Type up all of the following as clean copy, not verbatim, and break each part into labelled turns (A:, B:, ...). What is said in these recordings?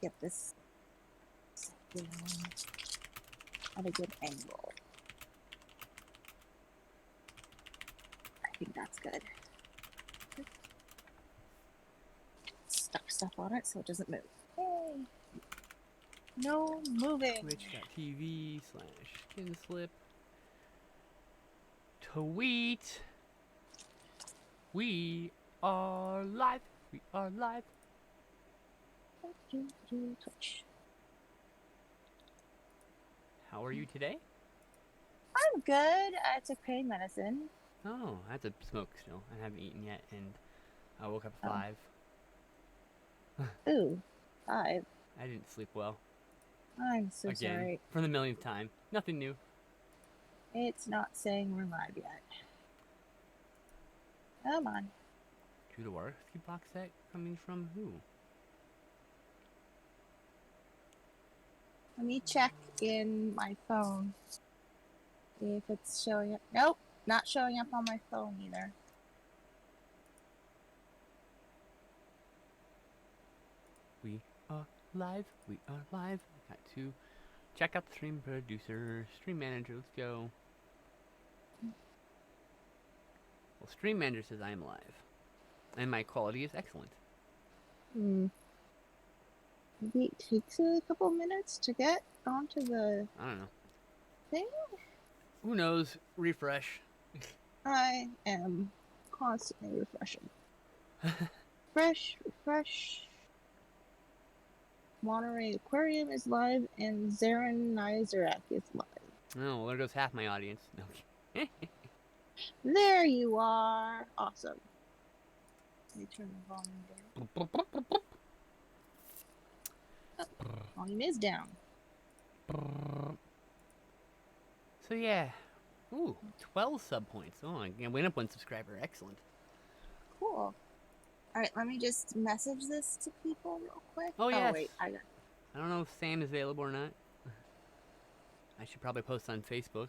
A: get this at a good angle. I think that's good. Stuck stuff on it so it doesn't move. Yay! No moving.
B: Twitch.tv/skinslip. Tweet. We are live. We are live.
A: Twitch.
B: How are you today?
A: I'm good. I took pain medicine.
B: Oh, I have to smoke still. I haven't eaten yet, and I woke up at 5.
A: Ooh, 5.
B: I didn't sleep well.
A: I'm so
B: Again,
A: sorry.
B: for the millionth time. Nothing new.
A: It's not saying we're live yet. Come on.
B: True to War box set coming from who?
A: Let me check in my phone. See if it's showing up. Nope, not showing up on my phone either.
B: We are live. We are live. Got to check out the stream producer, stream manager. Let's go. Well, stream manager says I am live, and my quality is excellent.
A: Maybe it takes a couple minutes to get onto the
B: I don't know.
A: thing.
B: Who knows? Refresh.
A: I am constantly refreshing. Refresh. Monterey Aquarium is live, and Zarin Nizarak is live.
B: Oh, well, there goes half my audience. No.
A: There you are. Awesome. Let me turn the volume down. Oh, volume is down.
B: So yeah. Ooh, 12 sub points. Oh, I went up 1 subscriber. Excellent.
A: Cool. Alright, let me just message this to people real quick.
B: Oh, yes.
A: Wait, I
B: don't know if Sam is available or not. I should probably post on Facebook.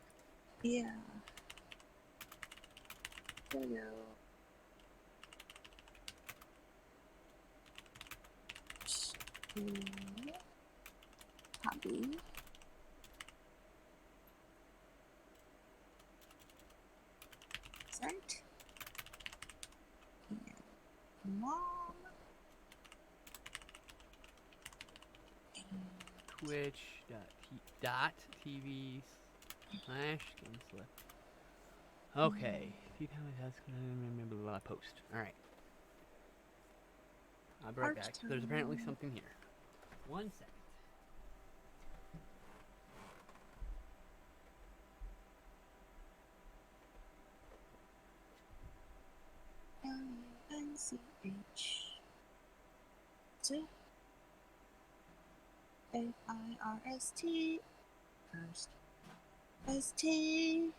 A: Yeah. There we go. Copy. Sent. And mom.
B: Twitch.tv/skinslip. Okay. Remember what I post. Alright. I'll be right back. There's apparently something here. 1 second.
A: L-U-N-C-H A-I-R-S-T First S-T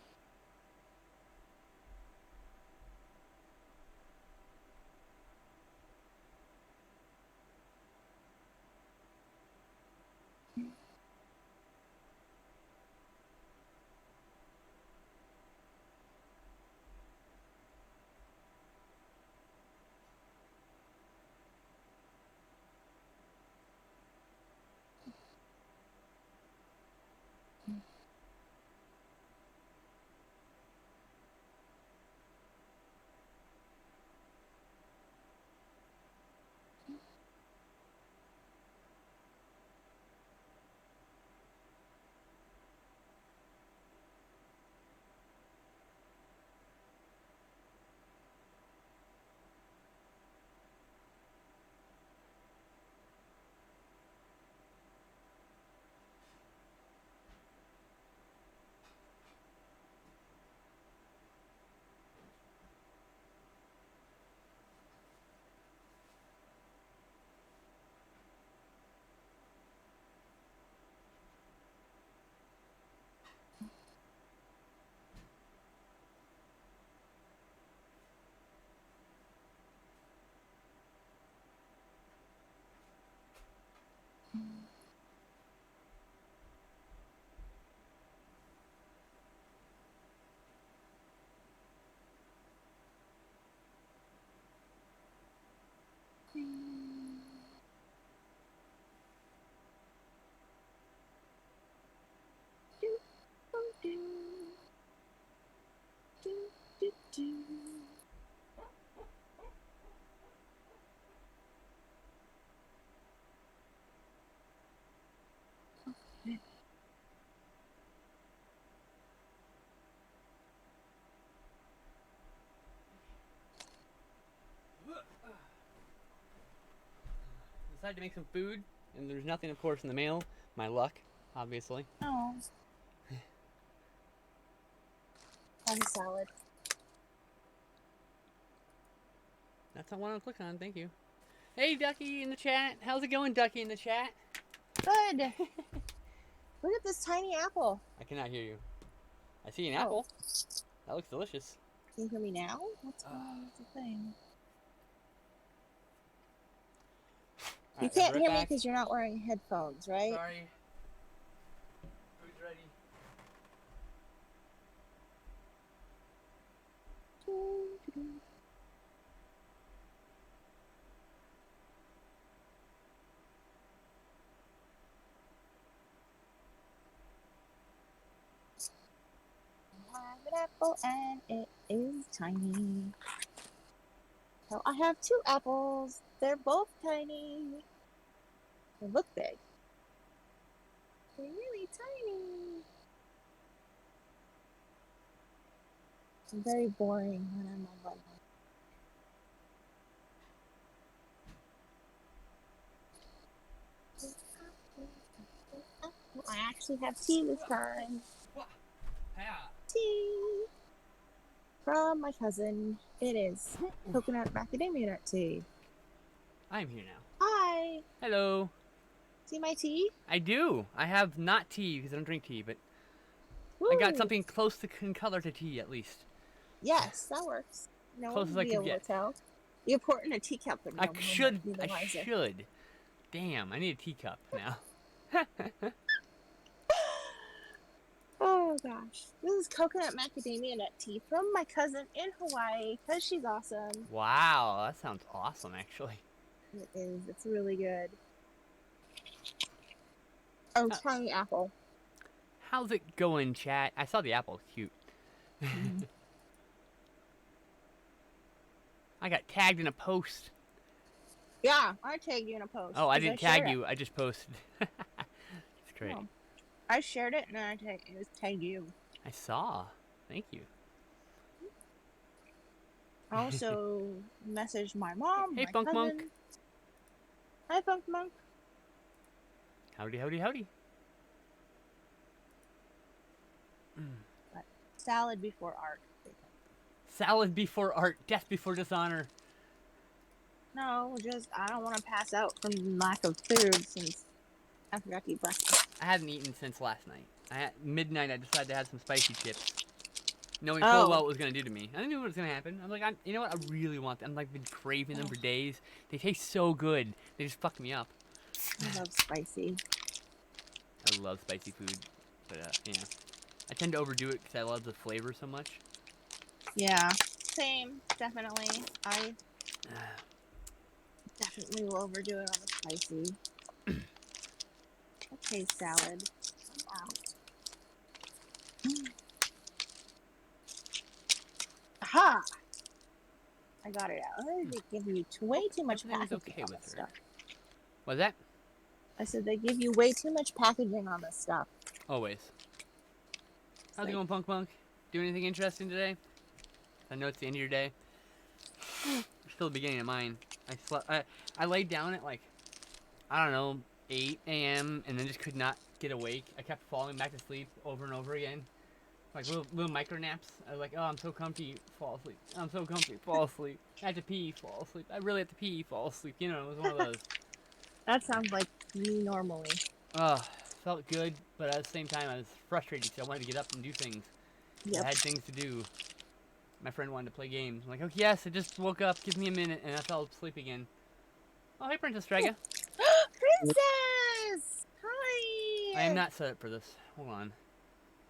B: decided to make some food, and there's nothing, of course, in the mail. My luck, obviously.
A: Oh. Fun salad.
B: That's not what I'll click on. Thank you. Hey, Ducky in the chat. How's it going, Ducky in the chat?
A: Good. Look at this tiny apple.
B: I cannot hear you. I see an
A: Oh.
B: apple. That looks delicious.
A: Can you hear me now? What's going on with the thing? You can't hear me because you're not wearing headphones, right?
B: Sorry. Food's ready.
A: I have an apple and it is tiny. So I have 2 apples. They're both tiny. They look big. They're really tiny. I'm very boring when I'm on Wi-Fi. I actually have tea this time. Tea from my cousin. It is coconut macadamia nut tea.
B: I'm here now.
A: Hi.
B: Hello.
A: See my tea?
B: I do. I have not tea because I don't drink tea, but
A: Woo.
B: I got something close to in color to tea at least.
A: Yes, that works. No
B: Close
A: one
B: as
A: will
B: I
A: be
B: could
A: able
B: get.
A: to tell. You pour it in a teacup and
B: I should. Damn, I need a teacup now.
A: Oh gosh. This is coconut macadamia nut tea from my cousin in Hawaii because she's awesome.
B: Wow, that sounds awesome actually.
A: It is. It's really good. Oh, tiny apple.
B: How's it going, chat? I saw the apple. Cute. I got tagged in a post.
A: Yeah, I tagged you in a post.
B: Oh, I didn't tag you. I just posted. It's great.
A: Oh. I shared it and then I tagged you.
B: I saw. Thank you.
A: I also messaged my mom.
B: Hey,
A: my
B: Funk
A: cousin.
B: Monk.
A: Hi, Funk Monk.
B: Howdy, howdy, howdy.
A: Salad before art.
B: Salad before art, death before dishonor.
A: No, just I don't want to pass out from lack of food since I forgot to eat breakfast.
B: I haven't eaten since last night. At midnight, I decided to have some spicy chips, knowing full well what it was gonna do to me. I knew what was gonna happen. I'm like, you know what? I really want them. I'm like been craving them for days. They taste so good. They just fucked me up.
A: I love spicy.
B: I love spicy food, but yeah, I tend to overdo it because I love the flavor so much.
A: Yeah, same. Definitely. I definitely will overdo it on the spicy. Okay, salad. I'm out. Aha! I got it out. They give you way too much packaging on this stuff.
B: What's that?
A: I said they give you way too much packaging on this stuff.
B: Always. How's it going, Punk Punk? Do anything interesting today? I know it's the end of your day. It's still the beginning of mine. I laid down at like, I don't know, 8 a.m. and then just could not get awake. I kept falling back to sleep over and over again. Like little micro naps. I was like, oh, I'm so comfy, fall asleep. I'm so comfy, fall asleep. I have to pee, fall asleep. I really have to pee, fall asleep. You know, it was one of those.
A: That sounds like me normally.
B: Felt good, but at the same time I was frustrated because I wanted to get up and do things. Yep. I had things to do. My friend wanted to play games. I'm like, oh yes, I just woke up, give me a minute, and I fell asleep again. Oh, hey, Princess Draga.
A: Princess! Hi!
B: I am not set up for this. Hold on.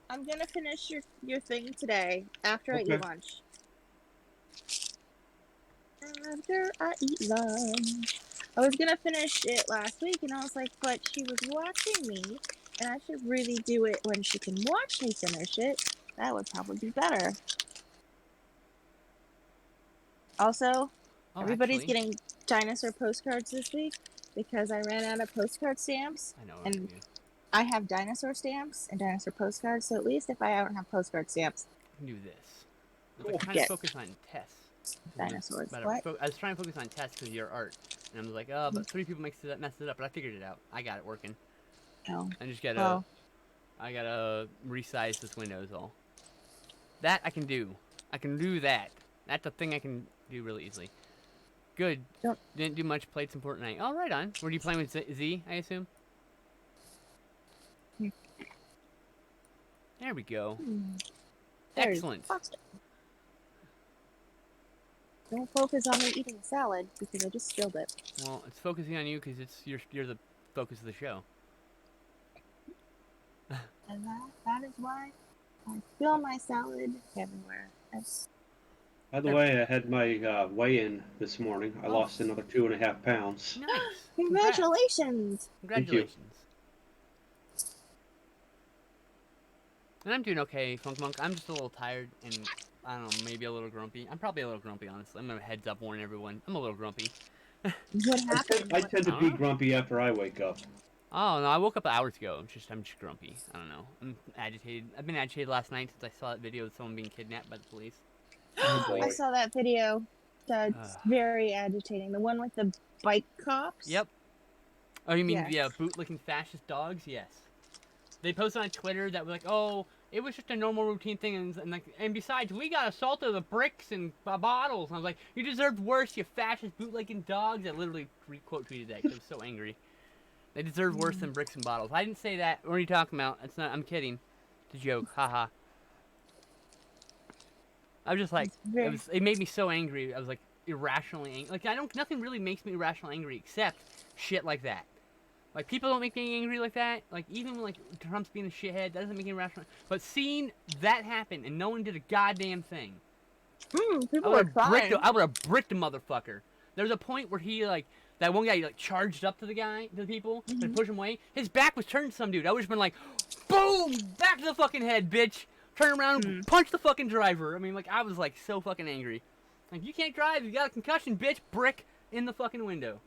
A: I'm gonna finish your thing today, after I eat lunch. After I eat lunch. I was gonna finish it last week, and I was like, but she was watching me, and I should really do it when she can watch me finish it. That would probably be better. Also, everybody's getting dinosaur postcards this week because I ran out of postcard stamps.
B: I know.
A: And I have dinosaur stamps and dinosaur postcards, so at least if I don't have postcard stamps,
B: I can do this. Let's kind of focus on Tess.
A: Dinosaurs.
B: But
A: What?
B: I was trying to focus on Tess because of your art, and I was like, oh, but 3 people messed it up, but I figured it out. I got it working.
A: Oh.
B: I just gotta,
A: Well,
B: I gotta resize this window is all. That I can do. I can do that. That's a thing I can do really easily. Good.
A: don't.
B: Didn't do much. Played some Fortnite. Oh, right on. Were you playing with Z? I assume. There we go.
A: There's
B: Excellent.
A: pasta. Don't focus on me eating salad because I just spilled it.
B: Well, it's focusing on you because you're the focus of the show.
A: And that is why I spill my salad everywhere.
C: By the way, I had my weigh-in this morning. I
B: Oh.
C: lost another 2.5 pounds.
B: Nice.
A: Congratulations!
C: Thank you.
B: Congratulations. And I'm doing okay, Funk Monk. I'm just a little tired and, I don't know, maybe a little grumpy. I'm probably a little grumpy, honestly. I'm gonna heads up warn everyone. I'm a little grumpy.
A: What happened?
C: I tend to be grumpy after I wake up.
B: Oh, no, I woke up hours ago. I'm just grumpy. I don't know. I'm agitated. I've been agitated last night since I saw that video of someone being kidnapped by the police.
C: Oh,
A: I
C: boy.
A: saw that video. That's very agitating. The one with the bike cops?
B: Yep. Oh, you mean
A: Yes.
B: the bootlicking fascist dogs? Yes. They posted on Twitter that were like, oh, it was just a normal routine thing, and besides, we got assaulted with bricks and bottles. And I was like, you deserved worse, you fascist bootlicking dogs. I literally quote tweeted that because I was so angry. They deserve worse than bricks and bottles. I didn't say that. What are you talking about? It's not. I'm kidding. It's a joke. Haha. I was just like, it made me so angry. I was like irrationally angry. Like nothing really makes me irrationally angry except shit like that. Like people don't make me angry like that. Like even when like Trump's being a shithead, that doesn't make me irrational. But seeing that happen and no one did a goddamn thing.
A: People were fine.
B: I would have bricked the motherfucker. There was a point where he like that one guy like charged up to the people and pushed him away. His back was turned to some dude. I would have been like, boom, back to the fucking head, bitch. Turn around, punch the fucking driver. I mean, like I was like so fucking angry. Like you can't drive, you got a concussion, bitch. Brick in the fucking window.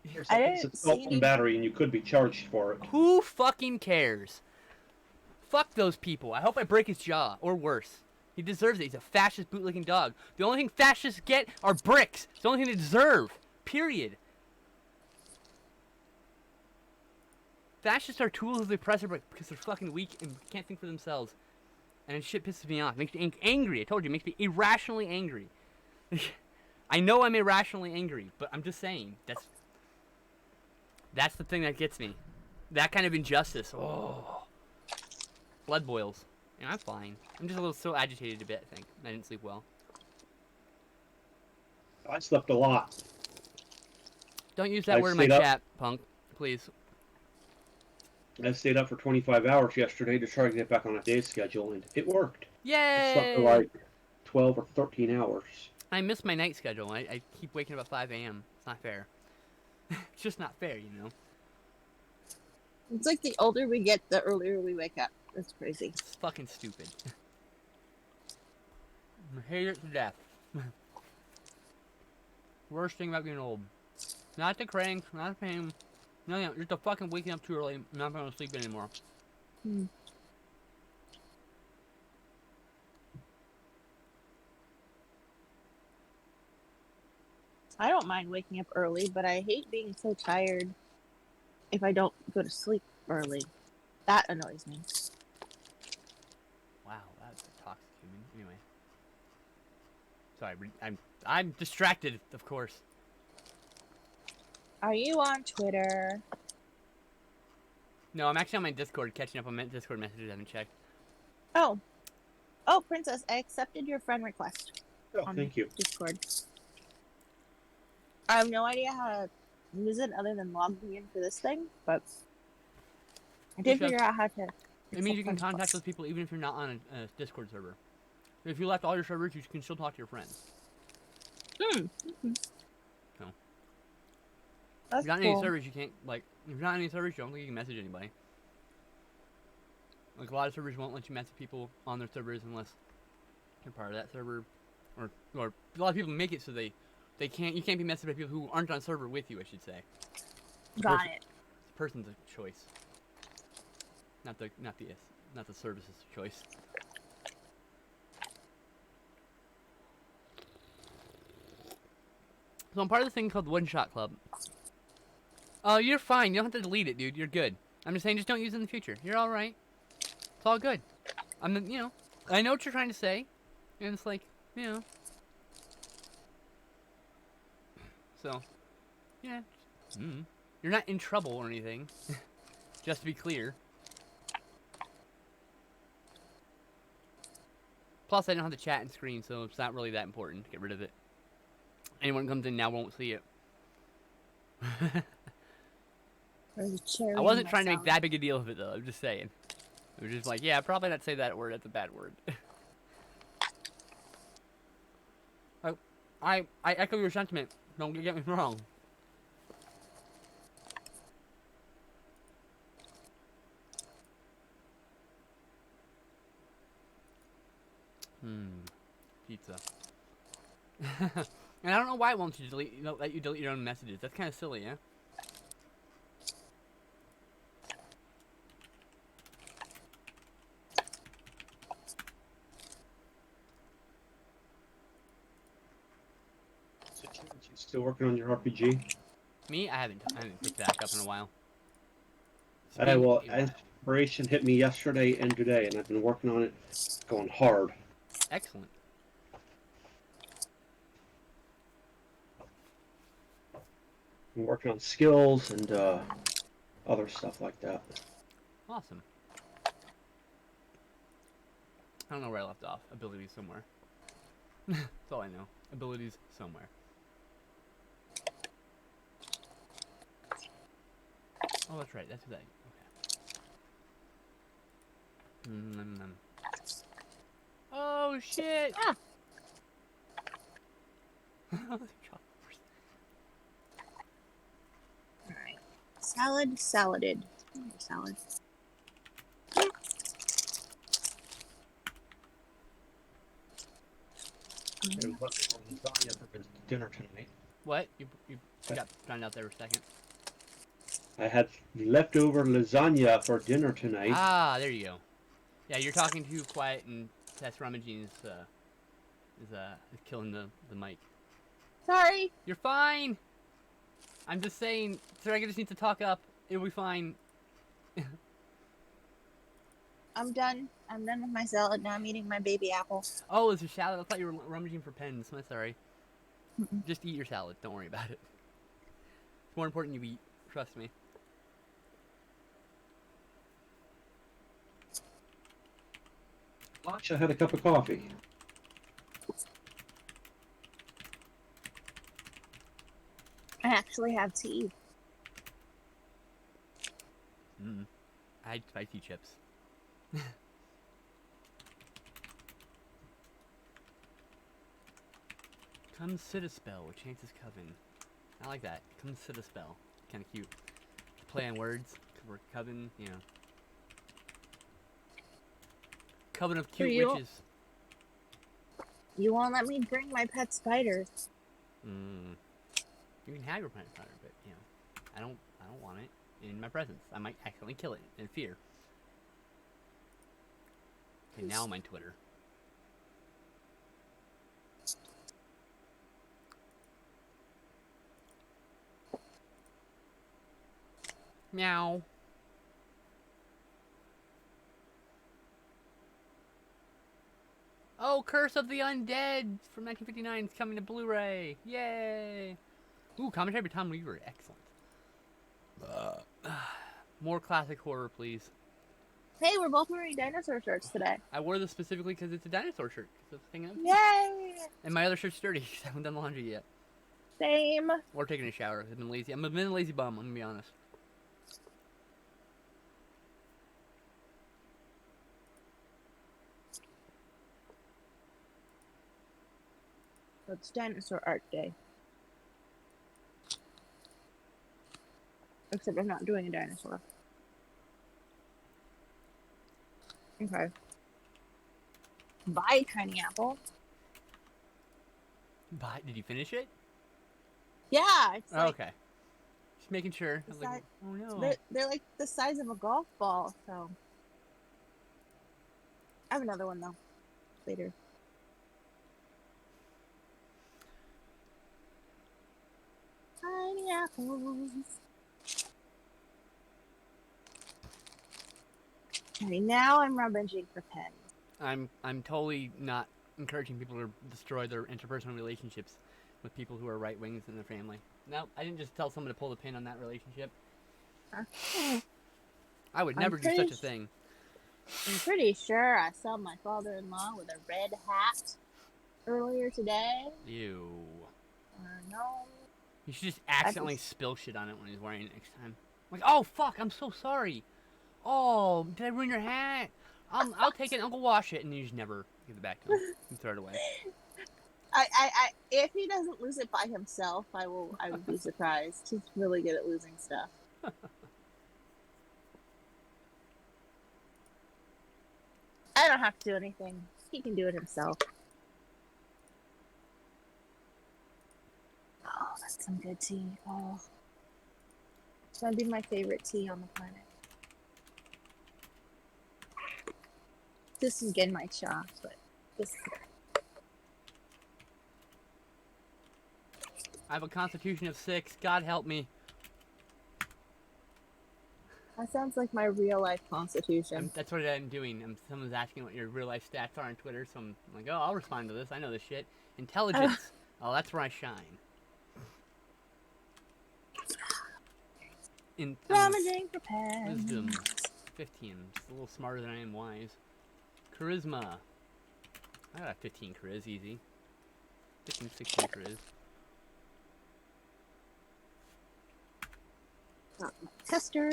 C: It's assault and battery, and you could be charged for it.
B: Who fucking cares? Fuck those people. I hope I break his jaw, or worse. He deserves it. He's a fascist bootlicking dog. The only thing fascists get are bricks. It's the only thing they deserve. Period. Fascists are tools of the oppressor because they're fucking weak and can't think for themselves. And shit pisses me off. It makes me angry. I told you, it makes me irrationally angry. I know I'm irrationally angry, but I'm just saying, that's the thing that gets me. That kind of injustice. Oh. Blood boils. Yeah, I'm fine. I'm just a little so agitated a bit, I think. I didn't sleep well.
C: I slept a lot.
B: Don't use that word in my chat, punk. Please.
C: I stayed up for 25 hours yesterday to try to get back on a day schedule, and it worked.
B: Yay!
C: I slept for like 12 or 13 hours.
B: I miss my night schedule. I keep waking up at 5 a.m. It's not fair. It's just not fair, you know?
A: It's like the older we get, the earlier we wake up. That's crazy.
B: It's fucking stupid. I hate it to death. Worst thing about being old. Not the crank, not the pain. No, just the fucking waking up too early. I'm not going to sleep anymore.
A: I don't mind waking up early, but I hate being so tired if I don't go to sleep early. That annoys me.
B: Wow, that's a toxic human. Anyway. Sorry, I'm distracted, of course.
A: Are you on Twitter?
B: No, I'm actually on my Discord, catching up on my Discord messages I haven't checked.
A: Oh, Princess, I accepted your friend request.
C: Oh, thank you.
A: Discord. I have no idea how to use it other than logging in for this thing, but I did figure out how to.
B: It means you can contact those people even if you're not on a Discord server. If you left all your servers, you can still talk to your friends. So.
A: That's
B: If you're not
A: cool.
B: in any servers, you can't, like, if you're not in any servers, you don't think you can message anybody. Like, a lot of servers won't let you message people on their servers unless you're part of that server. Or a lot of people make it so you can't be messaged by people who aren't on server with you, I should say.
A: Got it.
B: The person's a choice. Not the service's choice. So I'm part of this thing called One Shot Club. Oh, you're fine. You don't have to delete it, dude. You're good. I'm just saying, just don't use it in the future. You're all right. It's all good. I know what you're trying to say, and it's like, you know. So, yeah. You're not in trouble or anything. Just to be clear. Plus, I don't have the chat and screen, so it's not really that important to get rid of it. Anyone who comes in now won't see it.
A: There's a cherry
B: I
A: in
B: wasn't
A: my
B: trying to make
A: salad.
B: that big a deal of it, though. I'm just saying. It was just like, yeah, probably not say that word. That's a bad word. I echo your sentiment. Don't get me wrong. Pizza. And I don't know why it won't let you delete your own messages. That's kind of silly, yeah?
C: You still working on your RPG?
B: Me, I haven't picked back up in a while. It's
C: Well,
B: been a while.
C: inspiration hit me yesterday and today, and I've been working on it, going hard.
B: Excellent.
C: I'm working on skills and other stuff like that.
B: Awesome. I don't know where I left off. Abilities somewhere. That's all I know. Abilities somewhere. Oh, that's right. That's that. Okay. Oh, shit!
A: Ah! Alright. Salad, saladed. Salad.
C: There's lasagna for dinner tonight.
B: What? You got drowned out there for a second.
C: I had leftover lasagna for dinner tonight.
B: Ah, there you go. Yeah, you're talking too quiet, and Tess rummaging is killing the mic.
A: Sorry.
B: You're fine. I'm just saying, Sarah just needs to talk up. It'll be fine.
A: I'm done. I'm done with my salad. Now I'm eating my baby apple.
B: Oh, it's a salad. I thought you were rummaging for pens. I'm sorry.
A: Mm-mm.
B: Just eat your salad. Don't worry about it. It's more important you eat. Trust me.
C: Lunch, I had a cup of coffee.
A: I actually have tea.
B: I had spicy chips. Come sit a spell with Chance's Coven. I like that. Come sit a spell. Kind of cute. Play on words. Coven, you know. Coven of cute witches.
A: You won't let me bring my pet spiders.
B: You can have your pet spider, but you know, I don't want it in my presence. I might accidentally kill it in fear. Okay, now I'm on Twitter. Meow. Oh, Curse of the Undead from 1959 is coming to Blu-ray. Yay! Ooh, commentary by Tom Weaver. Excellent. More classic horror, please.
A: Hey, we're both wearing dinosaur shirts today.
B: I wore this specifically because it's a dinosaur shirt. It's a thing of...
A: Yay!
B: And my other shirt's dirty because I haven't done the laundry yet.
A: Same.
B: Or taking a shower. I've been lazy. I'm a lazy bum, I'm gonna be honest.
A: It's dinosaur art day. Except I'm not doing a dinosaur. Okay. Bye, Tiny Apple.
B: But did you finish it?
A: Yeah, it's like,
B: okay. Just making sure. I was like, oh no.
A: they're like the size of a golf ball, so. I have another one though. Later. apples. Okay, now I'm rummaging for pens.
B: I'm totally not encouraging people to destroy their interpersonal relationships with people who are right wings in their family. No, I didn't just tell someone to pull the pin on that relationship. I would never do such a thing.
A: I'm pretty sure I saw my father-in-law with a red hat earlier today.
B: Ew.
A: No.
B: You should just accidentally spill shit on it when he's wearing it next time. Like, oh fuck, I'm so sorry. Oh, did I ruin your hat? I'll take it and I'll go wash it, and you just never give it back to him. You throw it away.
A: If he doesn't lose it by himself, I would be surprised. He's really good at losing stuff. I don't have to do anything. He can do it himself. Oh, that's some good tea. Oh, it's gonna be my favorite tea on the planet. This is again my shop, but this.
B: I have a constitution of 6. God help me.
A: That sounds like my real life constitution.
B: That's what I'm doing. Someone's asking what your real life stats are on Twitter, so I'm like, oh, I'll respond to this. I know this shit. Intelligence. Oh, that's where I shine.
A: Rummaging for pens.
B: Wisdom. 15. Just a little smarter than I am wise. Charisma. I got a 15 charis, easy. 15, 16 charis.
A: Tester.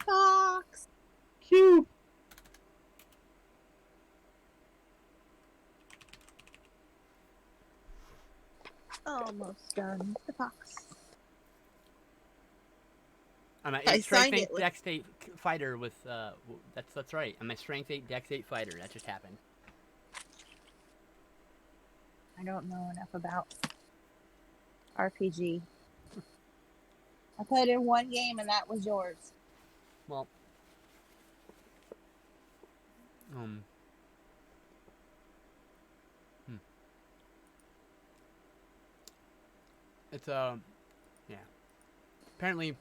A: Box.
C: Cute.
A: Almost done. The box.
B: I'm a
A: I
B: strength
A: signed
B: 8
A: it with-
B: dex 8 fighter with that's right. I'm a strength 8 dex 8 fighter. That just happened.
A: I don't know enough about RPG. I played in one game and that was yours.
B: Well, it's yeah. Apparently,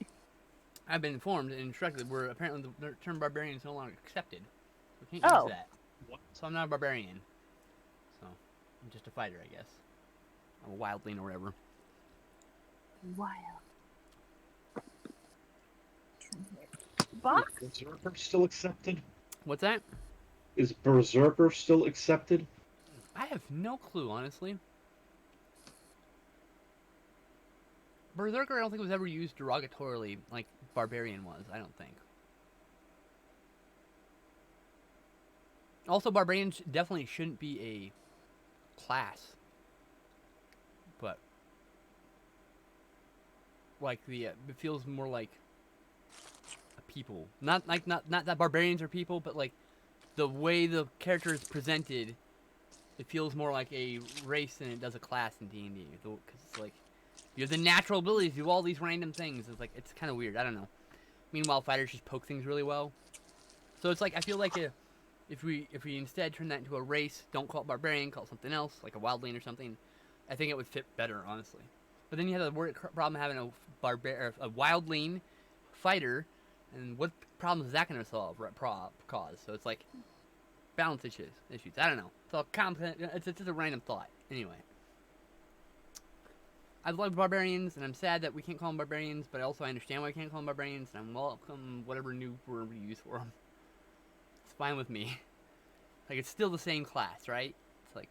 B: I've been informed and instructed where apparently the term barbarian is no longer accepted. We can't use that.
C: What?
B: So I'm not a barbarian. So I'm just a fighter, I guess. I'm a wildling or whatever.
A: Wild. Box?
C: Is Berserker still accepted?
B: What's that?
C: Is Berserker still accepted?
B: I have no clue, honestly. Berserker, I don't think was ever used derogatorily like barbarian was. I don't think. Also, barbarians definitely shouldn't be a class, but like it feels more like a people. Not that barbarians are people, but like the way the character is presented, it feels more like a race than it does a class in D&D. Because it's like you have the natural ability to do all these random things. It's kind of weird. I don't know. Meanwhile, fighters just poke things really well. So it's like I feel like if we instead turn that into a race, don't call it barbarian, call it something else, like a wildling or something, I think it would fit better, honestly. But then you have the problem having a wildling fighter, and what problems is that going to solve? Cause. So it's like balance issues. I don't know. It's all complicated. It's just a random thought. Anyway. I love barbarians, and I'm sad that we can't call them barbarians, but also I understand why we can't call them barbarians, and I'm welcome whatever new word we use for them. It's fine with me. Like, it's still the same class, right? It's like...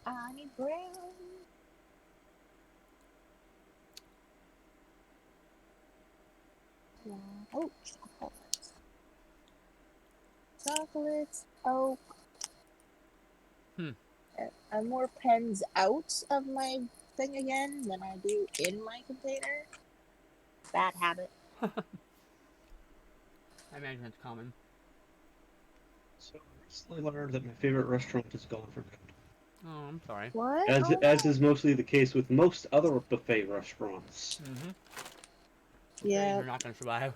A: I need brown. Yeah. Oh, chocolates. Chocolates. Oh. And more pens out of my thing again than I do in my container. Bad habit.
B: I imagine that's common.
C: So I recently learned that my favorite restaurant is gone for good.
B: Oh, I'm sorry.
A: What?
C: As
A: Oh
C: as
A: no.
C: is mostly the case with most other buffet restaurants.
B: Mm-hmm.
A: Yeah.
B: You're not gonna survive.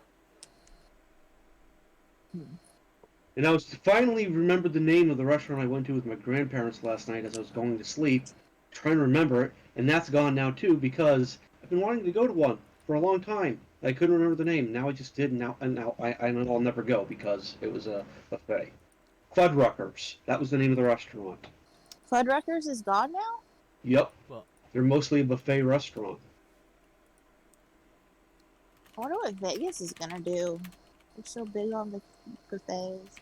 C: And I was finally remembered the name of the restaurant I went to with my grandparents last night as I was going to sleep, trying to remember it, and that's gone now too because I've been wanting to go to one for a long time. I couldn't remember the name. Now I just did, and now I know I'll never go because it was a buffet. Fuddruckers. That was the name of the restaurant.
A: Fuddruckers is gone now?
C: Yep,
B: Well,
C: they're mostly a buffet restaurant.
A: I wonder what Vegas is gonna do. They're so big on the buffets.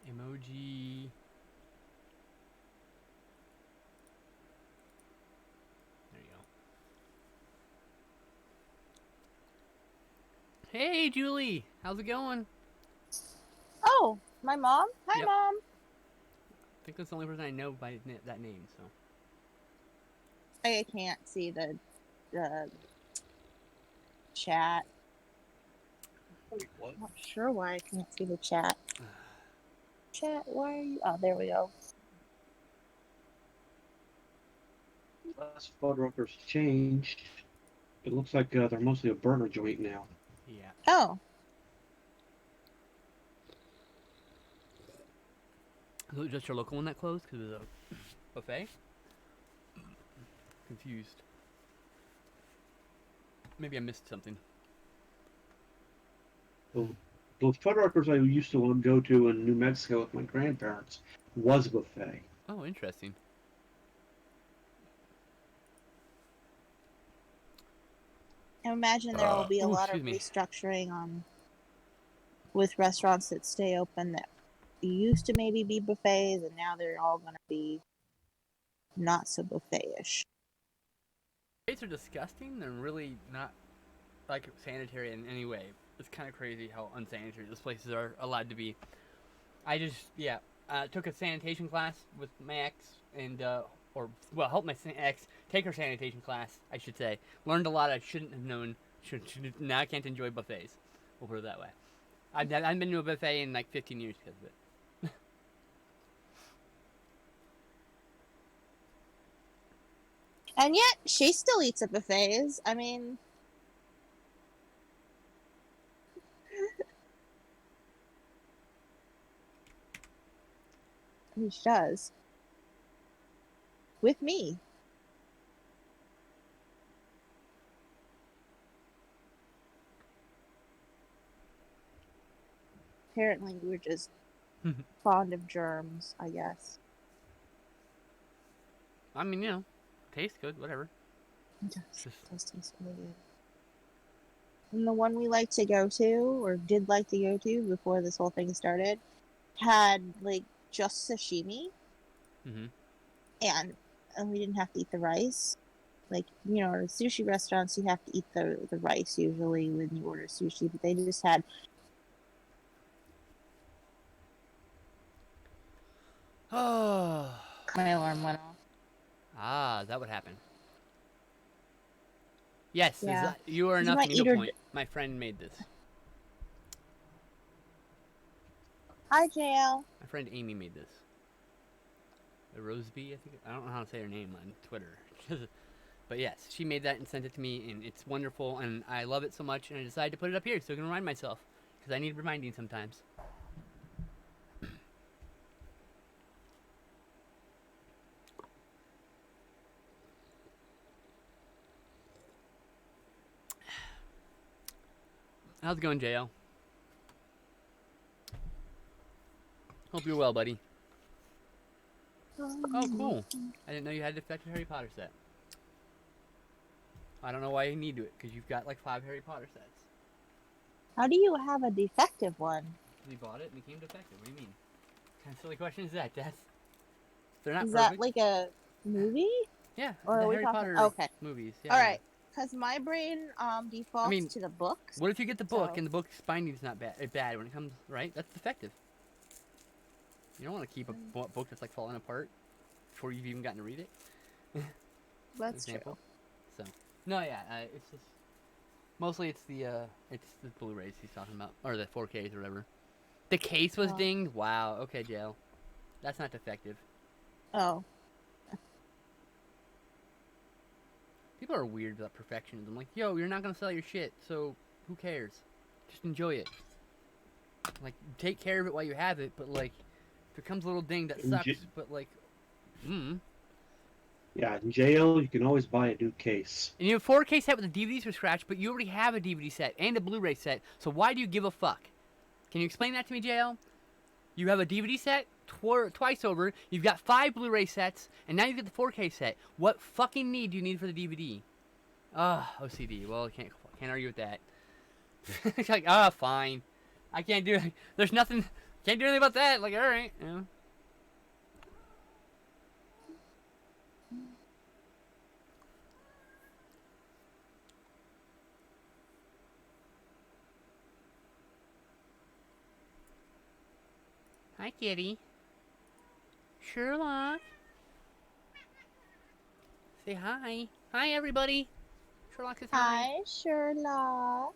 B: emoji. There you go. Hey, Julie. How's it going?
A: Oh, my mom? Hi,
B: Yep.
A: Mom.
B: I think that's the only person I know by that name. So.
A: I can't see the chat.
C: Wait, what?
A: I'm not sure why I can't see the chat. Chat, why are you? Oh, there we go.
C: Last Fuddruckers changed. It looks like they're mostly a burger joint now.
B: Yeah.
A: Oh,
B: Was it just your local one that closed because it was a buffet? Confused. Maybe I missed something.
C: The Fuddruckers I used to go to in New Mexico with my grandparents was a buffet.
B: Oh, interesting.
A: I imagine there will be a
B: Ooh,
A: lot of
B: excuse me.
A: restructuring on with restaurants that stay open that used to maybe be buffets, and now they're all going to be not so buffet-ish.
B: Buffets are disgusting. They're really not like sanitary in any way. It's kind of crazy how unsanitary those places are allowed to be. I just took a sanitation class with my ex and helped my ex take her sanitation class. I should say learned a lot I shouldn't have known. Now I can't enjoy buffets. We'll put it that way. I've been to a buffet in like 15 years because of it.
A: And yet, she still eats at buffets. I mean, she does. With me. Apparently, we're just fond of germs, I guess.
B: I mean, tastes good, whatever.
A: It does taste really good. And the one we like to go to, or did like to go to before this whole thing started, had like just sashimi,
B: Mm-hmm.
A: and we didn't have to eat the rice. Like, at sushi restaurants, you have to eat the rice usually when you order sushi, but they just had.
B: Oh.
A: My alarm went off.
B: That would happen. Yes,
A: Yeah.
B: you are
A: This is
B: enough
A: my
B: needle
A: eater.
B: point. My friend made this.
A: Hi, JL.
B: My friend Amy made this. The Roseby, I think. I don't know how to say her name on Twitter. But yes, she made that and sent it to me, and it's wonderful, and I love it so much, and I decided to put it up here so I can remind myself, because I need reminding sometimes. How's it going, JL? Hope you're well, buddy. Oh, cool. I didn't know you had a defective Harry Potter set. I don't know why you need it, because you've got like 5 Harry Potter sets.
A: How do you have a defective one?
B: We bought it and it came defective. What do you mean? What kind of silly question is that, Tess? They're not
A: Is that
B: perfect.
A: like a movie?
B: Yeah,
A: Or
B: the
A: are we
B: Harry
A: talking?
B: Potter
A: Okay.
B: movies. Yeah,
A: All
B: yeah.
A: right. Because my brain
B: I
A: defaults
B: mean,
A: to the books.
B: what if you get the book
A: So,
B: and the book's binding's not bad when it comes, right? That's defective. You don't want to keep a book that's like falling apart before you've even gotten to read it. For
A: that's
B: example.
A: true.
B: So, no, yeah, it's just mostly it's the Blu-rays he's talking about, or the 4Ks or whatever. The case was
A: Oh.
B: dinged. Wow. Okay, jail. That's not defective.
A: Oh.
B: People are weird about perfectionism. Like, yo, you're not gonna sell your shit, so who cares? Just enjoy it. Like, take care of it while you have it, but like, if it comes a little ding, that
C: In
B: sucks.
C: J-
B: But like,
C: yeah, in JL you can always buy a new case.
B: And you have a 4K set with the DVDs were scratched, but you already have a DVD set and a Blu-ray set. So why do you give a fuck? Can you explain that to me, JL? You have a DVD set twice over. You've got 5 Blu-ray sets, and now you get the 4K set. What fucking need do you need for the DVD? OCD. Well, can't argue with that. It's like, fine. I can't do. There's nothing. Can't do anything about that. Like, all right. You know. Hi, kitty. Sherlock. Say hi. Hi, everybody. Sherlock says hi.
A: Hi, Sherlock.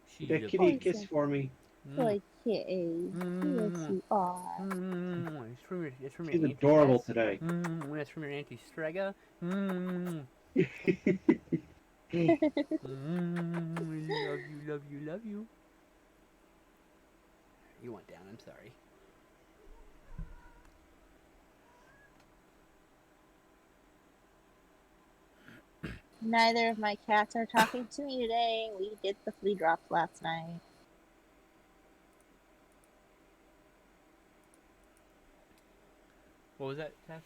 B: She's
C: Get a
B: a
C: kitty
A: Oh,
C: kiss for me.
A: good kitty. Yes, you are.
B: It's from your
C: She's
B: Auntie
C: adorable
B: Tess.
C: today.
B: That's from your Auntie Strega. Love you, love you, love you. You went down, I'm sorry.
A: Neither of my cats are talking to me today. We did the flea drops last night.
B: What was that, Tess?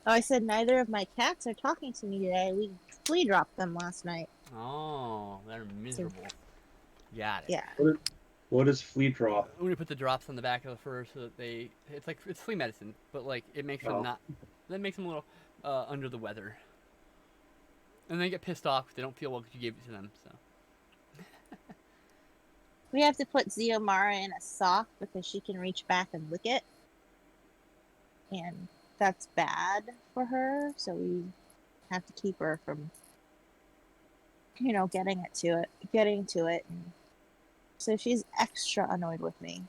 A: Oh, I said neither of my cats are talking to me today. We flea dropped them last night.
B: Oh, they're miserable. Got it.
A: Yeah.
C: What is flea drop?
B: When you put the drops on the back of the fur so that it's flea medicine, but like it makes them
C: Oh.
B: not, that makes them a little under the weather. And they get pissed off if they don't feel well because you gave it to them, so.
A: We have to put Ziomara in a sock because she can reach back and lick it. And that's bad for her, so we have to keep her from, getting to it. And so she's extra annoyed with me.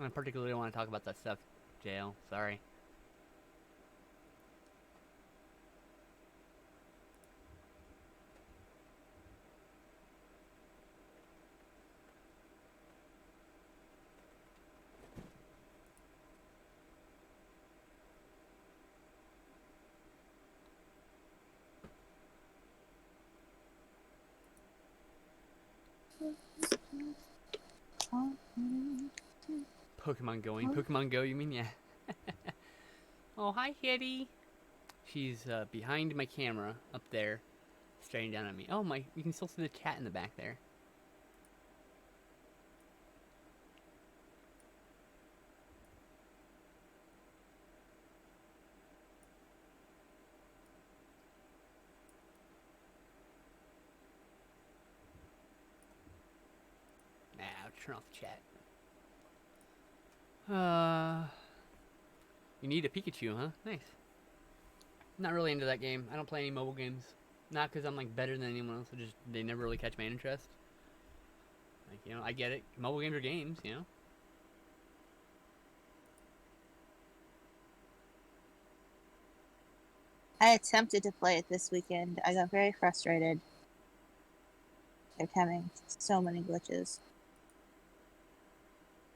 B: I particularly want to talk about that stuff, JL. Sorry. Pokemon going. Pokemon Go, you mean? Yeah. Oh, hi, kitty. She's behind my camera up there, staring down at me. Oh, you can still see the cat in the back there. Nah, I'll turn off the chat. You need a Pikachu, huh? Nice. Not really into that game. I don't play any mobile games. Not because I'm like better than anyone else. They never really catch my interest. Like, I get it. Mobile games are games.
A: I attempted to play it this weekend. I got very frustrated. Kept having so many glitches.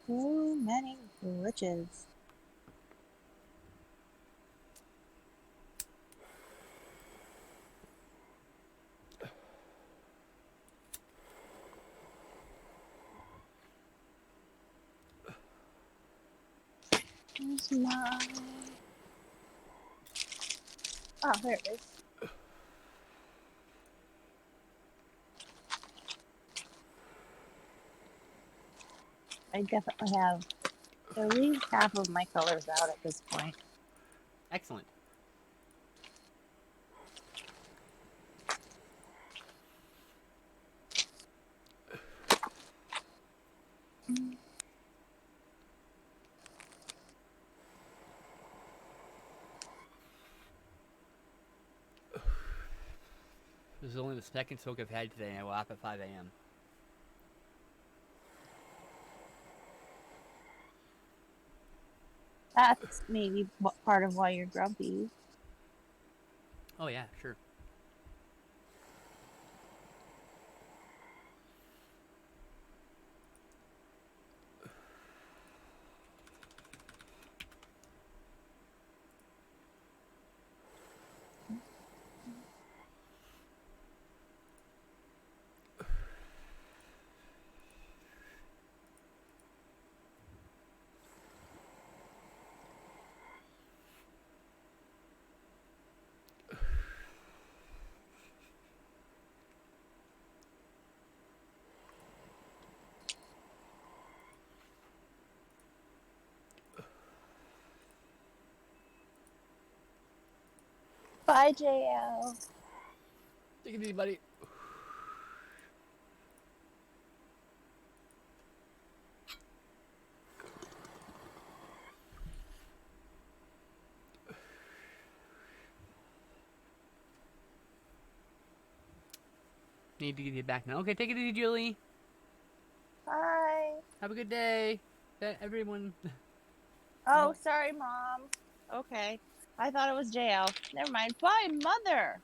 A: Too many glitches. Where's my... Oh, there it is. I definitely have at least half of my colors out at this point.
B: Excellent. This is only the second soak I've had today, and I will up at 5 a.m.
A: That's maybe part of why you're grumpy.
B: Oh, yeah, sure.
A: Bye, JL.
B: Take it easy, buddy. Need to get you back now. Okay, take it easy, Julie.
A: Bye.
B: Have a good day. Everyone.
A: Oh, sorry, Mom. Okay. I thought it was JL. Never mind. Bye, Mother.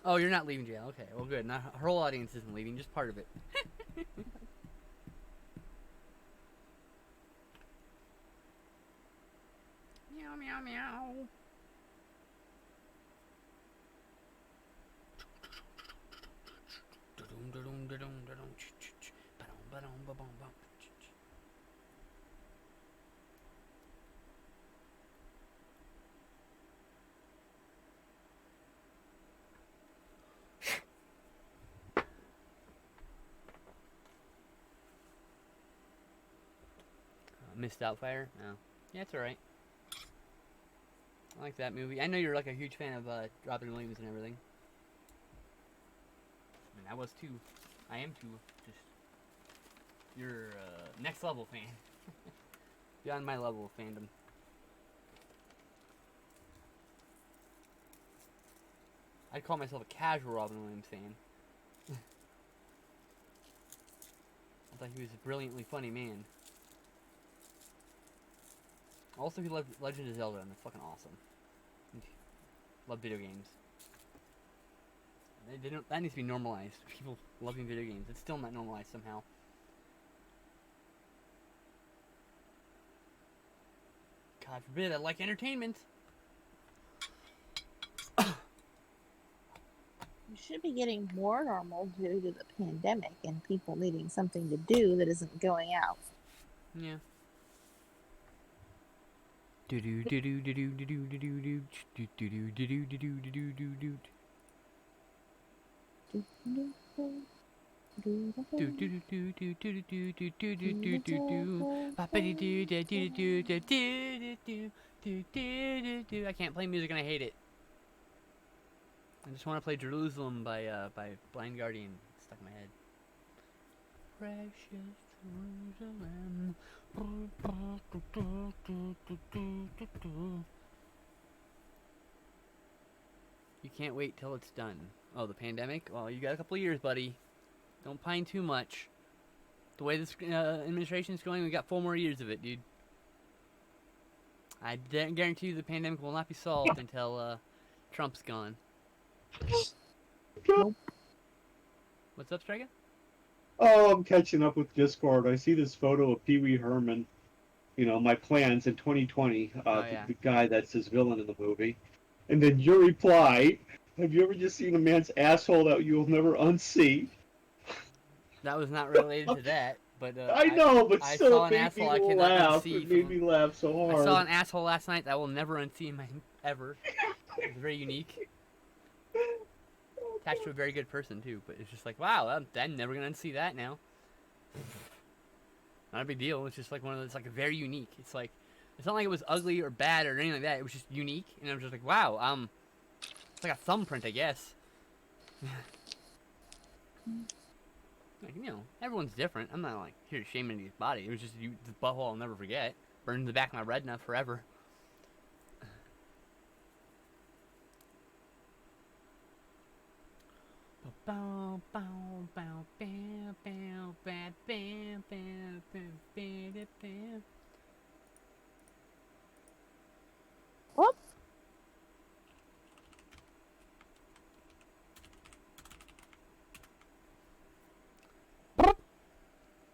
B: Oh, you're not leaving jail. Okay, well, good. Not, her whole audience isn't leaving, just part of it. Meow, meow, meow. Missed Outfire? No. Yeah, it's alright. I like that movie. I know you're like a huge fan of Robin Williams and everything. I mean, I was too. I am too. Just you're next level fan. Beyond my level of fandom. I'd call myself a casual Robin Williams fan. I thought he was a brilliantly funny man. Also, he loved Legend of Zelda, and that's fucking awesome. Love video games. That needs to be normalized. People loving video games. It's still not normalized somehow. God forbid, I like entertainment.
A: You should be getting more normal due to the pandemic and people needing something to do that isn't going out.
B: Yeah. Do do do do do do do do do do do do do do do do do do do do. Do do do do do do do do do do do do do. Boppity do do do do do do do do do do do. I can't play music and I hate it. I just want to play Jerusalem by Blind Guardian. It's stuck in my head. Precious Jerusalem. You can't wait till it's done. Oh, the pandemic? Well, you got a couple of years, buddy. Don't pine too much. The way this administration is going, we got 4 more years of it, dude. I guarantee you the pandemic will not be solved until Trump's gone.
A: Nope.
B: What's up, Striker?
C: Oh, I'm catching up with Discord. I see this photo of Pee Wee Herman. You know, my plans in 2020.
B: Yeah.
C: The guy that's his villain in the movie. And then your reply, have you ever just seen a man's asshole that you'll never unsee?
B: That was not related to that, but
C: I know, but
B: I
C: still
B: saw
C: it
B: an
C: made
B: asshole
C: me
B: I cannot
C: laugh.
B: unsee.
C: It made me laugh so hard.
B: I saw an asshole last night that I will never unsee in my ever. It's very unique. Attached to a very good person too, but it's just like, wow, I'm never gonna unsee that now. Not a big deal. It's just like one of those, like very unique. It's like, it's not like it was ugly or bad or anything like that. It was just unique, and I was just like, wow, it's like a thumbprint, I guess. Like, everyone's different. I'm not like here to shame anybody's body. It was just the butthole I'll never forget. Burned in the back of my retina forever.
A: Whoop.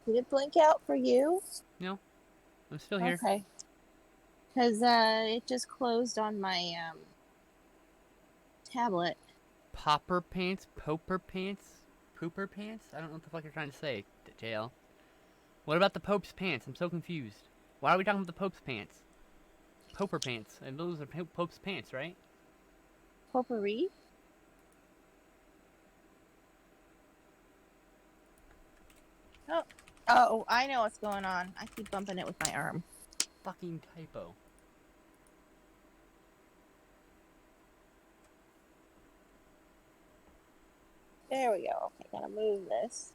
A: Did it blink out for you?
B: No, I'm still here.
A: Okay. Because it just closed on my tablet.
B: Popper pants, poper pants, pooper pants? I don't know what the fuck you're trying to say, JL. What about the Pope's pants? I'm so confused. Why are we talking about the Pope's pants? Poper pants. And those are Pope's pants, right?
A: Potpourri? Oh, I know what's going on. I keep bumping it with my arm.
B: Fucking typo.
A: There we go. Okay, gotta move this.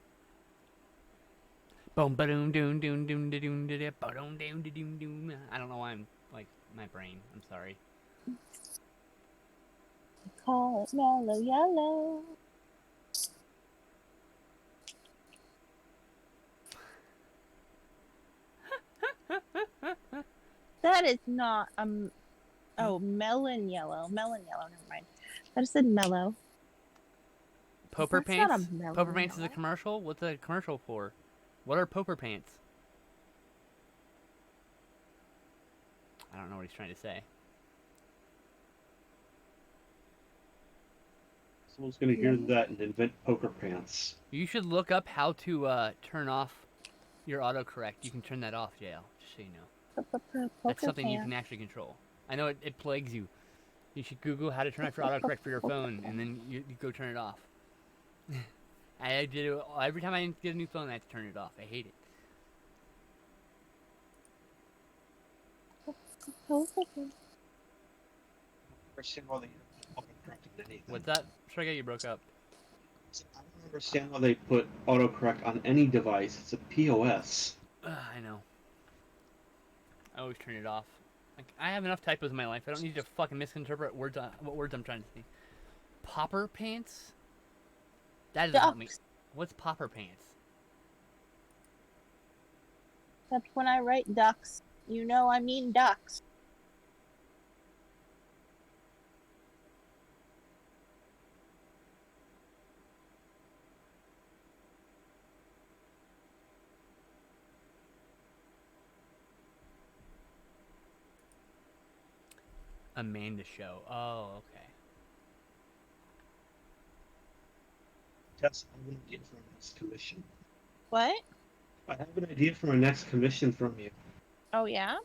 B: Boom, ba-doom, doom, doom, doom, da doom, da da, ba-doom, doom, da doom, doom. I don't know why I'm like my brain. I'm sorry.
A: Call it mellow yellow. That is not oh, melon yellow. Melon yellow, never mind. I just said mellow.
B: Poper
A: That's not
B: pants?
A: a melon
B: Poper pants is
A: yellow.
B: a commercial? What's a commercial for? What are poper pants? I don't know what he's trying to say.
C: Someone's gonna hear that and invent poker pants.
B: You should look up how to turn off your autocorrect. You can turn that off, JL, just so you know. That's something you can actually control. I know it plagues you. You should Google how to turn off your autocorrect for your phone, and then you go turn it off. I did it every time I get a new phone. I have to turn it off. I hate it. What's that? Strikeout, you broke up.
C: I don't understand how they put autocorrect on any device. It's a POS.
B: I know. I always turn it off. Like, I have enough typos in my life. I don't need to fucking misinterpret words. What words I'm trying to say. Popper pants? That doesn't help me. What's popper pants?
A: Except when I write ducks, you know I mean ducks.
B: Amanda Show. Oh, okay.
C: Tess, I have an idea for our next commission.
A: What?
C: I have an idea for my next commission from you.
A: Oh, yeah?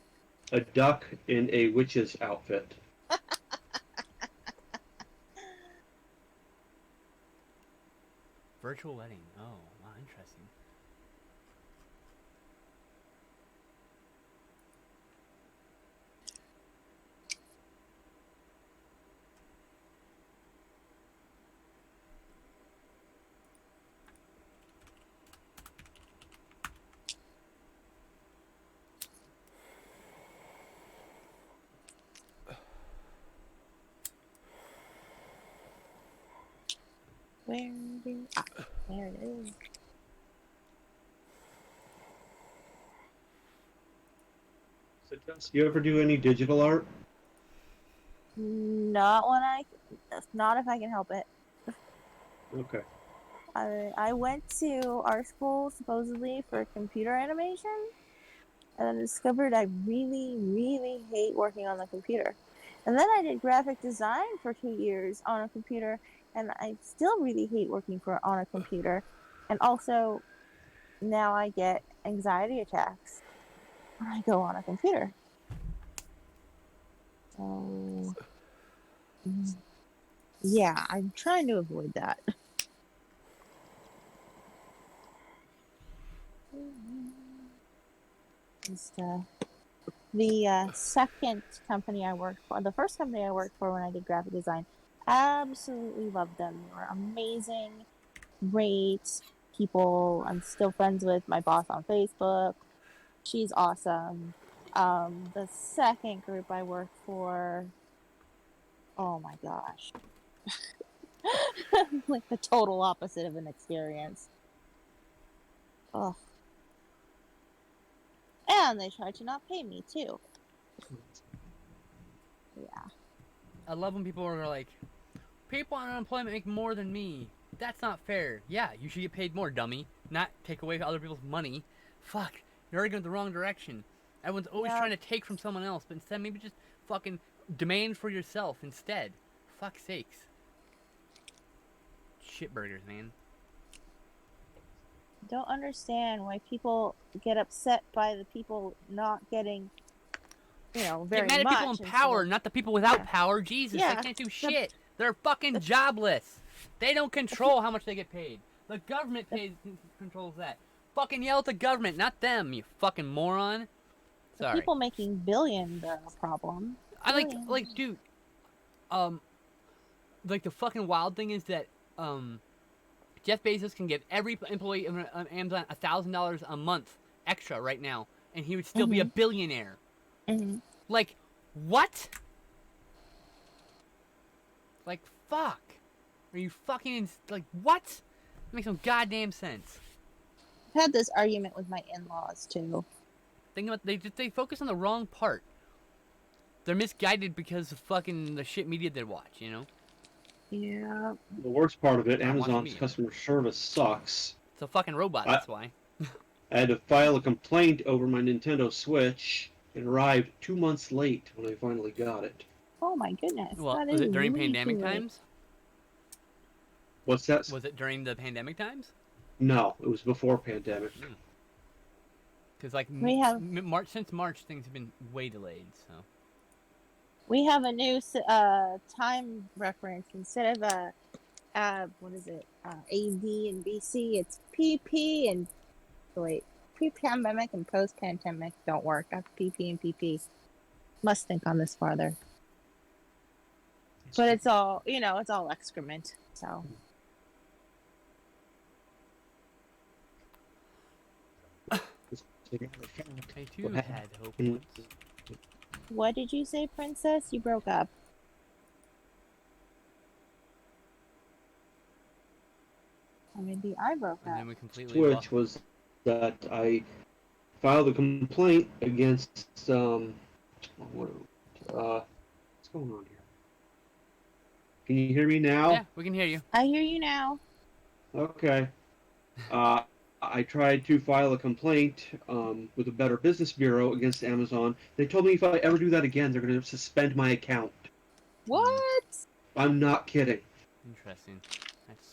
C: A duck in a witch's outfit.
B: Virtual wedding. Oh, wow, interesting.
A: There it is.
C: So, Tess, you ever do any digital art?
A: Not if I can help it.
C: Okay.
A: I went to art school supposedly for computer animation, and then discovered I really, really hate working on the computer. And then I did graphic design for 2 years on a computer, and I still really hate working on a computer. And also, now I get anxiety attacks when I go on a computer. So Yeah, I'm trying to avoid that. Just, the second company I worked for, the first company I worked for when I did graphic design, absolutely loved them. They were amazing, great people. I'm still friends with my boss on Facebook. She's awesome. The second group I worked for, oh my gosh, like the total opposite of an experience. Oh, and they tried to not pay me too. Yeah.
B: I love when people are like, people on unemployment make more than me. That's not fair. Yeah, you should get paid more, dummy. Not take away other people's money. Fuck, you're already going the wrong direction. Everyone's always
A: Yep.
B: trying to take from someone else, but instead maybe just fucking demand for yourself instead. Fuck's sakes. Shitburgers, man.
A: Don't understand why people get upset by the people not getting,
B: Get
A: very
B: mad at people in
A: much instead
B: power,
A: of,
B: not the people without
A: yeah,
B: power. Jesus, they
A: yeah.
B: can't do
A: The
B: shit. They're fucking
A: the
B: jobless. They don't
A: the, pe-
B: control how much they get paid. The government
A: the,
B: controls that. Fucking yell at the government, not them, you fucking moron.
A: the
B: Sorry.
A: people making billions are a problem.
B: I like,
A: Billions.
B: dude, um, like the fucking wild thing is that, Jeff Bezos can give every employee of Amazon $1,000 a month extra right now, and he would still be a
A: Mhm.
B: billionaire.
A: Mhm.
B: Like, what? Like, fuck. Are you fucking like what? That makes no goddamn sense.
A: I've had this argument with my in-laws too.
B: Think about they focus on the wrong part. They're misguided because of fucking the shit media they watch. You know.
A: Yeah.
C: The worst part of it,
B: Not watching
C: Amazon's
B: media, but
C: customer service sucks.
B: it's a fucking robot.
C: I,
B: That's why.
C: I had to file a complaint over my Nintendo Switch. It arrived 2 months late when I finally got it.
A: Oh my goodness,
B: Well,
A: that
B: was
A: is
B: it during
A: way
B: pandemic
A: too late.
B: times?
C: What's that?
B: Was it during the pandemic times?
C: No, it was before pandemic.
B: Because like
A: We have
B: March, since March, things have been way delayed. So
A: we have a new time reference instead of what is it? AD and BC. It's PP and wait, pre-pandemic and post-pandemic don't work. That's PP and PP. Must think on this farther. But it's all it's all excrement. So
B: I too had hope once.
A: what did you say, Princess? You broke up. Or maybe I broke
B: And
A: up.
B: then we completely
C: Switch was that I filed a complaint against what's going on here? Can you hear me now?
B: Yeah, we can hear you.
A: I hear you now.
C: Okay. Uh, I tried to file a complaint with the Better Business Bureau against Amazon. They told me if I ever do that again, they're going to suspend my account.
A: What?
C: I'm not kidding.
B: Interesting. That's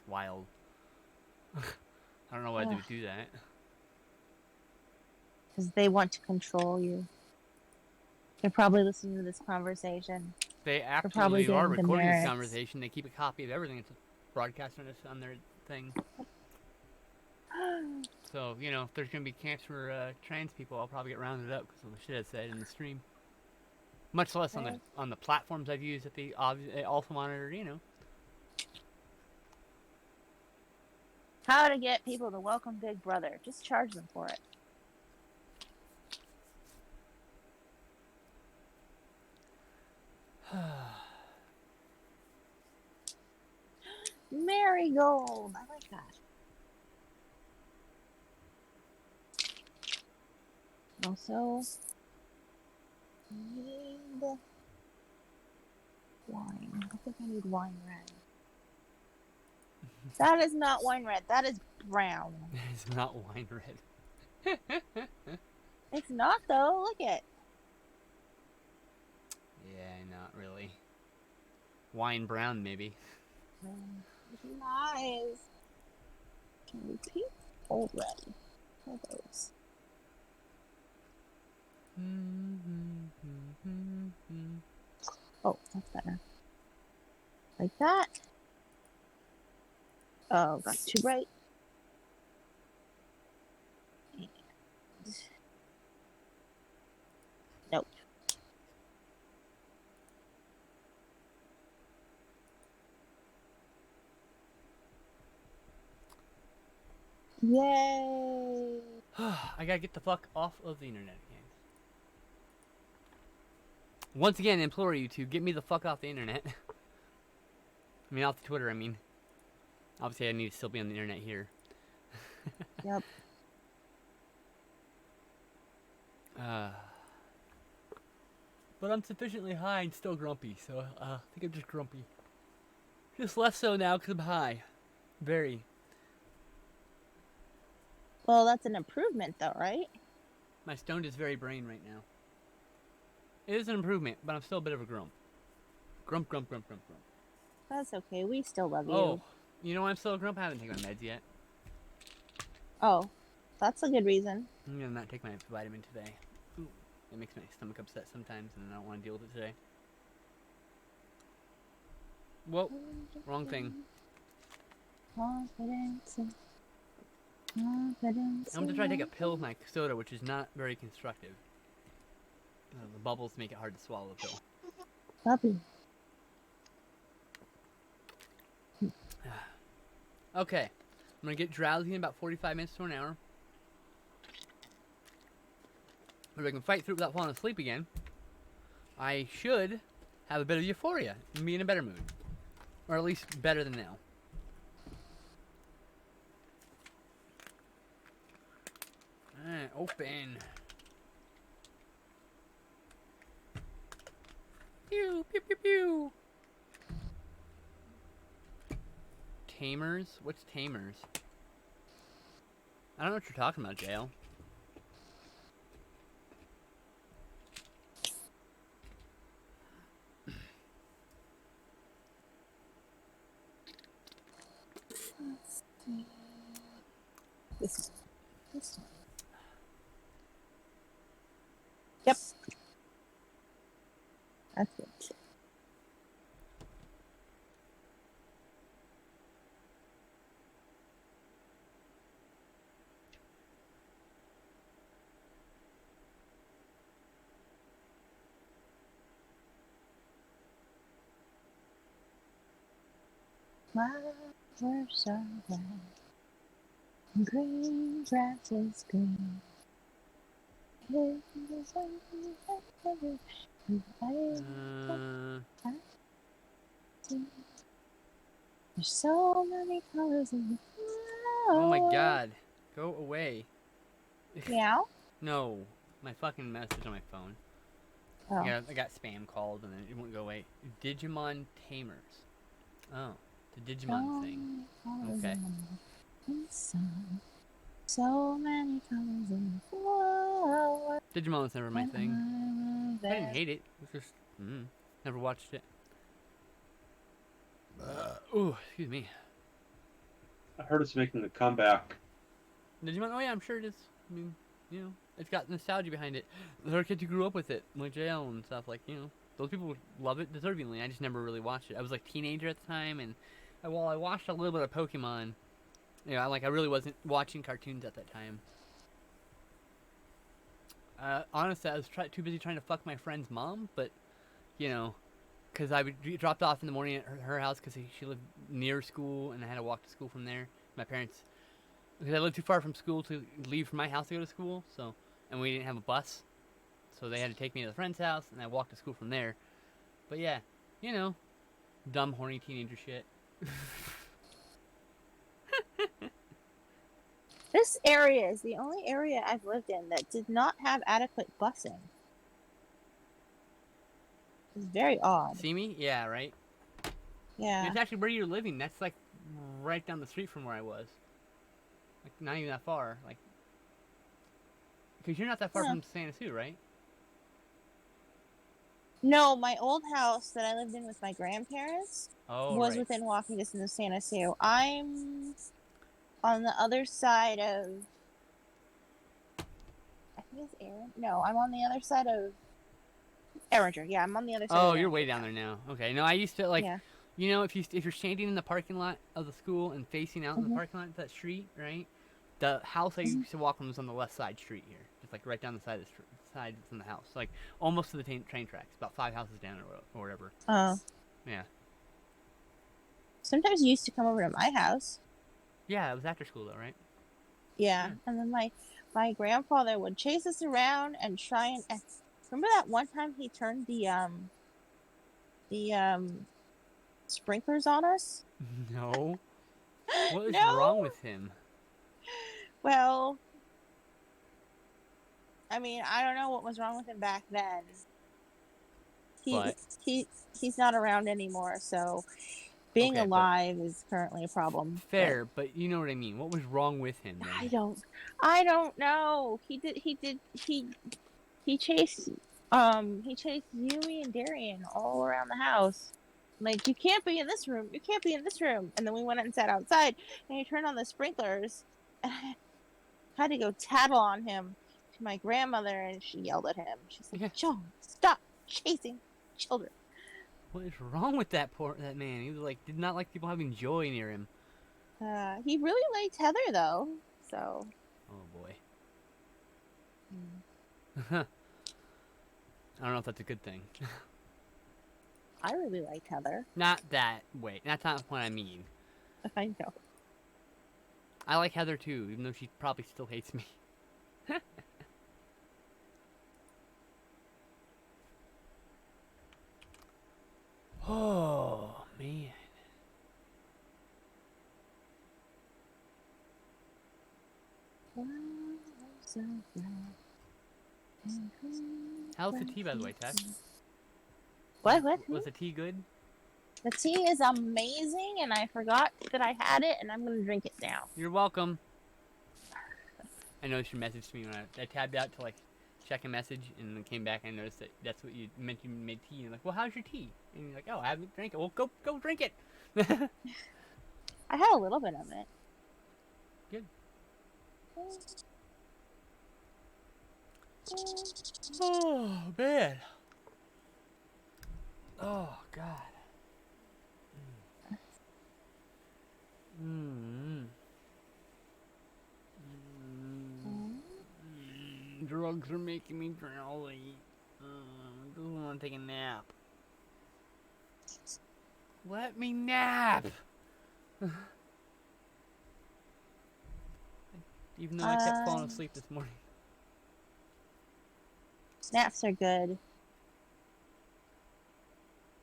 B: wild. I don't know why they would do that.
A: Because they want to control you. They're probably listening to this conversation.
B: They
A: probably
B: actually are
A: getting
B: recording this
A: demerits.
B: conversation. They keep a copy of everything. It's broadcasting this on their thing. So, if there's going to be camps for trans people, I'll probably get rounded up because of the shit I said in the stream. Much less on the platforms I've used that they also monitor,
A: How to get people to welcome Big Brother. Just charge them for it. Marigold. I like that. Also, need wine. I think I need wine red. That is not wine red. That is brown.
B: It's not wine red.
A: It's not though. Look at.
B: Yeah, not really. Wine brown, maybe.
A: It's nice. Can we pink? Old red. What are those? Oh, that's better. Like that. Oh, got too bright. And... Nope. Yay!
B: I gotta get the fuck off of the internet again. Once again, implore you to get me the fuck off the internet. I mean, off the Twitter, I mean. Obviously, I need to still be on the internet here.
A: Yep.
B: But I'm sufficiently high and still grumpy, so I think I'm just grumpy. Just less so now because I'm high. Very.
A: Well, that's an improvement, though, right?
B: My stoned is very brain right now. It is an improvement, but I'm still a bit of a grump. Grump, grump, grump, grump, grump.
A: That's okay. We still love you.
B: Oh, you know why I'm still a grump? I haven't taken my meds yet.
A: Oh, that's a good reason.
B: I'm gonna not take my vitamin today. Ooh, it makes my stomach upset sometimes, and I don't want to deal with it today. Whoa, wrong thing.
A: Confidence. Confidence.
B: I'm gonna try to take a pill with my soda, which is not very constructive. The bubbles make it hard to swallow the pill.
A: Puppy.
B: Okay, I'm gonna get drowsy in about 45 minutes to an hour. If I can fight through without falling asleep again, I should have a bit of euphoria and be in a better mood. Or at least better than now. Alright, open. Pew, pew, pew, pew. Tamers? What's Tamers? I don't know what you're talking about, Jail.
A: This one. Yep. That's it. Flowers are red, green grass is green. There's so many colors in the
B: Oh my
A: flower.
B: god. Go away.
A: Meow?
B: No. My fucking message on my phone.
A: Oh.
B: I got spam called and then it wouldn't go away. Digimon Tamers. Oh. The Digimon thing. Okay.
A: So many colors in the flower.
B: Digimon was never my thing. I didn't hate it. It was just, never watched it. Ooh, excuse me.
C: I heard it's making a comeback.
B: Digimon? Oh yeah, I'm sure it is. I mean, you know, it's got nostalgia behind it. There are kids who grew up with it, like JL and stuff. Like, you know, those people love it deservingly. I just never really watched it. I was like a teenager at the time, and while I watched a little bit of Pokemon, you know, I really wasn't watching cartoons at that time. Honestly, I was too busy trying to fuck my friend's mom, but, you know, because I would be dropped off in the morning at her house because she lived near school, and I had to walk to school from there. My parents, because I lived too far from school to leave from my house to go to school, so, and we didn't have a bus, so they had to take me to the friend's house, and I walked to school from there. But yeah, you know, dumb, horny teenager shit.
A: This area is the only area I've lived in that did not have adequate busing. It's very odd.
B: See me? Yeah, right?
A: Yeah.
B: It's actually where you're living. That's like right down the street from where I was. Like, not even that far. Like, because you're not that far from Santa Sue, right?
A: No, my old house that I lived in with my grandparents was
B: right.
A: within walking distance of Santa Sue. I'm on the other side of, I think it's Aaron. No, I'm on the other side of Erringer. Yeah, I'm on the other side
B: Oh,
A: of
B: you're way
A: Erringer
B: down
A: now.
B: there now. Okay. No, I used to like,
A: Yeah.
B: you know, if you're standing in the parking lot of the school and facing out in the
A: Hmm.
B: parking lot of that street, right? The house I
A: Hmm.
B: used to walk on was on the left side street here, just like right down the side of the side from the house, like almost to the train tracks, about 5 houses down or whatever.
A: Oh.
B: Yeah.
A: Sometimes you used to come over to my house.
B: Yeah, it was after school though, right?
A: Yeah,
B: Yeah.
A: and then my grandfather would chase us around and try and remember that one time he turned the sprinklers on us?
B: No. What is
A: No.
B: wrong with him?
A: Well, I mean, I don't know what was wrong with him back then. He
B: But
A: he he's not around anymore, so being
B: okay, but
A: alive is currently a problem. But
B: fair. But you know what I mean. What was wrong with him
A: I
B: then?
A: don't I don't know. He chased Yui and Darian all around the house. Like, you can't be in this room. You can't be in this room. And then we went and sat outside and he turned on the sprinklers. And I had to go tattle on him to my grandmother and she yelled at him. She's like,
B: Yeah.
A: Joan, stop chasing children.
B: What is wrong with that man? He was like did not like people having joy near him.
A: He really liked Heather though. So
B: Oh boy.
A: mm,
B: I don't know if that's a good thing.
A: I really liked Heather.
B: Not that way. That's not what I mean.
A: I know.
B: I like Heather too, even though she probably still hates me. Oh man. How's the tea, by the way, Tess?
A: What?
B: Was the tea good?
A: The tea is amazing, and I forgot that I had it, and I'm gonna drink it now.
B: You're welcome. I noticed your message to me when I tabbed out to like check a message and then came back and I noticed that that's what you meant. You made tea. And you're like, well, how's your tea? And you're like, oh, I haven't drank it. Well, go drink it.
A: I had a little bit of it.
B: Good. Oh man. Oh god. Mm. Drugs are making me drowsy. I just want to take a nap. Let me nap. Even though I kept falling asleep this morning.
A: Naps are good.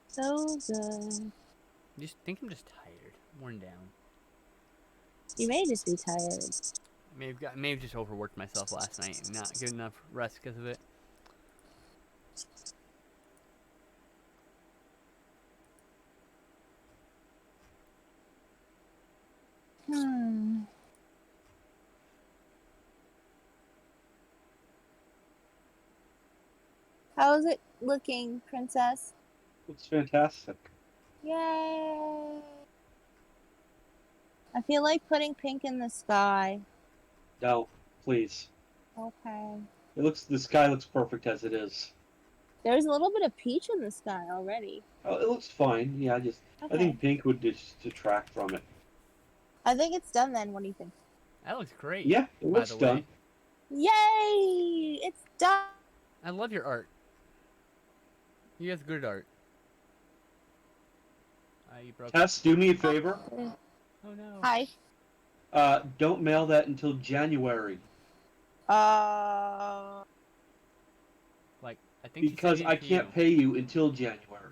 A: So good.
B: I'm just tired, worn down.
A: You may just be tired.
B: May have just overworked myself last night and not get enough rest because of it.
A: Hmm. How's it looking, princess?
C: Looks fantastic.
A: Yay! I feel like putting pink in the sky.
C: No, please.
A: Okay.
C: The sky looks perfect as it is.
A: There's a little bit of peach in the sky already.
C: Oh, it looks fine. Yeah, I
A: Okay.
C: think pink would just detract from it.
A: I think it's done then. What do you think?
B: That looks great.
C: Yeah, it
B: by
C: looks
B: the
C: done.
B: way.
A: Yay! It's done.
B: I love your art. You have good art. You broke.
C: Tess, do me a favor.
B: Oh no.
A: Hi.
C: Don't mail that until January.
B: Like I think
C: Because I can't pay you until January.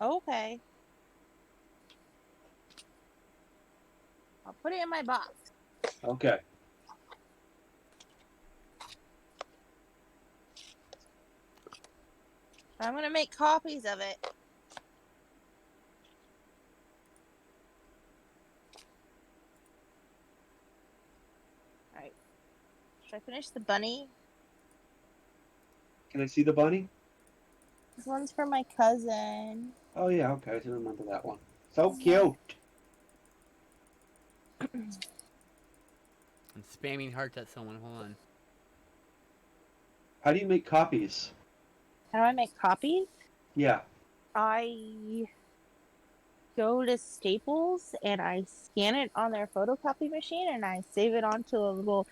B: Oh.
A: Okay. I'll put it in my box.
C: Okay.
A: I'm gonna make copies of it. Alright. Should I finish the bunny?
C: Can I see the bunny?
A: This one's for my cousin.
C: Oh yeah, okay, I can remember that one. So cute.
B: I'm spamming hearts at someone. Hold on.
C: How do you make copies?
A: How do I make copies?
C: Yeah.
A: I go to Staples and I scan it on their photocopy machine and I save it onto a little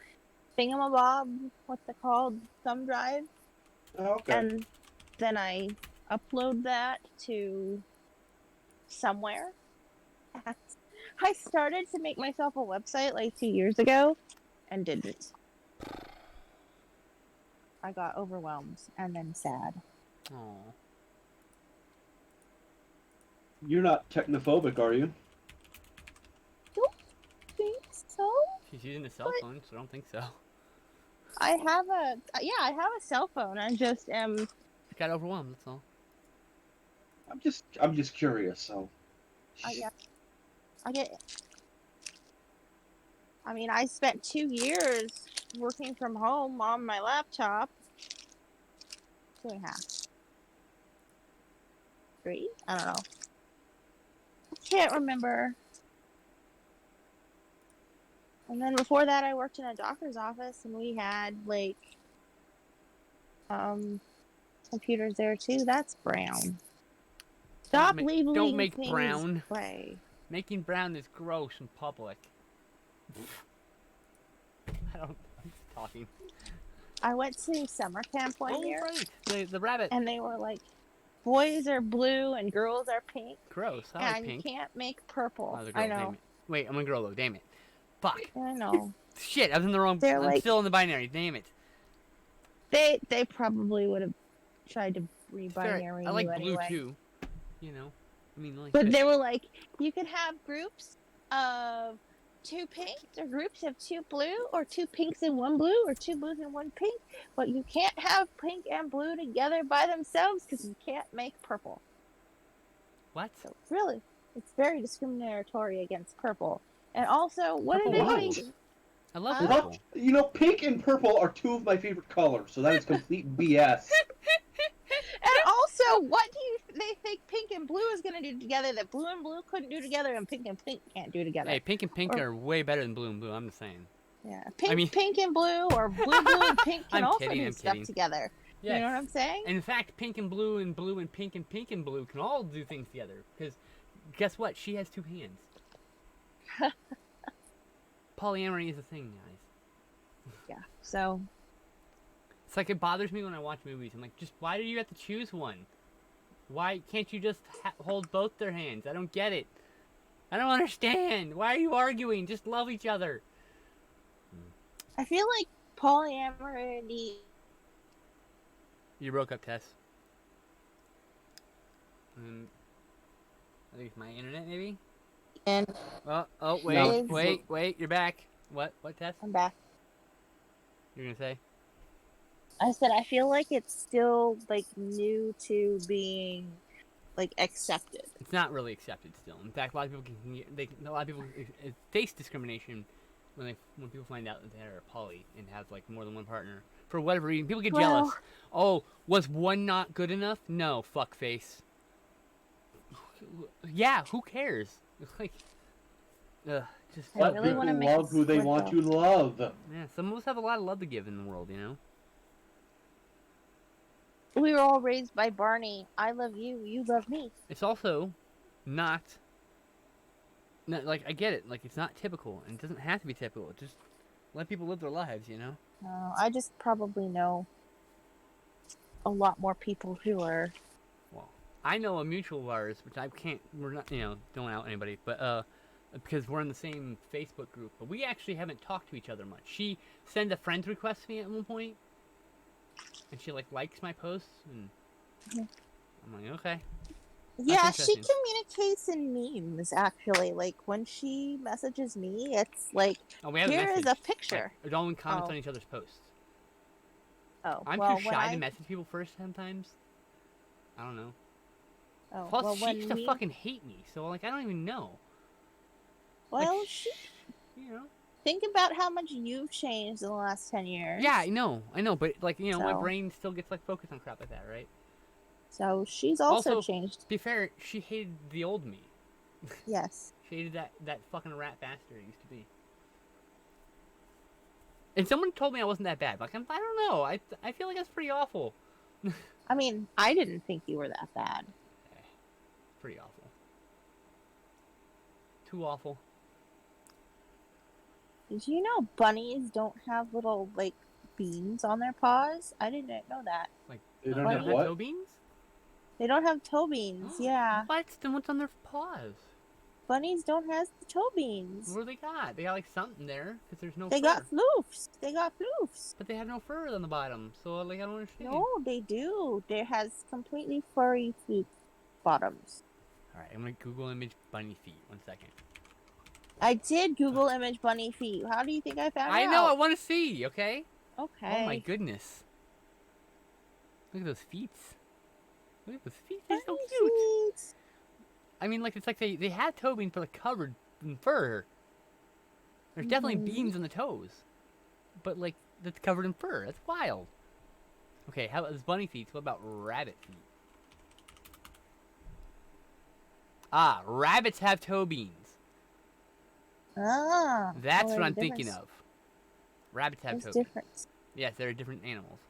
A: thingamabob, what's it called? Thumb drive.
C: Oh, okay.
A: And then I upload that to somewhere. I started to make myself a website like 2 years ago and didn't. I got overwhelmed and then sad.
B: Oh.
C: You're not technophobic, are you?
A: Don't think so.
B: She's using a cell
A: But
B: phone, so I don't think so.
A: I have I have a cell phone. I just am.
B: She got overwhelmed, that's all.
C: I'm just curious. So.
A: Yeah, I get. I mean, I spent 2 years working from home on my laptop. 2.5, 3. I don't know. I can't remember. And then before that, I worked in a doctor's office, and we had like computers there too. That's brown. Stop
B: Don't
A: labeling
B: make
A: things
B: brown.
A: gray.
B: Making brown is gross in public. I'm just talking.
A: I went to summer camp one year.
B: Right. The rabbit.
A: And they were like, boys are blue and girls are pink.
B: Gross. I like
A: And
B: pink.
A: you can't make purple.
B: Oh, the girl,
A: I know.
B: damn it. Wait, I'm a girl though, damn it. Fuck.
A: I know.
B: Shit, I was in the wrong.
A: They're
B: I'm
A: like,
B: still in the binary, damn it.
A: they probably would have tried to
B: Fair,
A: re-binary
B: I like
A: you
B: blue
A: anyway.
B: too. You know? I mean, like.
A: But they were like, you could have groups of 2 pinks, or groups of 2 blue, or 2 pinks and 1 blue, or 2 blues and 1 pink. But you can't have pink and blue together by themselves because you can't make purple.
B: What?
A: So really, it's very discriminatory against purple. And also, what
B: Purple
A: did they
C: what?
A: think?
B: I love
A: Huh?
B: purple.
C: What? You know, pink and purple are 2 of my favorite colors, so that is complete BS.
A: And also, what do they think pink and blue is going to do together that blue and blue couldn't do together and pink can't do together?
B: Hey, pink and pink
A: Or-
B: are way better than blue and blue, I'm just saying.
A: Yeah, pink and blue, or blue and pink can
B: I'm
A: also
B: kidding,
A: do
B: I'm
A: stuff
B: kidding.
A: together.
B: Yes.
A: You know what I'm saying?
B: In fact, pink and blue and blue and pink and blue can all do things together. Because guess what? She has 2 hands. Polyamory is a thing, guys.
A: Yeah. So
B: It's like it bothers me when I watch movies. I'm like, just why do you have to choose one? Why can't you just hold both their hands? I don't get it. I don't understand. Why are you arguing? Just love each other.
A: I feel like polyamory.
B: You broke up, Tess. I think it's my internet, maybe.
A: And
B: Oh, wait,
C: No.
B: wait. You're back. What, Tess?
A: I'm back.
B: You're gonna say?
A: I said I feel like it's still like new to being like accepted.
B: It's not really accepted still. In fact, a lot of people face discrimination when people find out that they're poly and have like more than one partner for whatever reason. People get jealous. Oh, was one not good enough? No, fuckface. Yeah, who cares? Like, just
A: I
C: Let
A: really
C: people
A: wanna make
C: love
A: a
C: who they
A: split,
C: want
A: though.
C: you to love.
B: yeah. Some of us have a lot of love to give in the world, you know.
A: We were all raised by Barney. I love you, you love me.
B: It's also not like I get it. Like it's not typical, and it doesn't have to be typical. Just let people live their lives, you know.
A: I just probably know a lot more people who are.
B: Well, I know a mutual of ours, which I can't. We're not, don't out anybody, but because we're in the same Facebook group, but we actually haven't talked to each other much. She sent a friend request to me at one point, and she likes my posts, and I'm like, okay.
A: Yeah, she
B: interesting.
A: communicates in memes. Actually, like when she messages me, it's like,
B: Oh, we have
A: here
B: a
A: is
B: message.
A: a picture.
B: Like, don't comment
A: Oh.
B: on each other's posts.
A: Oh,
B: I'm
A: well,
B: too shy to message people first sometimes. I don't know.
A: Oh,
B: Plus,
A: well,
B: she
A: when
B: used to
A: we,
B: fucking hate me, so I don't even know.
A: well,
B: Like,
A: she, think about how much you've changed in the last 10 years.
B: Yeah, I know, but my
A: So-
B: brain still gets focused on crap like that, right?
A: So she's also
B: Also,
A: changed.
B: To be fair, she hated the old me.
A: Yes.
B: She hated that fucking rat bastard I used to be. And someone told me I wasn't that bad. Like, I don't know. I feel like that's pretty awful.
A: I mean, I didn't think you were that bad.
B: Pretty awful. Too awful.
A: Did you know bunnies don't have little, like, beans on their paws? I didn't know that.
B: Like,
C: They
B: they
C: don't have
B: don't have
C: what?
B: toe beans?
A: They don't have toe beans, yeah.
B: What? Then what's on their paws?
A: Bunnies don't have toe beans.
B: What do they got? They got like something there because there's no
A: They
B: fur.
A: got floofs. They got floofs.
B: But they have no fur on the bottom, so like I don't understand.
A: No, they do. They has completely furry floof bottoms.
B: All right, I'm gonna Google image bunny feet. 1 second.
A: I did Google image bunny feet. How do you think I found
B: I
A: out?
B: know. I want to see. Okay.
A: Okay.
B: Oh my goodness. Look at those feet. Look at those feet. They're so cute.
A: Feet.
B: I mean, like it's like they had toe beans, but like covered in fur. There's definitely beans on the toes, but like that's covered in fur. That's wild. Okay, how about this bunny feet? What about rabbit feet? Ah, rabbits have toe beans.
A: Ah.
B: That's
A: oh,
B: what I'm
A: there's
B: thinking of. Rabbits have
A: There's
B: toe beans.
A: difference.
B: Yes, they're different animals.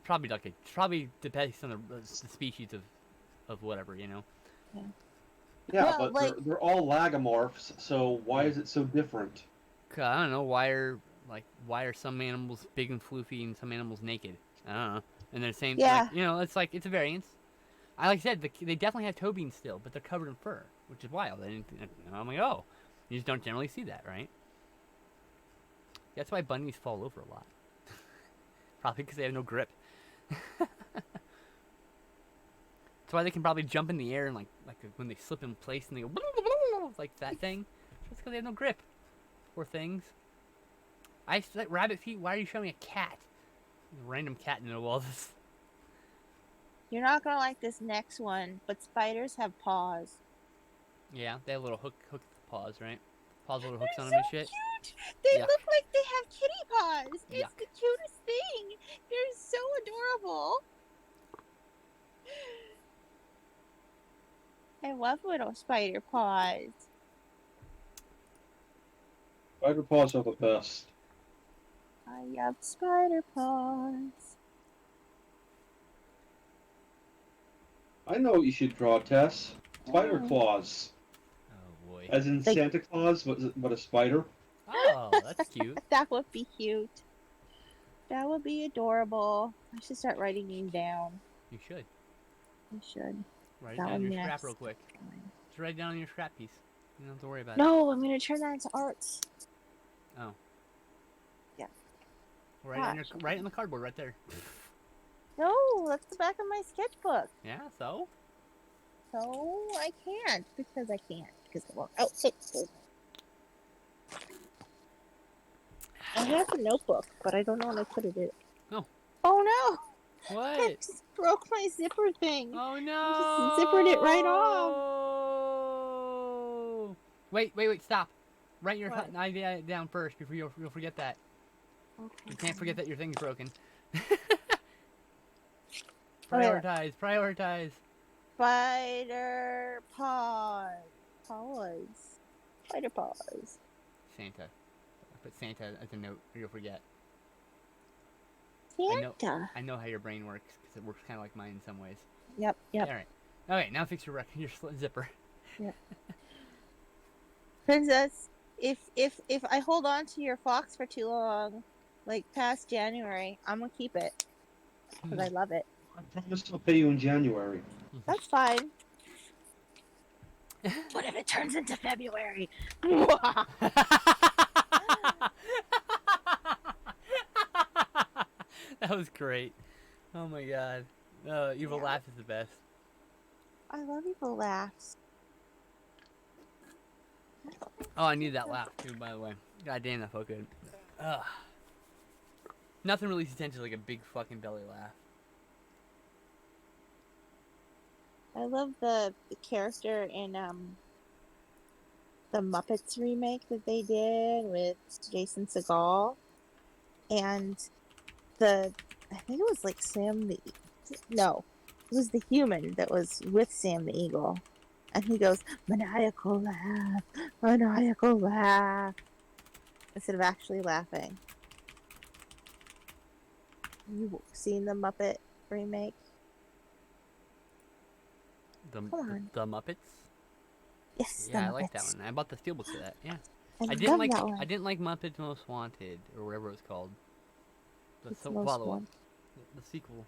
B: Probably like probably depends on the species of whatever, you know.
C: Yeah,
A: Well,
C: but
A: like-
C: they're all lagomorphs, so why is it so different?
B: I don't know why are some animals big and floofy and some animals naked? I don't know. And they're the same.
A: Yeah.
B: Like, you know, it's like it's a variance. Like I said, they definitely have toe beans still, but they're covered in fur, which is wild. I'm like, oh, you just don't generally see that, right? That's why bunnies fall over a lot. Probably because they have no grip. That's why they can probably jump in the air and like when they slip in place and they go like that thing. That's because they have no grip. Poor things. I like rabbit feet. Why are you showing me a cat? A random cat in the middle of all this.
A: You're not gonna like this next one, but spiders have paws.
B: Yeah, they have little hook paws, right? Paws, little hooks
A: They're
B: on them
A: so
B: and shit.
A: cute. They
B: Yuck.
A: look like they have kitty paws. It's
B: Yuck.
A: the cutest thing. They're so adorable. I love little spider paws.
C: Spider paws are the best.
A: I love spider paws.
C: I know what you should draw, Tess. Spider
A: Oh.
C: claws.
B: Oh boy.
C: As in
A: Like-
C: Santa Claus, but a spider.
B: Oh, that's cute.
A: That would be cute. That would be adorable. I should start writing these down.
B: You should
A: I should.
B: write it
A: That
B: down in
A: one
B: your scrap
A: next.
B: real quick. Just write it down on your scrap piece. You don't have to worry about it.
A: No, I'm gonna turn that into arts.
B: Oh.
A: Yeah.
B: Write
A: Gosh.
B: it in the cardboard right there.
A: No, that's the back of my sketchbook.
B: Yeah. So.
A: So I can't because I can't because I won't. Oh, shit. I have a notebook, but I don't know what I put it in.
B: Oh.
A: Oh no! I
B: What?
A: just broke my zipper thing.
B: Oh no!
A: just zippered it right off.
B: Wait, stop. Write your
A: What?
B: idea down first before you'll forget that.
A: Okay.
B: You can't forget that your thing's broken.
A: Okay.
B: Prioritize.
A: Spider paws. Spider paws.
B: Santa. I put Santa as a note or you'll forget.
A: Santa.
B: I know how your brain works because it works kind of like mine in some ways.
A: Yep.
B: Alright. Okay, now fix your zipper.
A: Princess, if I hold on to your fox for too long, like past January, I'm gonna keep it because I love it.
C: I promise I'll pay you in January.
A: That's fine. What if it turns into February?
B: That was great. Oh my god. Evil
A: Yeah.
B: laugh is the best.
A: I love evil laughs.
B: Oh, I need that laugh too, by the way. God damn, that felt good. Ugh. Nothing really attention like a big fucking belly laugh.
A: I love the character in the Muppets remake that they did with Jason Segel, and I think it was like no, it was the human that was with Sam the Eagle, and he goes maniacal laugh, instead of actually laughing. You seen the Muppet remake?
B: The,
A: Come
B: the,
A: on.
B: the Muppets.
A: Yes, the
B: Yeah, I like that
A: Muppets.
B: one. I bought the steelbook for that. Yeah.
A: I
B: I didn't
A: love
B: like
A: that one.
B: I didn't like Muppets Most Wanted or whatever it was called. The
A: It's the most
B: follow up,
A: one.
B: the sequel.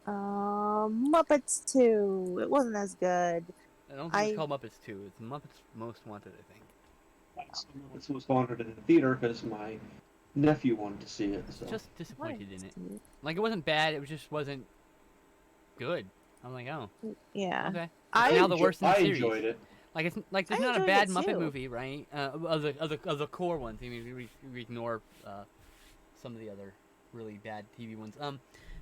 A: Muppets 2. It wasn't as good.
B: I don't think it's
A: I
B: called Muppets 2. It's Muppets Most Wanted, I think.
C: This was wanted in the theater because my nephew wanted to see it.
B: I was
C: So
B: just
A: wanted
B: disappointed in
A: to
B: it.
A: see
B: Like it wasn't bad. It just wasn't good. I'm like, oh,
A: it. Yeah.
B: okay. It's
C: I
B: now
A: I
B: the worst in the
C: I
B: series.
C: enjoyed it.
B: Like it's like there's
A: I
B: not a
A: enjoyed
B: bad
A: it
B: Muppet
A: too.
B: movie, right? Of the core ones. I mean, we ignore some of the other really bad TV ones.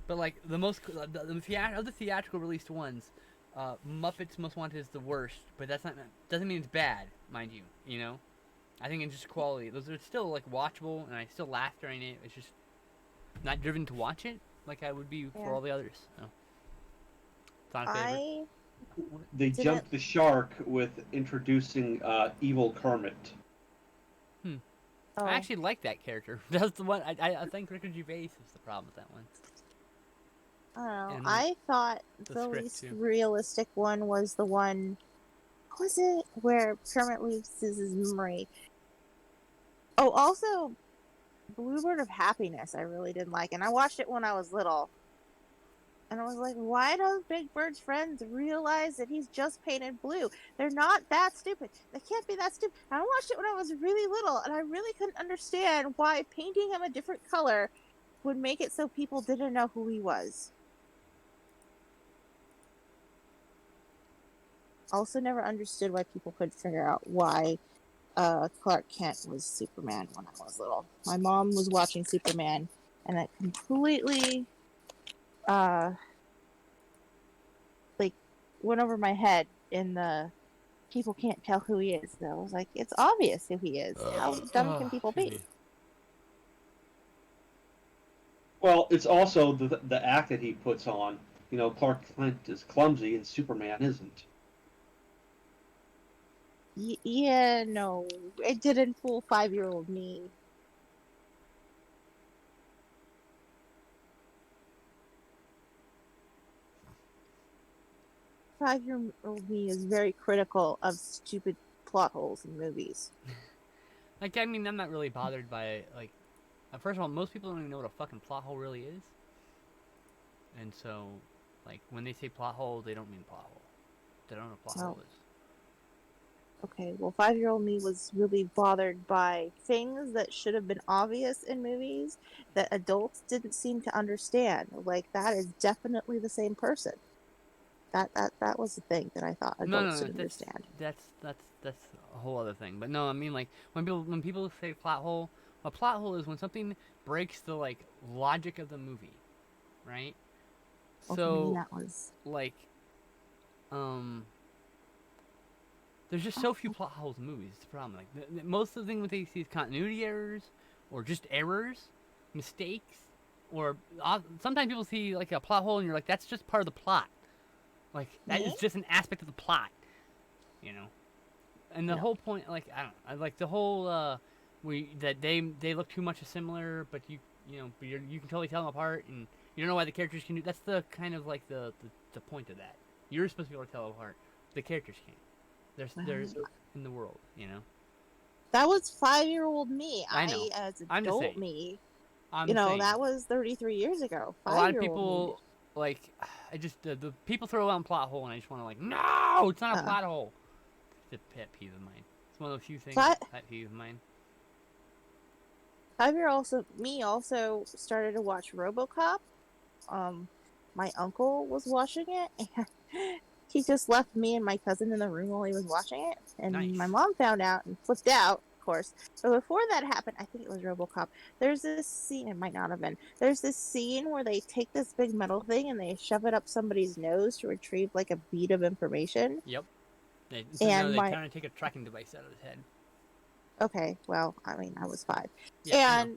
B: But like the most of the theatrical released ones, Muppets Most Wanted is the worst. But that's not doesn't mean it's bad, mind you. You know, I think it's just quality. Those are still like watchable, and I still laugh during it. It's just not driven to watch it like I would be for
A: Yeah.
B: all the others. So it's not a favorite.
A: I
C: They
A: didn't.
C: jumped the shark with introducing evil Kermit.
B: I
A: Oh,
B: actually like that character. That's the one. I think Ricky Gervais is the problem with that one.
A: I don't know.
B: And
A: I thought
B: the
A: the
B: script
A: least
B: too.
A: realistic one was the one. What was it where Kermit loses his memory? Oh, also Bluebird of Happiness. I really didn't like, and I watched it when I was little. And I was like, why don't Big Bird's friends realize that he's just painted blue? They're not that stupid. They can't be that stupid. And I watched it when I was really little, and I really couldn't understand why painting him a different color would make it so people didn't know who he was. Also, never understood why people couldn't figure out why Clark Kent was Superman when I was little. My mom was watching Superman, and it completely uh, like went over my head in the people can't tell who he is. So I was like, it's obvious who he is. How dumb can people
B: Excuse
A: be?
B: me.
C: Well, it's also the act that he puts on. You know, Clark Kent is clumsy and Superman isn't.
A: Yeah, no, it didn't fool 5-year-old me. 5-year-old me is very critical of stupid plot holes in movies.
B: Like I mean, I'm not really bothered by like. First of all, most people don't even know what a fucking plot hole really is. And so, like when they say plot hole, they don't mean plot hole. They don't know what a plot
A: Well,
B: hole is.
A: okay, well, 5-year-old me was really bothered by things that should have been obvious in movies that adults didn't seem to understand. Like that is definitely the same person. That was the thing that I thought
B: No,
A: adults
B: no,
A: should
B: no.
A: understand.
B: That's a whole other thing. But no, I mean like when people say plot hole, a plot hole is when something breaks the like logic of the movie, right?
A: Well, for me,
B: So
A: that was
B: like um there's just so few plot holes in movies. It's the problem. Like most of the thing what they see is continuity errors, or just errors, mistakes, or sometimes people see like a plot hole and you're like, that's just part of the plot. Like that is
A: me.
B: just an aspect of the plot, you know. And the
A: No,
B: whole point, like I don't, know, I like the whole we that they look too much similar, but you know, but you can totally tell them apart, and you don't know why the characters can do. That's the kind of like the point of that. You're supposed to be able to tell them apart. The characters can't. They're in the world, you know.
A: that was 5-year-old me.
B: I know.
A: As
B: I'm just
A: adult
B: saying.
A: me,
B: I'm saying.
A: that was 33 years ago.
B: A lot of
A: 5-year-old me did.
B: people like I just the people throw out plot hole, and I just want to like, no, it's not a
A: Uh,
B: plot hole. It's a pet peeve of mine. It's one of the few things
A: but
B: that's a pet peeve of mine.
A: 5-year also me also started to watch RoboCop. Um, my uncle was watching it, and he just left me and my cousin in the room while he was watching it. And my
B: Nice.
A: mom found out and flipped out, of course. But before that happened, I think it was RoboCop. There's this scene, it might not have been. There's this scene where they take this big metal thing and they shove it up somebody's nose to retrieve like a bead of information.
B: Yep. So no,
A: And
B: they
A: my
B: kind of take a tracking device out of his head.
A: okay, well, I mean, I was 5,
B: Yeah, I know.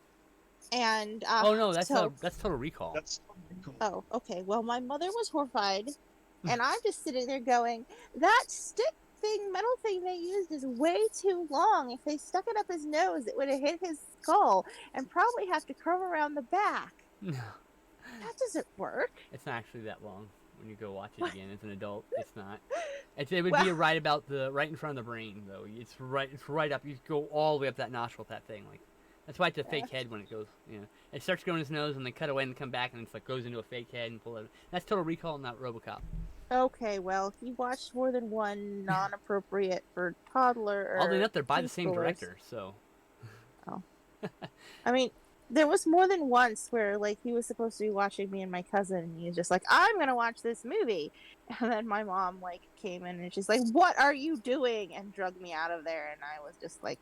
A: and
B: Oh no,
A: so
B: that's Total Recall.
C: That's cool.
A: oh, okay. Well, my mother was horrified, and I'm just sitting there going, "That stick thing, metal thing they used is way too long. If they stuck it up his nose, it would have hit his skull and probably have to curve around the back." That doesn't work.
B: It's not actually that long when you go watch it again as an adult. It's not. It would
A: Well,
B: be right about right in front of the brain though. It's right up. You go all the way up that nostril with that thing. Like that's why it's a fake head when it goes. You know, it starts going his nose and they cut away and come back and it's like goes into a fake head and pull it. That's Total Recall, not RoboCop.
A: okay, well, he watched more than one non-appropriate for toddler
B: Oddly
A: or
B: enough, they're by the same
A: preschoolers.
B: director, so.
A: Oh, I mean, there was more than once where like he was supposed to be watching me and my cousin, and he was just like, "I'm gonna watch this movie," and then my mom like came in and she's like, "What are you doing?" and drug me out of there, and I was just like,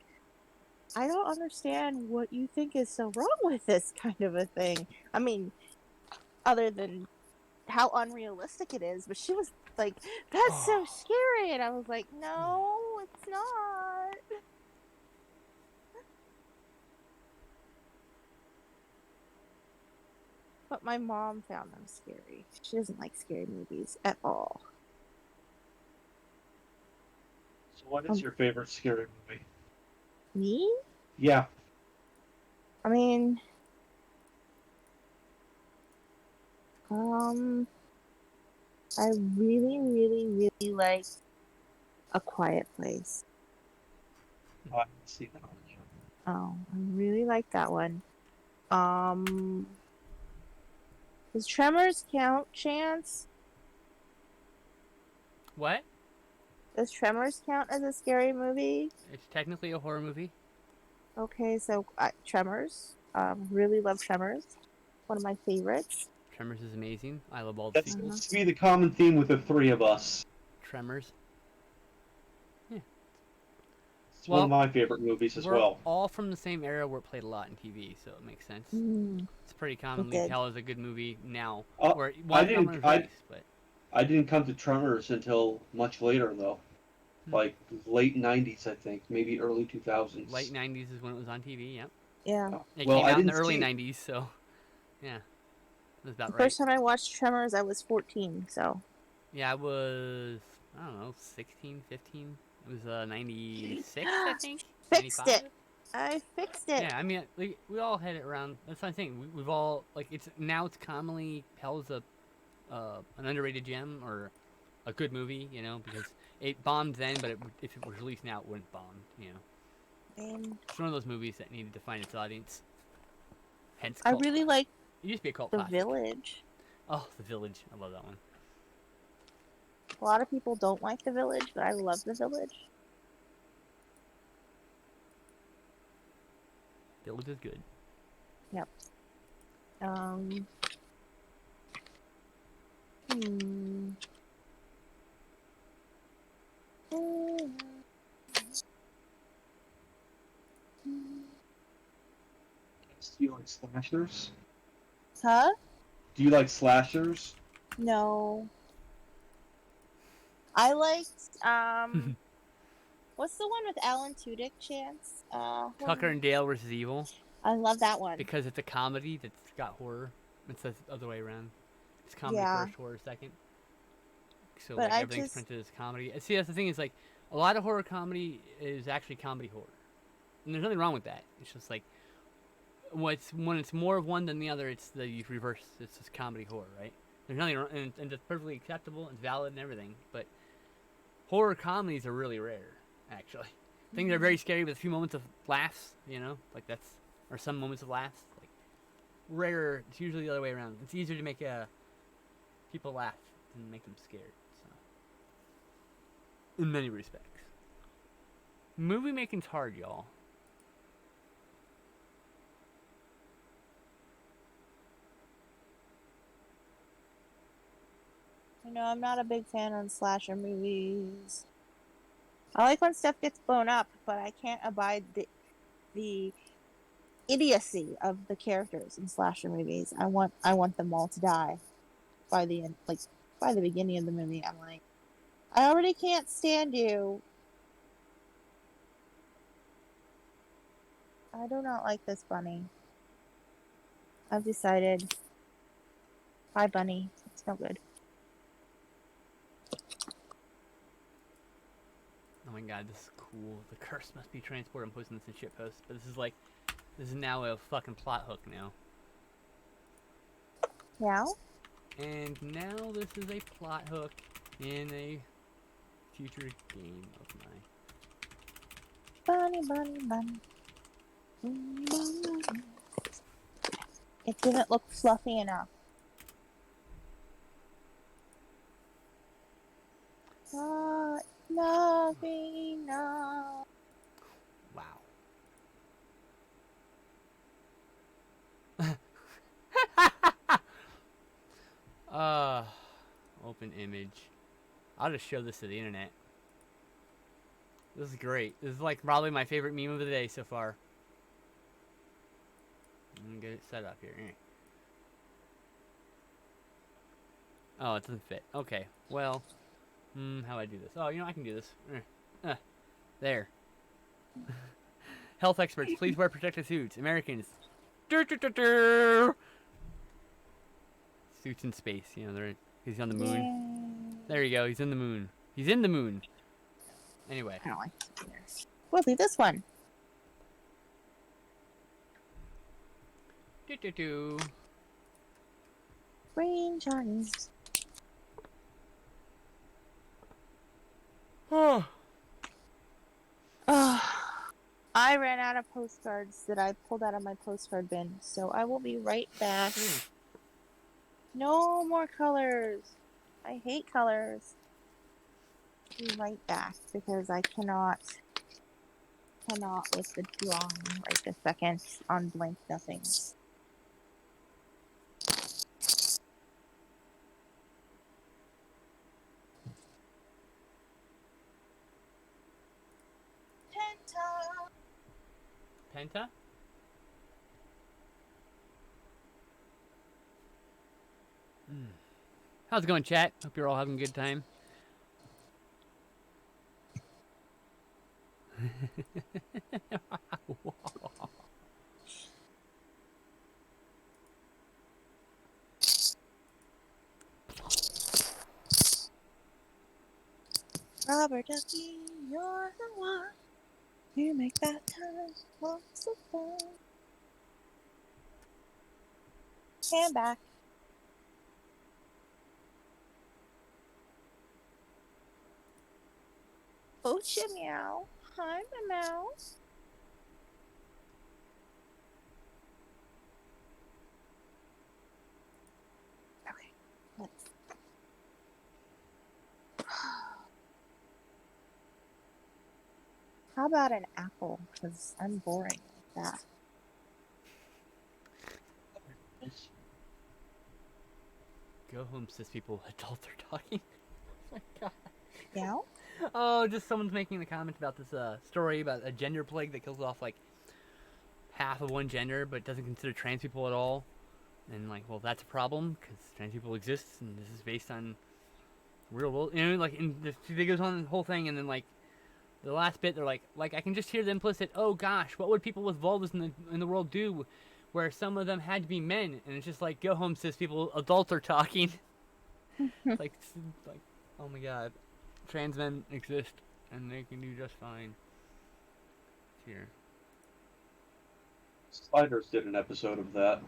A: "I don't understand what you think is so wrong with this kind of a thing." I mean, other than how unrealistic it is, but she was like, "That's so
B: Oh.
A: scary," and I was like, "No, it's not." But my mom found them scary. She doesn't like scary movies at all.
C: So, what is your favorite scary movie?
A: Me?
C: Yeah.
A: I mean, um, I really, really, really like A Quiet Place.
C: Oh, I haven't seen that one yet.
A: Oh, I really like that one. Um, does Tremors count, Chance?
B: What?
A: Does Tremors count as a scary movie?
B: It's technically a horror movie.
A: Okay, so Tremors. Really love Tremors. One of my favorites.
B: Tremors is amazing. I love all the
C: That
A: Uh-huh.
B: sequels.
C: seems to be the common theme with the three of us.
B: Tremors. Yeah.
C: It's one of
B: Well,
C: my favorite movies as
B: we're
C: well.
B: all from the same era where it played a lot in TV, so it makes sense.
A: Mm,
B: It's pretty
A: it
B: commonly
A: did.
B: held as a good movie now,
C: Uh,
B: where it
C: I
B: was not when
C: didn't.
B: it was
C: I
B: released, but
C: I didn't come to Tremors until much later, though.
B: Hmm.
C: Like late '90s, I think, maybe early 2000s.
B: late '90s is when it was on TV. Yep.
A: Yeah.
B: It
C: Well,
B: came
C: I
B: out in the
C: didn't
B: early
C: see.
B: '90s, so yeah, that's
A: The
B: about right.
A: first time I watched Tremors, I was 14, so.
B: Yeah, I was, I don't know, 16, 15. It was 96, I think,
A: Fixed
B: 95.
A: it. I fixed it.
B: Yeah, I mean, we all had it around. That's what I'm saying. We've all like it's now it's commonly held as a an underrated gem or a good movie, you know, because it bombed then, but if it was released now, it wouldn't bomb, you know.
A: And
B: It's one of those movies that needed to find its audience. Hence,
A: I
B: cult
A: really
B: classic.
A: like
B: It used to be a cult
A: The
B: classic.
A: Village.
B: Oh, The Village. I love that one.
A: A lot of people don't like The Village, but I love The Village.
B: Village is good.
A: Yep. Um. Hmm.
C: Do you like slashers?
A: Huh?
C: Do you like slashers?
A: No. I liked what's the one with Alan Tudyk, Chance?
B: Tucker and Dale versus Evil.
A: I love that one.
B: Because it's a comedy that's got horror. It's the other way around. It's comedy
A: Yeah.
B: first, horror second. So
A: But
B: like
A: I
B: everything's
A: just
B: printed as comedy. See, that's the thing is like a lot of horror comedy is actually comedy horror, and there's nothing wrong with that. It's just like when it's more of one than the other, it's the reverse. It's just comedy horror, right? There's nothing wrong, and it's perfectly acceptable. It's valid and everything. But horror comedies are really rare, actually. Things are very scary with a few moments of laughs, you know, like that's or some moments of laughs. Like rare. It's usually the other way around. It's easier to make people laugh than make them scared. So, in many respects, movie making's hard, y'all.
A: I'm not a big fan of slasher movies. I like when stuff gets blown up, but I can't abide the idiocy of the characters in slasher movies. I want them all to die by the end, like by the beginning of the movie. I'm like, I already can't stand you. I do not like this bunny. I've decided. Bye, bunny. It's no good.
B: Oh my god, this is cool. The curse must be transported. I'm posting this in shitpost, but this is now a fucking plot hook now.
A: Yeah.
B: And now this is a plot hook in a future game of mine.
A: Bunny, bunny, bunny. Bunny, bunny, bunny. It didn't look fluffy enough. Fluffy enough.
B: Wow. Open image. I'll just show this to the internet. This is great. This is like probably my favorite meme of the day so far. I'm gonna get it set up here. Oh, it doesn't fit. Okay. Well, how do I do this? Oh, I can do this. There. Health experts, please wear protective suits. Americans. Suits in space. He's on the moon.
A: Yay.
B: There you go. He's in the moon. He's in the moon. Anyway.
A: I don't like this. We'll do this one. Green Chinese.
B: Oh.
A: I ran out of postcards that I pulled out of my postcard bin, so I will be right back. No more colors. I hate colors. Be right back because I cannot with the drawing right this second on blank nothing.
B: Penta? How's it going, chat? Hope you're all having a good time.
A: Robert Ducky, you're the one. You make that time look so fun. Stand back. Oh, meow. Hi, my mouse. Okay, let's. How about an apple? Because I'm boring like that.
B: Go home, cis people. Adults are talking. Oh my god.
A: Yeah?
B: Oh, just someone's making a comment about this story about a gender plague that kills off like half of one gender, but doesn't consider trans people at all. And like, well, that's a problem because trans people exist, and this is based on real world. Like, they goes on the whole thing, and then like the last bit, they're like I can just hear the implicit, oh gosh, what would people with vulvas in the world do, where some of them had to be men, and it's just like, go home, cis people. Adults are talking. like, oh my god, trans men exist, and they can do just fine. Here.
C: Sliders did an episode of that.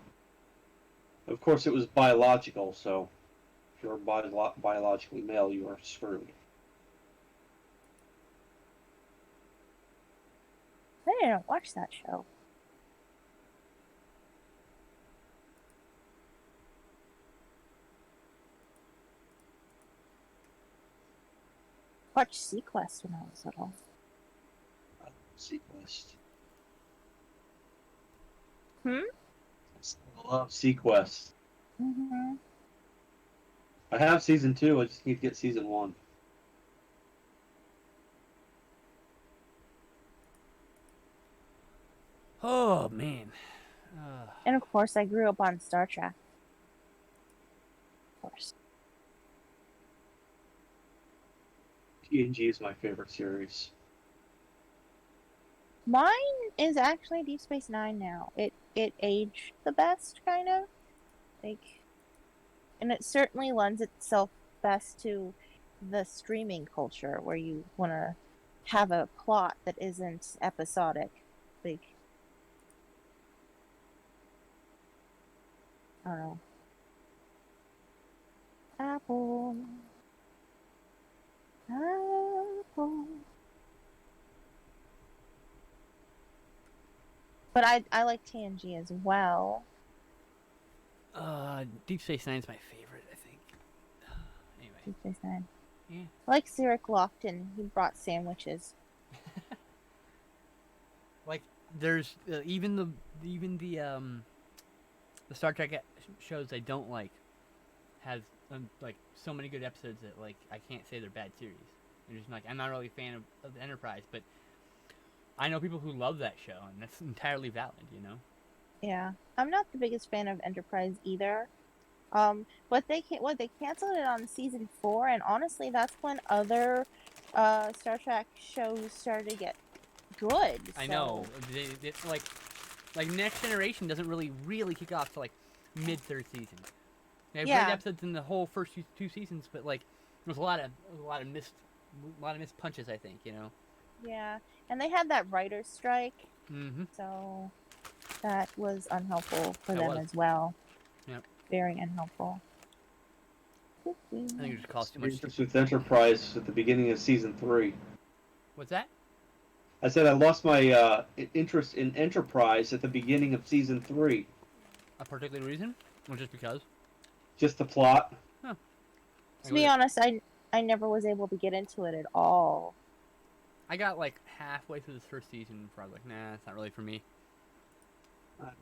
C: Of course, it was biological, so if you're biologically male, you are screwed.
A: I didn't watch that show. Watched Sequest when I was little.
C: Sequest.
A: Hmm?
C: I love Sequest.
A: Mm-hmm.
C: I have season 2. I just need to get season 1.
B: Oh man.
A: And of course, I grew up on Star Trek. Of course.
C: TNG is my favorite series.
A: Mine is actually Deep Space Nine now. It aged the best, kind of. And it certainly lends itself best to the streaming culture where you want to have a plot that isn't episodic. I don't know. Apple. Apple. But I like TNG as well.
B: Deep Space Nine's my favorite, I think. Anyway.
A: Deep Space Nine.
B: Yeah.
A: I like Cyril Lofton. He brought sandwiches.
B: Like, there's the Star Trek shows I don't like has like so many good episodes that like I can't say they're bad series. They're just like I'm not really a fan of the Enterprise, but I know people who love that show, and that's entirely valid, you know.
A: Yeah, I'm not the biggest fan of Enterprise either. But they canceled it on season 4, and honestly, that's when other Star Trek shows started to get good.
B: I know
A: So
B: it's like Next Generation doesn't really kick off to like mid third season. They have great
A: yeah,
B: episodes in the whole first two seasons, but like there's a lot of missed punches. I think you know.
A: yeah, and they had that writer's strike,
B: Mm-hmm.
A: so that was unhelpful for
B: That
A: them
B: was.
A: as well.
B: Yep.
A: Very unhelpful.
B: I think it just costs too
C: The
B: much.
C: interest with Enterprise at the beginning of season 3.
B: What's that?
C: I said I lost my interest in Enterprise at the beginning of season 3.
B: A particular reason, or just because?
C: Just the plot.
B: Huh.
A: To be honest, I never was able to get into it at all.
B: I got like halfway through this first season before I was like, nah, it's not really for me.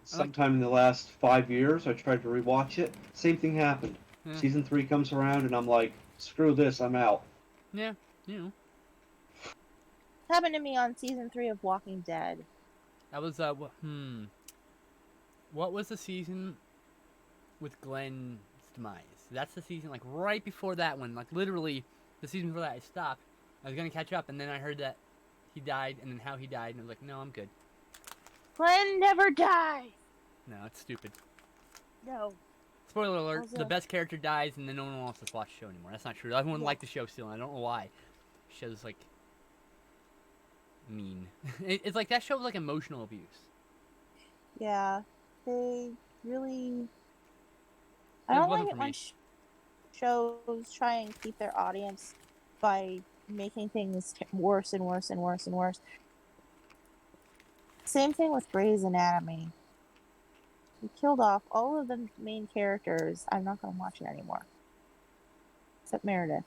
C: Sometime in the last 5 years, I tried to rewatch it. Same thing happened.
B: Yeah.
C: Season 3 comes around, and I'm like, screw this, I'm out.
B: Yeah, you know.
A: It happened to me on season 3 of Walking Dead.
B: That was what was the season with Glenn's demise? That's the season like right before that one. Like literally, the season before that I stopped. I was gonna catch up, and then I heard that he died, and then how he died, and I was like, no, I'm good.
A: Glenn never dies.
B: No, it's stupid.
A: No.
B: Spoiler alert:
A: Also,
B: the best character dies, and then no one wants to watch the show anymore. That's not true. Everyone
A: Yeah.
B: liked the show still, and I don't know why. The show's like mean. It's like that show was like emotional abuse.
A: yeah, they really.
B: It
A: I don't
B: wasn't
A: like
B: for
A: it when
B: me.
A: shows try and keep their audience by making things worse and worse and worse and worse. Same thing with Grey's Anatomy. We killed off all of the main characters. I'm not going to watch it anymore. Except Meredith.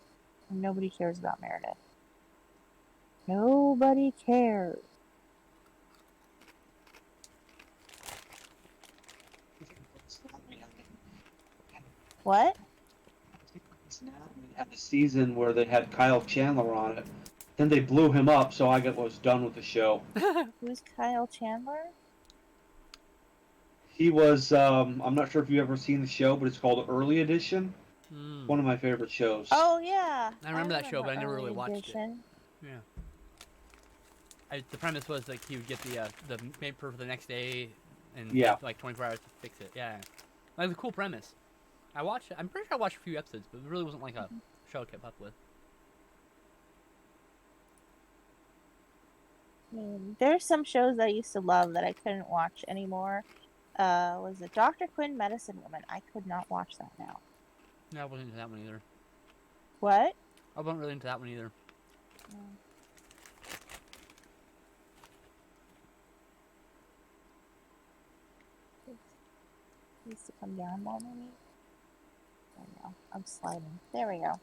A: Nobody cares about Meredith. Nobody cares. What?
C: We had the season where they had Kyle Chandler on it. Then they blew him up, so I was done with the show.
A: Who's Kyle Chandler?
C: He was, I'm not sure if you've ever seen the show, but it's called Early Edition. One of my favorite shows.
A: Oh, yeah.
B: I remember that show, but I never really
A: Early
B: watched
A: Edition.
B: it. Yeah. The premise was like he would get the paper for the next day, and like 24 hours to fix it. Yeah, like a cool premise. I'm pretty sure I watched a few episodes, but it really wasn't like a show I kept up with.
A: There's some shows I used to love that I couldn't watch anymore. Was it Dr. Quinn Medicine Woman? I could not watch that now.
B: No, I wasn't into that one either.
A: What?
B: I wasn't really into that one either.
A: Needs to come down more, maybe. There we go. I'm sliding. There we go.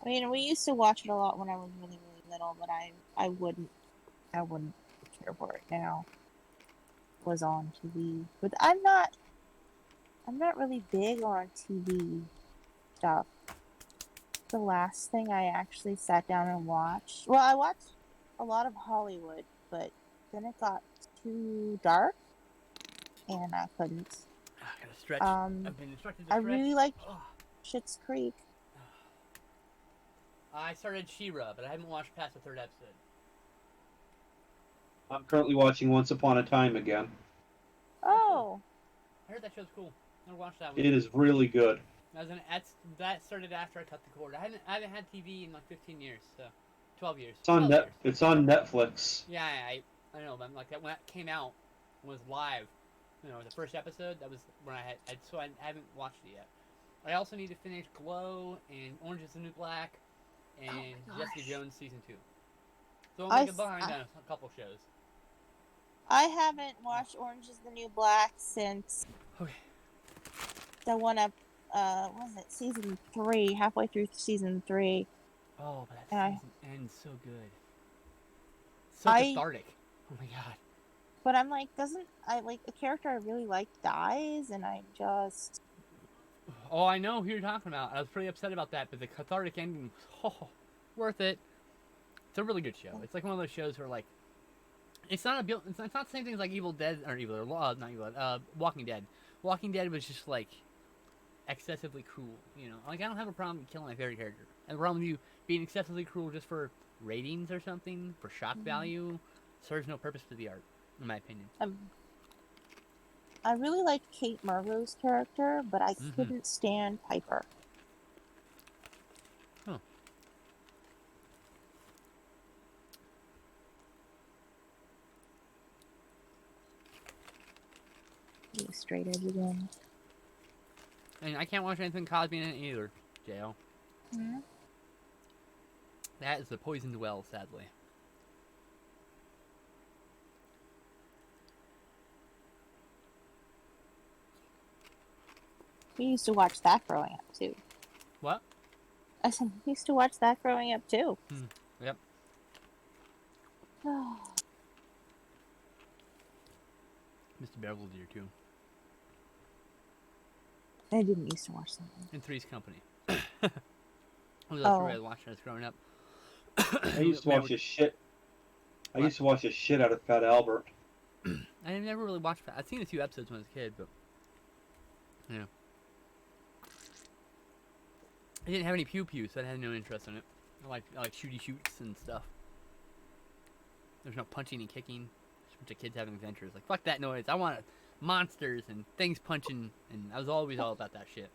A: I mean, we used to watch it a lot when I was really, really little, but I wouldn't care for it now. It was on TV, but I'm not really big on TV stuff. The last thing I actually sat down and watched, well, I watched a lot of Hollywood, but then it got too dark, and I couldn't.
B: I gotta stretch. I've been instructed to
A: I
B: stretch.
A: really liked Schitt's Creek.
B: I started She-Ra, but I haven't watched past the third episode.
C: I'm currently watching Once Upon a Time again.
A: Oh.
B: I heard that show's cool. I never watched that one.
C: It is really good.
B: That started after I cut the cord. I haven't had TV in like 15 years, so 12 years.
C: It's on
B: 12 years.
C: It's on Netflix.
B: Yeah, I know, but like that when that came out, was live. You know, the first episode. That was when so I haven't watched it yet. I also need to finish Glow and Orange Is the New Black
A: Oh
B: and
A: my
B: Jessica
A: gosh.
B: Jones season 2. So I'm
A: I,
B: like
A: s-
B: behind on a couple shows.
A: I haven't watched Orange is the New Black since
B: Okay.
A: the one up, what was it, season 3, halfway through season 3.
B: Oh, but that
A: And
B: season ends so good. So
A: I,
B: cathartic. Oh my god.
A: but I'm like, doesn't, I like, a character I really like dies, and I just,
B: Oh, I know who you're talking about. I was pretty upset about that, but the cathartic ending was worth it. It's a really good show. It's like one of those shows where like it's not it's not the same thing as like Evil Dead or Evil or not Evil Dead, Walking Dead. Walking Dead was just like excessively cruel. You know, like I don't have a problem killing my favorite character. I have a problem with you being excessively cruel just for ratings or something for shock value. Serves no purpose to the art, in my opinion.
A: I really liked Kate Marlowe's character, but I
B: Mm-hmm.
A: couldn't stand Piper.
B: Huh.
A: Be straight edge again.
B: And I can't watch anything Cosby in it either, JL.
A: Hmm?
B: That is the poisoned well, sadly.
A: We used to watch that growing up too.
B: What?
A: I said we used to watch that growing up too.
B: Yep. Mr. Beverly's here too.
A: I didn't used to watch that one.
B: In Three's Company. What was else
A: Oh.
B: I watched when I was growing up?
C: I used to watch this shit. I used to watch the shit out of Fat Albert.
B: I never really watched that. I've seen a few episodes when I was a kid, but yeah. I didn't have any pew pew, so I had no interest in it. I like shooty shoots and stuff. There's no punching and kicking. Just a bunch of kids having adventures. Like fuck that noise. I want monsters and things punching, and I was always all about that shit.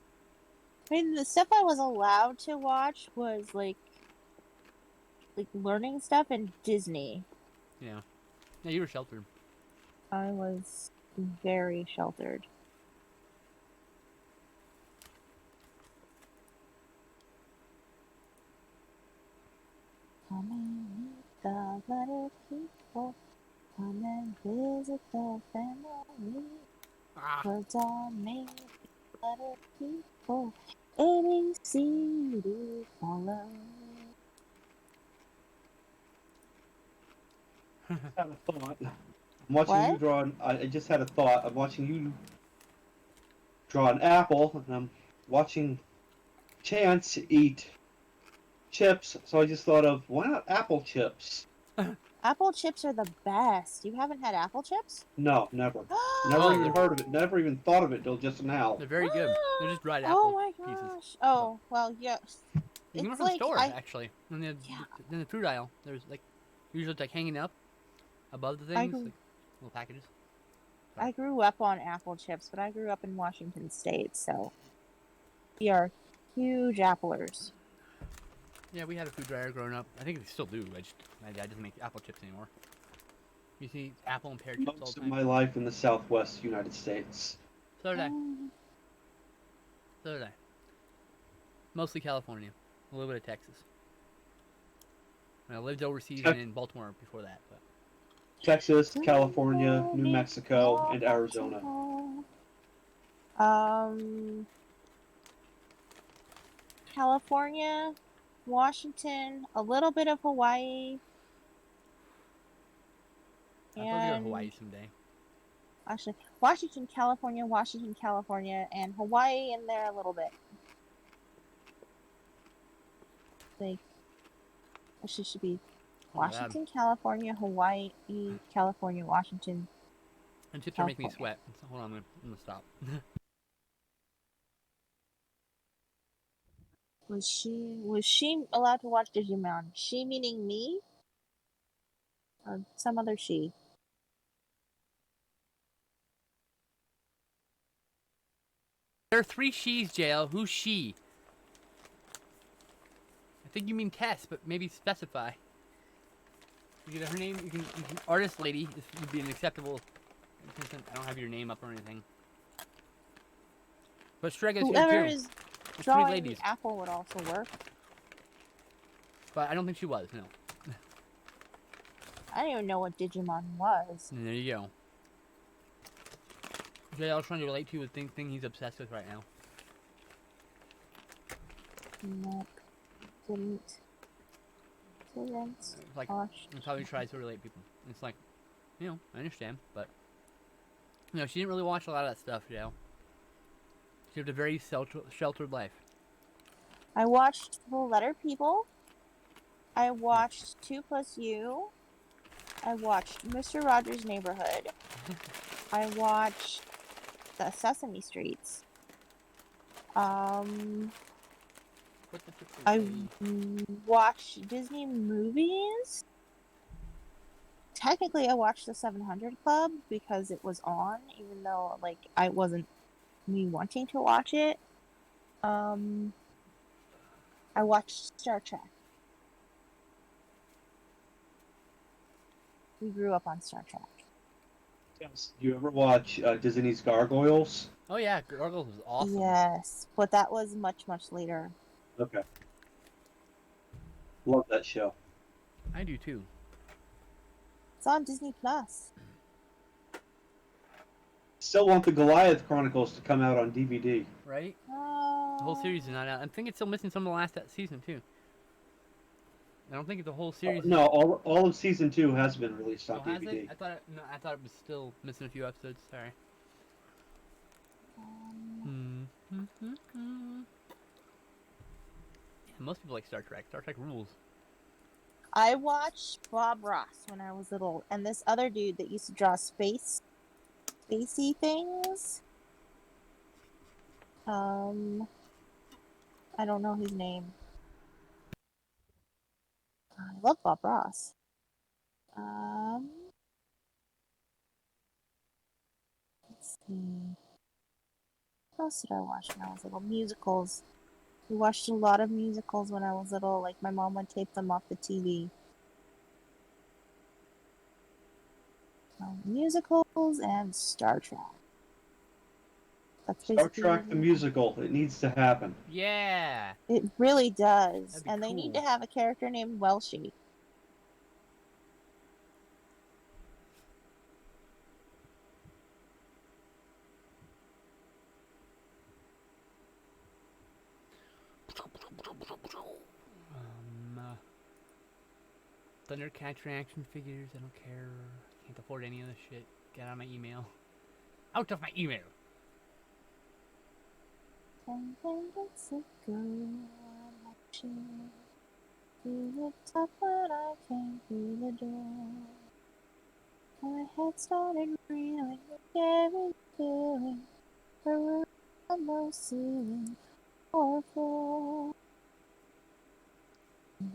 A: I mean, the stuff I was allowed to watch was like learning stuff and Disney.
B: Yeah. Yeah, you were sheltered.
A: I was very sheltered. Come and meet the little people. Come and visit the family.
B: Ah.
A: Words are made for little people. ABC to follow.
C: I had a thought. I'm watching you draw. I just had a thought. I'm watching you draw an apple, and I'm watching Chance eat chips. So I just thought of why not apple chips?
A: Apple chips are the best. You haven't had apple chips?
C: No, never. Never even heard of it. Never even thought of it till just now.
B: They're very good. They're just dried apple
A: Oh my
B: pieces.
A: gosh. Oh, well, yes.
B: You can
A: It's
B: go from the
A: like
B: store, actually. In the fruit aisle. There's like usually like hanging up above the things, like little packages.
A: I grew up on apple chips, but I grew up in Washington State, so we are huge applers.
B: Yeah, we had a food dryer growing up. I think we still do. My dad doesn't make apple chips anymore. You see apple and pear chips all
C: Most
B: the
C: of
B: time.
C: my life in the Southwest United States.
B: So did I. So did I. Mostly California. A little bit of Texas. I lived overseas and in Baltimore before that. But
C: Texas, California, New Mexico, and Arizona.
A: California, Washington, a little bit of Hawaii.
B: I'd love to go to Hawaii someday.
A: Actually, Washington, California, and Hawaii in there a little bit. Like, it should be Washington, California, Hawaii, California, Washington.
B: And chips are making me sweat. So hold on, I'm gonna stop.
A: Was she allowed to watch Digimon? She meaning me? Or some other she?
B: There are 3 she's, JL. Who's she? I think you mean Tess, but maybe specify. You get her name. You can artist lady would be an acceptable I don't have your name up or anything. But Streg is here
A: Whoever
B: too.
A: is
B: It's three
A: drawing the
B: ladies.
A: apple would also work.
B: But I don't think she was, no.
A: I didn't even know what Digimon was.
B: And there you go. JL's trying to relate to you with thing he's obsessed with right now.
A: Nope. Didn't.
B: It's like,
A: Watch.
B: that's how he tries to relate people. It's like, I understand, but, she didn't really watch a lot of that stuff, She lived a very sheltered life.
A: I watched The Letter People. I watched 2+U. I watched Mr. Rogers' Neighborhood. I watched the Sesame Streets. I watched Disney movies. Technically, I watched the 700 Club because it was on, even though I wasn't me wanting to watch it. I watched Star Trek. We grew up on Star Trek.
C: Yes. Do you ever watch Disney's Gargoyles?
B: Oh yeah, Gargoyles was awesome.
A: Yes, but that was much, much later.
C: Okay. Love that show.
B: I do too.
A: It's on Disney Plus.
C: Still want the Goliath Chronicles to come out on DVD.
B: Right? The whole series is not out. I think it's still missing some of the last season too. I don't think the whole series.
C: No, all of season 2 has been released on
B: Oh, has
C: DVD.
B: it? I thought it was still missing a few episodes. Sorry. Yeah, most people like Star Trek. Star Trek rules.
A: I watched Bob Ross when I was little, and this other dude that used to draw spacey things. I don't know his name. I love Bob Ross. Let's see. What else did I watch when I was little? Musicals. We watched a lot of musicals when I was little. Like, my mom would tape them off the TV. Musicals and Star Trek. That's
C: Star
A: basically
C: Trek the musical. It needs to happen.
B: Yeah.
A: It really does.
B: That'd be
A: And they need
B: cool.
A: to have a character named Welshie.
B: Thundercats reaction figures. I don't care. Can't afford any of this shit. Get out of my email. Out of my email.
A: Feel it up when I came through the door. My head started reeling, scary feeling. The room had no ceiling or floor.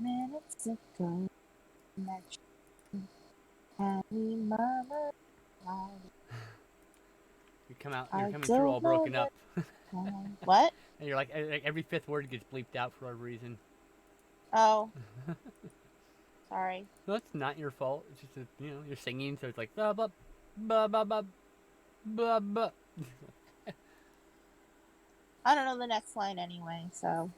A: Minutes ago, that had me mama.
B: You're coming through all broken up.
A: What?
B: And you're like every fifth word gets bleeped out for whatever reason.
A: Oh. Sorry.
B: No, it's not your fault. It's just you're singing, so it's like blah blah blah blah blah blah blah.
A: I don't know the next line anyway, so.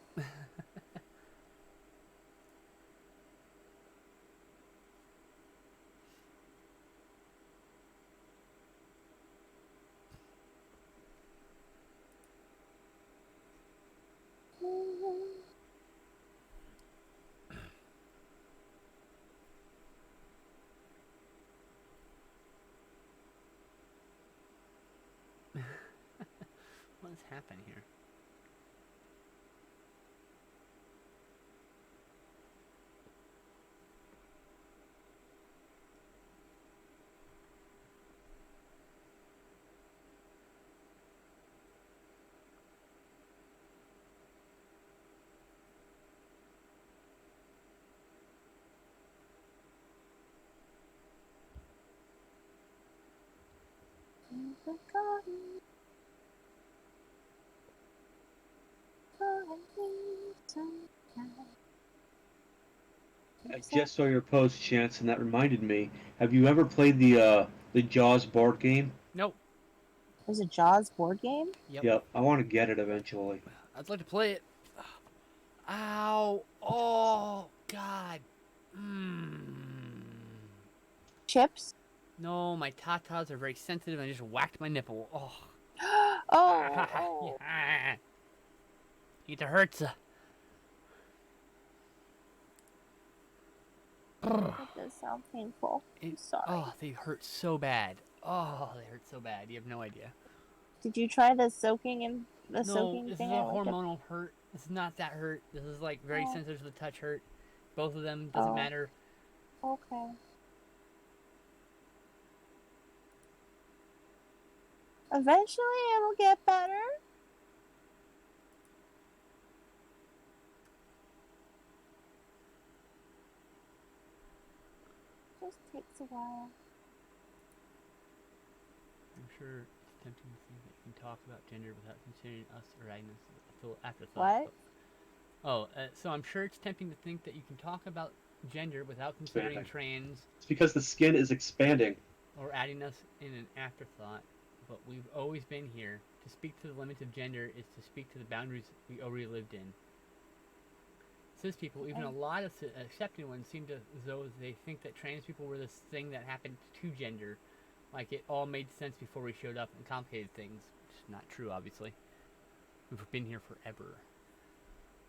B: What's happened here?
C: I just saw your post, Chance, and that reminded me. Have you ever played the The Jaws board game.
B: Nope.
A: There's a Jaws board game?
B: Yep.
C: Yep, I want to get it eventually.
B: I'd like to play it. Ow. Oh, God. Mmm.
A: Chips?
B: No, my tatas are very sensitive and I just whacked my nipple. Oh.
A: Oh.
B: It hurts.
A: That does sound painful. I'm sorry.
B: Oh, they hurt so bad. Oh, they hurt so bad. You have no idea.
A: Did you try the soaking
B: No,
A: soaking
B: this is
A: thing?
B: a
A: I looked up?
B: hormonal hurt. This is not that hurt. This is like very
A: Oh.
B: sensitive to the touch hurt. Both of them doesn't
A: Oh.
B: matter.
A: Okay. Eventually it'll get better. Just takes a while.
B: I'm sure it's tempting to think that you can talk about gender without considering us or Agnes a afterthought.
A: What?
B: Oh, so I'm sure it's tempting to think that you can talk about gender without considering trans
C: It's because the skin is expanding.
B: or adding us in an afterthought. But we've always been here. To speak to the limits of gender is to speak to the boundaries we already lived in. Cis people, even a lot of accepting ones, seem to as though they think that trans people were this thing that happened to gender. Like it all made sense before we showed up and complicated things. Which is not true, obviously. We've been here forever.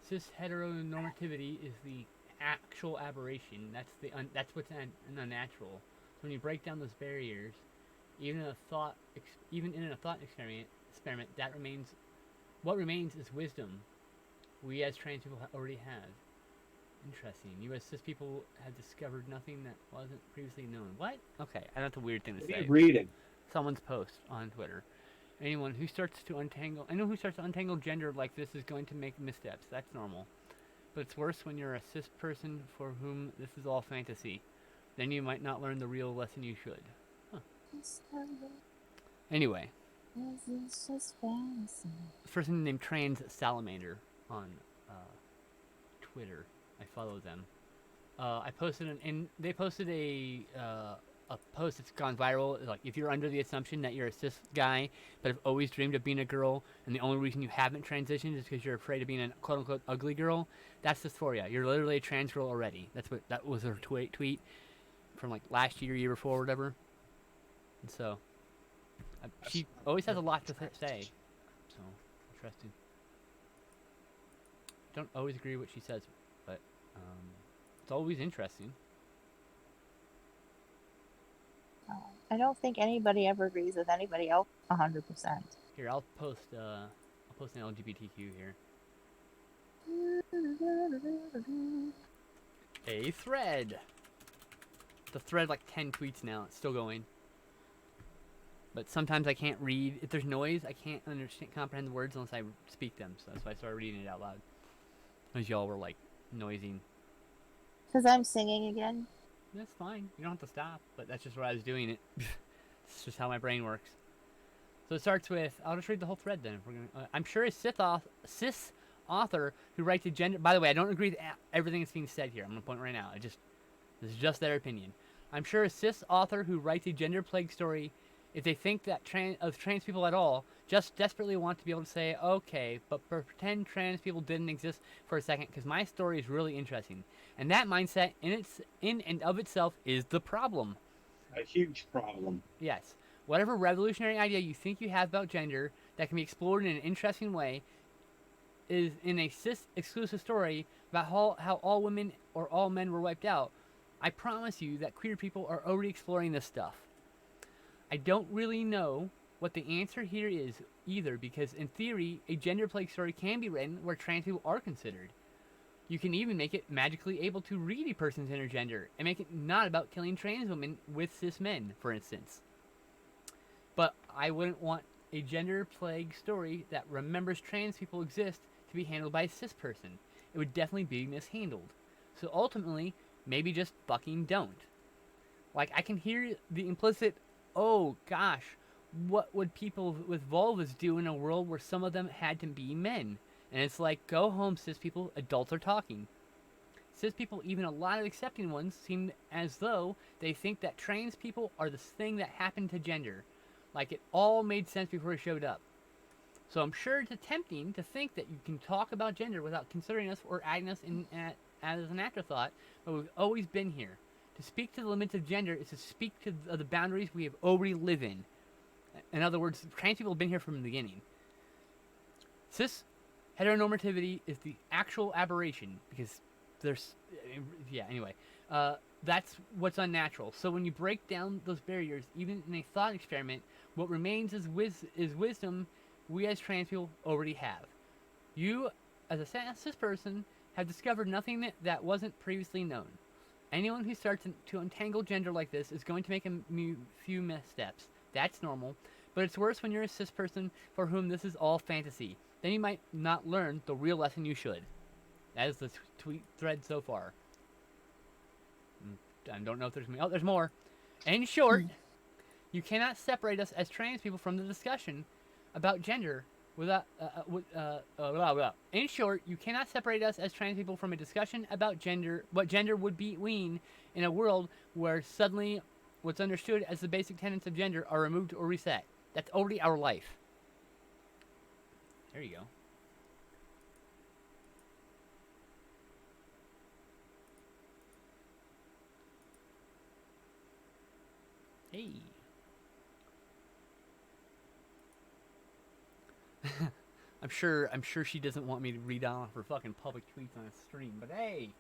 B: Cis heteronormativity is the actual aberration. That's what's unnatural. So when you break down those barriers, even in a thought experiment, that remains. What remains is wisdom. We as trans people already have. Interesting. You as cis people have discovered nothing that wasn't previously known. What? Okay, that's a weird thing to
C: What are
B: say.
C: you reading?
B: Someone's post on Twitter. Anyone who starts to untangle gender like this is going to make missteps. That's normal. But it's worse when you're a cis person for whom this is all fantasy. Then you might not learn the real lesson you should. Huh. Anyway.
A: This is just fantasy.
B: This person named Trans Salamander on Twitter. I follow them. I posted and they posted a post that's gone viral. Like, if you're under the assumption that you're a cis guy but have always dreamed of being a girl, and the only reason you haven't transitioned is because you're afraid of being a quote unquote ugly girl, that's this for you. You're literally a trans girl already. That was her tweet from like last year before, whatever. And so she always has a lot to say. So interesting. Don't always agree with what she says, but it's always interesting.
A: I don't think anybody ever agrees with anybody else 100%.
B: Here, I'll post an LGBTQ here. A thread. The thread like 10 tweets now. It's still going. But sometimes I can't read. If there's noise, I can't comprehend the words unless I speak them. So that's why I started reading it out loud. Because y'all were like noising.
A: Because I'm singing again.
B: That's fine. You don't have to stop. But that's just where I was doing it. It's just how my brain works. So it starts with, I'll just read the whole thread then. I'm sure a cis author who writes a gender... By the way, I don't agree with everything that's being said here. I'm going to point right now. This is just their opinion. I'm sure a cis author who writes a gender plague story, if they think that trans people at all, just desperately want to be able to say, okay, but pretend trans people didn't exist for a second because my story is really interesting. And that mindset in and of itself is the problem.
C: A huge problem.
B: Yes. Whatever revolutionary idea you think you have about gender that can be explored in an interesting way is in a cis-exclusive story about how all women or all men were wiped out. I promise you that queer people are already exploring this stuff. I don't really know what the answer here is either, because in theory, a gender plague story can be written where trans people are considered. You can even make it magically able to read a person's intergender and make it not about killing trans women with cis men, for instance. But I wouldn't want a gender plague story that remembers trans people exist to be handled by a cis person. It would definitely be mishandled. So ultimately, maybe just fucking don't. Like, I can hear the implicit, oh gosh, what would people with vulvas do in a world where some of them had to be men? And it's like, go home, cis people, adults are talking. Cis people, even a lot of accepting ones, seem as though they think that trans people are this thing that happened to gender. Like it all made sense before it showed up. So I'm sure it's tempting to think that you can talk about gender without considering us or adding us in as an afterthought, but we've always been here. To speak to the limits of gender is to speak to the boundaries we have already live in. In other words, trans people have been here from the beginning. Cis heteronormativity is the actual aberration because there's, anyway, that's what's unnatural. So when you break down those barriers, even in a thought experiment, what remains is wisdom we as trans people already have. You, as a cis person, have discovered nothing that wasn't previously known. Anyone who starts to untangle gender like this is going to make a few missteps. That's normal. But it's worse when you're a cis person for whom this is all fantasy. Then you might not learn the real lesson you should. That is the tweet thread so far. I don't know if there's... Oh, there's more. In short, you cannot separate us as trans people from the discussion about gender without... In short, you cannot separate us as trans people from a discussion about gender, what gender would mean in a world where suddenly what's understood as the basic tenets of gender are removed or reset. That's already our life. There you go. Hey. I'm sure she doesn't want me to read off her fucking public tweets on a stream, but hey,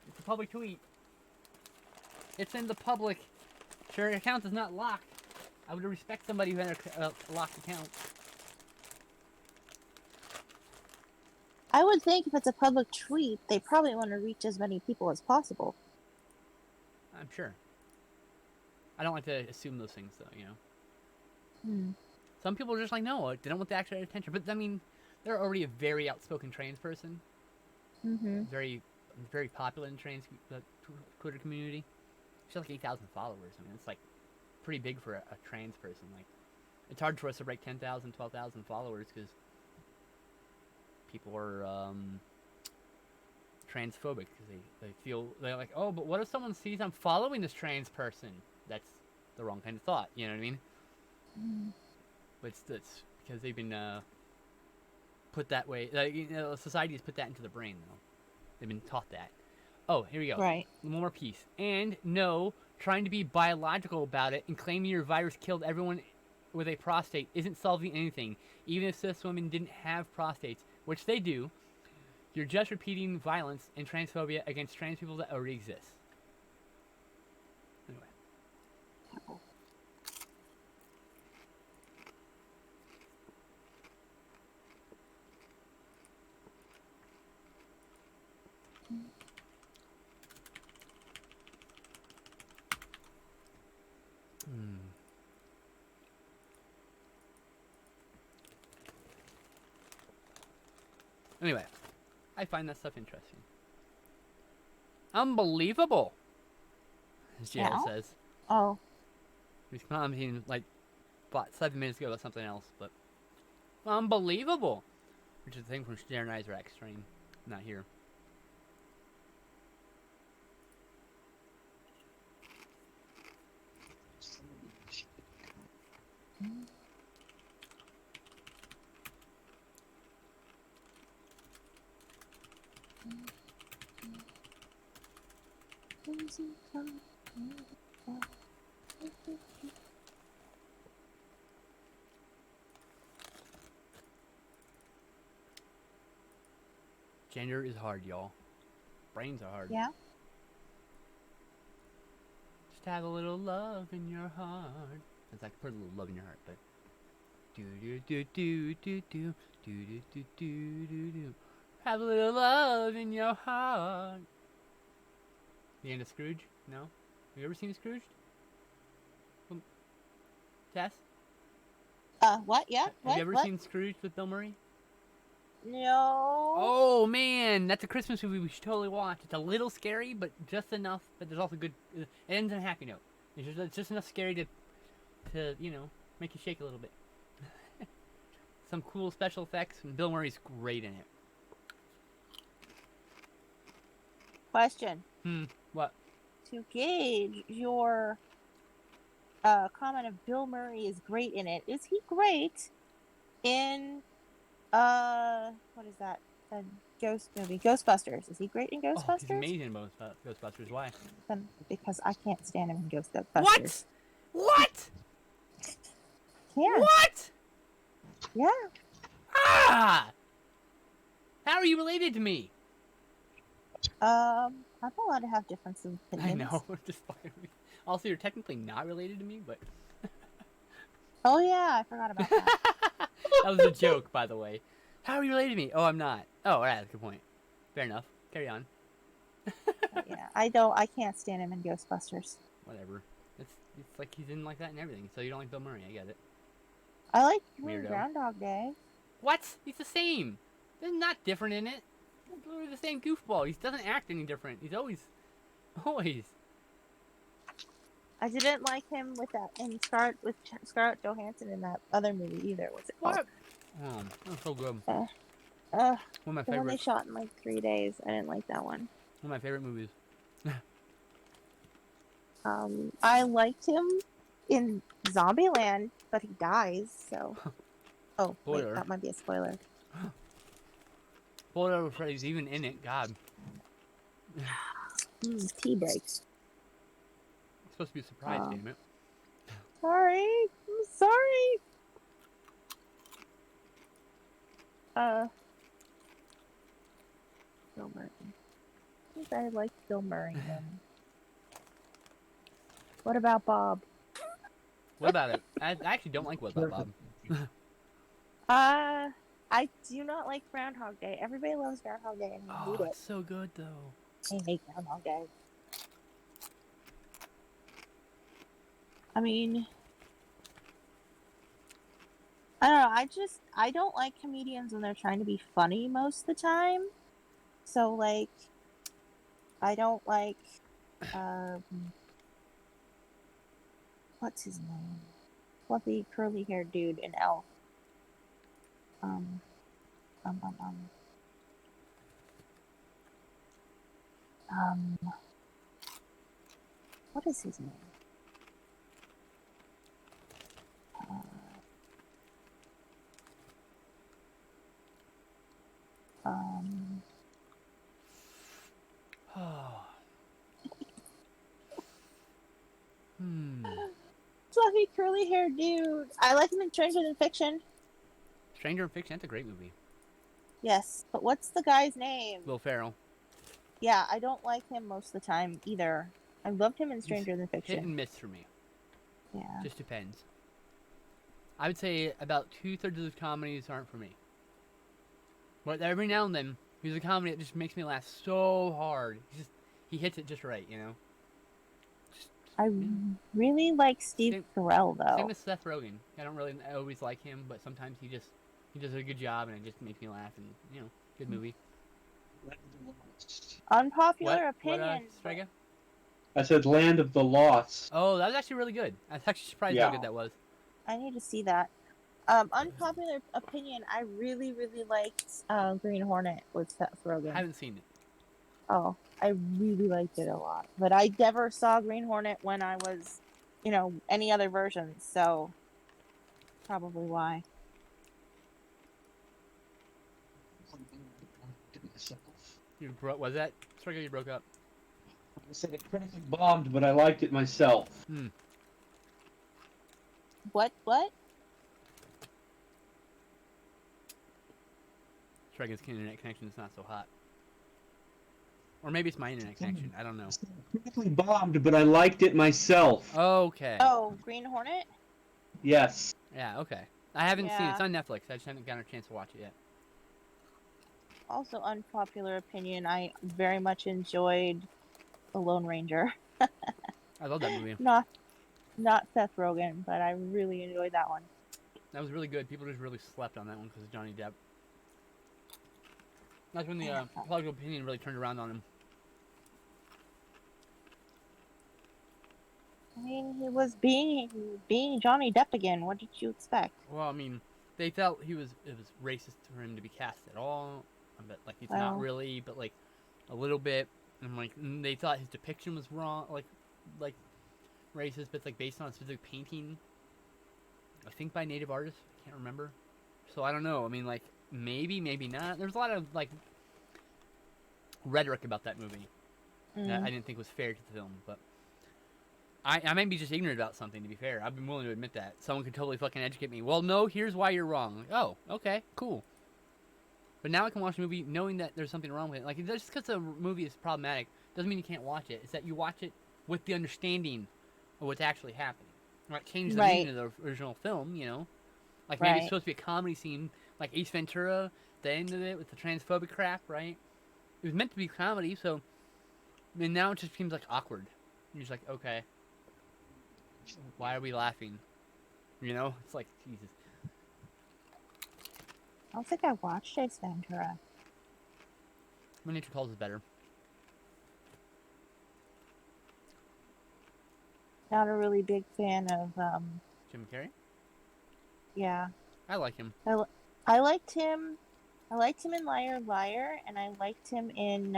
B: it's a public tweet. It's in the public. Sure, your account is not locked. I would respect somebody who had a locked account.
A: I would think if it's a public tweet, they probably want to reach as many people as possible.
B: I'm sure. I don't like to assume those things, though, you know? Some people are just like, no, they don't want the extra attention. But, I mean, they're already a very outspoken trans person. Very, very popular in the trans Twitter community. She's like 8,000 followers. I mean, it's like pretty big for a trans person. Like, it's hard for us to break 10,000, 12,000 followers because people are transphobic because they feel they're like, oh, but what if someone sees I'm following this trans person? That's the wrong kind of thought. You know what I mean? But it's because they've been put that way. Like, you know, society has put that into the brain, though. They've been taught that. Oh, here we go.
A: Right.
B: One more piece. And no, trying to be biological about it and claiming your virus killed everyone with a prostate isn't solving anything. Even if cis women didn't have prostates, which they do, you're just repeating violence and transphobia against trans people that already exist. Anyway. Anyway, I find that stuff interesting. Unbelievable, as Jail says.
A: Oh.
B: He's commenting like about 7 minutes ago about something else, but unbelievable, which is the thing from Sharon Isaac stream, not here. Gender is hard, y'all. Brains are hard.
A: Yeah.
B: Just have a little love in your heart. It's like put a little love in your heart, but do do do do do do do do do do do do. Have a little love in your heart. The end of Scrooge? No? Have you ever seen Scrooge? Tess?
A: What? Yeah?
B: Have you ever seen Scrooge with Bill Murray?
A: No.
B: Oh, man! That's a Christmas movie we should totally watch. It's a little scary, but just enough. But there's also good... It ends on a happy note. It's just enough scary to, you know, make you shake a little bit. Some cool special effects, and Bill Murray's great in it.
A: Question.
B: What?
A: To gauge your comment of Bill Murray is great in it, is he great in what is that? A ghost movie, Ghostbusters. Is he great in
B: Oh, he's
A: Ghostbusters?
B: amazing in Ghostbusters. Why?
A: Then because I can't stand him in Ghostbusters.
B: What? What?
A: Can't.
B: What?
A: Yeah.
B: Ah! How are you related to me?
A: I'm allowed to have differences of
B: I
A: opinions.
B: know. Just fucking. Also, you're technically not related to me, but.
A: Oh yeah, I forgot about that.
B: That was a joke, by the way. How are you related to me? Oh, I'm not. Oh, yeah, that's a good point. Fair enough. Carry on.
A: But yeah, I can't stand him in Ghostbusters.
B: Whatever. It's like he's in like that and everything. So you don't like Bill Murray? I get it.
A: I like him in
B: Weirdo.
A: Groundhog Day.
B: What? He's the same. There's not different in it. He's literally the same goofball. He doesn't act any different. He's always.
A: I didn't like him with Scarlett Johansson in that other movie either. What's it called?
B: What? Oh, that's so good.
A: Uh,
B: One of my
A: the one they
B: favorites.
A: shot in like 3 days. I didn't like that one.
B: One of my favorite movies.
A: I liked him in Zombieland, but he dies. So, oh wait,
B: Spoiler.
A: that might be a spoiler.
B: Spoiler Freddy's even in it. God.
A: Tea breaks.
B: It's supposed to be a surprise, damn it.
A: Sorry, I'm sorry. Bill Murray. I think I liked Bill Murray then. What about Bob?
B: What about it? I actually don't like What About Bob.
A: I do not like Groundhog Day. Everybody loves Groundhog Day, and I hate
B: Oh,
A: it.
B: it's so good though.
A: I hate Groundhog Day. I mean, I don't know. I don't like comedians when they're trying to be funny most of the time. So, like, I don't like, what's his name? Fluffy, curly-haired dude in Elf. Um, um, um, um. What is his name? Fluffy, curly-haired dude. I like him in Stranger Than Fiction.
B: Stranger in Fiction, that's a great movie.
A: Yes, but what's the guy's name?
B: Will Ferrell.
A: Yeah, I don't like him most of the time either. I loved him in Stranger Than Fiction.
B: Hit and miss for me.
A: Yeah.
B: Just depends. I would say about 2/3 of his comedies aren't for me. But every now and then, he's a comedy that just makes me laugh so hard. He hits it just right, you know?
A: I really like Steve Carell, though.
B: Same with Seth Rogen. I don't really always like him, but sometimes he does a good job and it just makes me laugh and, you know, good movie.
A: Unpopular
B: What,
A: opinion.
B: Strega?
C: I said Land of the Lost.
B: Oh, that was actually really good. I was actually surprised how good that was.
A: I need to see that. Unpopular opinion. I really, really liked Green Hornet with Seth Rogen.
B: I haven't seen it.
A: Oh, I really liked it a lot. But I never saw Green Hornet when I was, any other versions. So, probably why.
B: Was that? Strega, you broke up.
C: I said it critically bombed, but I liked it myself.
A: What?
B: Strega's internet connection is not so hot. Or maybe it's my internet connection. I don't know.
C: Critically bombed, but I liked it myself.
B: Okay.
A: Oh, Green Hornet?
C: Yes.
B: Yeah, okay. I haven't seen it. It's on Netflix. I just haven't gotten a chance to watch it yet.
A: Also, unpopular opinion. I very much enjoyed The Lone Ranger.
B: I love that movie.
A: Not Seth Rogen, but I really enjoyed that one.
B: That was really good. People just really slept on that one because of Johnny Depp. That's when the public opinion really turned around on him.
A: I mean, he was being Johnny Depp again. What did you expect?
B: Well, I mean, they felt it was racist for him to be cast at all. But like he's not really, but like a little bit. and like they thought his depiction was wrong, like racist, but it's like based on a specific painting, I think by native artists. I can't remember. So I don't know. I mean, like maybe, maybe not. There's a lot of like rhetoric about that movie that I didn't think was fair to the film, but I might be just ignorant about something. To be fair, I've been willing to admit that. Someone could totally fucking educate me. Well, no, here's why you're wrong. Like, oh, okay, cool. But now I can watch a movie knowing that there's something wrong with it. Like just because a movie is problematic doesn't mean you can't watch it. It's that you watch it with the understanding of what's actually happening. Like change the meaning
A: Right.
B: of the original film, you know. Like maybe it's
A: Right.
B: supposed to be a comedy scene, like Ace Ventura, the end of it with the transphobic crap, right? It was meant to be comedy, so I mean now it just seems like awkward. You're just like, okay, why are we laughing? You know, it's like Jesus.
A: I don't think I watched Ace Ventura.
B: When Nature Calls is better.
A: Not a really big fan of
B: Jim Carrey,
A: yeah.
B: I like him.
A: I liked him. I liked him in Liar Liar, and I liked him in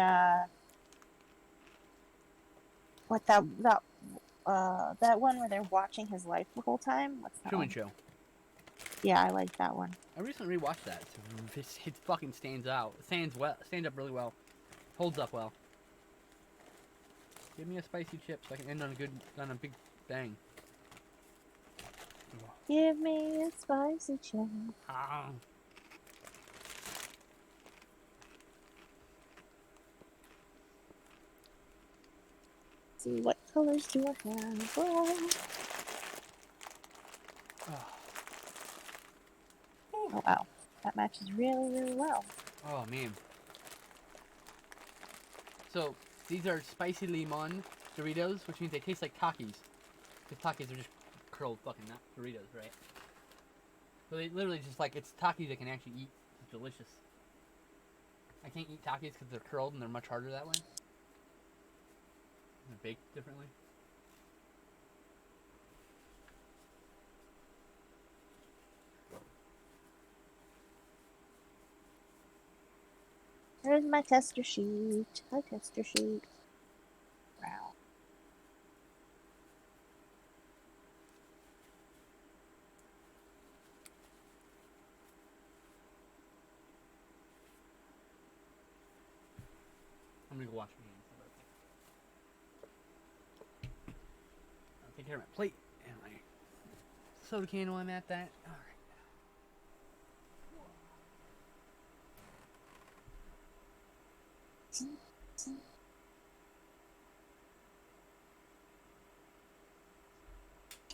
A: what that one where they're watching his life the whole time. What's that
B: Truman
A: one?
B: Show.
A: Yeah, I like that one.
B: I recently rewatched that. It fucking stands out. It stands up really well. Holds up well. Give me a spicy chip so I can end on a big bang.
A: Give me a spicy chip.
B: Ah.
A: See what colors do I have? Oh, oh wow, that matches really, really well.
B: Oh man. So these are spicy limon Doritos, which means they taste like Takis. Because Takis are just curled fucking Doritos, right? So they literally just like it's Takis I can actually eat. It's delicious. I can't eat Takis because they're curled and they're much harder that way. They're baked differently.
A: There's my tester sheet. My tester sheet. Wow.
B: I'm gonna go wash my hands. I'll take care of my plate and my soda can while I'm at that. Alright.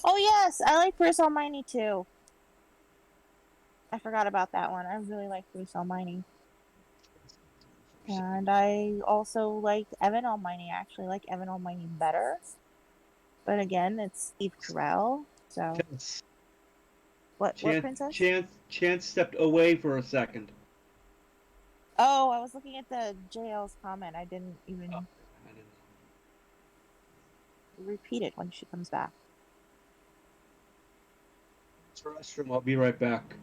A: Oh yes, I like Bruce Almighty too. I forgot about that one. I really like Bruce Almighty. And I also like Evan Almighty. I actually like Evan Almighty better. But again, it's Steve Carell. So
C: Tess.
A: what
C: Chance,
A: princess?
C: Chance stepped away for a second.
A: Oh, I was looking at the JL's comment. I didn't even repeat it when she comes back.
C: It's the restroom. I'll be right back.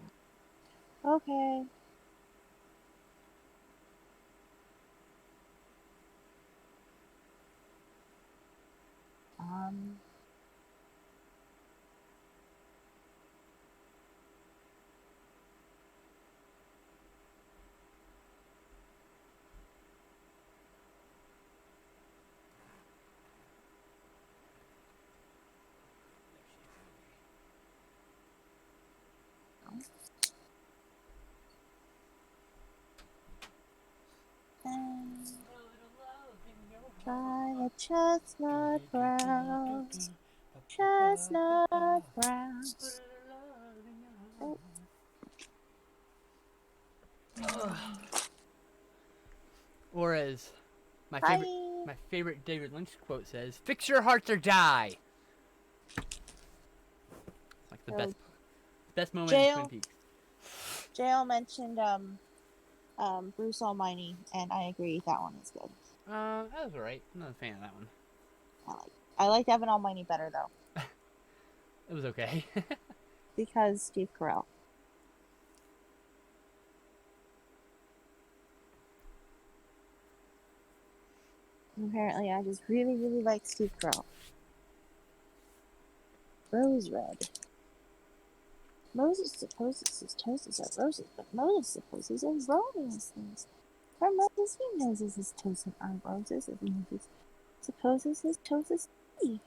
A: Okay. Um Try a chestnut brown, chestnut brown. Oh.
B: Or as my
A: Hi.
B: favorite David Lynch quote says, "Fix your hearts or die." It's like the
A: So
B: best moment in Twin
A: JL
B: Peaks.
A: JL mentioned Bruce Almighty, and I agree that one is good.
B: That was alright. I'm not a fan of that one.
A: I like Evan Almighty better though.
B: It was okay.
A: Because Steve Carell. Apparently, I just really, really like Steve Carell. Rose red. Moses supposes his toasts are roses, but Moses supposes they're erroneous things. For Moses, he knows his toasts are roses, as Moses supposes his toasts is Steve.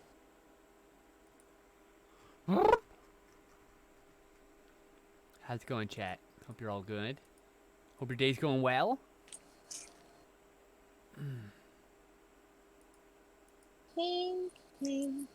B: How's it going, chat? Hope you're all good. Hope your day's going well.
A: Pink, pink.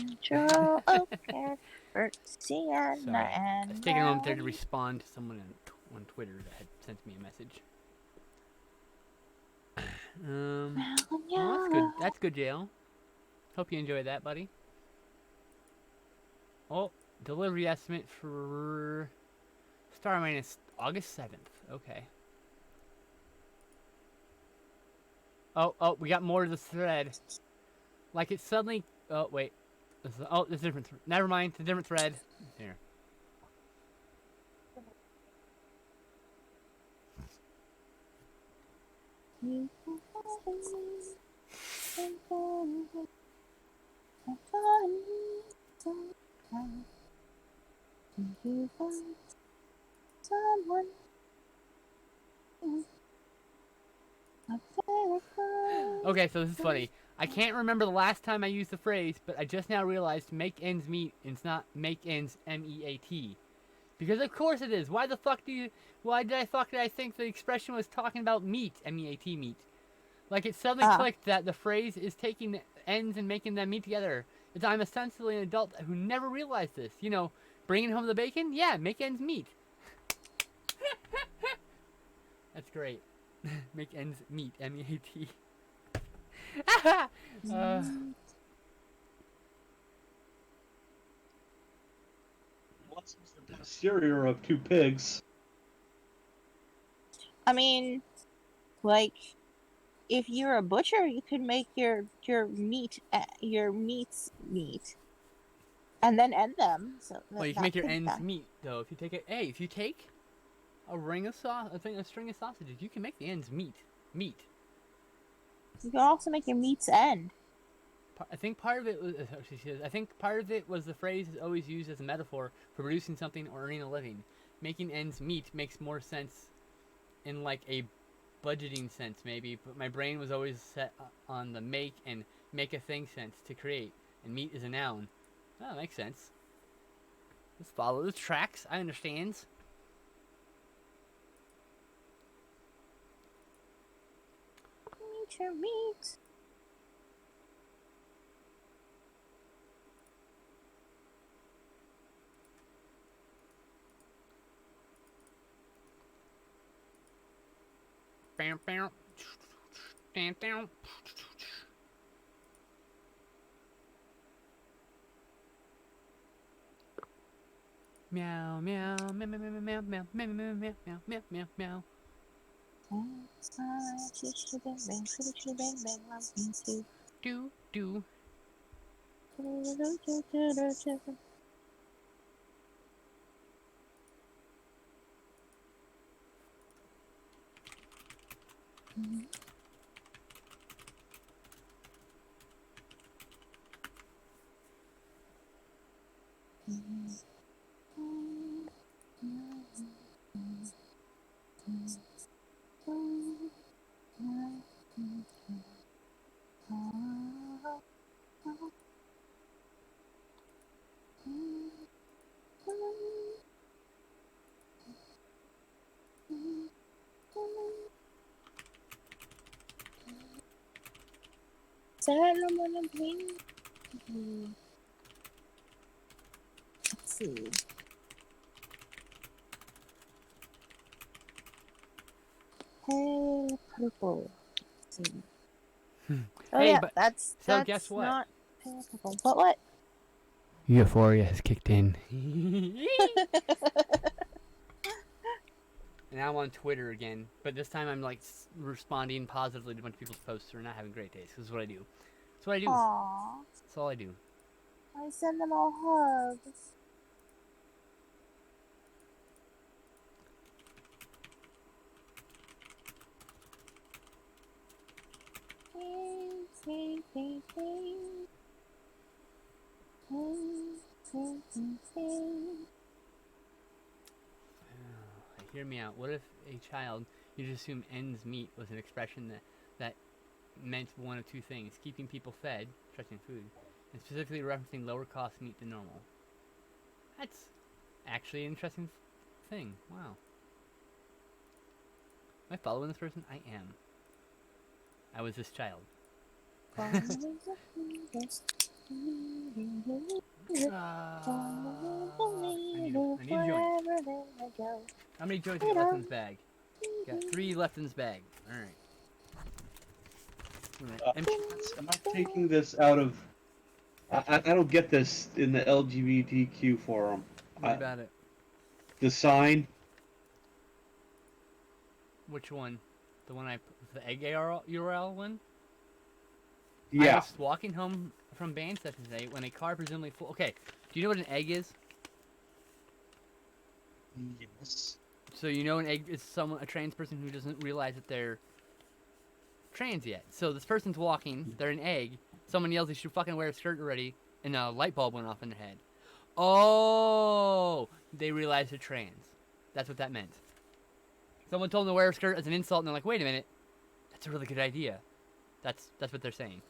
A: Natural oak and birch, sienna,
B: Sorry, I was
A: and
B: taking a moment there to
A: brown.
B: respond to someone on Twitter that had sent me a message.
A: Melon
B: Well, that's good.
A: yellow.
B: That's good, Jail. Hope you enjoyed that, buddy. Oh, delivery estimate for Star Mine is August 7th. Okay. Oh, we got more to the thread. Like it suddenly. Oh, wait. Oh, it's a different. Never mind. It's a different thread. Here.
A: You can find me, and find me somehow. Can you find someone a miracle?
B: Okay, so this is funny. I can't remember the last time I used the phrase, but I just now realized make ends meet, and it's not make ends M-E-A-T. Because of course it is. Why did I think the expression was talking about meat, M-E-A-T, meat? Like it suddenly
A: Ah,
B: clicked that the phrase is taking ends and making them meet together. I'm essentially an adult who never realized this. You know, bringing home the bacon? Yeah, make ends meet. That's great. Make ends meet, M-E-A-T. uh,
C: What's the posterior of two pigs?
A: I mean, like, if you're a butcher, you could make your meats meat, and then end them. So
B: well, you can
A: that
B: make your
A: could
B: ends
A: that.
B: meet though. If you take if you take a ring of a string of sausages, you can make the ends meet. Meat.
A: You can also make your meats end.
B: I think part of it was. She says, I think part of it was the phrase is always used as a metaphor for producing something or earning a living. Making ends meet makes more sense in like a budgeting sense, maybe. But my brain was always set on the make a thing sense to create, and meat is a noun. Oh, that makes sense. Let's follow the tracks. I understand.
A: Eat your meat.
B: Bam, bam. Down, down. Meow, meow, meow, meow, meow, meow, meow, meow, meow, meow, meow, meow, meow, meow. Do, do.
A: Let's see. Hey, purple. Let's see. Oh
B: Hey,
A: yeah,
B: but
A: that's
B: so guess what?
A: not pale purple. But what?
B: Euphoria has kicked in. And I'm on Twitter again, but this time I'm like responding positively to a bunch of people's posts who are not having great days. This is what I do. That's what I do.
A: Aww.
B: That's all I do.
A: I send them all hugs.
B: Hear me out. What if a child you just assume ends meet was an expression that meant one of two things: keeping people fed, stretching food, and specifically referencing lower cost meat than normal. That's actually an interesting thing. Wow. Am I following this person? I am. I was this child. I need a joint. How many joints you got left in this bag? Got 3 left in this bag. Alright.
C: Am I taking this out of? I don't get this in the LGBTQ forum.
B: What about it?
C: The sign.
B: Which one? The one the egg URL one? I
C: Yeah.
B: was walking home from band session today when a car presumably full. Okay, do you know what an egg is?
C: Yes.
B: So you know an egg is a trans person who doesn't realize that they're trans yet. So this person's walking, they're an egg. Someone yells they should fucking wear a skirt already, and a light bulb went off in their head. Oh, they realized they're trans. That's what that meant. Someone told them to wear a skirt as an insult, and they're like, "Wait a minute, that's a really good idea." That's what they're saying.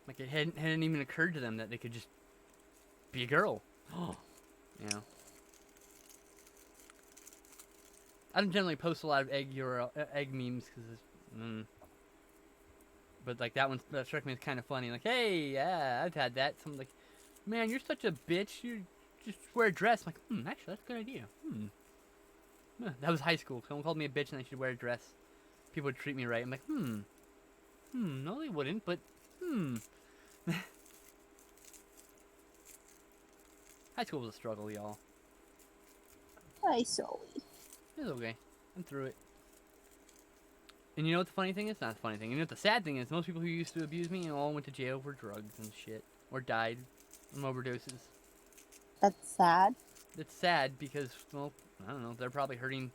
B: Like it hadn't even occurred to them that they could just be a girl. You know. I don't generally post a lot of egg memes because, but like that one that struck me as kind of funny. Like, hey, yeah, I've had that. Someone's like, man, you're such a bitch. You just wear a dress. I'm like, actually, that's a good idea. That was high school. Someone called me a bitch and I should wear a dress. People would treat me right. I'm like, no, they wouldn't. But, high school was a struggle, y'all.
A: Hi, Sully.
B: It's okay. I'm through it. And you know what the funny thing is? Not the funny thing. You know what the sad thing is? Most people who used to abuse me all went to jail for drugs and shit. Or died from overdoses.
A: That's sad.
B: It's sad because, well, I don't know. They're probably hurting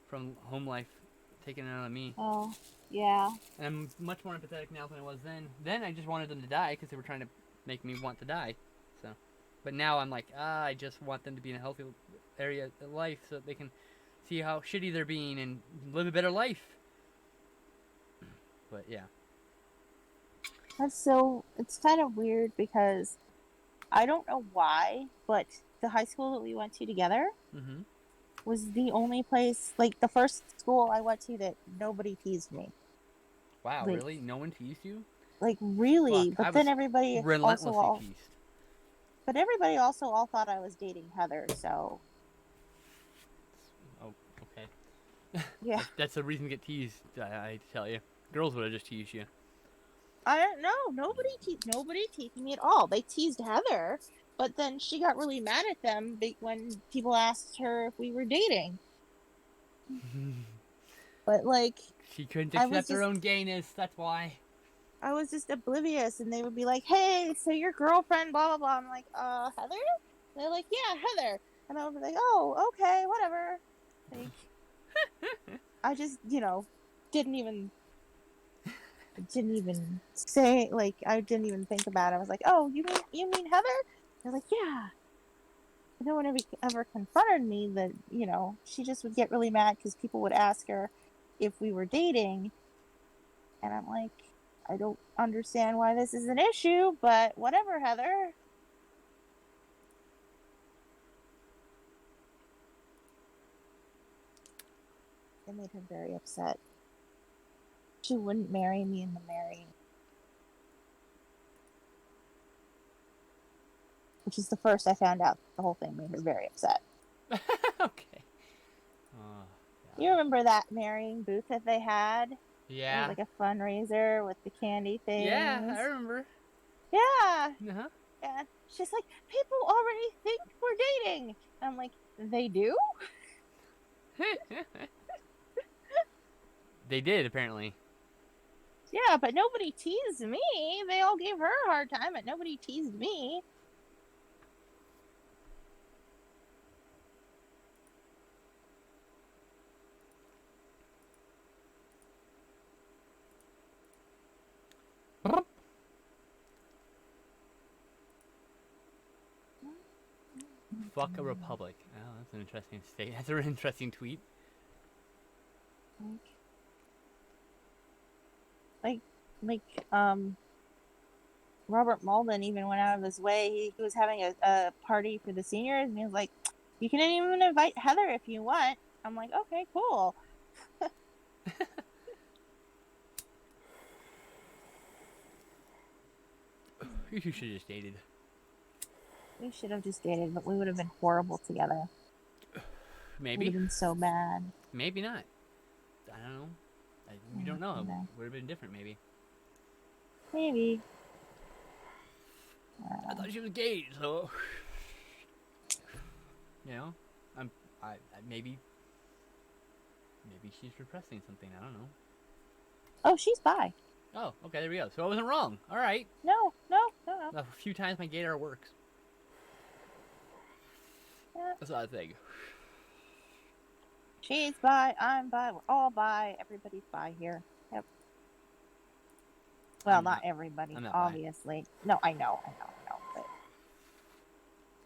B: from home life taking it out of me.
A: Oh, yeah.
B: And I'm much more empathetic now than I was then. Then I just wanted them to die because they were trying to make me want to die. So, but now I'm like, I just want them to be in a healthy area of life so that they can see how shitty they're being and live a better life. But yeah.
A: It's kind of weird because I don't know why, but the high school that we went to together was the only place, like the first school I went to that nobody teased me.
B: Wow,
A: Like,
B: really? No one teased you?
A: like really,
B: Fuck, I
A: but
B: was
A: then everybody
B: relentlessly teased.
A: but everybody also all thought I was dating Heather, so.
B: Oh, okay.
A: Yeah.
B: That's the reason to get teased, I tell you. Girls would have just teased you.
A: I don't know. Nobody teased me at all. They teased Heather, but then she got really mad at them when people asked her if we were dating. But like,
B: She couldn't
A: I was
B: accept her
A: just
B: own gayness, that's why.
A: I was just oblivious, and they would be like, "Hey, so your girlfriend, blah blah blah." I'm like, Heather?" And they're like, "Yeah, Heather." And I would be like, "Oh, okay, whatever." Like, I just, didn't even say, like, I didn't even think about it. I was like, "Oh, you mean Heather?" They're like, "Yeah." But no one ever confronted me that she just would get really mad because people would ask her if we were dating, and I'm like, I don't understand why this is an issue, but whatever, Heather. It made her very upset. She wouldn't marry me in the marrying. Which is the first I found out. The whole thing made her very upset.
B: Okay. Oh,
A: You
B: God.
A: remember that marrying booth that they had? It was
B: Yeah.
A: like a fundraiser with the candy
B: Yeah,
A: things.
B: I remember.
A: Yeah.
B: Uh-huh.
A: Yeah. She's like, people already think we're dating. And I'm like, they do?
B: They did, apparently.
A: Yeah, but nobody teased me. They all gave her a hard time, but nobody teased me.
B: Fuck a republic. Oh, that's an interesting state. That's an interesting tweet.
A: Like, like, um, Robert Malden even went out of his way. He was having a party for the seniors, and he was like, "You can even invite Heather if you want." I'm like, "Okay, cool."
B: You two should have just dated.
A: We should have just dated, but we would have been horrible together. Would have
B: Maybe.
A: been so bad.
B: Maybe not. I don't know. You don't know. It
A: No.
B: would have been different, maybe.
A: Maybe.
B: I thought she was gay, so you know, I maybe she's repressing something. I don't know.
A: Oh, she's bi.
B: Oh, okay, there we go. So I wasn't wrong. All right.
A: No, no, no, no.
B: A few times my gaydar works.
A: Yeah.
B: That's what I think.
A: She's bi. I'm bi. We're all bi. Everybody's bi here. Yep. Well, not everybody,
B: I'm not bi.
A: obviously. No, I know. But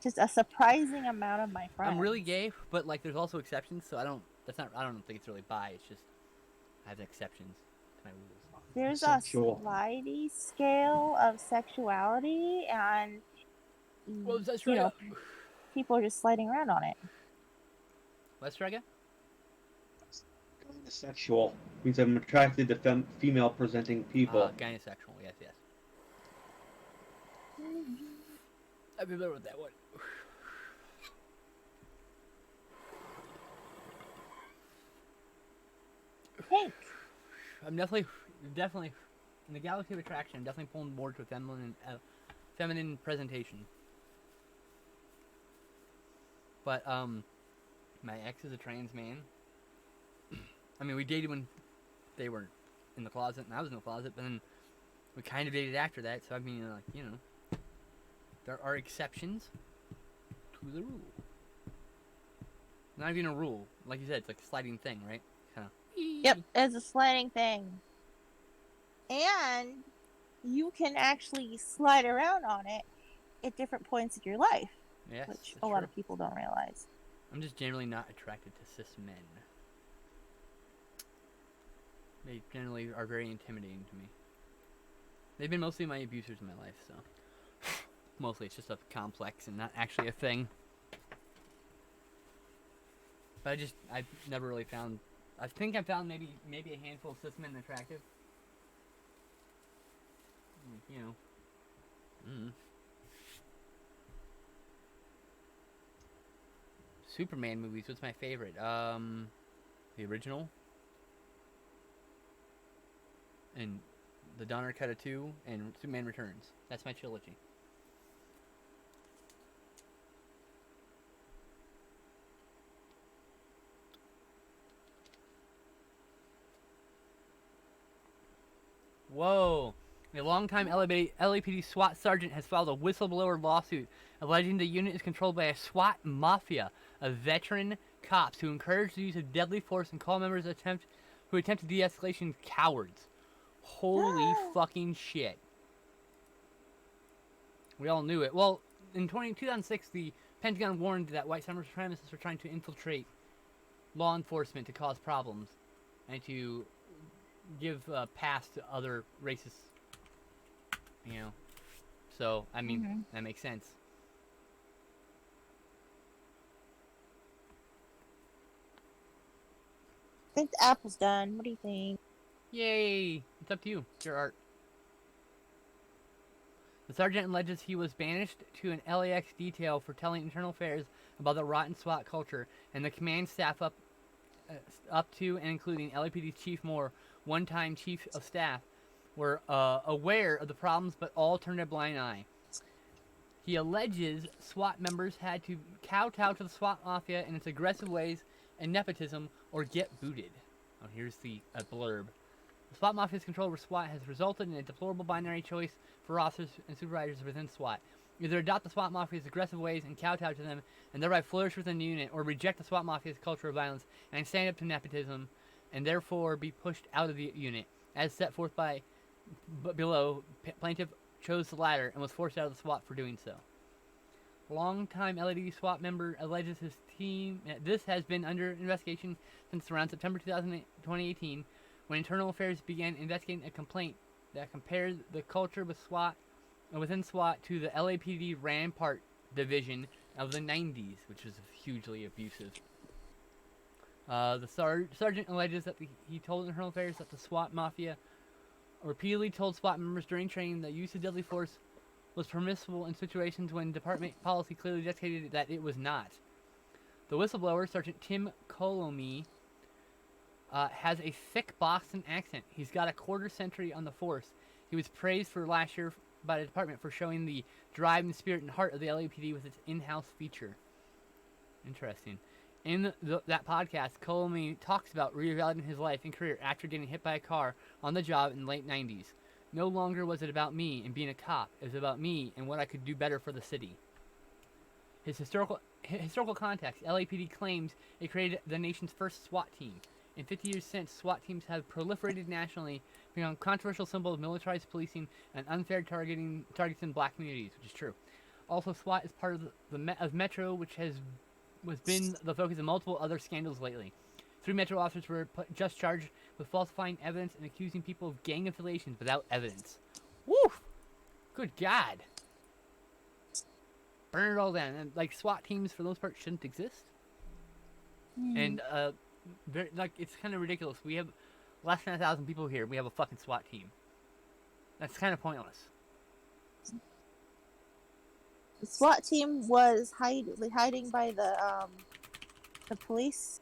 A: just a surprising amount of my friends.
B: I'm really gay, but like, there's also exceptions. So I don't. That's not. I don't think it's really bi. It's just I have exceptions to my rules.
A: There's
C: Sexual.
A: a slidey scale of sexuality, and
B: Well, that's
A: you
B: right.
A: know, people are just sliding around on it.
B: Let's try again.
C: Sexual means I'm attracted to female presenting people.
B: Gynosexual. Yes, yes. I'd be better with that one.
A: Pink.
B: I'm definitely in the galaxy of attraction. I'm definitely pulling more to a feminine presentation. But my ex is a trans man. I mean, we dated when they were in the closet and I was in the closet, but then we kind of dated after that. So I mean, there are exceptions to the rule. Not even a rule, like you said, it's like a sliding thing, right? Kind of.
A: Yep, it's a sliding thing, and you can actually slide around on it at different points in your life,
B: Yes,
A: which
B: that's
A: a lot
B: true.
A: of people don't realize.
B: I'm just generally not attracted to cis men. They generally are very intimidating to me. They've been mostly my abusers in my life, so mostly it's just a complex and not actually a thing. But I've never really found. I think I found maybe a handful of cis men attractive. You know. Superman movies. What's my favorite? The original. And the Donner Cut of 2 and Superman Returns. That's my trilogy. Whoa. A longtime LAPD SWAT sergeant has filed a whistleblower lawsuit alleging the unit is controlled by a SWAT mafia of veteran cops who encourage the use of deadly force and call members who attempt de-escalation cowards. Holy fucking shit. We all knew it. Well, in 2006, the Pentagon warned that white supremacists were trying to infiltrate law enforcement to cause problems and to give pass to other races. You know, so I mean that makes sense.
A: I think the apple's done. What do you think?
B: Yay! It's up to you. It's your art. The sergeant alleges he was banished to an LAX detail for telling internal affairs about the rotten SWAT culture, and the command staff up to and including LAPD's Chief Moore, one-time chief of staff, were aware of the problems, but all turned a blind eye. He alleges SWAT members had to kowtow to the SWAT mafia in its aggressive ways and nepotism, or get booted. Oh, here's the blurb. The SWAT mafia's control over SWAT has resulted in a deplorable binary choice for officers and supervisors within SWAT. Either adopt the SWAT mafia's aggressive ways and kowtow to them and thereby flourish within the unit, or reject the SWAT mafia's culture of violence and stand up to nepotism and therefore be pushed out of the unit. As set forth by below, plaintiff chose the latter and was forced out of the SWAT for doing so. Longtime LAD SWAT member alleges his team. This has been under investigation since around September 2018, when Internal Affairs began investigating a complaint that compared the culture within SWAT to the LAPD Rampart division of the 90s, which was hugely abusive. The sergeant alleges that he told Internal Affairs that the SWAT mafia repeatedly told SWAT members during training that use of deadly force was permissible in situations when department policy clearly dictated that it was not. The whistleblower, Sergeant Tim Colomy, has a thick Boston accent. He's got a quarter century on the force. He was praised for last year by the department for showing the drive and spirit and heart of the LAPD with its in-house feature. Interesting. In that podcast, Colomy talks about reevaluating his life and career after getting hit by a car on the job in the late 90s. No longer was it about me and being a cop. It was about me and what I could do better for the city. His historical context, LAPD claims it created the nation's first SWAT team. In 50 years since, SWAT teams have proliferated nationally, become controversial symbol of militarized policing and unfair targets in black communities, which is true. Also, SWAT is part of Metro, which was been the focus of multiple other scandals lately. 3 Metro officers were just charged with falsifying evidence and accusing people of gang affiliations without evidence. Woo! Good God. Burn it all down. And, like, SWAT teams, for the most part, shouldn't exist. And, it's kind of ridiculous. We have less than 1,000 people here. We have a fucking SWAT team. That's kind of pointless.
A: The SWAT team was hiding by the police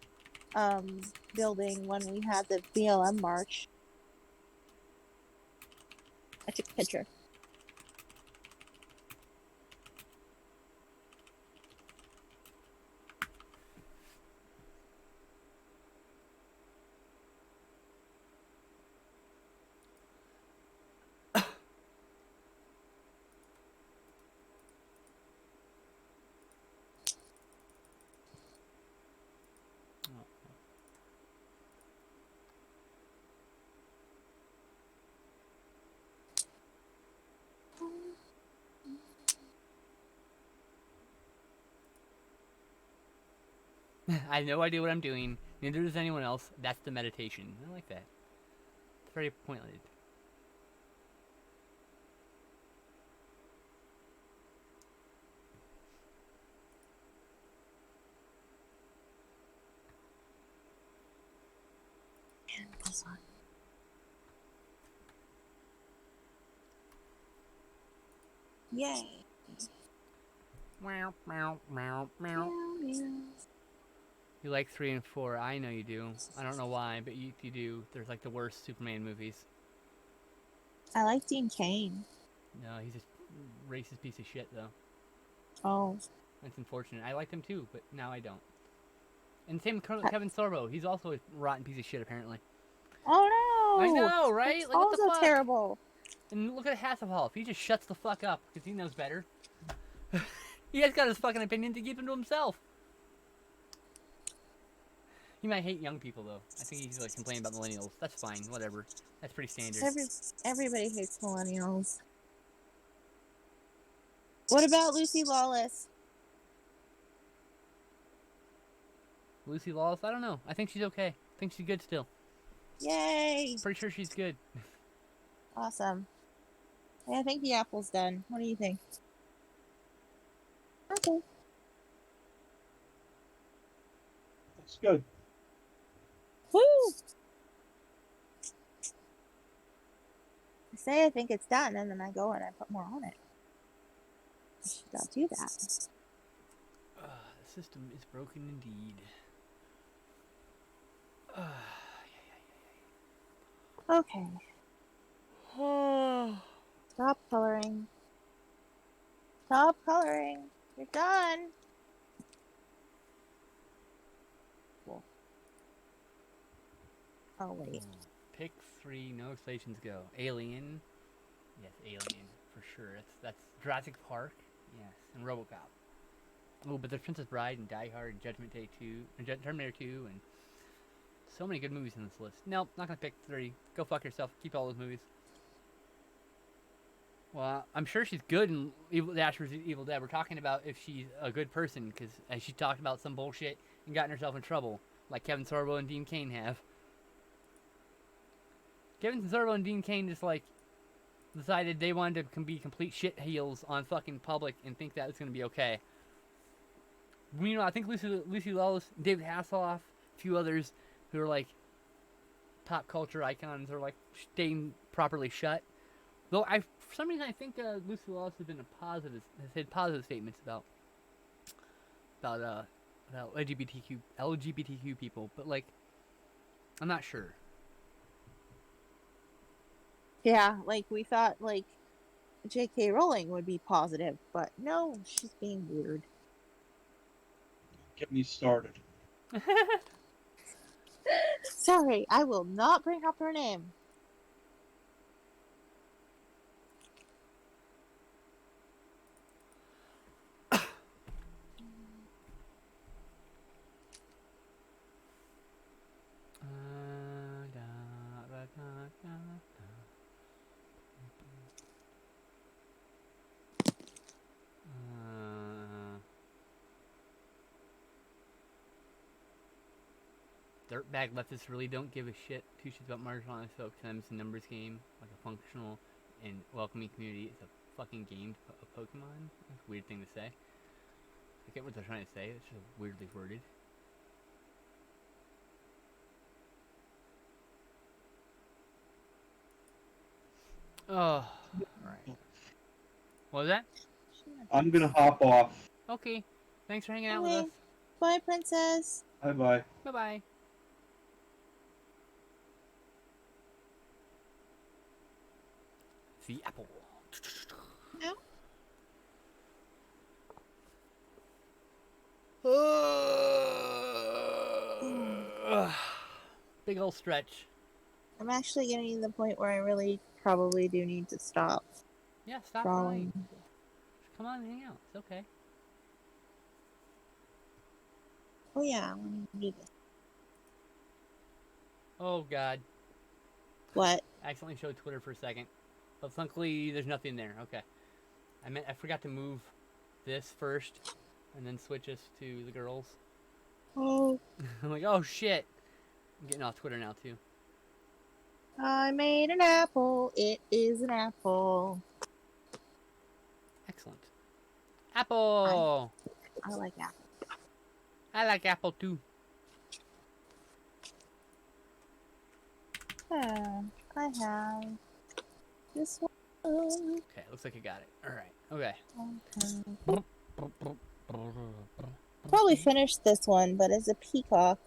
A: building when we had the BLM march. I took a picture.
B: I have no idea what I'm doing. Neither does anyone else. That's the meditation. I like that. It's very pointed.
A: Yay.
B: Meow, meow, meow, meow. You like 3 and 4. I know you do. I don't know why, but you do. They're like the worst Superman movies.
A: I like Dean Cain.
B: No, he's a racist piece of shit, though.
A: Oh.
B: That's unfortunate. I liked him too, but now I don't. And same with Kevin Sorbo. He's also a rotten piece of shit, apparently.
A: Oh no!
B: I know, right?
A: It's
B: Like, what the
A: also
B: fuck?
A: terrible.
B: And look at Hasselhoff. He just shuts the fuck up because he knows better. He has got his fucking opinion to keep him to himself. He might hate young people, though. I think he's like complaining about millennials. That's fine. Whatever. That's pretty standard.
A: Everybody hates millennials. What about Lucy Lawless?
B: Lucy Lawless? I don't know. I think she's okay. I think she's good still.
A: Yay!
B: Pretty sure she's good.
A: Awesome. Yeah, I think the apple's done. What do you think? Okay.
C: That's good.
A: Woo! say I think it's done, and then I go and I put more on it. I'll do that.
B: The system is broken indeed.
A: Okay. Stop coloring. Stop coloring. You're done. Cool. Oh, wait.
B: Pick 3, no explanations go. Alien. Yes, Alien, for sure. That's Jurassic Park. Yes, and RoboCop. Oh, but there's Princess Bride and Die Hard and Judgment Day 2, and Terminator 2, and so many good movies in this list. Nope, not gonna pick 3. Go fuck yourself. Keep all those movies. Well, I'm sure she's good in The Ash vs. Evil Dead. We're talking about if she's a good person, because she talked about some bullshit and gotten herself in trouble, like Kevin Sorbo and Dean Cain have. Kevin Sorbo and Dean Cain just, like, decided they wanted to be complete shit heels on fucking public and think that was going to be okay. You know, I think Lucy Lawless, David Hasselhoff, a few others who are, like, pop culture icons are, like, staying properly shut. Though, for some reason, I think Lucy Lawless has had positive statements about LGBTQ people, but, like, I'm not sure.
A: Yeah, like, we thought, like, J.K. Rowling would be positive, but no, she's being weird.
C: Get me started.
A: Sorry, I will not bring up her name.
B: Dirtbag leftists really don't give a two shits about marginalized folks, and it's a numbers game, like a functional and welcoming community. It's a fucking game of Pokemon. That's a weird thing to say. I get what they're trying to say. It's just weirdly worded. Oh, alright. What was that?
C: I'm gonna hop off.
B: Okay. Thanks for hanging out with us.
A: Bye, princess.
C: Bye-bye.
B: Bye-bye. The apple.
A: No.
B: Big old stretch.
A: I'm actually getting to the point where I really probably do need to stop.
B: Yeah, stop
A: drawing.
B: crying. Come on and hang out. It's okay.
A: Oh yeah, I want to do this.
B: Oh god.
A: What?
B: I accidentally showed Twitter for a second. But luckily there's nothing there. Okay. I forgot to move this first and then switch us to the girls.
A: Oh.
B: I'm like, oh shit. I'm getting off Twitter now too.
A: I made an apple. It is an apple.
B: Excellent. Apple!
A: I like apple.
B: I like apple too.
A: I have this one.
B: Okay, looks like I got it. Alright, okay.
A: Probably finish this one, but as a peacock,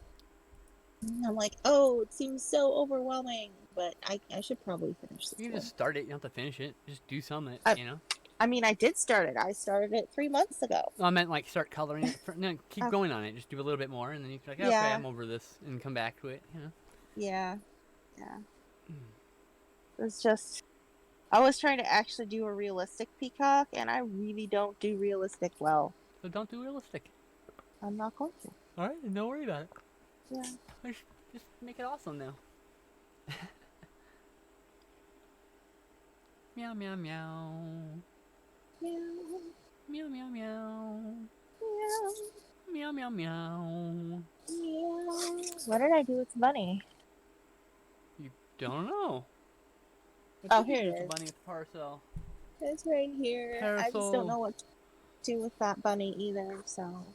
A: I'm like, oh, it seems so overwhelming. But I should probably finish this
B: You can
A: one.
B: just start it. You don't have to finish it. Just do some of it, you know?
A: I mean, I did start it. I started it 3 months ago.
B: No, I meant like start coloring it. No, keep going on it. Just do a little bit more, and then you can be like, okay, I'm over this, and come back to it, you know?
A: Yeah. It's just, I was trying to actually do a realistic peacock, and I really don't do realistic well.
B: So don't do realistic.
A: I'm not going to.
B: Alright, don't worry about it.
A: Yeah.
B: Just make it awesome now. Meow, meow, meow.
A: Meow.
B: Meow, meow, meow.
A: Meow.
B: Meow, meow, meow.
A: Meow. What did I do with the bunny?
B: You don't know.
A: Oh, here it is.
B: Bunny with the parcel.
A: It's right here.
B: Parasol.
A: I just don't know what to do with that bunny either, so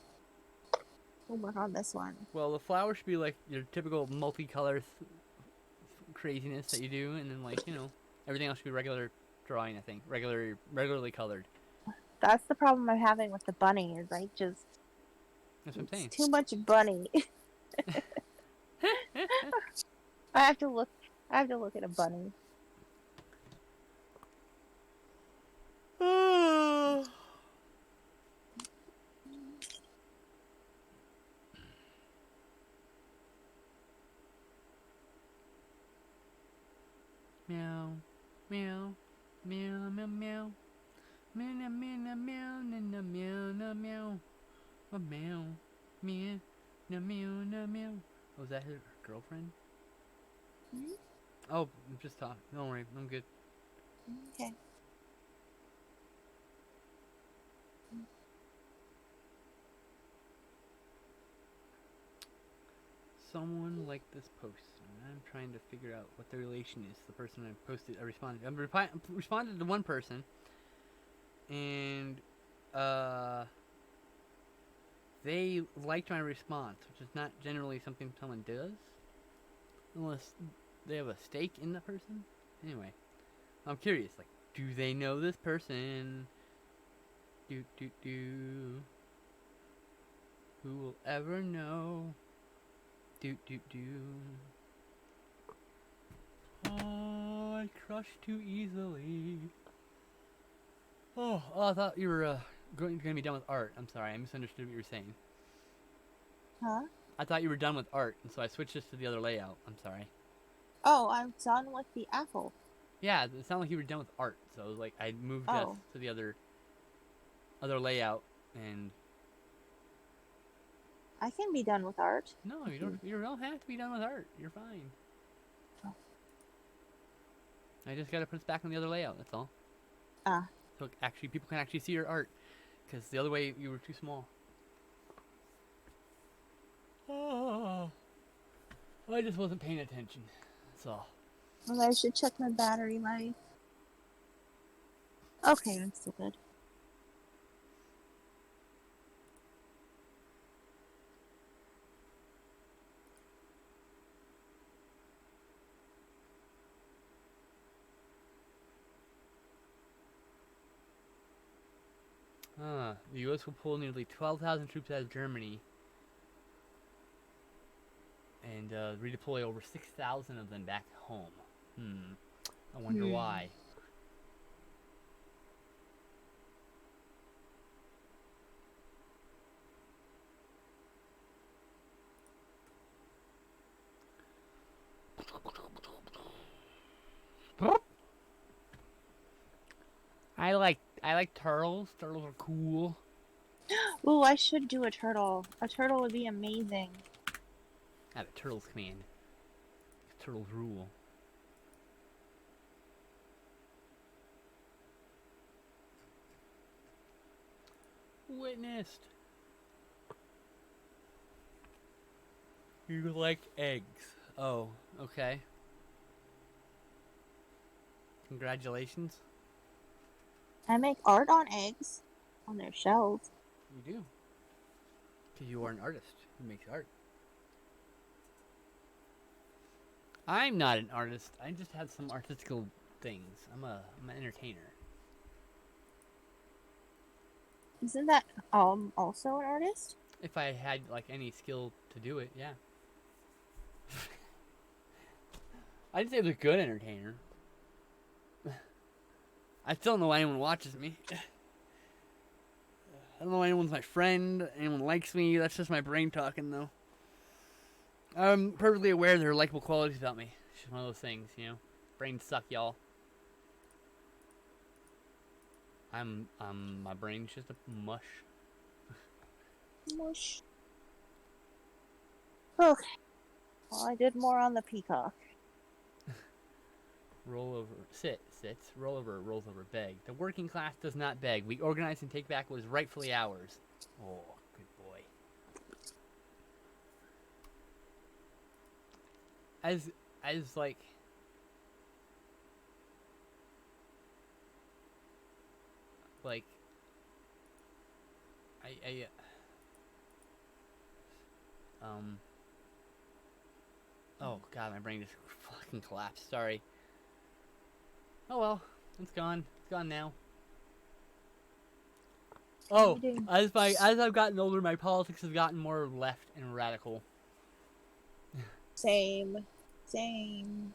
A: we'll work on this one.
B: Well, the flower should be like your typical multicolor craziness that you do, and then, like, you know, Everything else should be regular drawing. I think regularly colored.
A: That's the problem I'm having with the bunny. Is I just
B: That's what I'm
A: it's
B: saying.
A: too much bunny. I have to look. I have to look at a bunny.
B: Meow, meow, meow, meow, meow. Meow, meow, meow, meow, meow, meow, meow, meow. A meow, meow, meow, meow, meow, meow. Oh, is that her girlfriend?
A: Hmm?
B: Oh, I'm just talking. Don't worry, I'm good.
A: Okay.
B: Someone liked this post, and I'm trying to figure out what the relation is to the person I posted. I responded. Responded to one person, and uh, they liked my response, which is not generally something someone does, unless they have a stake in the person. Anyway, I'm curious. Like, do they know this person? Do do do. Who will ever know? Do do do. Oh, I crushed too easily. Oh, I thought you were going to be done with art. I'm sorry, I misunderstood what you were saying.
A: Huh?
B: I thought you were done with art, and so I switched this to the other layout. I'm sorry.
A: Oh, I'm done with the apple.
B: Yeah, it sounded like you were done with art, so I was like, I moved us
A: Oh,
B: to the other layout, and
A: I can be done with art.
B: no,
A: If you.
B: you don't have to be done with art. You're fine. I just gotta put us back on the other layout. That's all.
A: Ah.
B: So actually, people can actually see your art, because the other way you were too small. Oh, I just wasn't paying attention. That's all.
A: Well, I should check my battery life. Okay, I'm still good.
B: The U.S. will pull nearly 12,000 troops out of Germany and redeploy over 6,000 of them back home. I wonder why. I like turtles. Turtles are cool.
A: Ooh, I should do a turtle. A turtle would be amazing.
B: I have a turtles command. Turtles rule. Witnessed. You like eggs. Oh, okay. Congratulations.
A: I make art on eggs, on their shells.
B: You do. Because you are an artist who makes art. I'm not an artist. I just have some artistical things. I'm an entertainer.
A: Isn't that also an artist?
B: If I had like any skill to do it, yeah. I'd say I'm a good entertainer. I still don't know why anyone watches me. I don't know why anyone's my friend, anyone likes me. That's just my brain talking, though. I'm perfectly aware there are likable qualities about me. It's just one of those things, you know. Brains suck, y'all. My brain's just a mush.
A: Mush. Okay. Well, I did more on the peacock.
B: Roll over, sits, roll over, rolls over, beg. The working class does not beg. We organize and take back what is rightfully ours. Oh, good boy. As like, I oh god, my brain just fucking collapsed. Sorry. Oh well, it's gone. It's gone now.
A: What are
B: Oh,
A: you doing?
B: as I've gotten older, my politics has gotten more left and radical,
A: Same. Same.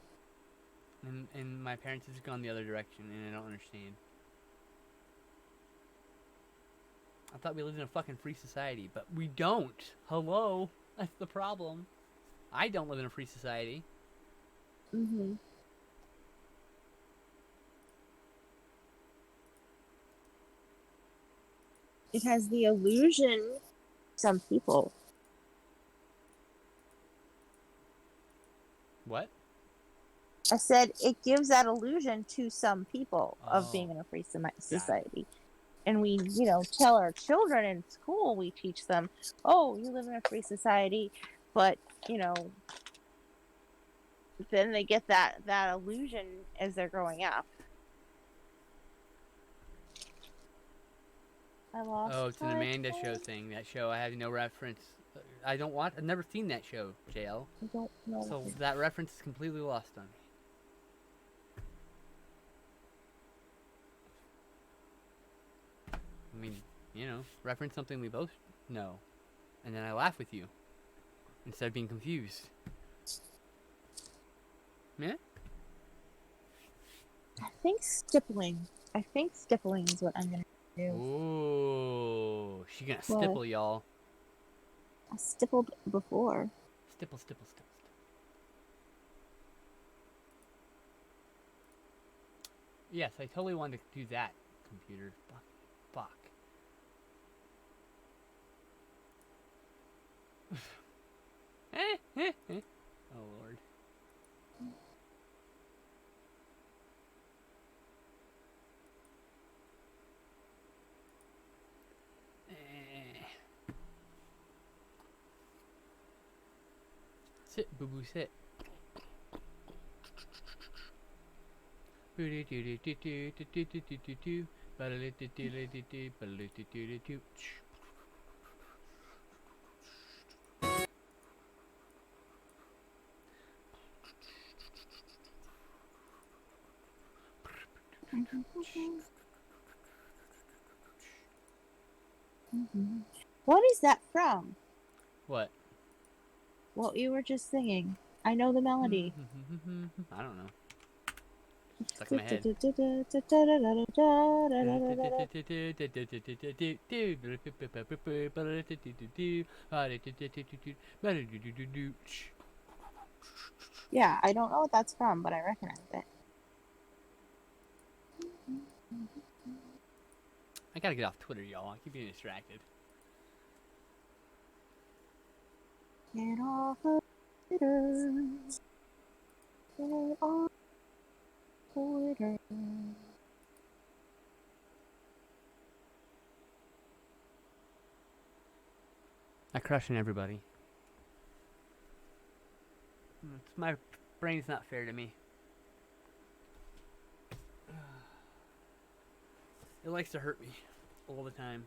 B: and my parents have gone the other direction, and I don't understand. I thought we lived in a fucking free society, but we don't. Hello, that's the problem. I don't live in a free society.
A: Mm-hmm. It has the illusion. Some people.
B: What?
A: I said it gives that illusion to some people of
B: Oh,
A: being in a free
B: got it.
A: society. And we, tell our children in school, we teach them, oh, you live in a free society, but, then they get that illusion as they're growing up. I lost
B: Oh, it's an
A: my
B: Amanda show
A: phone.
B: thing. That show, I have no reference. I don't want. I've never seen that show, JL.
A: I don't know.
B: So that reference is completely lost on me. I mean, reference something we both know, and then I laugh with you instead of being confused. Yeah.
A: I think stippling. I think stippling is what I'm gonna do.
B: Ooh, she gonna
A: What?
B: stipple y'all.
A: I stippled before.
B: Stipple, stipple, stipple, stipple. Yes, I totally wanted to do that. Computer. Fuck. Fuck. Oh lord. Sit, boo boo, sit.
A: What is that from?
B: What?
A: What you were just singing. I know the melody.
B: I don't know. Stuck in my head.
A: Yeah, I don't know what that's from, but I recognize it.
B: I gotta get off Twitter, y'all. I keep getting distracted.
A: Get off of Twitter. Get off Twitter.
B: I crush on everybody. My brain's not fair to me. It likes to hurt me all the time.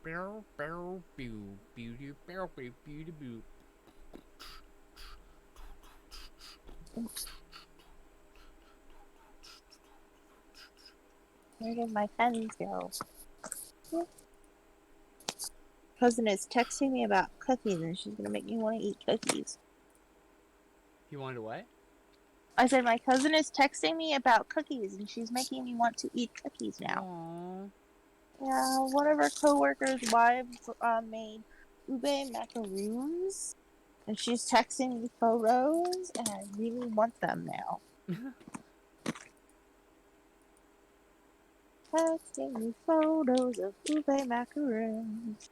B: Bow, bow, boo, boo, doo, bow, boo, boo, doo, boo.
A: Where did my pens go? Cousin is texting me about cookies, and she's gonna make me want to eat cookies.
B: You wanted to what?
A: I said my cousin is texting me about cookies, and she's making me want to eat cookies now.
B: Aww.
A: Yeah, one of our coworkers' wives made ube macaroons, and she's texting me photos, and I really want them now. Texting me photos of ube macaroons.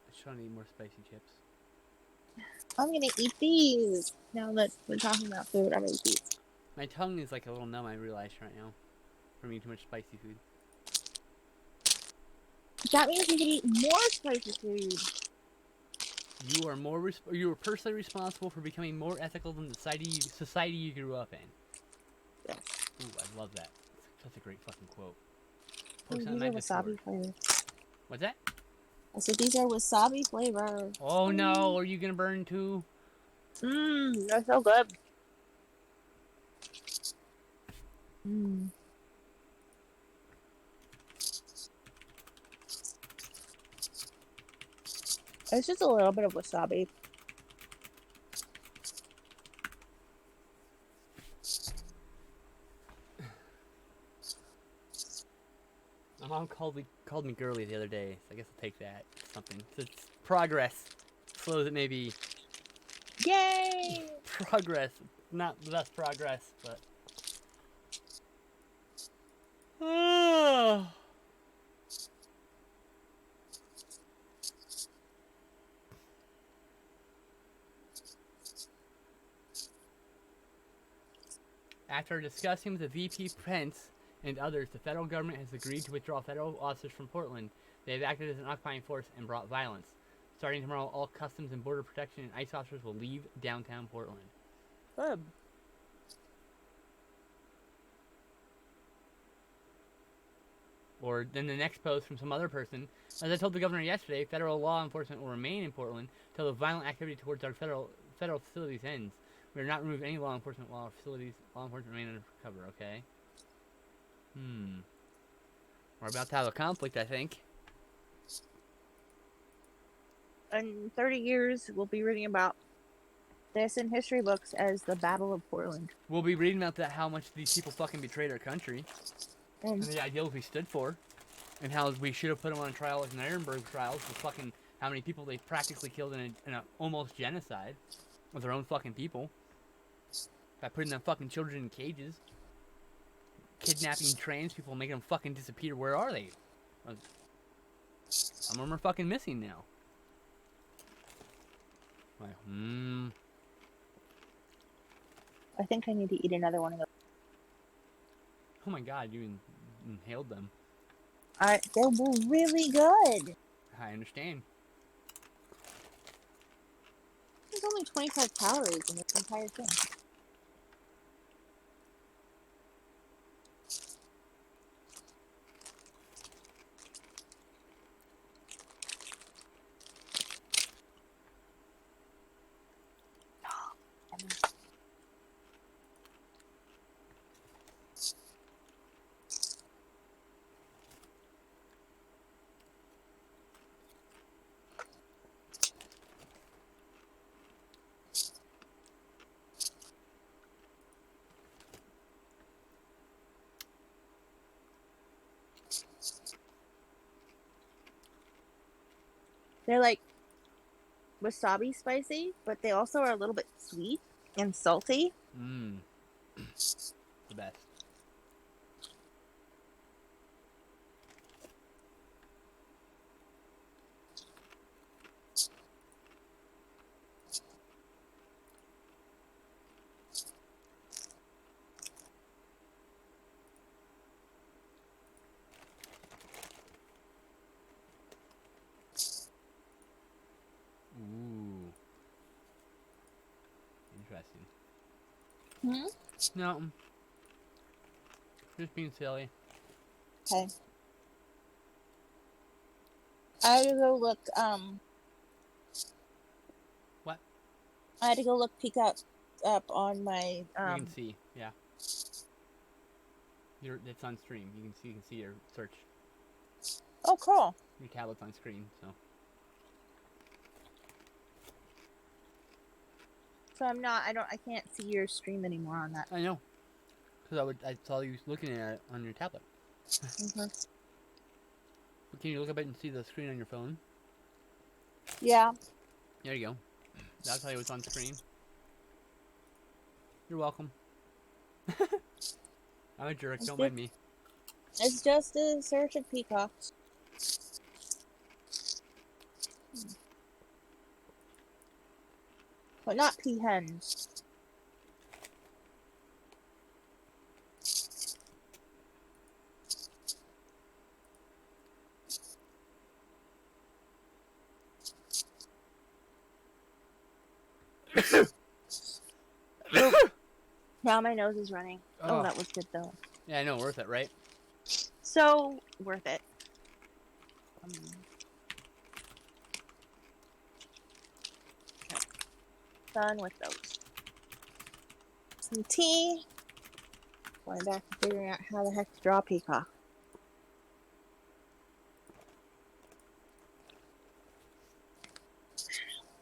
B: I just want to eat more spicy chips.
A: I'm gonna eat these. Now that we're talking about food, I'm gonna eat these.
B: My tongue is like a little numb, I realize right now. From eating too much spicy food.
A: That means you can eat more spicy food.
B: You are you are personally responsible for becoming more ethical than the society you grew up in.
A: Yes.
B: Ooh, I love that. That's a great fucking quote.
A: Oh,
B: Post on
A: these
B: my
A: are
B: Discord.
A: wasabi flavor.
B: What's that?
A: I said these are wasabi flavor.
B: Oh no, are you gonna burn too?
A: Mmm, they're so good. Mm. It's just a little bit of wasabi.
B: My mom called me girly the other day, so I guess I'll take that. Something. It's progress. Slow as it may be.
A: Yay!
B: Progress. Not the best progress, but. Oh. After discussing with the VP Pence and others, the federal government has agreed to withdraw federal officers from Portland. They have acted as an occupying force and brought violence. Starting tomorrow, all Customs and Border Protection and ICE officers will leave downtown Portland.
A: Good.
B: Or then the next post from some other person. As I told the governor yesterday, federal law enforcement will remain in Portland until the violent activity towards our federal facilities ends. We are not remove any law enforcement while our law enforcement remain under cover. Okay. We're about to have a conflict, I think.
A: In 30 years, we'll be reading about this in history books as the Battle of Portland.
B: We'll be reading about that, how much these people fucking betrayed our country and the ideals we stood for, and how we should have put them on trial like Nuremberg trials with fucking how many people they practically killed in a almost genocide of their own fucking people by putting them fucking children in cages, kidnapping trans people, making them fucking disappear. Where are they? Some of them are fucking missing now. Like,
A: I think I need to eat another one of those.
B: Oh my god, you inhaled them.
A: They were really good.
B: I understand.
A: There's only 25 calories in this entire thing. They're like wasabi spicy, but they also are a little bit sweet and salty.
B: The best. Ooh. Interesting. No. Just being silly.
A: Okay. I had to go look,
B: What?
A: I had to go look peek up on my,
B: You can see, yeah. It's on stream. You can see your search.
A: Oh, cool.
B: Your tablet's on screen, so.
A: So I can't see your stream anymore on that.
B: I know. Because I saw you looking at it on your tablet.
A: Mm-hmm.
B: But can you look up it and see the screen on your phone?
A: Yeah.
B: There you go. That'll tell you what's on screen. You're welcome. I'm a jerk, don't mind me.
A: It's just a search of peacocks. But not peahens. Now my nose is running. Oh, that was good though.
B: Yeah, I know, worth it, right?
A: So worth it. Done with those. Some tea. Going back and figuring out how the heck to draw a peacock.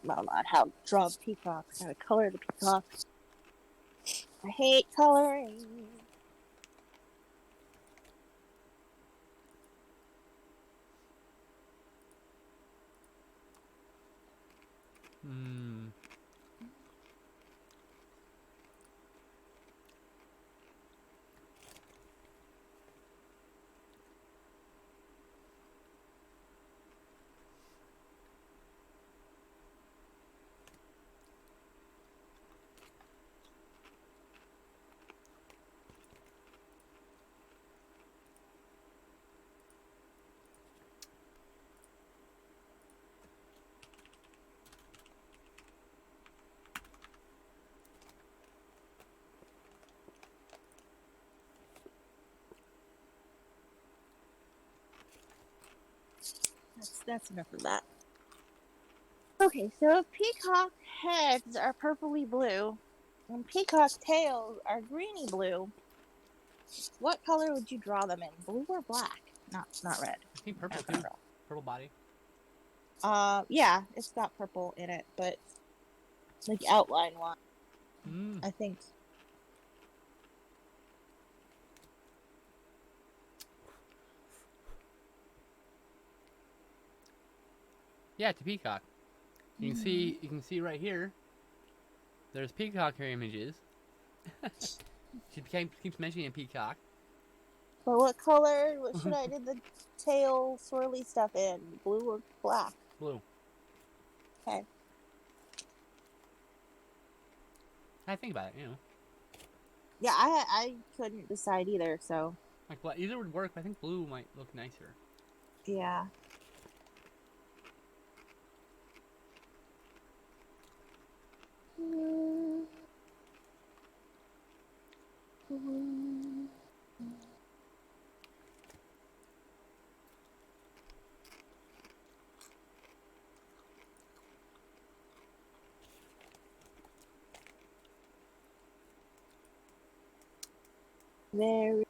A: Well, not how to draw the peacock, how to color the peacock. I hate coloring.
B: Hmm.
A: That's enough of that. Okay, so if peacock heads are purpley blue and peacock tails are greeny blue, what color would you draw them in? Blue or black? Not red.
B: I think purple
A: Not
B: too. Purple body.
A: yeah, it's got purple in it, but like outline one,
B: Hmm.
A: I think.
B: Yeah, it's a peacock. You can see right here. There's peacock hair images. She keeps mentioning a peacock.
A: But what color? What should I do the tail swirly stuff in? Blue or black?
B: Blue.
A: Okay.
B: I think about it, you know.
A: Yeah, I couldn't decide either. So
B: Like black, either would work, but I think blue might look nicer.
A: yeah. Very.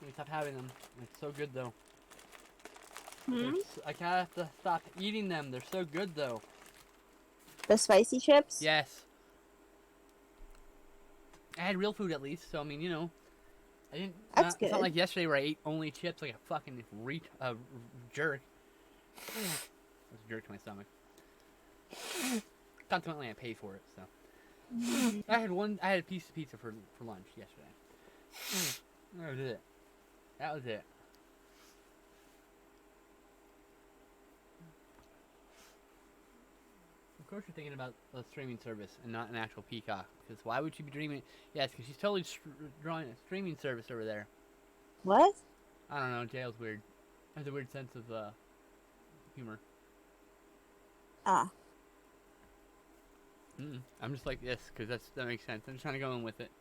B: Let me stop having them. It's so good though.
A: Hmm?
B: I kind of have to stop eating them. They're so good though.
A: The spicy chips?
B: Yes. I had real food at least, so I mean, you know, I didn't.
A: That's
B: It's not
A: good.
B: like yesterday where I ate only chips like a fucking jerk. That's a jerk to my stomach. Consequently, I paid for it, so. I had a piece of pizza for lunch yesterday. That was it. That was it. Of course, you're thinking about a streaming service and not an actual Peacock. Because why would you be dreaming? Yes, because she's totally drawing a streaming service over there.
A: What?
B: I don't know. Jail's weird. Has a weird sense of humor.
A: Ah.
B: I'm just like this because that makes sense. I'm just trying to go in with it.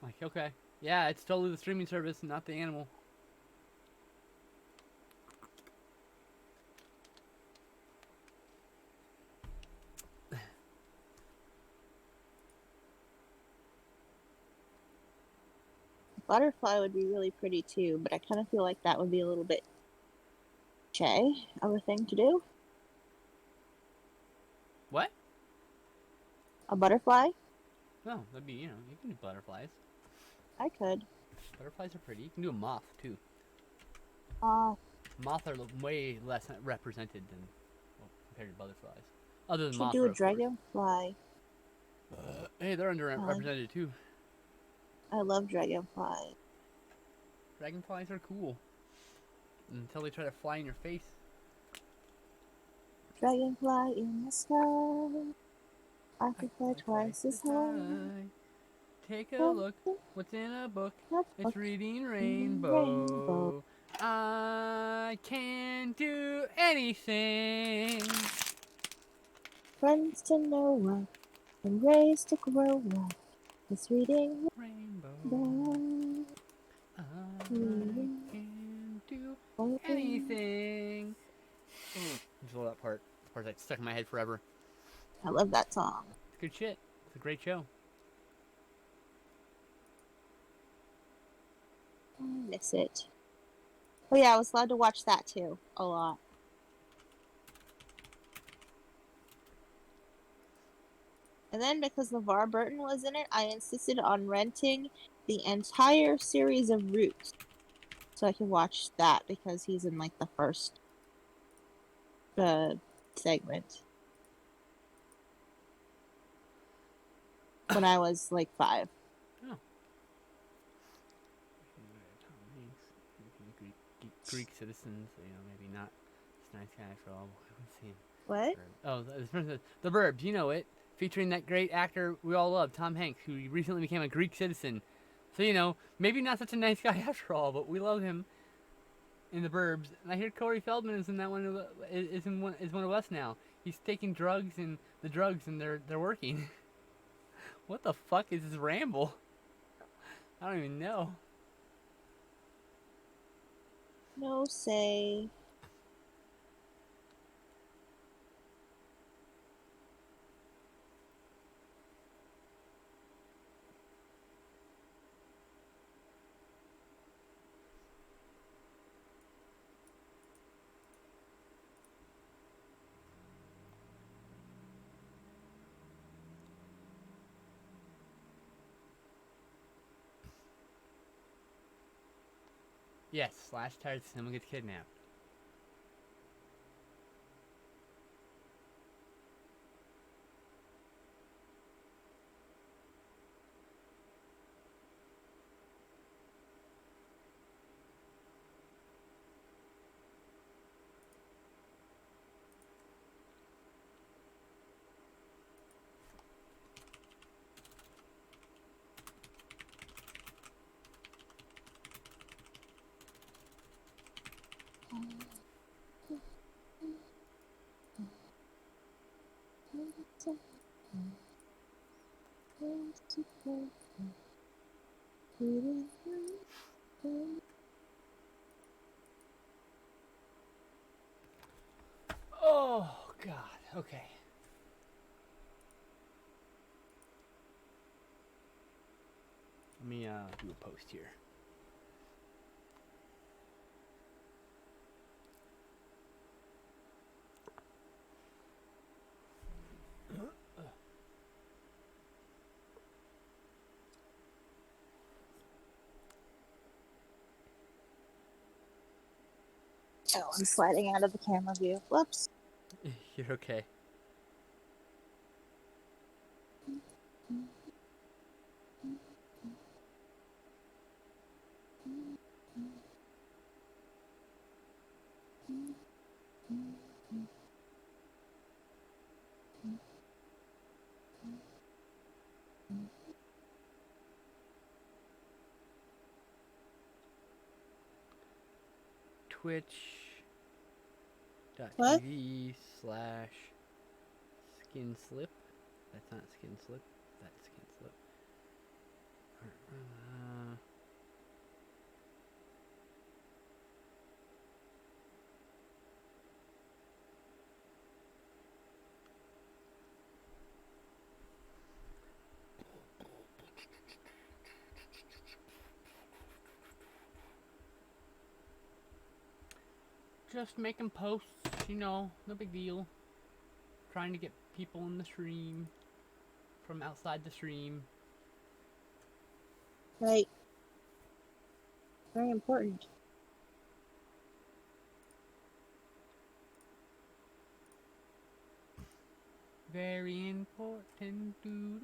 B: Like, okay, yeah, it's totally the streaming service, not the animal.
A: Butterfly would be really pretty too, but I kind of feel like that would be a little bit cliche of a thing to do.
B: What?
A: A butterfly?
B: No, that'd be, you know, you can do butterflies.
A: I could.
B: Butterflies are pretty. You can do a moth too.
A: Uh,
B: Moths are way less represented than compared to butterflies. Other than
A: should do
B: Mothra,
A: a
B: of course.
A: dragonfly.
B: Hey, they're underrepresented too.
A: I love dragonfly.
B: Dragonflies are cool. until they try to fly in your face.
A: Dragonfly in the sky. I can fly twice as high.
B: Take a look, what's in a book? It's reading Rainbow. I can do anything.
A: Friends to know what, and ways to grow what. It's reading
B: Rainbow. I can do anything. Just love that part. That part's like stuck in my head forever.
A: I love that song.
B: It's good shit. It's a great show.
A: I miss it. Oh yeah, I was allowed to watch that too. A lot. And then because LeVar Burton was in it, I insisted on renting the entire series of Roots. So I could watch that because he's in like the first segment. When I was like 5.
B: Oh. Greek citizens, maybe not. It's a nice guy after all. Let's see.
A: What?
B: Oh, the Burbs, you know it. Featuring that great actor we all love, Tom Hanks, who recently became a Greek citizen. So, maybe not such a nice guy after all, but we love him in the Burbs. And I hear Corey Feldman is in that one. Is one of us now. He's taking drugs and they're working. What the fuck is this ramble? I don't even know.
A: No say.
B: Yes, Slash tired someone gets kidnapped. Oh, God. Okay. Let me do a post here.
A: Oh, I'm sliding out of the camera view. Whoops.
B: You're okay.
A: What?
B: Twitch.tv/skinslip. That's not skinslip. That's skinslip. Just making posts, no big deal. Trying to get people in the stream from outside the stream.
A: Right. Very important.
B: Very important. Do.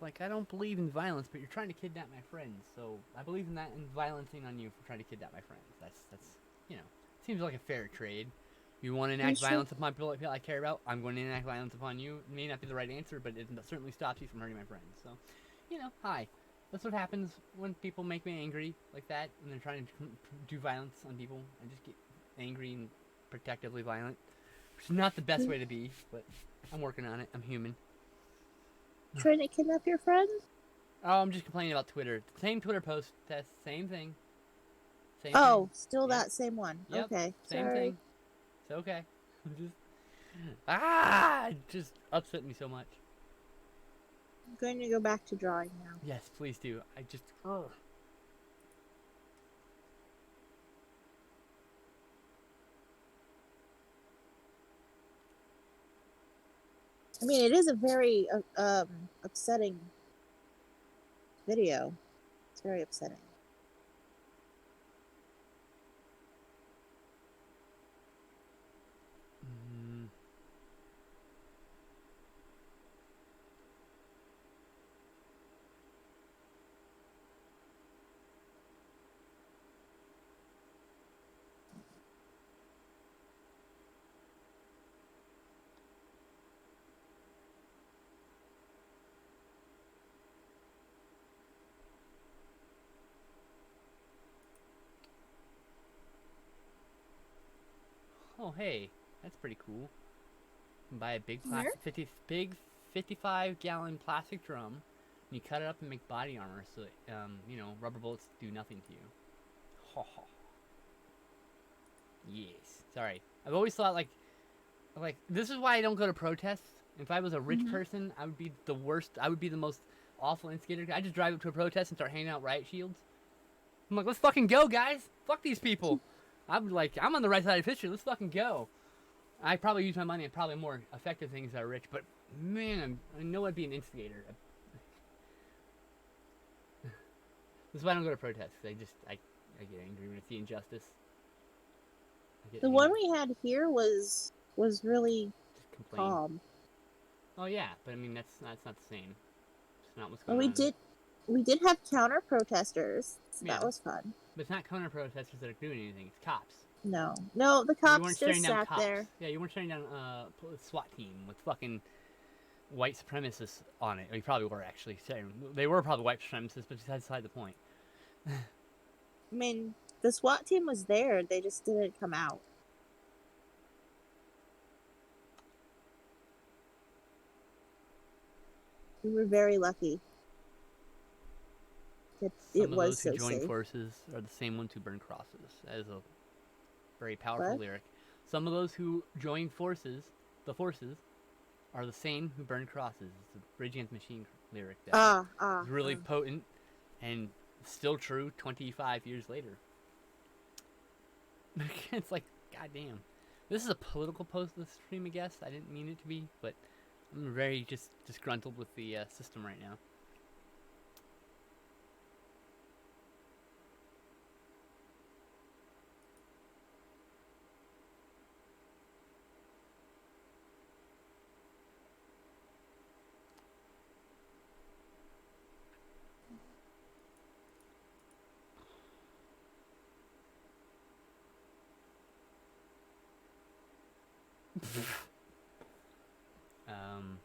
B: like, I don't believe in violence, but you're trying to kidnap my friends, so I believe in that and violencing on you for trying to kidnap my friends. That's you know, seems like a fair trade. You want to enact violence upon people I care about, I'm going to enact violence upon you. It may not be the right answer, but it certainly stops you from hurting my friends. So, hi. That's what happens when people make me angry like that, and they're trying to do violence on people. I just get angry and protectively violent, which is not the best way to be, but I'm working on it. I'm human.
A: Trying to kidnap your friend?
B: Oh, I'm just complaining about Twitter. Same Twitter post, Tess. Same thing. Same
A: Oh,
B: thing.
A: still
B: Yep.
A: that same one.
B: Yep.
A: Okay,
B: Same
A: sorry.
B: thing. It's okay. It just upset me so much.
A: I'm going to go back to drawing now.
B: Yes, please do. I just. Ugh.
A: I mean, it is a very upsetting video. It's very upsetting.
B: Mm. Oh, hey, that's pretty cool. You can buy a big
A: Where?
B: plastic big 55-gallon plastic drum, and you cut it up and make body armor so rubber bullets do nothing to you. Ho ho. Yes. Sorry. I've always thought like this is why I don't go to protests. If I was a rich person, I would be the worst. I would be the most awful instigator. I just drive up to a protest and start handing out riot shields. I'm like, let's fucking go, guys. Fuck these people. I'm on the right side of history. Let's fucking go. I probably use my money on probably more effective things that are rich, but man, I know I'd be an instigator. This is why I don't go to protests. I get angry when I see injustice.
A: The one we had here was really
B: complain.
A: calm.
B: Oh yeah, but I mean that's not the same. It's not what's
A: And
B: going on.
A: we did have counter protesters. So
B: Yeah.
A: that was fun.
B: But it's not counter protesters that are doing anything. It's cops.
A: No, the
B: You
A: cops
B: weren't
A: just
B: staring down
A: sat
B: cops.
A: there.
B: Yeah, you weren't staring down a SWAT team with fucking white supremacists on it. Or you probably were actually. They were probably white supremacists, but that's beside the point.
A: I mean, the SWAT team was there. They just didn't come out. We were very lucky that it
B: Some of
A: was
B: those who
A: so
B: join
A: safe.
B: forces are the same ones who burn crosses. That is a very powerful
A: What?
B: lyric. Some of those who join the forces, are the same who burn crosses. It's a Rage Against the Machine lyric that is really potent and still true 25 years later. It's like, goddamn. This is a political post this stream, I guess. I didn't mean it to be, but I'm very just disgruntled with the system right now. um.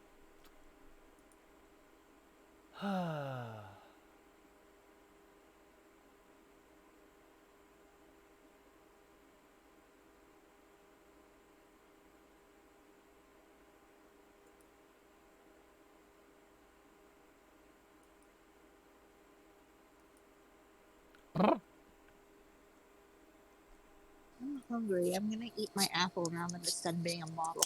A: I'm hungry. I'm gonna eat my apple now that it's done being a model.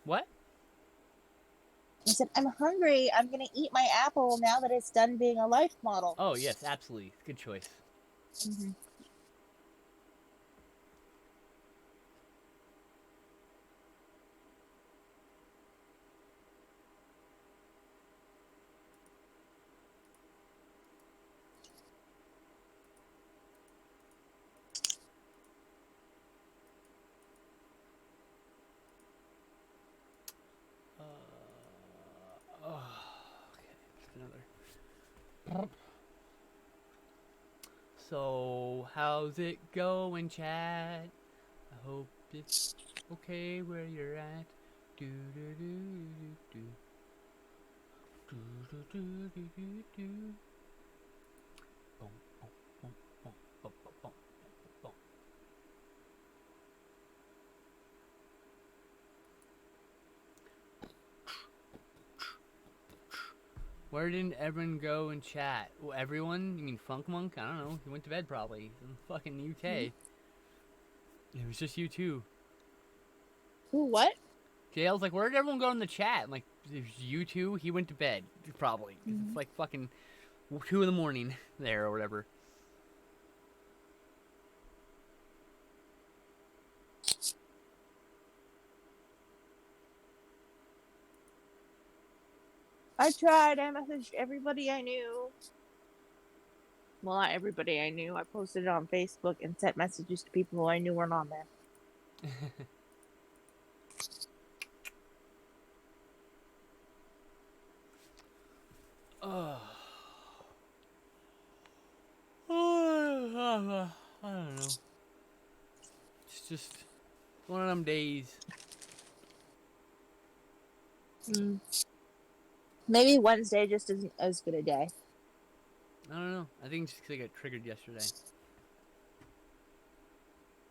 B: What?
A: I said, I'm hungry. I'm gonna eat my apple now that it's done being a life model.
B: Oh, yes, absolutely. Good choice.
A: Mm-hmm.
B: another. So, how's it going, chat? I hope it's okay where you're at. Do do do do do do do do do do do. Boom, boom, boom, boom, boom, boom, boom. Where did everyone go in chat? Well, everyone? You mean Funk Monk? I don't know. He went to bed probably. He's in fucking UK. It was just you two.
A: Who, what?
B: JL's like, where did everyone go in the chat? I'm like, it was you two. He went to bed probably. 'Cause it's like fucking 2 in the morning there or whatever.
A: I tried. I messaged everybody I knew. Well, not everybody I knew. I posted it on Facebook and sent messages to people who I knew weren't on there.
B: Oh. I don't know. It's just one of them days.
A: Maybe Wednesday just isn't as good a day.
B: I don't know. I think it's just because I got triggered yesterday.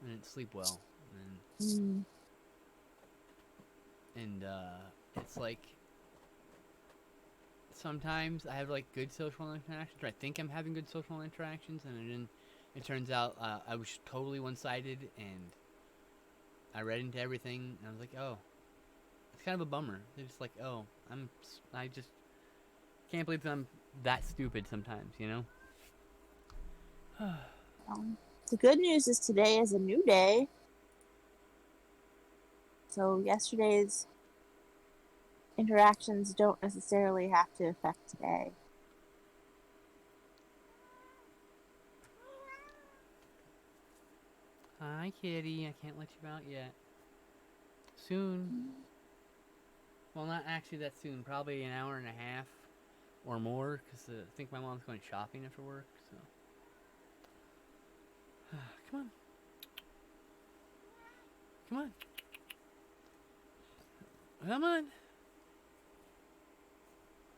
B: I didn't sleep well. And it's like sometimes I have like good social interactions, or I think I'm having good social interactions, and then it turns out I was totally one-sided, and I read into everything, and I was like, oh, it's kind of a bummer. They're just like, oh, I just can't believe I'm that stupid sometimes, you know?
A: The good news is today is a new day. So yesterday's interactions don't necessarily have to affect today.
B: Hi, kitty. I can't let you out yet. Soon. Well, not actually that soon. Probably an hour and a half or more, because I think my mom's going shopping after work, so. Come on. Come on. Come on.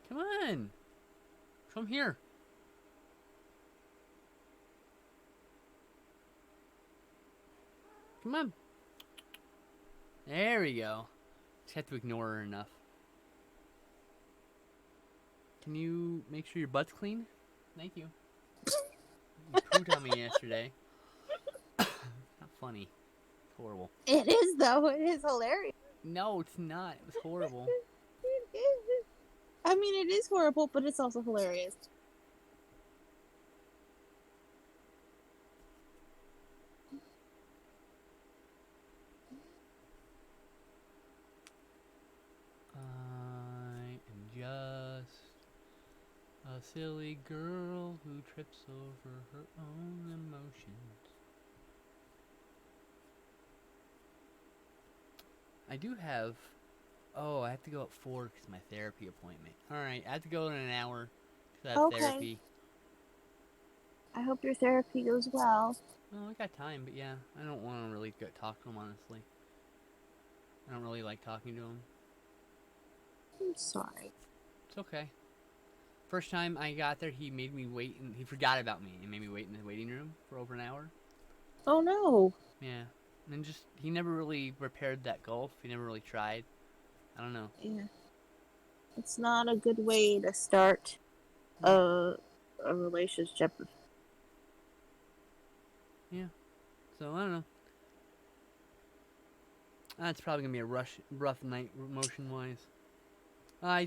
B: Come on. Come here. Come on. There we go. Just have to ignore her enough. Can you make sure your butt's clean? Thank you. You pooped on me yesterday. Not funny. It's horrible.
A: It is, though. It is hilarious.
B: No, it's not. It was horrible.
A: It is. I mean, it is horrible, but it's also hilarious.
B: I am just a silly girl who trips over her own emotions. I do have... Oh, I have to go at 4 because my therapy appointment. Alright, I have to go in an hour because I have therapy.
A: I hope your therapy goes well.
B: Oh, I got time, but yeah, I don't want to really go talk to him, honestly. I don't really like talking to him.
A: I'm sorry.
B: It's okay. First time I got there, he made me wait, and he forgot about me and made me wait in the waiting room for over an hour.
A: Oh, no.
B: Yeah. And just, he never really repaired that gulf. He never really tried. I don't know.
A: Yeah. It's not a good way to start a relationship.
B: Yeah. So, I don't know. That's probably going to be a rough night motion-wise. I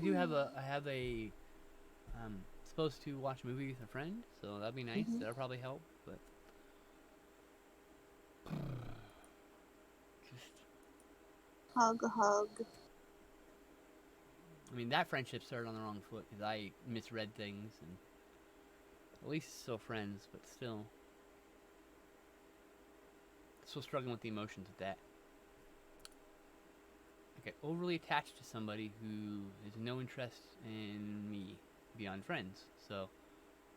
B: have a supposed to watch a movie with a friend, so that'll be nice. That'll probably help, but just,
A: Hug.
B: I mean, that friendship started on the wrong foot because I misread things, and at least still friends, but still struggling with the emotions of that. I get overly attached to somebody who has no interest in me beyond friends. So,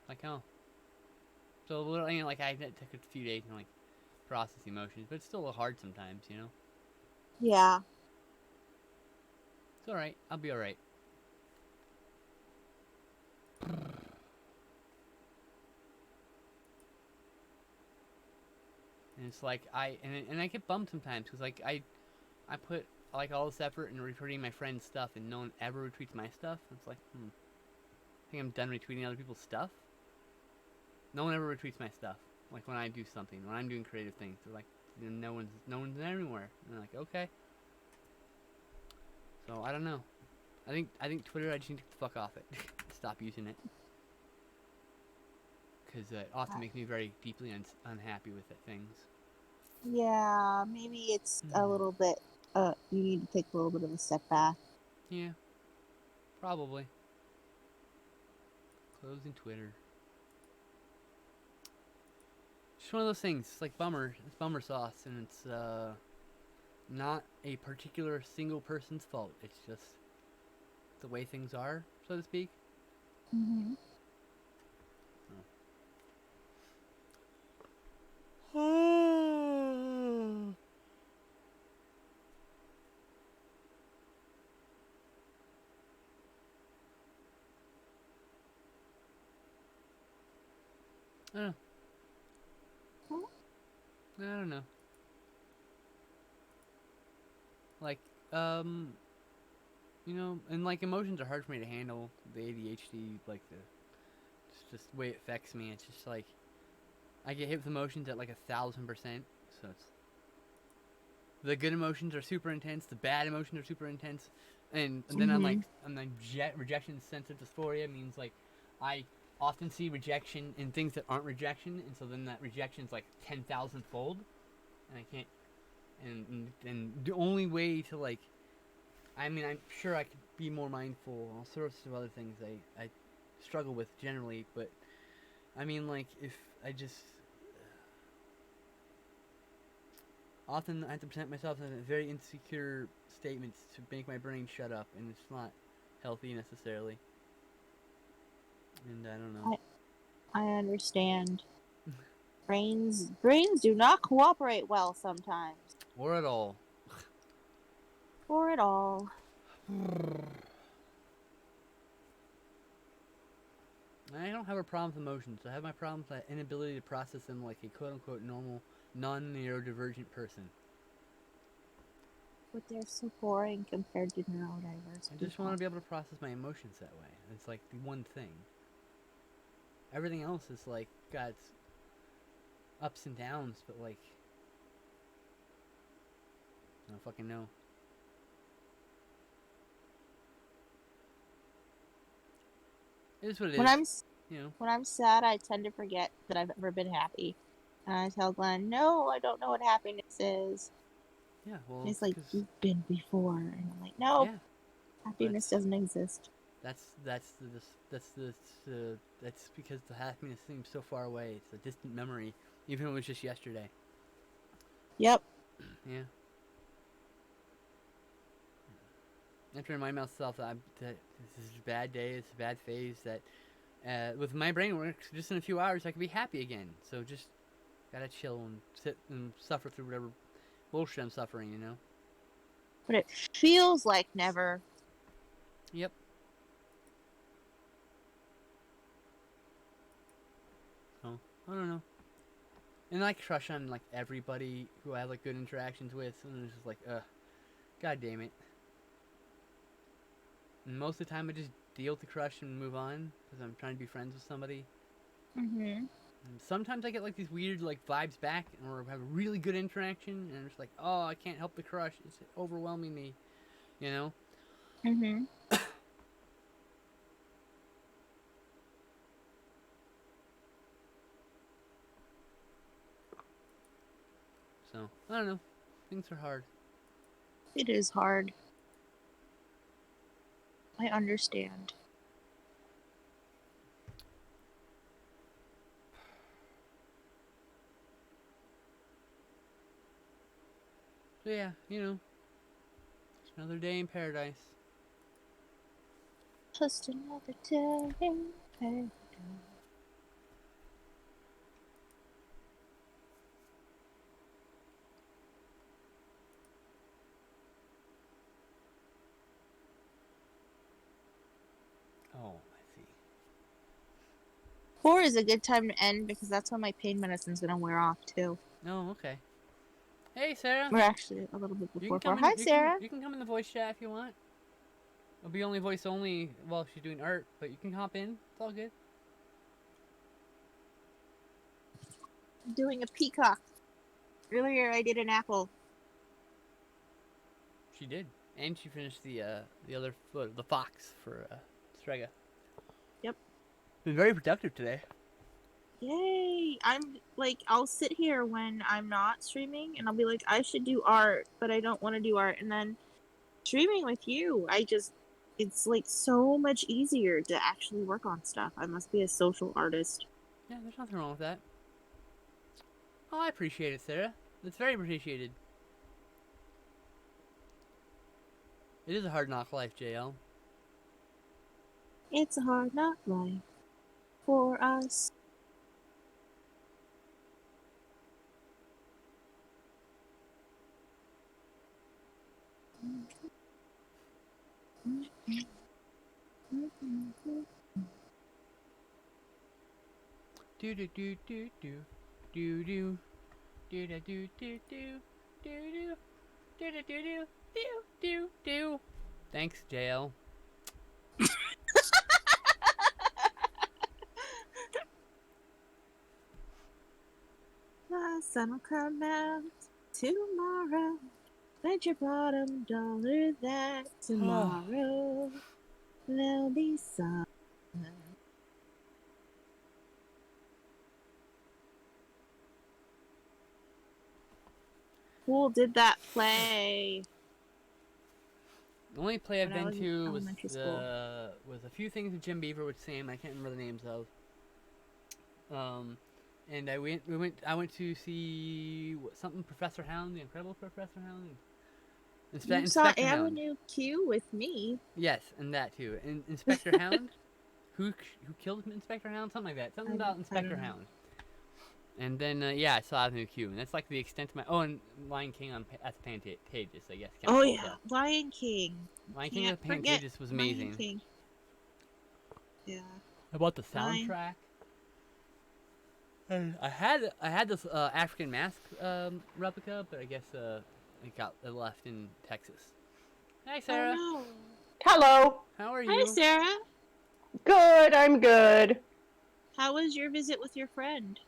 B: like, oh. So, a little, like, it took a few days to, like, process emotions, but it's still a little hard sometimes, you know?
A: Yeah.
B: It's alright. I'll be alright. And it's like, and I get bummed sometimes, because, like, I put, like, all this effort in retweeting my friend's stuff, and no one ever retweets my stuff. It's like, I think I'm done retweeting other people's stuff. No one ever retweets my stuff. Like, when I do something, when I'm doing creative things, they're like, no one's anywhere. And I'm like, okay. So I don't know. I think Twitter, I just need to get the fuck off it. Stop using it. Because it often makes me very deeply unhappy with things.
A: Yeah, maybe it's a little bit, you need to take a little bit of a step back.
B: Yeah. Probably. Closing Twitter. Just one of those things. It's like bummer. It's bummer sauce, and it's not a particular single person's fault. It's just the way things are, so to speak.
A: Mm-hmm.
B: Oh. I don't know. I don't know. Like, you know, and like emotions are hard for me to handle. The ADHD, like it's just the way it affects me. It's just like I get hit with emotions at like 1,000%. So it's the good emotions are super intense. The bad emotions are super intense, and then
A: Mm-hmm.
B: I'm like rejection sensitive dysphoria means like I often see rejection in things that aren't rejection, and so then that rejection is like 10,000 fold, and I can't. And the only way to like, I mean, I'm sure I could be more mindful. All sorts of other things I struggle with generally, but I mean, like if I just often I have to present myself in very insecure statements to make my brain shut up, and it's not healthy necessarily. And I don't know.
A: I understand. Brains do not cooperate well sometimes.
B: Or at all.
A: Or at all.
B: I don't have a problem with emotions. I have my problem with that inability to process them like a quote unquote normal, non neurodivergent person.
A: But they're so boring compared to neurodiverse
B: I just want
A: people.
B: to be able to process my emotions that way. It's like the one thing. Everything else is like got its ups and downs, but like I don't fucking know. It is what it
A: When
B: is.
A: I'm
B: You know.
A: when I'm sad, I tend to forget that I've ever been happy. And I tell Glenn, "No, I don't know what happiness is."
B: Yeah. Well,
A: And
B: it's
A: he's like,
B: because
A: "You've been before," and I'm like, "No,
B: yeah. But
A: happiness doesn't exist."
B: that's because the happiness seems so far away. It's a distant memory, even if it was just yesterday.
A: Yep.
B: Yeah. I have to remind myself that this is a bad day. It's a bad phase. That with my brain works, just in a few hours I could be happy again. So just gotta chill and sit and suffer through whatever bullshit I'm suffering. You know.
A: But it feels like never.
B: Yep. So I don't know. And I crush on like everybody who I have like good interactions with, and it's just like, god damn it. And most of the time, I just deal with the crush and move on because I'm trying to be friends with somebody.
A: Mm-hmm.
B: And sometimes I get like these weird like vibes back, or have a really good interaction, and I'm just like, oh, I can't help the crush. It's overwhelming me, you know.
A: Mm-hmm.
B: So I don't know. Things are hard.
A: It is hard. I understand.
B: So yeah, you know, it's another day in paradise.
A: Just another day in paradise.
B: Oh, I see.
A: 4 is a good time to end because that's when my pain medicine's gonna wear off too.
B: Oh, okay. Hey, Sarah.
A: Or actually, a little bit
B: You
A: before
B: can
A: 4.
B: come in.
A: Hi, Sarah.
B: You can come in the voice chat if you want. It'll be only voice only while she's doing art, but you can hop in. It's all good.
A: I'm doing a peacock. Earlier, I did an apple.
B: She did, and she finished the other foot, the fox for Strega.
A: Yep.
B: Been very productive today.
A: Yay! I'm like, I'll sit here when I'm not streaming, and I'll be like, I should do art, but I don't want to do art. And then streaming with you, it's like so much easier to actually work on stuff. I must be a social artist.
B: Yeah, there's nothing wrong with that. Oh, I appreciate it, Sarah. It's very appreciated. It is a hard knock life, JL.
A: It's a hard knock life for us.
B: Do do do do do do do do do do do do do do do do do do. Thanks, JL.
A: The sun will come out tomorrow. Bet your bottom dollar that tomorrow there'll be sun. Cool did that play.
B: The only play I've
A: When I
B: been
A: was in
B: to
A: elementary school.
B: was a few things with Jim Beaver with Sam. I can't remember the names of. And I went to see something Professor Hound, the Incredible Professor Hound.
A: You saw
B: Inspector Hound.
A: Avenue Q with me.
B: Yes, and that too. And Inspector Hound, who killed Inspector Hound, something like that. Something about Inspector Hound. And then yeah, I saw Avenue Q, and that's like the extent of my. Oh, and Lion King on that's Pantages, I guess.
A: Oh yeah, Lion King.
B: Lion King at Pantages was amazing.
A: Lion King. Yeah.
B: I bought the soundtrack. And I had this African mask replica, but I guess it left in Texas. Hey, Sarah.
A: Oh, no.
D: Hello.
B: How are you?
A: Hi, Sarah.
D: Good, I'm good.
A: How was your visit with your friend?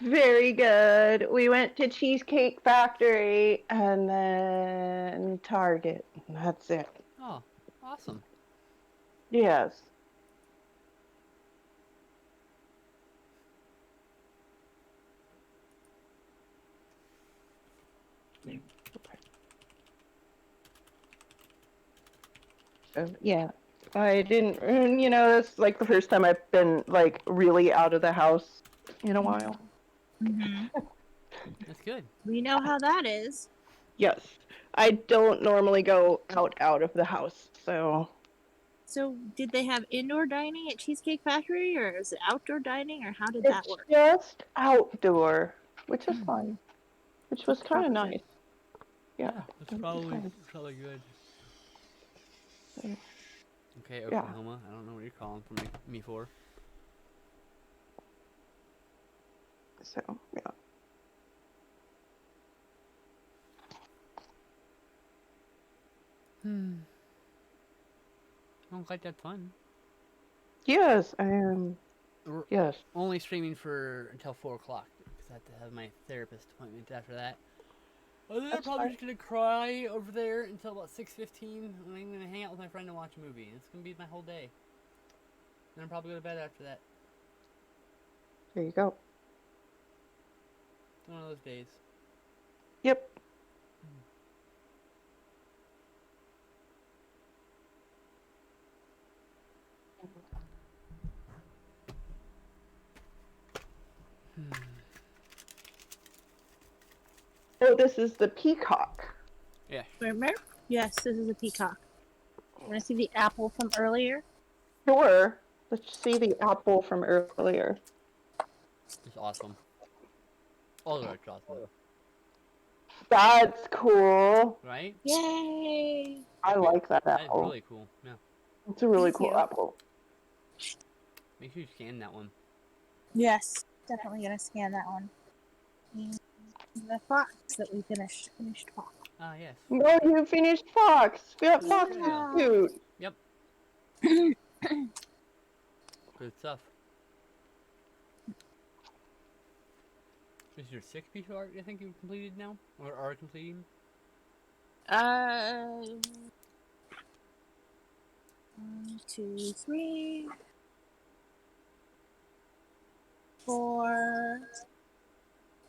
D: Very good. We went to Cheesecake Factory and then Target. That's it.
B: Oh, awesome.
D: Yes. So, yeah. I didn't, that's like the first time I've been like really out of the house in a while.
A: Mm-hmm.
B: That's good.
A: We know how that is.
D: Yes. I don't normally go out of the house, so.
A: So, did they have indoor dining at Cheesecake Factory, or is it outdoor dining, or how did that
D: It's
A: work?
D: just outdoor, which is fine. Which was kind of
A: Probably
D: nice. Yeah.
B: That's probably good.
D: Yeah.
B: Okay,
D: Yeah.
B: Oklahoma. I don't know what you're calling for me for.
D: So, yeah.
B: I don't like that fun.
D: Yes, I am.
B: We're
D: Yes.
B: only streaming for until 4 o'clock because I have to have my therapist appointment after that. And then I'm
D: That's
B: probably
D: fine.
B: just gonna cry over there until about 6:15, and I'm gonna hang out with my friend and watch a movie. It's gonna be my whole day. Then I'm probably go to bed after that.
D: There you go.
B: It's one of those days.
D: Yep. Oh, this is the peacock.
B: Yeah.
A: Remember? Yes, this is a peacock. Want to see the apple from earlier?
D: Sure. Let's see the apple from earlier.
B: It's awesome. All the it's awesome.
D: That's cool.
B: Right?
A: Yay!
D: I like that
B: That is
D: apple.
B: really cool. Yeah.
D: It's a really
A: Thank
D: cool
A: you.
D: apple.
B: Make sure you scan that one.
A: Yes, definitely gonna scan that one. And the fox that we finished fox.
B: Ah, yes.
D: No, you finished Fox. Yeah, Fox is
B: Yeah.
D: cute.
B: Yep. Good stuff. This is your 6th piece of art you think you've completed now? Or are completing?
A: Uh, 1, 2, 3, 4.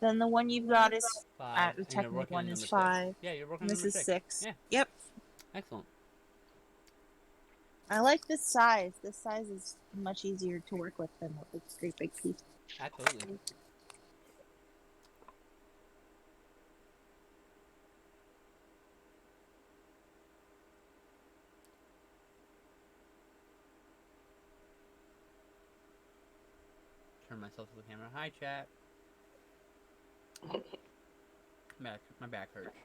A: Then the one you've got is
B: 5.
A: the
B: And you're
A: technical
B: working
A: one
B: on
A: is
B: number 6.
A: 5.
B: Yeah, you're working
A: And
B: on
A: this
B: number
A: is
B: 6.
A: 6.
B: Yeah.
A: Yep.
B: Excellent.
A: I like this size. This size is much easier to work with than with this great big piece.
B: Absolutely. Turn myself to the camera. Hi, chat. My back hurts.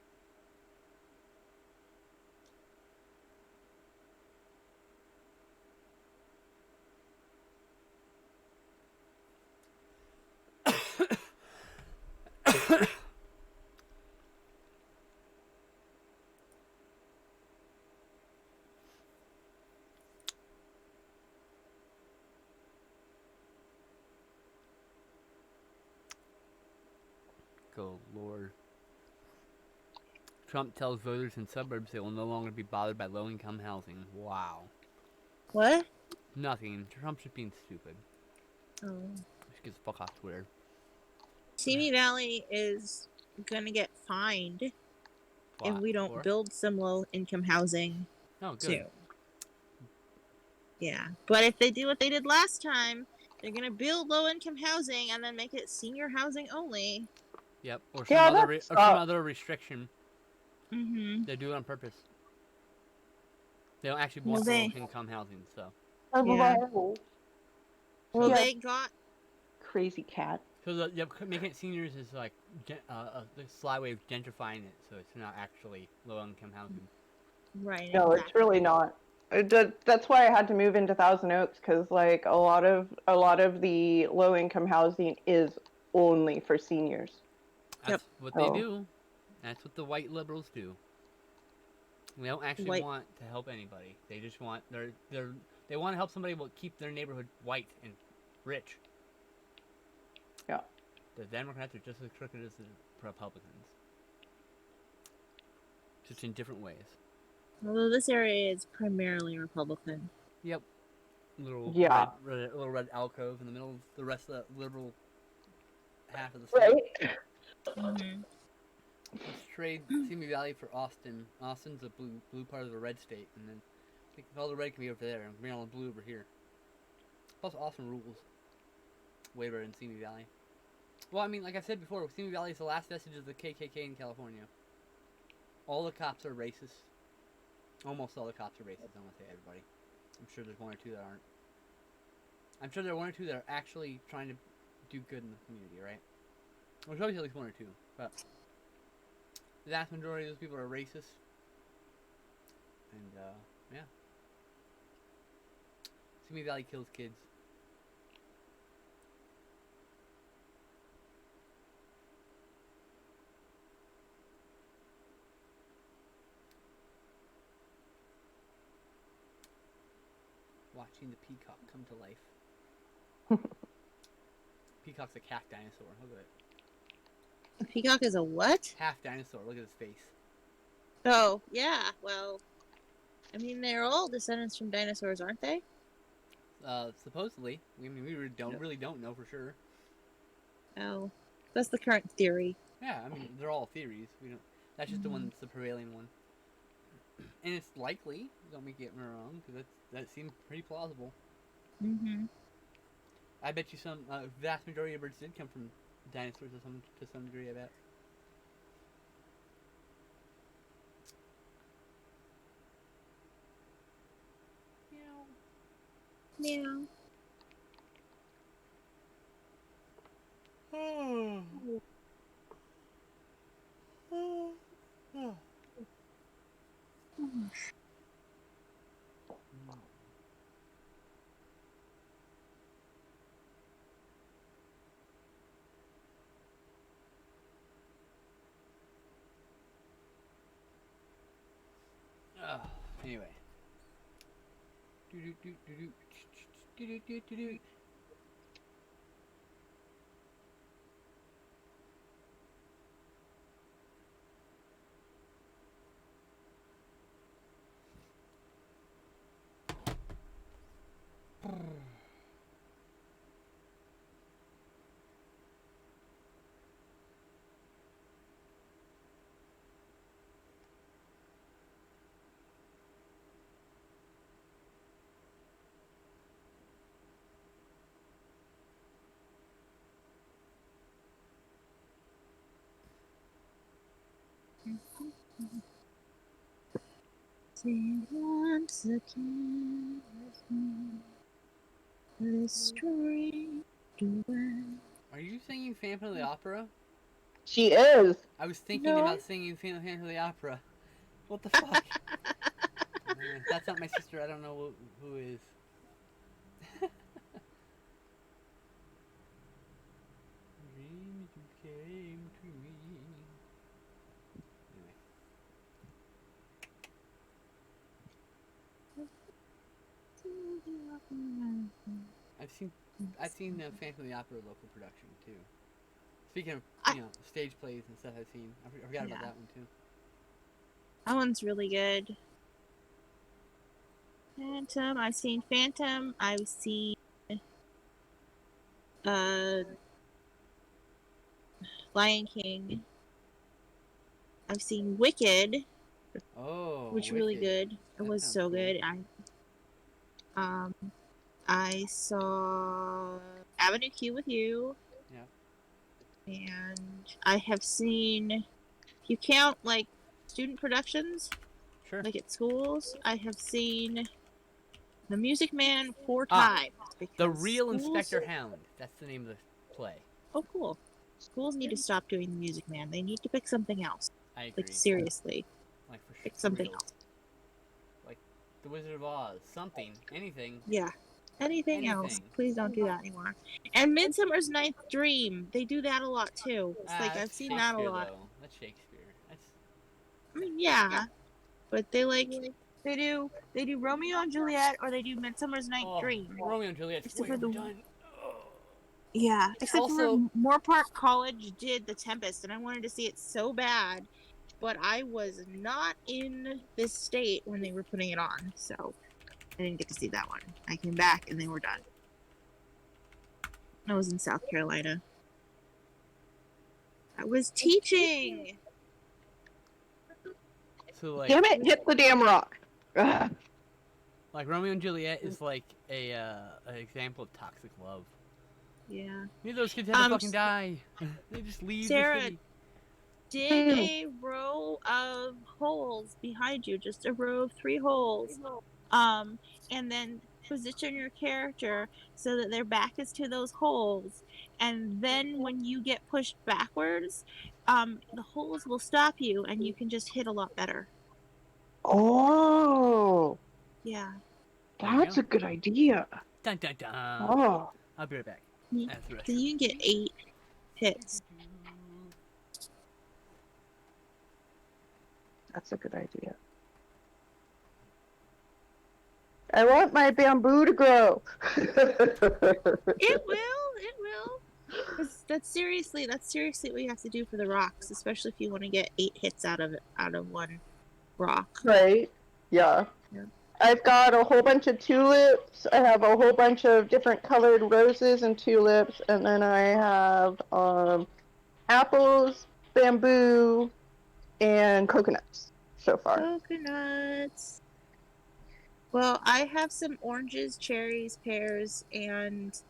B: Good lord. Trump tells voters in suburbs they will no longer be bothered by low-income housing. Wow.
A: What?
B: Nothing. Trump's just being stupid.
A: Oh.
B: Just gets the fuck off Twitter.
A: Simi Valley is gonna get fined if we don't
B: For?
A: build some low income housing
B: Oh, good.
A: soon. Yeah. But if they do what they did last time, they're gonna build low income housing and then make it senior housing only.
B: Yep. Or
D: Yeah,
B: some other restriction.
A: Mm-hmm.
B: They do it on purpose. They don't actually
A: Well,
B: want
A: they
B: low-income housing, so.
A: Yeah. Well,
D: Yeah.
A: they got
D: Crazy cat.
B: So making it seniors is like the sly way of gentrifying it, so it's not actually low-income housing.
A: right.
D: No,
A: exactly.
D: it's really not. That's why I had to move into Thousand Oaks because, like, a lot of the low income housing is only for seniors.
B: That's what they do. That's what the white liberals do. They don't actually
A: White.
B: want to help anybody. They just want they want to help somebody keep their neighborhood white and rich.
D: Yeah.
B: The Democrats are just as crooked as the Republicans. Just in different ways.
A: Although this area is primarily Republican.
B: Yep. Little
D: Yeah.
B: red alcove in the middle of the rest of the liberal half of the state.
D: Right.
A: Mm-hmm.
B: Let's trade Simi Valley for Austin. Austin's a blue part of the red state, and then I think all the red can be over there, and green and blue over here. Plus, Austin rules way better than Simi Valley. Well, I mean, like I said before, Simi Valley is the last vestige of the KKK in California. All the cops are racist. Almost all the cops are racist. I don't want to say everybody. I'm sure there's one or two that aren't. I'm sure there are one or two that are actually trying to do good in the community, right? There's always at least one or two, but the vast majority of those people are racist. And, yeah. Simi Valley kills kids. Watching the peacock come to life. Peacock's a calf dinosaur. Look at it.
A: The peacock is a what?
B: Half dinosaur. Look at his face.
A: Oh, yeah. Well, I mean, they're all descendants from dinosaurs, aren't they?
B: Supposedly. I mean, we really don't know for sure.
A: Oh, that's the current theory.
B: Yeah, I mean, they're all theories. We don't. That's just the one that's the prevailing one. And it's likely. Don't get me wrong, because that seems pretty plausible.
A: Mm-hmm.
B: I bet you some vast majority of birds did come from dinosaurs to some degree. I bet.
A: Meow.
B: Anyway.
A: Sing once again with me this story to end.
B: Are you singing Phantom of the Opera?
D: She is.
B: I was thinking
A: No.
B: about singing Phantom of the Opera. What the fuck? If that's not my sister, I don't know who is. Dreams you came to me. Anyway, I've seen the Phantom of the Opera local production too. Speaking of stage plays and stuff, I've seen. I forgot about that one too.
A: That one's really good. Phantom. I've seen Phantom. I've seen Lion King. I've seen Wicked,
B: Oh,
A: which
B: Wicked.
A: really good. It
B: That
A: was
B: sounds
A: so
B: cool.
A: good. I saw Avenue Q with you.
B: Yeah.
A: And I have seen, if you count like student productions,
B: Sure.
A: like at schools, I have seen The Music Man 4
B: Ah,
A: times.
B: The
A: because
B: Real
A: schools...
B: Inspector Hound. That's the name of the play.
A: Oh, cool. Schools need to stop doing The Music Man. They need to pick something else.
B: I agree.
A: Like, seriously.
B: Like, for
A: Pick something
B: real.
A: else.
B: Like The Wizard of Oz. Something. Anything.
A: Yeah. Anything else. Please don't do that anymore. And Midsummer's Ninth Dream. They do that a lot, too. It's like, I've
B: That's
A: seen that a
B: Shakespeare,
A: lot.
B: though. That's Shakespeare. That's...
A: I mean, yeah. But they do Romeo and Juliet or they do Midsummer's Night Dream.
B: Romeo and Juliet's
A: Except
B: way
A: for the
B: overdone.
A: yeah, except
B: Also,
A: for Moorpark College did The Tempest, and I wanted to see it so bad, but I was not in this state when they were putting it on, so I didn't get to see that one. I came back and they were done. I was in South Carolina. I was teaching.
B: so like,
D: Damn it! Hit the damn rock. Ugh.
B: like Romeo and Juliet is like an example of toxic love.
A: Yeah.
B: Neither of those kids had to fucking die. They just leave
A: Sarah,
B: the city.
A: dig a row of holes behind you, just a row of 3 holes. And then position your character so that their back is to those holes. And then when you get pushed backwards, the holes will stop you and you can just hit a lot better.
D: Oh,
A: Yeah.
D: that's a good idea.
B: Dun dun dun.
D: Oh,
B: I'll be right back.
A: So you can get 8 hits.
D: that's a good idea. I want my bamboo to grow.
A: It will. That's seriously what you have to do for the rocks, especially if you want to get 8 hits out of one rock.
D: Right? Yeah. I've got a whole bunch of tulips. I have a whole bunch of different colored roses and tulips, and then I have apples, bamboo, and coconuts so far.
A: Coconuts. Well, I have some oranges, cherries, pears, and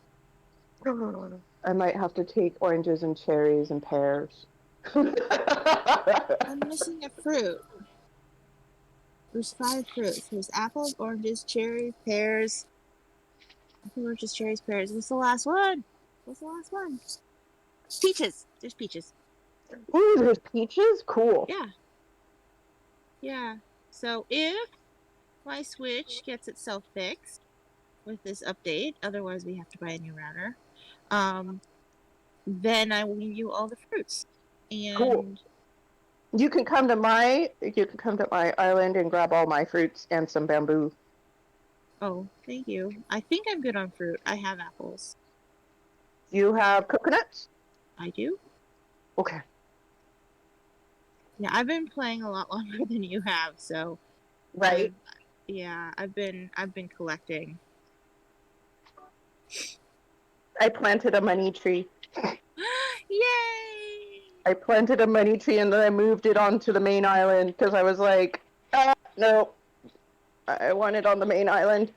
D: I might have to take oranges and cherries and pears.
A: I'm missing a fruit. There's 5 fruits. There's apples, oranges, cherries, pears, I think we're just cherries, pears. What's the last one? What's the last one? Peaches. There's peaches.
D: Ooh, there's peaches? Cool.
A: Yeah. Yeah. So if my Switch gets itself fixed with this update, otherwise we have to buy a new router, then I will give you all the fruits.
D: Cool.
A: And
D: You can come to my island and grab all my fruits and some bamboo.
A: oh, thank you. I think I'm good on fruit. I have apples.
D: You have coconuts?
A: I do.
D: Okay.
A: Yeah, I've been playing a lot longer than you have, so
D: Right.
A: I've been collecting.
D: I planted a money tree.
A: Yay!
D: I planted a money tree and then I moved it onto the main island because I was like, no, I want it on the main island.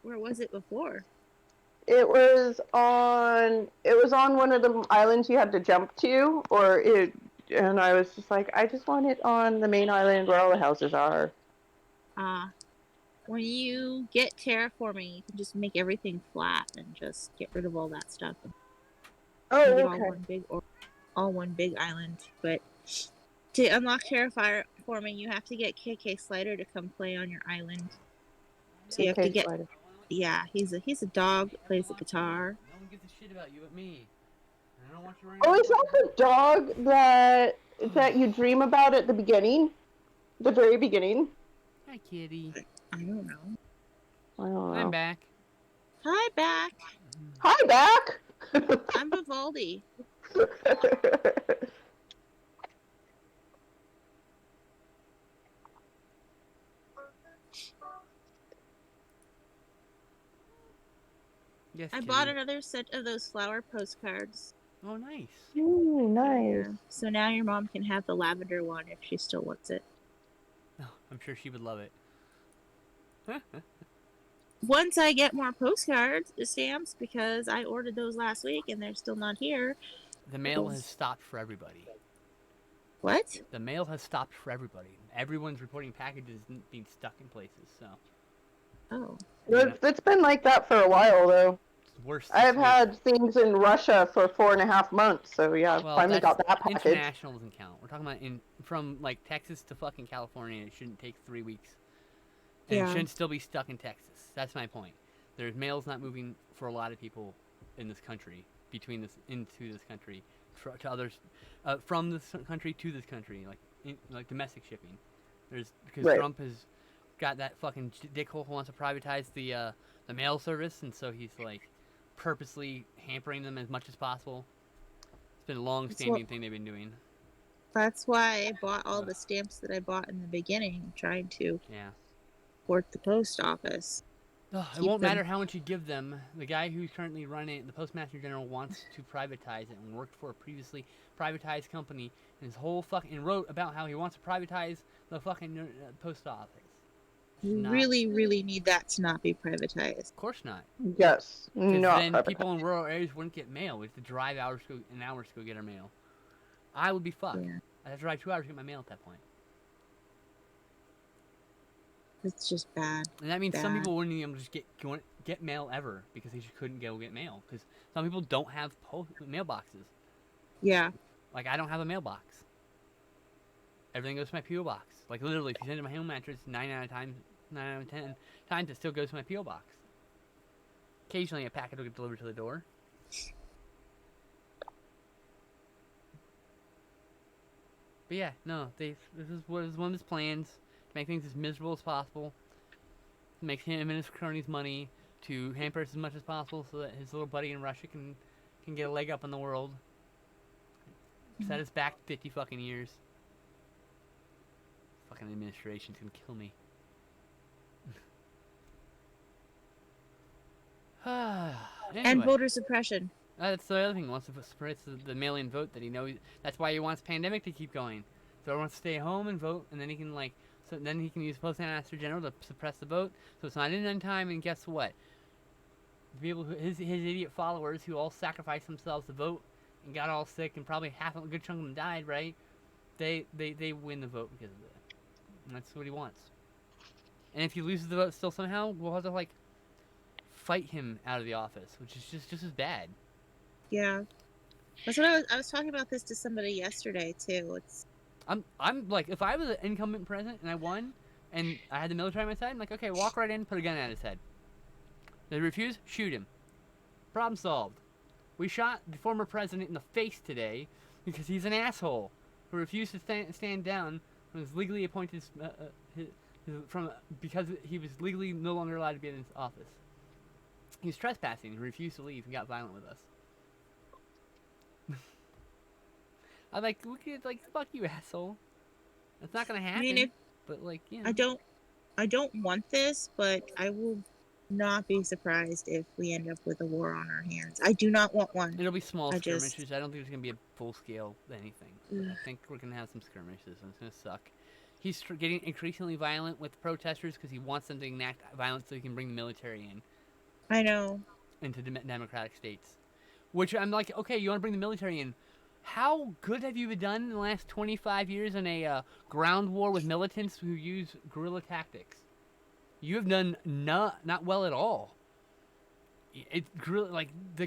A: Where was it before?
D: It was on one of the islands you had to jump to, and I was just like, I just want it on the main island where all the houses are.
A: When you get terraforming, you can just make everything flat and just get rid of all that stuff.
D: Oh,
A: Make it
D: okay.
A: all one big island. But to unlock terraforming, you have to get KK Slider to come play on your island. So you have to get.
D: Slider.
A: Yeah, he's a dog that plays the guitar.
B: No one gives a shit about you but me. I don't want you running
D: Oh,
B: around
D: is that the dog that you dream about at the beginning? The very beginning?
B: Hi, kitty.
A: I don't know.
D: I don't know.
B: I'm back.
A: Hi, back.
D: Hi, back!
A: I'm Vivaldi.
B: Yes,
A: I
B: kitty.
A: bought another set of those flower postcards.
B: Oh, nice.
D: Ooh, nice.
A: Yeah. So now your mom can have the lavender one if she still wants it.
B: Oh, I'm sure she would love it.
A: Once I get more postcards, stamps, because I ordered those last week and they're still not here.
B: The mail has stopped for everybody.
A: What?
B: The mail has stopped for everybody. Everyone's reporting packages being stuck in places, so.
A: Oh.
D: It's been like that for a while, though.
B: It's worse.
D: I've had things in Russia for 4.5 months, so yeah,
B: well,
D: finally got that package.
B: International doesn't count. We're talking about from like Texas to fucking California. It shouldn't take 3 weeks, and it shouldn't still be stuck in Texas. That's my point. There's mail's not moving for a lot of people in this country, into this country, to others, from this country to this country, like domestic shipping. Because Trump has got that fucking dickhole who wants to privatize the mail service, and so he's like purposely hampering them as much as possible. It's been a long-standing thing they've been doing.
A: That's why I bought all the stamps that I bought in the beginning, trying to support the post office.
B: It won't matter how much you give them. The guy who's currently running it, the Postmaster General, wants to privatize it and worked for a previously privatized company, and wrote about how he wants to privatize the fucking post office.
A: You really, really need that to not be privatized.
B: Of course not.
D: Yes.
B: Because then
D: privatized.
B: people in rural areas wouldn't get mail. We have to drive hours to go get our mail. I would be fucked.
A: Yeah.
B: I'd have to drive 2 hours to get my mail at that point.
A: It's just bad.
B: And that means some people wouldn't even just get mail ever because they just couldn't go get mail. Because some people don't have mailboxes.
A: Yeah.
B: Like, I don't have a mailbox. Everything goes to my P.O. box. Like, literally, if you send it to my home address, 9 out of 10 times, it still goes to my P.O. box. Occasionally, a packet will get delivered to the door. But yeah, no, this was one of his plans, to make things as miserable as possible, to make him and his cronies money, to hamper us as much as possible so that his little buddy in Russia can get a leg up in the world. Set us back 50 fucking years. Fucking administration's gonna kill me. Anyway.
A: And voter suppression.
B: That's the other thing. He wants to suppress the mail-in vote that he knows. That's why he wants pandemic to keep going. So he wants to stay home and vote, and then he can then he can use Postmaster General to suppress the vote. So it's not in time. And guess what? The people, his idiot followers, who all sacrificed themselves to vote and got all sick, and probably a good chunk of them died. Right? They win the vote because of that. And that's what he wants. And if he loses the vote still somehow, we'll have to fight him out of the office, which is just as bad.
A: Yeah. That's what I was talking about this to somebody yesterday too. It's
B: I'm like, if I was an incumbent president and I won, and I had the military on my side, I'm like, okay, walk right in, put a gun at his head. They refuse, shoot him. Problem solved. We shot the former president in the face today because he's an asshole who refused to stand down when was legally appointed because he was legally no longer allowed to be in his office. He was trespassing and refused to leave and got violent with us. I'm like, fuck you, asshole. That's not gonna happen.
A: I mean,
B: but like, you
A: I
B: know.
A: don't want this, but I will not be surprised if we end up with a war on our hands. I do not want one.
B: It'll be small
A: I
B: skirmishes. I don't think there's gonna be a full scale anything.
A: Mm.
B: I think we're gonna have some skirmishes, and it's gonna suck. He's getting increasingly violent with protesters because he wants them to enact violence so he can bring the military in.
A: I know.
B: Into democratic states. Which I'm like, okay, you want to bring the military in. How good have you done in the last 25 years in a ground war with militants who use guerrilla tactics? You have done not well at all. It's like the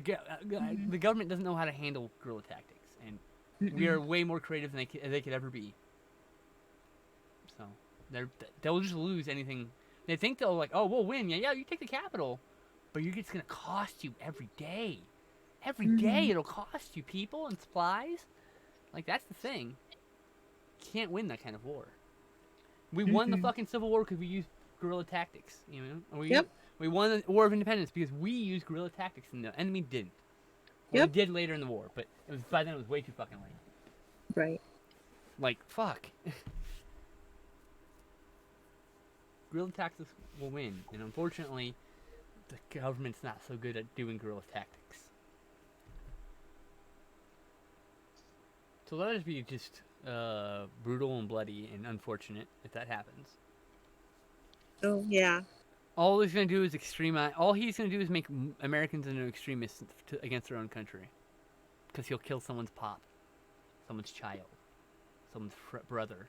B: government doesn't know how to handle guerrilla tactics, and we are way more creative than they could ever be. So they'll just lose anything. They think they'll like, oh, we'll win. Yeah, you take the capital, but it's gonna cost you every day. Every day it'll cost you people and supplies. Like, that's the thing. Can't win that kind of war. We won the fucking Civil War because we used guerrilla tactics, you know? We won the War of Independence because we used guerrilla tactics and the enemy didn't. Well, we did later in the war, but by then it was way too fucking late.
A: Right.
B: Like, fuck. Guerrilla tactics will win, and unfortunately, the government's not so good at doing guerrilla tactics. So let us be just brutal and bloody and unfortunate if that happens.
A: Oh yeah.
B: All he's gonna do is all he's gonna do is make Americans into extremists against their own country, because he'll kill someone's pop, someone's child, someone's brother,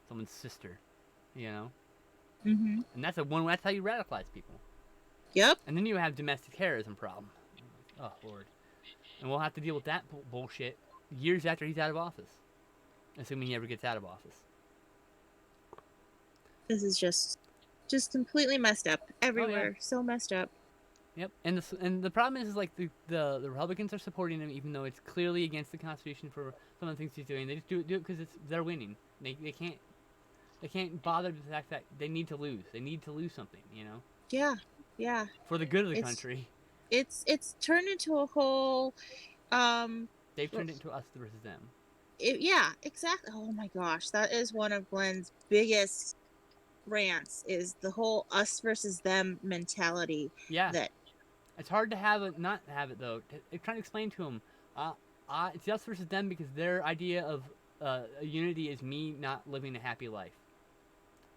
B: someone's sister, you know. And that's how you radicalize people.
A: Yep.
B: And then you have domestic terrorism problem. Oh Lord. And we'll have to deal with that bullshit years after he's out of office, assuming he ever gets out of office.
A: This is just completely messed up everywhere.
B: Oh, yeah.
A: So messed up.
B: Yep. And the problem is like the Republicans are supporting him even though it's clearly against the Constitution for some of the things he's doing. They just do it because they're winning. They can't bother with the fact that they need to lose. They need to lose something, you know.
A: Yeah.
B: For the good of the country.
A: It's turned into a whole
B: They've turned it into us versus them.
A: Yeah, exactly. Oh my gosh, that is one of Glenn's biggest rants, is the whole us versus them mentality.
B: Yeah.
A: That
B: it's hard to not have it though. Trying to explain to them, it's us versus them because their idea of unity is me not living a happy life.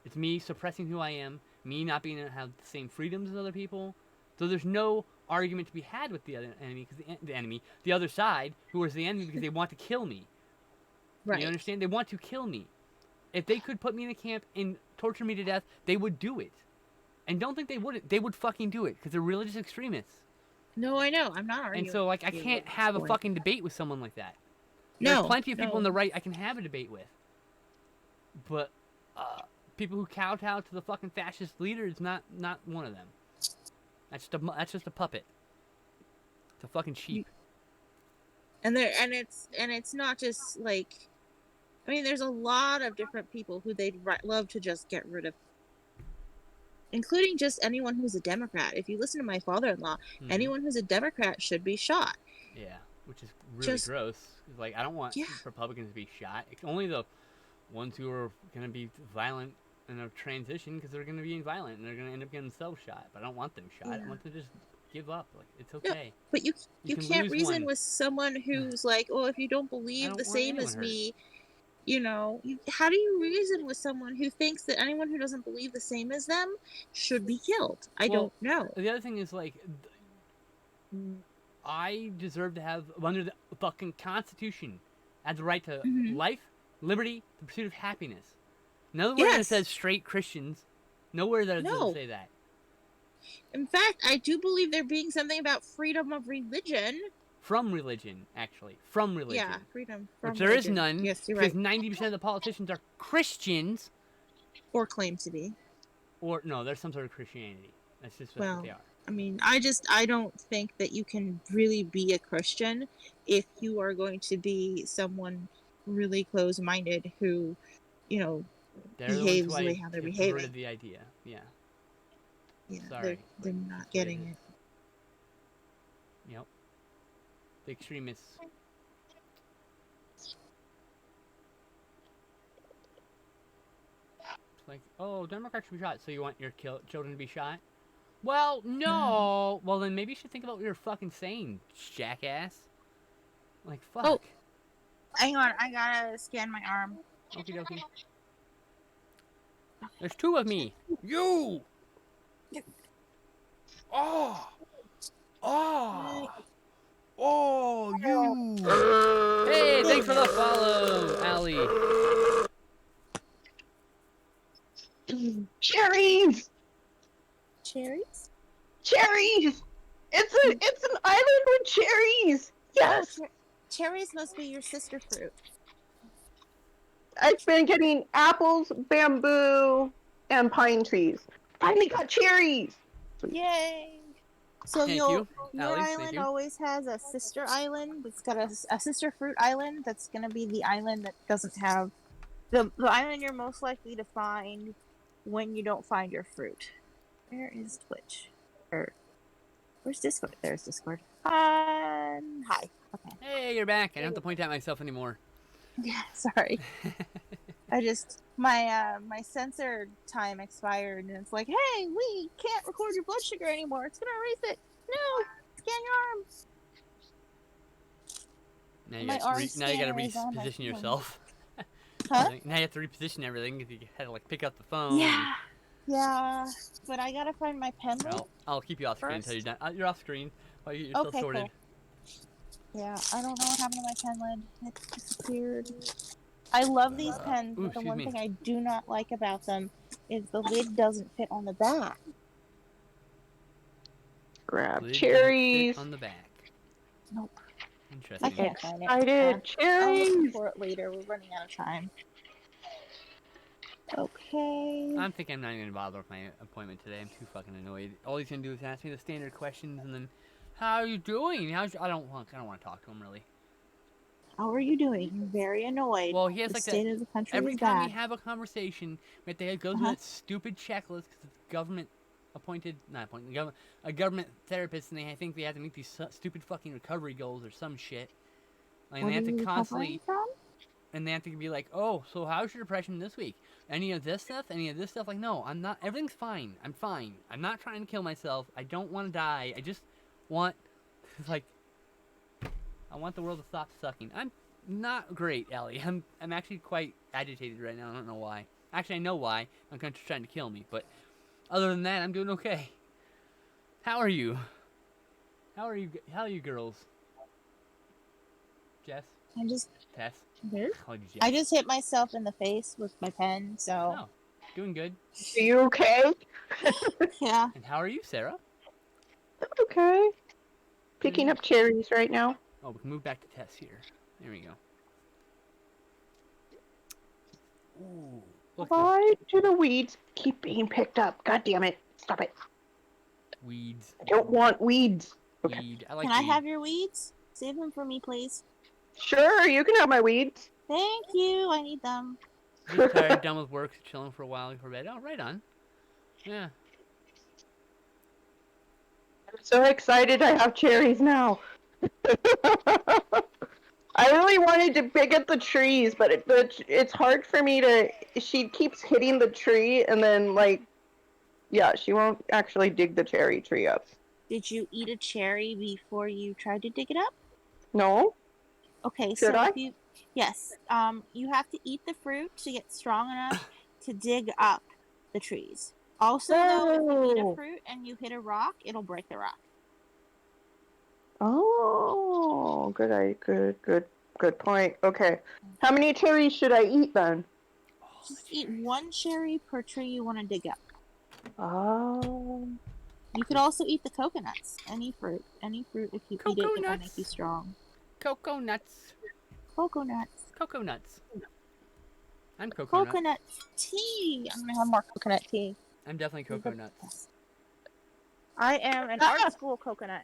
B: It's me suppressing who I am, me not being able to have the same freedoms as other people. So there's no argument to be had with the other enemy, because the other side, who is the enemy because they want to kill me.
A: right.
B: You understand? They want to kill me. If they could put me in a camp and torture me to death, they would do it. And don't think they wouldn't. They would fucking do it because they're religious extremists.
A: No, I know. I'm not arguing.
B: And so, like, I can't have a fucking debate with someone like that.
A: No.
B: There's plenty of people on the right I can have a debate with. But people who kowtow to the fucking fascist leader is not one of them. That's just a puppet. It's a fucking sheep.
A: And it's not just like, I mean, there's a lot of different people who they'd love to just get rid of, including just anyone who's a Democrat. If you listen to my father-in-law, anyone who's a Democrat should be shot.
B: Yeah, which is really gross. Like, I don't want Republicans to be shot. It's only the ones who are going to be violent in a transition, because they're going to be violent and they're going to end up getting themselves shot. But I don't want them shot. I want them to just give up. Like, it's okay.
A: No, but you can't reason with someone who's like, oh, if you don't believe the same as me, you know, how do you reason with someone who thinks that anyone who doesn't believe the same as them should be killed? I don't know.
B: The other thing is, like, I deserve to have, under the fucking Constitution, I have the right to life, liberty, the pursuit of happiness. Nowhere that says straight Christians. Nowhere that doesn't say that.
A: In fact, I do believe there being something about freedom of religion.
B: From religion, actually. From religion.
A: Yeah, freedom from
B: Which there is
A: religion.
B: none.
A: Yes, you're
B: because
A: right.
B: 90% of the politicians are Christians.
A: Or claim to be.
B: Or, no, there's some sort of Christianity. That's just what
A: Well,
B: they are.
A: I mean, I don't think that you can really be a Christian if you are going to be someone really close-minded who,
B: They're the ones who
A: behaves the way how they're behaving.
B: perverted the idea. Yeah.
A: Yeah,
B: Sorry.
A: they're not getting it.
B: Yep. The extremists. It's like, oh, Democrats should be shot, so you want your children to be shot? Well, no. Well, then maybe you should think about what you're fucking saying, jackass. Like, fuck.
A: Oh. Hang on, I gotta scan my arm.
B: Okie dokie. There's two of me. You! Oh! Oh! Oh, you! Hey, thanks for the follow, Allie.
D: Cherries!
A: Cherries?
D: Cherries! It's an island with cherries! Yes!
A: Cherries must be your sister fruit.
D: I've been getting apples, bamboo, and pine trees. Finally got cherries!
A: Yay! So
B: Thank
A: your
B: you, Allie, thank
A: island
B: you.
A: always has a sister island. It's got a sister fruit island. That's gonna be the island that doesn't have the island you're most likely to find when you don't find your fruit. Where is Twitch? Where's Discord? There's Discord. Hi. Okay.
B: Hey, you're back. I don't have to point at myself anymore.
A: Yeah, sorry. I just my sensor time expired, and it's like, hey, we can't record your blood sugar anymore. It's gonna erase it. No, scan your arms.
B: Now you,
A: My
B: got
A: arm
B: now you gotta
A: scanner is on my
B: reposition
A: phone.
B: yourself.
A: Huh?
B: Now you have to reposition everything because you had to like pick up the phone.
A: Yeah, but I gotta find my pen.
B: Well, I'll keep you off screen until you're done. You're off screen while you get yourself
A: Okay,
B: sorted.
A: cool. Yeah, I don't know what happened to my pen lid. It disappeared. I love these pens, but the one thing I do not like about them is the lid doesn't fit on the back.
D: Grab
B: Lid
D: cherries.
B: fit on the back.
A: Nope.
B: Interesting.
A: I can't find it.
D: I did.
A: I'll look
D: Cherries!
A: for it later. We're running out of time. Okay.
B: I'm thinking I'm not even gonna bother with my appointment today. I'm too fucking annoyed. All he's gonna do is ask me the standard questions and then, how are you doing? I don't want to talk to him really.
A: How are you doing? I'm very annoyed.
B: Well, he has
A: the
B: like
A: state of the country
B: every
A: is
B: time
A: bad.
B: we have a conversation, we have to go through that stupid checklist because it's government appointed, not appointed, a government therapist, and I think they have to meet these stupid fucking recovery goals or some shit. Like,
A: What
B: they have
A: are
B: to
A: you
B: constantly,
A: recovering from?
B: and they have to be like, oh, so how's your depression this week? Any of this stuff? Any of this stuff? Like, no, I'm not. Everything's fine. I'm fine. I'm not trying to kill myself. I don't want to die. I just want, like, I want the world to stop sucking. I'm not great, Ellie. I'm actually quite agitated right now. I don't know why. Actually, I know why. My country's trying to kill me. But other than that, I'm doing okay. How are you? How are you girls? Jess?
A: I'm just.
B: Tess?
A: Here?
B: Called you Jess.
A: I just hit myself in the face with my pen, so.
B: Oh, doing good.
D: Are you okay?
A: Yeah.
B: And how are you, Sarah?
D: Okay. Picking up cherries right now.
B: Oh, we can move back to Tess here. There we go. Ooh. Look,
D: Why do the weeds keep being picked up? God damn it. Stop it.
B: weeds.
D: I don't want weeds. Okay.
B: Weed. I like
A: Can I
B: weed.
A: have your weeds? Save them for me, please.
D: Sure, you can have my weeds.
A: Thank you. I need them.
B: You're tired, done with work, chilling for a while before bed. Oh, right on. Yeah.
D: I'm so excited I have cherries now. I really wanted to pick at the trees, but it's hard for me to... She keeps hitting the tree and then, like... Yeah, she won't actually dig the cherry tree up.
A: Did you eat a cherry before you tried to dig it up?
D: No?
A: Okay,
D: Should
A: so
D: I?
A: if you... Yes. You have to eat the fruit to get strong enough to dig up the trees. Also, though, if you eat a
D: Oh.
A: fruit and you hit a rock, it'll break the rock.
D: Oh, good point. Okay. How many cherries should I eat then?
A: Just eat one cherry per tree you want to dig up.
D: Oh.
A: You could also eat the coconuts. Any fruit. Any fruit, if you eat it, it will make you
B: Coconuts.
A: strong.
B: Cocoa nuts.
A: Coconuts.
B: Cocoa nuts. I'm cocoa nuts.
A: Coconut tea. I'm gonna have more coconut tea.
B: I'm definitely
A: These are
B: cocoa
A: the
B: nuts.
A: best. I am an
D: Ah!
A: art school coconut.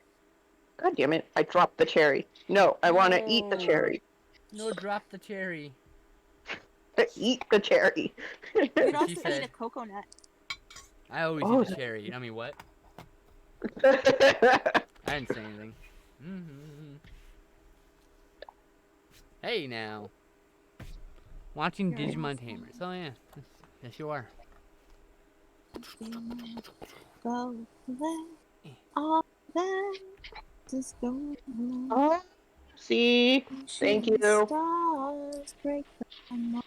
D: God damn it! I dropped the cherry. No, I want to eat the
B: No.
D: cherry.
B: No, drop the cherry.
D: Eat the cherry.
A: You could
B: What she
A: also eat
B: said.
A: a coconut.
B: I always
D: Oh.
B: eat the cherry. You know me what? I didn't say anything. Mm-hmm. Hey now. Watching
A: Here, I
B: Digimon
A: have
B: Tamers. Oh yeah. Yes you are.
A: Go away. All that is going on.
D: Oh, see, thank
A: Shooting
D: you.
A: stars break from my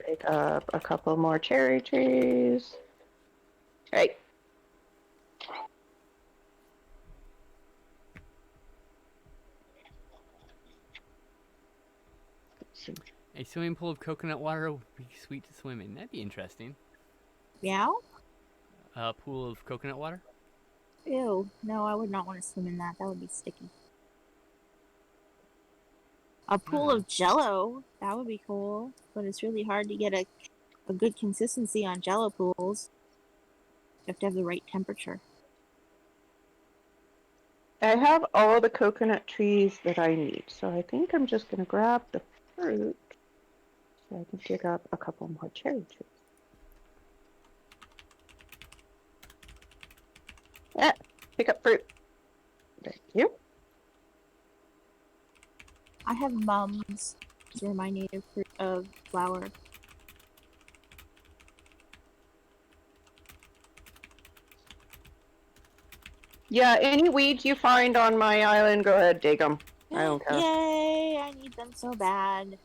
D: Pick up a couple more cherry trees. Hey.
B: A swimming pool of coconut water would be sweet to swim in. That'd be interesting.
A: meow.
B: A pool of coconut water?
A: Ew, no, I would not want to swim in that. That would be sticky. A pool
B: Uh-huh.
A: of jello, that would be cool. But it's really hard to get a good consistency on jello pools. You have to have the right temperature.
D: I have all the coconut trees that I need, so I think I'm just gonna grab the fruit so I can dig up a couple more cherry trees. Yeah, pick up fruit. Thank you.
A: I have mums. These are my native fruit of flower.
D: Yeah, any weeds you find on my island, go ahead, dig them. I don't care.
A: Yay! I need them so bad.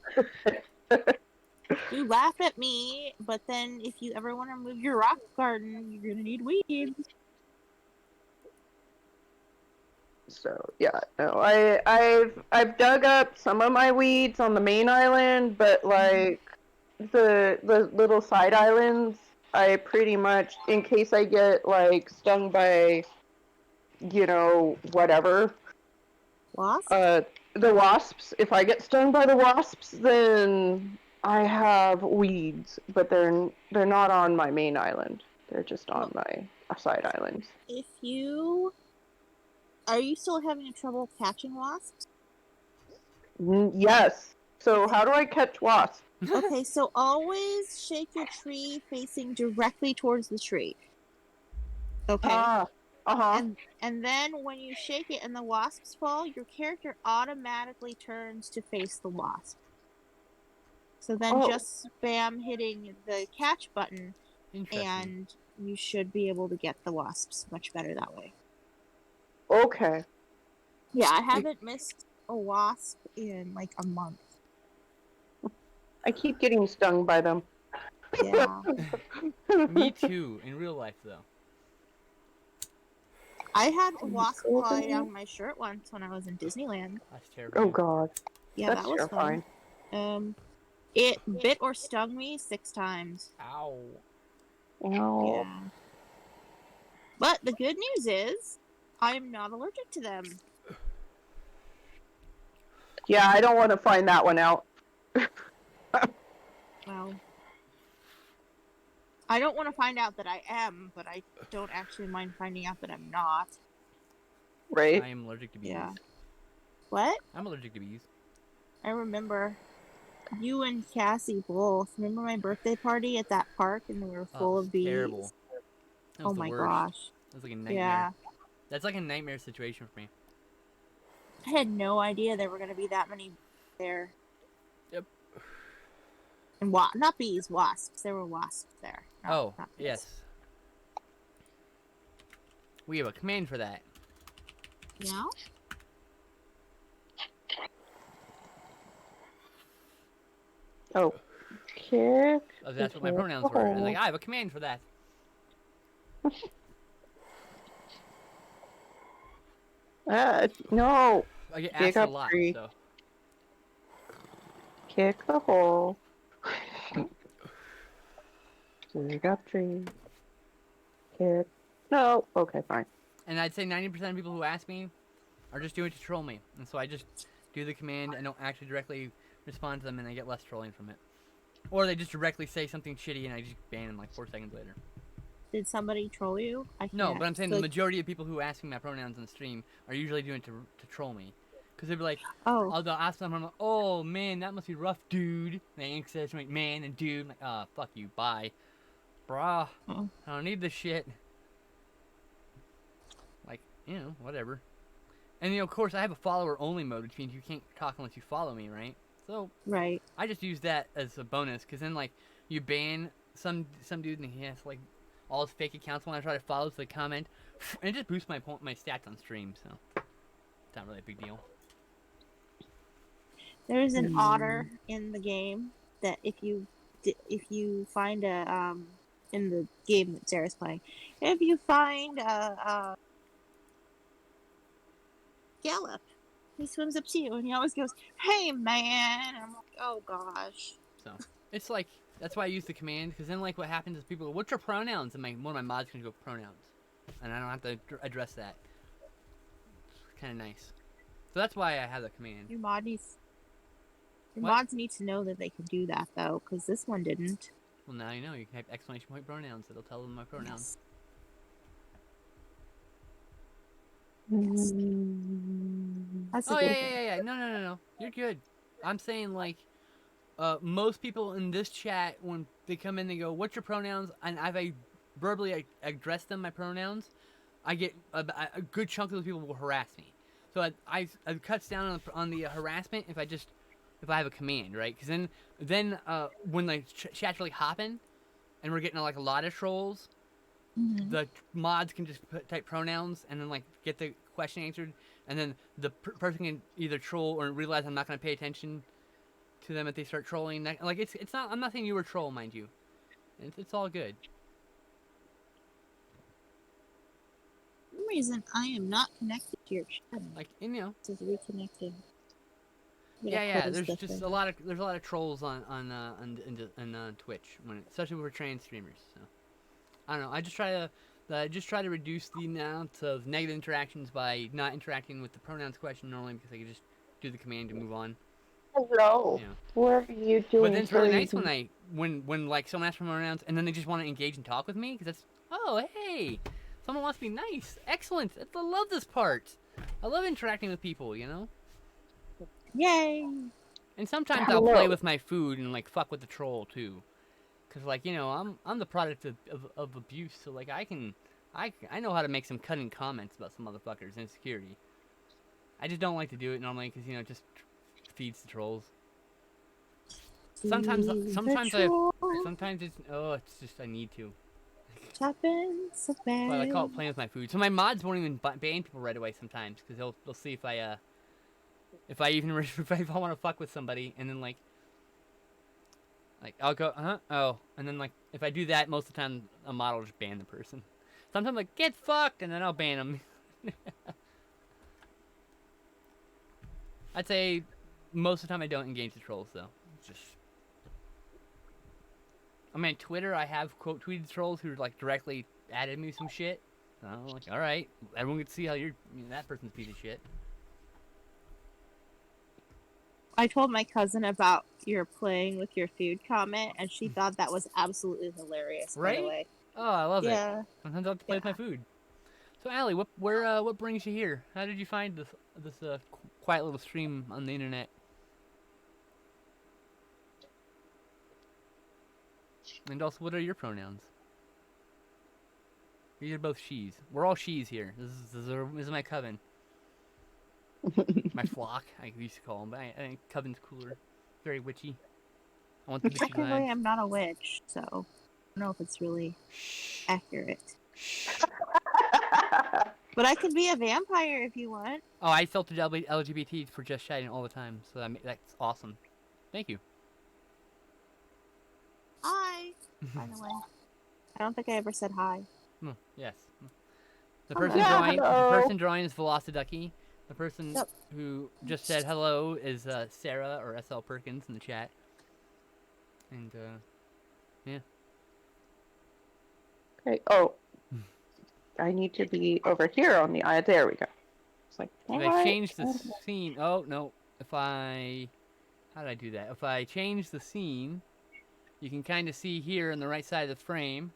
A: You laugh at me, but then if you ever want to move your rock garden, you're gonna need weeds.
D: So yeah, no, I've dug up some of my weeds on the main island, but like the little side islands, I pretty much, in case I get like stung by, whatever,
A: Wasp?
D: the wasps. If I get stung by the wasps, then I have weeds, but they're not on my main island. They're just on
A: Well,
D: my side islands.
A: if you are you still having trouble catching wasps?
D: Yes. So
A: Okay.
D: how do I catch wasps?
A: Okay, so always shake your tree facing directly towards the tree. Okay.
D: Ah, uh-huh.
A: And then when you shake it and the wasps fall, your character automatically turns to face the wasp. So then
D: Oh,
A: just spam hitting the catch button
B: Interesting.
A: and you should be able to get the wasps much better that way.
D: okay.
A: Yeah, I haven't missed a wasp in like a month.
D: I keep getting stung by them.
A: Yeah.
B: Me too, in real life though.
A: I had a wasp fly down my shirt once when I was in Disneyland.
B: That's terrible.
D: Oh god.
A: Yeah,
D: That's
A: that was fun.
D: terrifying.
A: It bit or stung me 6 times.
B: Ow.
D: Ow.
A: Yeah. But the good news is, I am not allergic to them.
D: Yeah, I don't want to find that one out.
A: Well, I don't want to find out that I am, but I don't actually mind finding out that I'm not.
D: Right?
B: I am allergic to bees.
A: Yeah. What?
B: I'm allergic to bees.
A: I remember you and Cassie both. Remember my birthday party at that park and we were full of bees?
B: Terrible. That was
A: Oh
B: the
A: my
B: worst.
A: gosh.
B: That was like a nightmare.
A: Yeah.
B: That's like a nightmare situation for me.
A: I had no idea there were going to be that many there.
B: Yep.
A: And not bees, wasps. There were wasps there. Not bees.
B: Yes. We have a command for that.
A: Yeah?
D: Oh. Kick.
B: Oh, that's what my pronouns were. I was like, I have a command for that.
D: No.
B: I get
D: Dig
B: asked a
D: up
B: lot,
D: tree.
B: so.
D: Kick the hole. Dig up tree. Kick. No. Okay, fine.
B: And I'd say 90% of people who ask me are just doing it to troll me. And so I just do the command and don't actually directly respond to them, and I get less trolling from it. Or they just directly say something shitty, and I just ban them like 4 seconds later.
A: Did somebody troll you? I
B: No,
A: can't.
B: but I'm saying the
A: Like,
B: majority of people who ask me my pronouns on the stream are usually doing it to troll me. Because they'll be like,
A: oh,
B: they'll ask them, I'm like, oh man, that must be rough, dude. And they say like, man and dude. I'm like, fuck you, bye. Bruh,
A: mm,
B: I don't need this shit. Like, whatever. And of course, I have a follower only mode, which means you can't talk unless you follow me, right? So
A: right.
B: I just use that as a bonus, because then like you ban some dude and he has like all his fake accounts when I try to follow, so they comment, and it just boosts my stats on stream. So it's not really a big deal.
A: There's an otter in the game that if you find a in the game that Sarah's playing, if you find a Gallop, he swims up to you and he always goes, "Hey man!" And I'm like, "Oh gosh."
B: So it's like that's why I use the command, because then like what happens is people go, "What's your pronouns?" And one of my mods can go pronouns, and I don't have to address that. It's kind of nice. So that's why I have the command.
A: Your mod needs your
B: What?
A: mods need to know that they can do that though, because this one didn't.
B: Well, now you know. You can type exclamation point pronouns. It'll tell them my pronouns.
A: Yes. That's a
B: Oh
A: good
B: yeah,
A: thing.
B: yeah, yeah, yeah. No. You're good. I'm saying like, most people in this chat when they come in, they go, "What's your pronouns?" And I verbally address them my pronouns. I get a good chunk of those people will harass me. So it cuts down on the harassment if I have a command, right? Because then when the chat's really hopping and we're getting like a lot of trolls,
A: Mm-hmm.
B: the mods can just type pronouns and then like get the question answered, and then the person can either troll or realize I'm not going to pay attention to them if they start trolling. Like it's not. I'm not saying you were a troll, mind you. It's all good.
A: For some reason, I am not connected to your channel.
B: Like
A: It says reconnected.
B: yeah. There's just a lot of trolls on Twitch especially for trans streamers. So I don't know. I just try to reduce the amount of negative interactions by not interacting with the pronouns question normally, because I can just do the command to move on.
D: Hello.
B: Yeah.
D: What are you doing?
B: But then it's really nice when like someone asks for pronouns and then they just want to engage and talk with me, because hey, someone wants to be nice. Excellent. I love this part. I love interacting with people.
A: Yay!
B: And sometimes I'll
D: Hello.
B: play with my food and like fuck with the troll too, because like I'm the product of abuse, so like I know how to make some cutting comments about some motherfuckers' insecurity. I just don't like to do it normally because it just feeds the trolls. Sometimes sometimes it's just I need to.
A: Tappins of
B: Well, I call it playing with my food. So my mods won't even ban people right away sometimes, because they'll see if I want to fuck with somebody, and then like I'll go and then like if I do that, most of the time a mod will just ban the person. Sometimes like get fucked, and then I'll ban them. I'd say most of the time I don't engage the trolls though. It's just Twitter, I have quote tweeted trolls who like directly added me some shit. I'm like, all right, everyone can see how that person's a piece of shit.
A: I told my cousin about your playing with your food comment, and she thought that was absolutely hilarious.
B: Right?
A: By the way.
B: Oh, I love it.
A: Yeah.
B: Sometimes I have to play with my food. So, Allie, what brings you here? How did you find this quiet little stream on the internet? And also, what are your pronouns? These are both she's. We're all she's here. This is my coven. My flock, I used to call them, but I think coven's cooler. Very witchy. I want the witchy
A: Technically,
B: vibes.
A: I'm not a witch, so I don't know if it's really accurate. But I could be a vampire if you want.
B: Oh, I filtered LGBT for just chatting all the time, so that's awesome. Thank you.
A: Hi, by the way. I don't think I ever said hi.
B: Yes. The
A: Hello.
B: person
D: Yeah,
B: drawing
D: hello.
B: the person drawing is Velociducky. The person
A: Yep.
B: who just said hello is Sarah or SL Perkins in the chat. And yeah.
D: Okay. Oh, I need to be over here on the eye. There we go. It's like,
B: If I
D: what?
B: change the scene, oh no, if I, how did I do that? If I change the scene, you can kind of see here on the right side of the frame.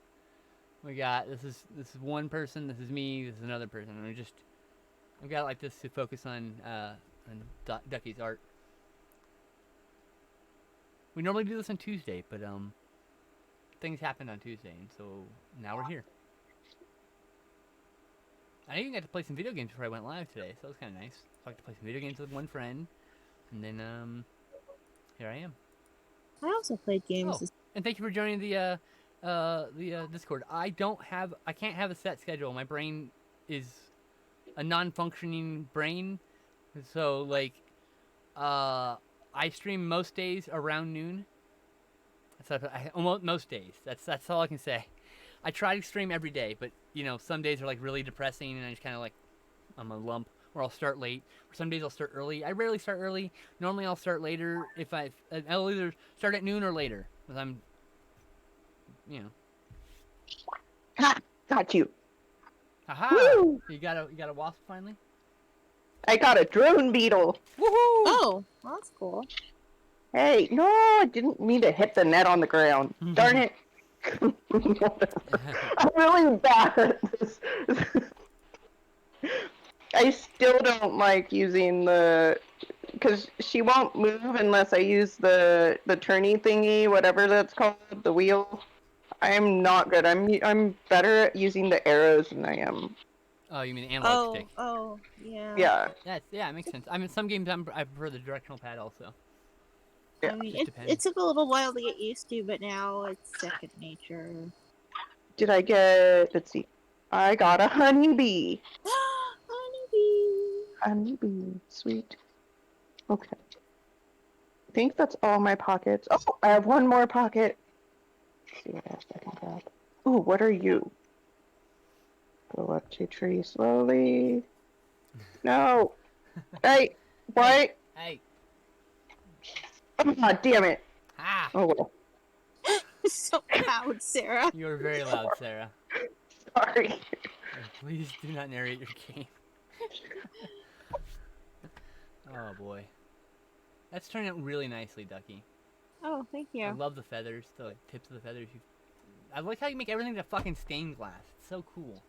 B: We got this is one person, this is me, this is another person, and I've got it like this to focus on Ducky's art. We normally do this on Tuesday, but things happened on Tuesday, and so now we're here. I even got to play some video games before I went live today, so that was kind of nice. So I got to play some video games with one friend, and then here I am.
A: I also played games.
B: Oh, and thank you for joining the Discord. I can't have a set schedule. My brain is a non-functioning brain, so like, I stream most days around noon. Almost most days. That's all I can say. I try to stream every day, but you know, some days are like really depressing, and I just kind of like, I'm a lump, or I'll start late. Or some days I'll start early. I rarely start early. Normally I'll start later. I'll either start at noon or later, because I'm, you know.
D: Ha! Got you.
B: Aha!
D: Woo!
B: You got a wasp finally.
D: I got a drone beetle.
B: Woohoo!
A: Oh, well, that's cool.
D: Hey, no, I didn't mean to hit the net on the ground. Darn it. I'm really bad at this. I still don't like using because she won't move unless I use the turny thingy, whatever that's called, the wheel. I'm not good. I'm better at using the arrows than I am.
B: Oh, you mean the analog stick?
A: Oh, yeah.
D: Yeah.
B: Yeah, it makes sense. I mean, some games I prefer the directional pad also.
A: I mean, it took a little while to get used to, but now it's second nature.
D: Did I get? Let's see. I got a honeybee.
A: Honeybee.
D: Honeybee. Sweet. Okay. I think that's all my pockets. Oh, I have one more pocket. Let's see what else I can grab. Ooh, what are you? Go up to tree slowly. No. Hey, what?
B: Hey.
D: Oh, damn it.
B: Ah!
D: Oh well.
A: So loud, Sarah.
B: You are very loud, Sarah.
D: Sorry.
B: Please do not narrate your game. Oh boy. That's turning out really nicely, Ducky.
A: Oh, thank you.
B: I love the feathers, the tips of the feathers. I like how you make everything to fucking stained glass. It's so cool.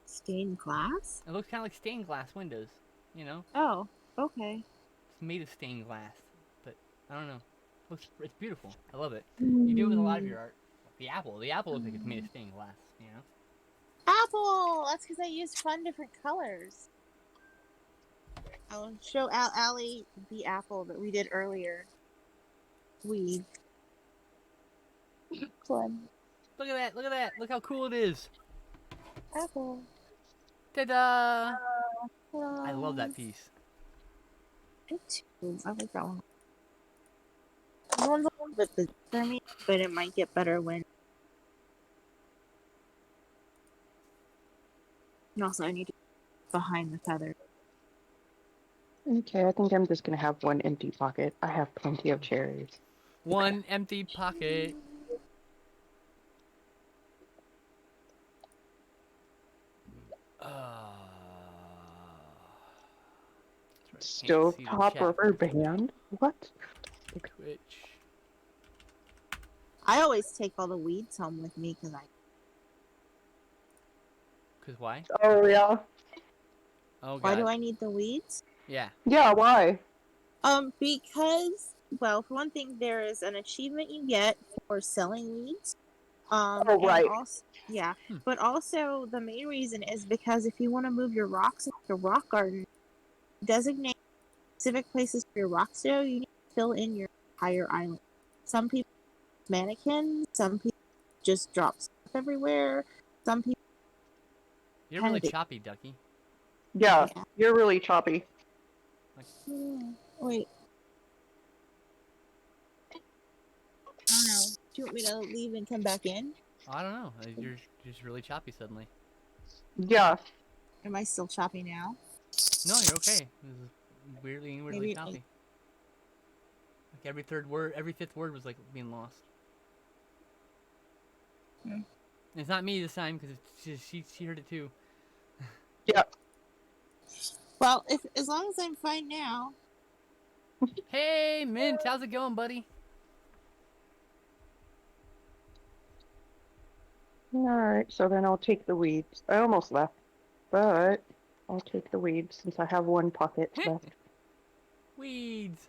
A: Stained glass?
B: It looks kind of like stained glass windows, you know?
A: Oh, okay.
B: It's made of stained glass, but I don't know. It's beautiful. I love it. You do it with a lot of your art. The apple looks like it's made of stained glass, you know?
A: Apple! That's because I used fun different colors. I'll show Allie the apple that we did earlier. Fun.
B: Look at that. Look how cool it is.
A: Apple.
B: Ta-da! I love that piece.
A: Me too. I like that one. This one's a little bit busy for me, but it might get better when. And also, I need to behind the feather.
D: Okay, I think I'm just gonna have one empty pocket. I have plenty of cherries.
B: One empty pocket.
D: Stovetop rubber band? What?
B: Twitch.
A: I always take all the weeds home with me because I.
B: Cause why?
D: Oh yeah.
B: Oh god.
A: Why do I need the weeds?
B: Yeah.
D: Yeah, why?
A: Because, well, for one thing, there is an achievement you get for selling weeds.
D: Oh, right.
A: And also, yeah, but also the main reason is because if you want to move your rocks into your rock garden, designate specific places for your rocks to go, you need to fill in your entire island. Some people mannequins, some people just drop stuff everywhere, some people.
B: You're really choppy, Ducky.
D: Yeah, you're really choppy.
A: Wait. I don't know. Do you want me to leave and come back in?
B: I don't know. You're just really choppy suddenly.
D: Yeah.
A: Am I still choppy now?
B: No, you're okay. This is weirdly
A: Maybe
B: choppy. Like every third word, every fifth word was like being lost.
A: Hmm.
B: It's not me this time because she heard it too.
D: Yeah.
A: well, if as long as I'm fine now.
B: Hey, Mint, how's it going, buddy?
D: Alright, so then I'll take the weeds. I almost left, but I'll take the weeds since I have one pocket left.
B: Weeds.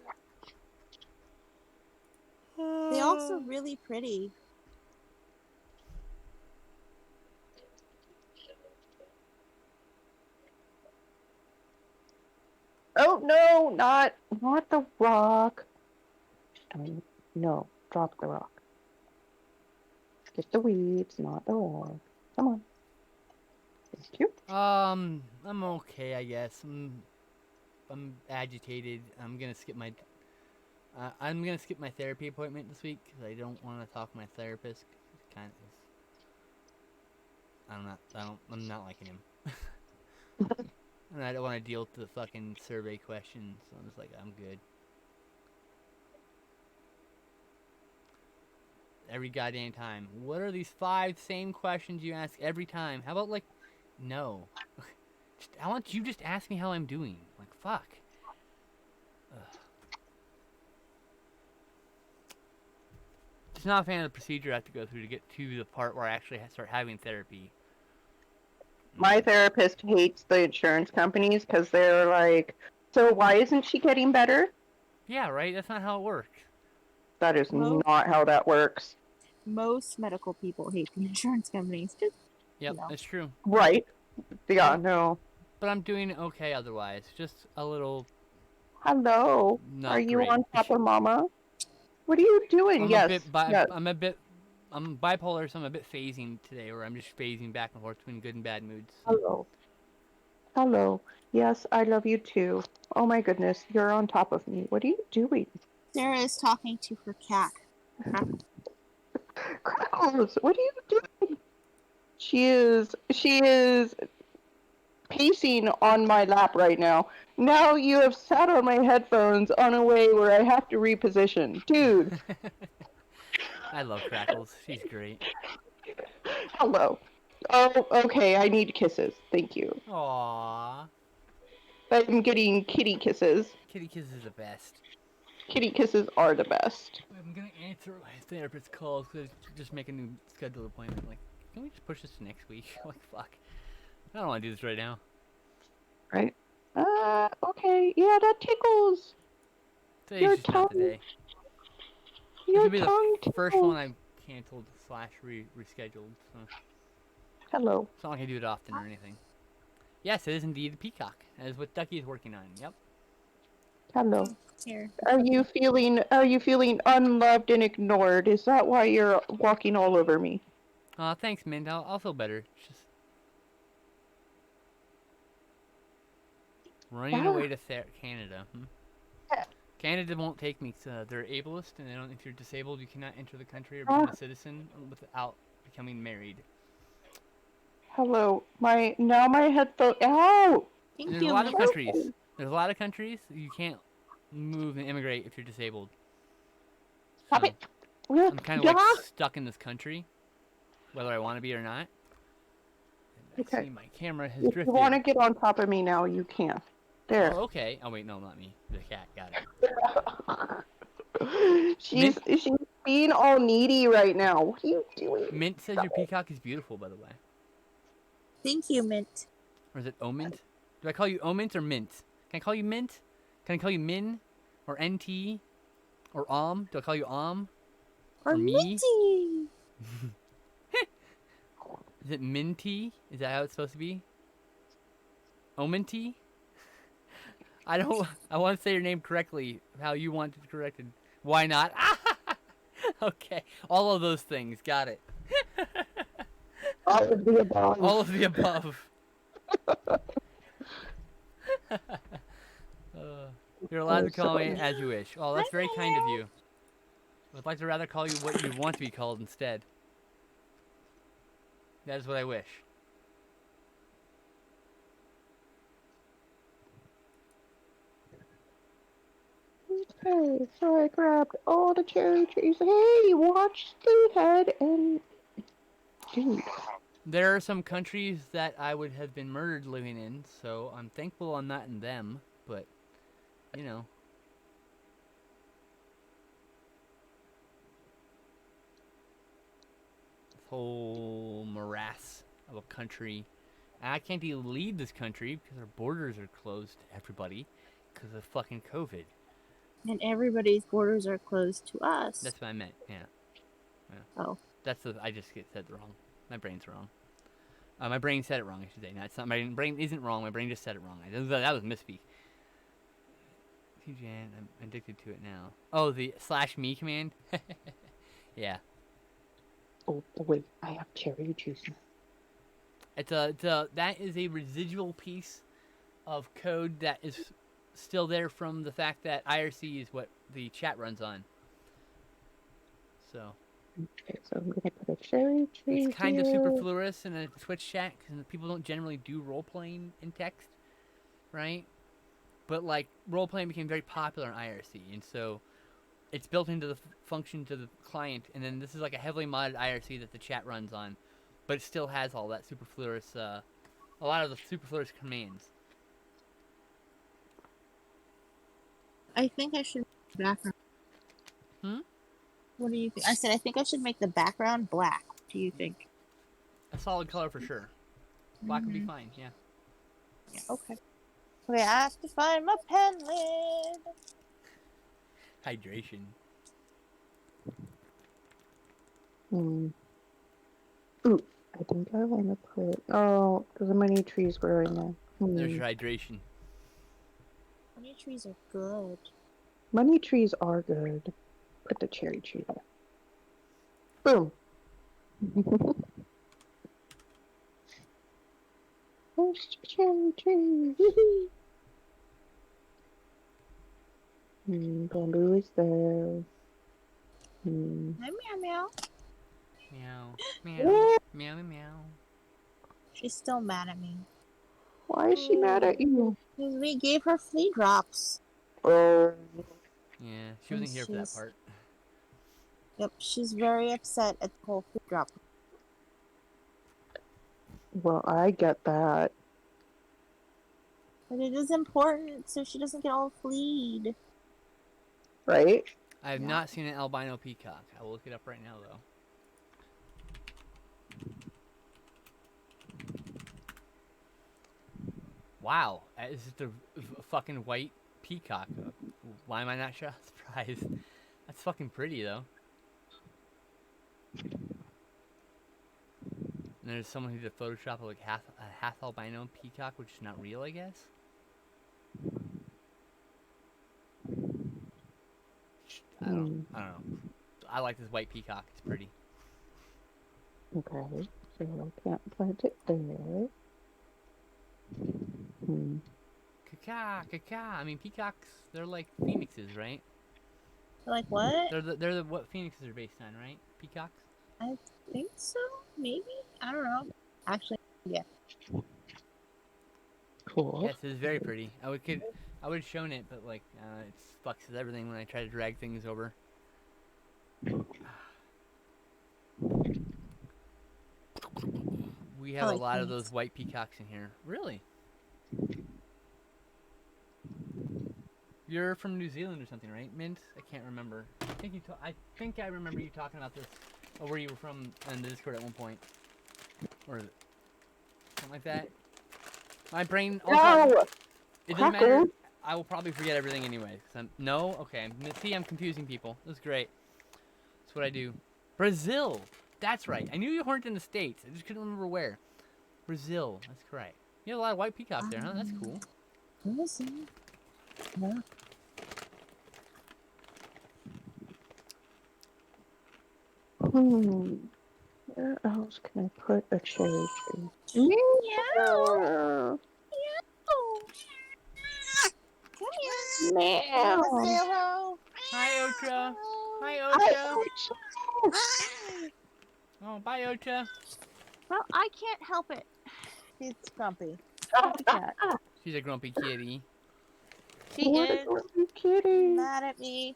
A: They also really pretty.
D: Oh no, not the rock. No, drop the rock. Get the weeds, not the rock. Come on. Thank you.
B: I'm okay, I guess. I'm agitated. I'm gonna skip my therapy appointment this week because I don't want to talk to my therapist. Kind of, I'm not liking him, and I don't want to deal with the fucking survey questions. So I'm just like, I'm good. Every goddamn time. What are these 5 same questions you ask every time? How about like, no. I want you just ask me how I'm doing. Like, fuck. Ugh. Just not a fan of the procedure I have to go through to get to the part where I actually start having therapy.
D: My therapist hates the insurance companies because they're like, so why isn't she getting better?
B: Yeah, right? That's not how it works.
D: That is
A: Mo-
D: not how that works.
A: Most medical people hate the insurance companies. Just
B: Yep,
A: you know.
B: that's true.
D: Right. Yeah,
B: But,
D: no.
B: but I'm doing okay otherwise. Just a little
D: Hello. Are
B: not
D: you
B: great.
D: on top of mama? What are you doing?
B: I'm a
D: Yes.
B: bit
D: Yes.
B: I'm bipolar, so I'm a bit phasing today, where I'm just phasing back and forth between good and bad moods. So.
D: Hello. Hello. Yes, I love you too. Oh my goodness, you're on top of me. What are you doing?
A: Sarah is talking to her cat.
D: Crackles, what are you doing? She is pacing on my lap right now. Now you have sat on my headphones on a way where I have to reposition. Dude,
B: I love Crackles. She's great.
D: hello. Oh, okay, I need kisses. Thank you.
B: Aww.
D: I'm getting kitty kisses.
B: Kitty Kiss is the best.
D: Kitty kisses are the best.
B: I'm gonna answer my therapist's calls because just make a new scheduled appointment. Like, can we just push this to next week? Like, fuck. I don't want to do this right now.
D: Right? Okay. Yeah, that tickles.
B: Today's
D: Your
B: just not the
D: tongue.
B: day. This
D: Your
B: will be the
D: tongue
B: first one
D: tickles.
B: I've canceled slash rescheduled. So
D: Hello.
B: it's not like I do it often or anything. Yes, it is indeed the Peacock. That is what Ducky is working on. Yep.
D: Hello.
A: Here.
D: Are you feeling unloved and ignored? Is that why you're walking all over me?
B: Thanks, Mint. I'll feel better. It's just running
D: Yeah.
B: away to Canada. Canada won't take me. They're ableist, and they don't. If you're disabled, you cannot enter the country or become a citizen without becoming married.
D: Hello. My headphone. Ow!
B: And
A: Thank
B: there's a
A: you,
B: lot of
A: Mint.
B: countries. There's a lot of countries you can't move and immigrate if you're disabled.
D: Stop
B: So
D: it. Look.
B: I'm kind of like
D: Yeah.
B: stuck in this country, whether I want to be or not. And I
D: Okay.
B: see my camera has
D: If you want to
B: drifted.
D: get on top of me now, you can. There.
B: Oh, okay. Oh wait, no, not me. The cat. Got it.
D: she's being all needy right now. What are you doing?
B: Mint says your peacock is beautiful, by the way.
A: Thank you, Mint.
B: Or is it Omint? Do I call you Omint or Mint? Can I call you Mint? Can I call you Min? Or NT? Or Do I call you
A: Or
B: me?
A: Minty.
B: Is it Minty? Is that how it's supposed to be? Ominty? I don't. I want to say your name correctly, how you want it corrected. Why not? Okay, all of those things. Got it.
D: All of the above.
B: All of the above. You're allowed to call me as you wish. Oh, that's very kind of you. I would like to rather call you what you want to be called instead. That is what I wish.
D: Okay, so I grabbed all the cherry trees. Hey, watch the head and dude.
B: There are some countries that I would have been murdered living in, so I'm thankful I'm not in them. But you know, this whole morass of a country. And I can't even leave this country because our borders are closed to everybody because of fucking COVID.
A: And everybody's borders are closed to us.
B: That's what I meant. Yeah.
A: Oh.
B: That's the. I just said it wrong. My brain's wrong. My brain said it wrong. I should say. No, it's not. My brain isn't wrong. My brain just said it wrong. That was misspeak. TJN, I'm addicted to it now. Oh, the /me command. Yeah.
D: Oh boy, I have cherry juice now.
B: That is a residual piece of code that is still there from the fact that IRC is what the chat runs on. So.
D: Okay, so I'm gonna put a cherry tree
B: It's kind
D: here.
B: of superfluous in a Twitch chat because people don't generally do role playing in text, right? But like role playing became very popular in IRC, and so it's built into the function to the client. And then this is like a heavily modded IRC that the chat runs on, but it still has all that superfluous, a lot of the superfluous commands.
A: I think I should background.
B: Hmm?
A: What do you think? I said I think I should make the background black. What do you think?
B: A solid color for sure. Black would be fine. Yeah.
A: Yeah, okay. Okay, I have to find my pen lid.
B: Hydration.
D: Ooh, I think I want to put. Oh, because the money trees were in there.
B: There's your hydration.
A: Money trees are good.
D: Money trees are good. Put the cherry tree there. Boom. First cherry tree. Bamboo is there.
A: Hi, meow meow.
B: Meow. Meow. Meow. Meow.
A: She's still mad at me.
D: Why is she mad at you?
A: Because we gave her flea drops.
D: Oh.
B: Yeah, she wasn't here for that part.
A: Yep, she's very upset at the whole flea drop.
D: Well, I get that.
A: But it is important so she doesn't get all fleed.
D: Right?
B: I have not seen an albino peacock. I will look it up right now, though. Wow, that is just a fucking white peacock. Why am I not surprised? That's fucking pretty, though. And there's someone who did a Photoshop of like a half albino peacock, which is not real, I guess. I don't know. I like this white peacock. It's pretty.
D: Okay, so I can't plant it there.
B: Caca. I mean, peacocks, they're like phoenixes, right?
A: Like what?
B: They're the what phoenixes are based on, right? Peacocks?
A: I think so. Maybe. I don't know. Actually, yeah.
D: Cool.
B: Yes, it's very pretty. I would have shown it, but like it fucks with everything when I try to drag things over. We have a lot of those white peacocks in here. Really? You're from New Zealand or something, right, Mint? I can't remember. I think I remember you talking about this, or where you were from in the Discord at one point, or something like that. My brain. Also, it doesn't matter. I will probably forget everything anyway. No, okay. See, I'm confusing people. This is great. That's what I do. Brazil. That's right. I knew you weren't in the States. I just couldn't remember where. Brazil. That's correct. You have a lot of white peacocks there, huh? That's cool.
A: Yeah.
D: Where else can I put a cherry tree?
A: Meow. Come here.
D: Meow.
A: Hello.
B: Hi, Ocha. Hi, Ocha. Oh, bye, Ocha.
A: Well, I can't help it. It's grumpy.
B: She's a grumpy kitty.
A: She
D: What
A: is
D: are you kidding?
A: mad at me.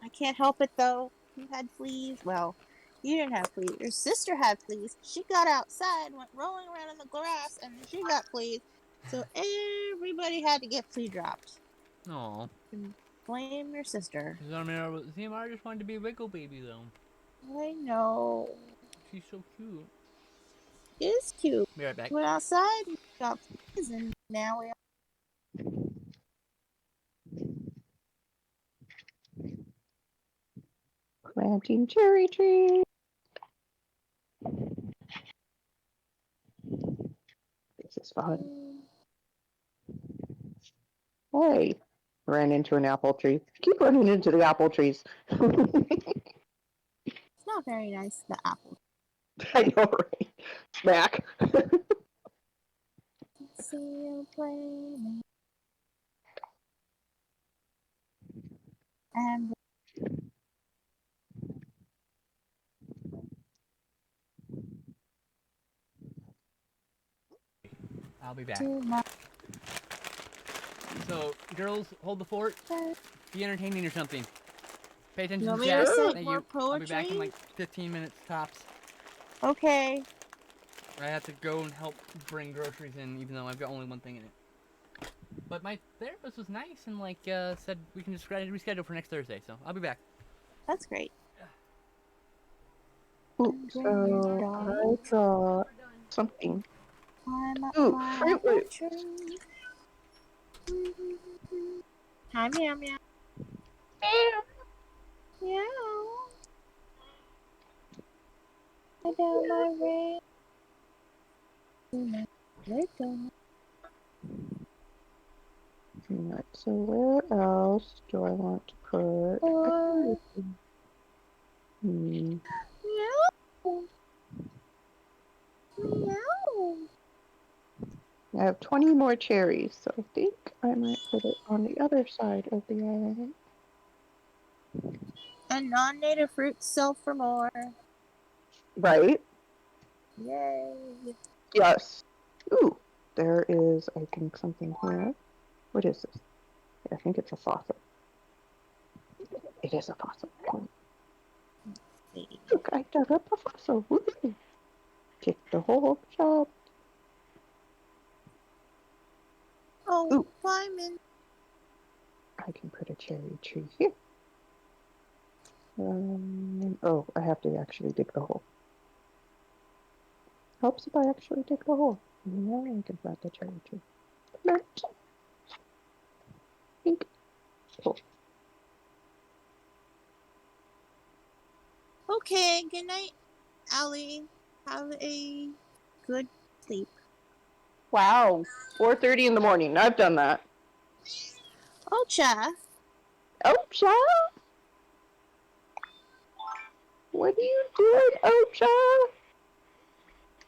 A: I can't help it though. You had fleas. Well, you didn't have fleas. Your sister had fleas. She got outside, went rolling around in the grass, and she got fleas. So everybody had to get flea dropped.
B: Aw.
A: And blame your sister.
B: CMR just wanted to be a Wiggle baby, though.
A: I know.
B: She's so cute.
A: It is cute.
B: Be right back.
A: Went outside, we got fleas, and now we
D: Planting cherry trees. This is fun. Hey, ran into an apple tree. Keep running into the apple trees.
A: it's not very nice, the apple.
D: I know, right? Smack.
A: See you playing. And
B: I'll be back.
A: too much.
B: So, girls, hold the fort. Be entertaining or something. Pay attention
A: You want
B: to
A: me
B: chat.
A: to say
B: Thank
A: more
B: you. I'll be back in
A: poetry?
B: like 15 minutes tops.
A: Okay.
B: I have to go and help bring groceries in, even though I've got only one thing in it. But my therapist was nice and like said we can just reschedule for next Thursday. So I'll be back.
A: That's great.
D: Ooh, so I got something.
A: I'm up
D: Ooh,
A: my
D: Fruit
A: apple
D: Loops.
A: tree. Hi, meow meow. Meow. I down my ring.
D: Right, so where else do I want to put?
A: Or
D: Hmm.
A: meow. Meow.
D: I have 20 more cherries, so I think I might put it on the other side of the island.
A: And non-native fruits sell for more.
D: Right?
A: Yay.
D: Yes. Ooh, there is, I think, something here. What is this? I think it's a fossil. It is a fossil. Cool. Look, I dug up a fossil. Woo-hoo. Kick the whole shop.
A: Oh,
D: Ooh,
A: Simon.
D: I can put a cherry tree here. Oh, I have to actually dig the hole. Helps if I actually dig the hole. Now I can plant the cherry tree. Plant. Pink. Cool.
A: Okay, good night, Allie. Have a good sleep.
D: Wow. 4:30 in the morning. I've done that.
A: Ocha.
D: Oh, child. What are you doing, Ocha?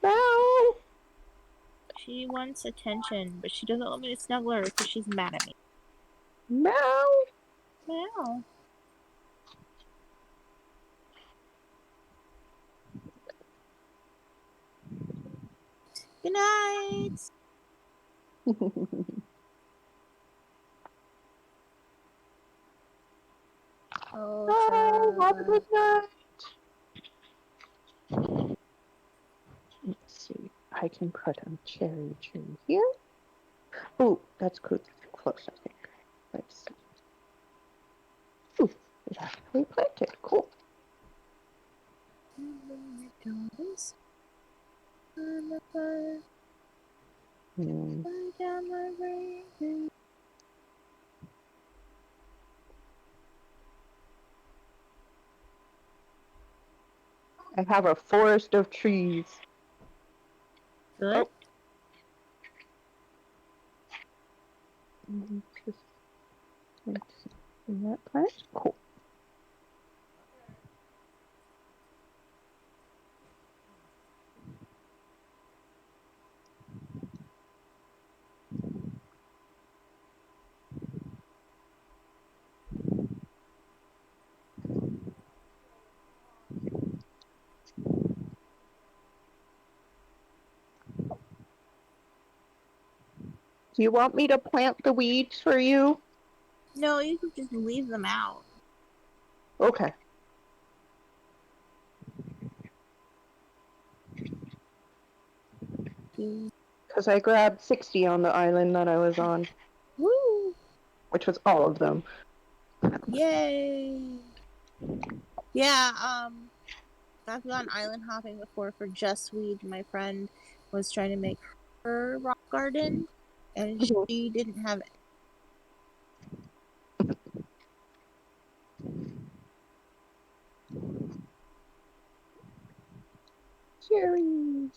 D: Now.
A: She wants attention, but she doesn't want me to snuggle her because she's mad at me.
D: Meow.
A: Meow. Good night.
D: Oh, have a
A: Ocha.
D: good night. Let's see. I can put a cherry tree here. Oh, that's close, I think. Let's see. Ooh, it's actually planted. Cool. Hmm. I have a forest of trees.
A: Good.
D: Oh. Let's see. In that plant? Cool. Do you want me to plant the weeds for you?
A: No, you can just leave them out.
D: Okay. Because I grabbed 60 on the island that I was on,
A: Woo!
D: which was all of them.
A: Yay! Yeah, I've gone island hopping before for just weed. My friend was trying to make her rock garden, and she didn't have it.
D: Cherries.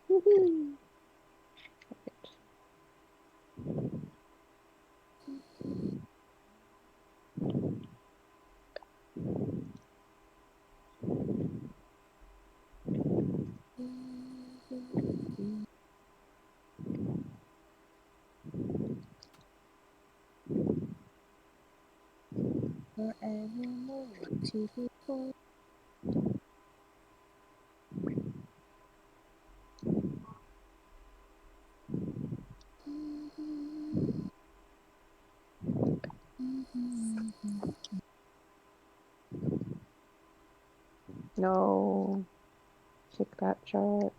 D: Woohoo.
A: Forevermore, 2, 3, 4.
D: No. Take that shot.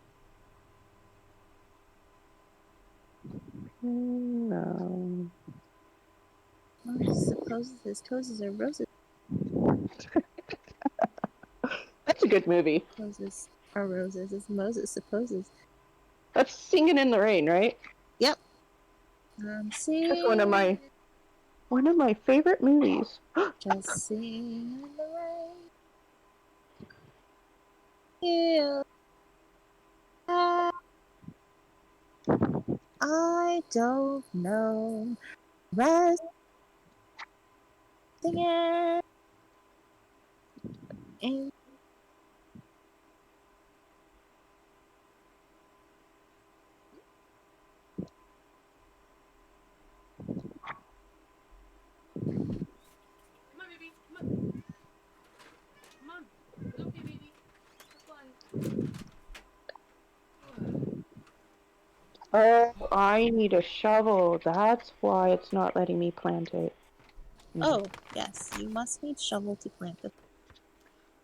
D: No.
A: Moses supposes his toes are roses.
D: That's a good movie.
A: Moses are roses, as Moses supposes.
D: That's Singing in the Rain, right?
A: Yep.
D: That's
A: Sing,
D: one of my favorite movies.
A: just sing in the rain. You, I don't know. Resting in.
B: Come on, baby. Come on. Come on. It's okay, baby.
D: Oh, I need a shovel. That's why it's not letting me plant it.
A: Oh, yes, you must need shovel to plant the.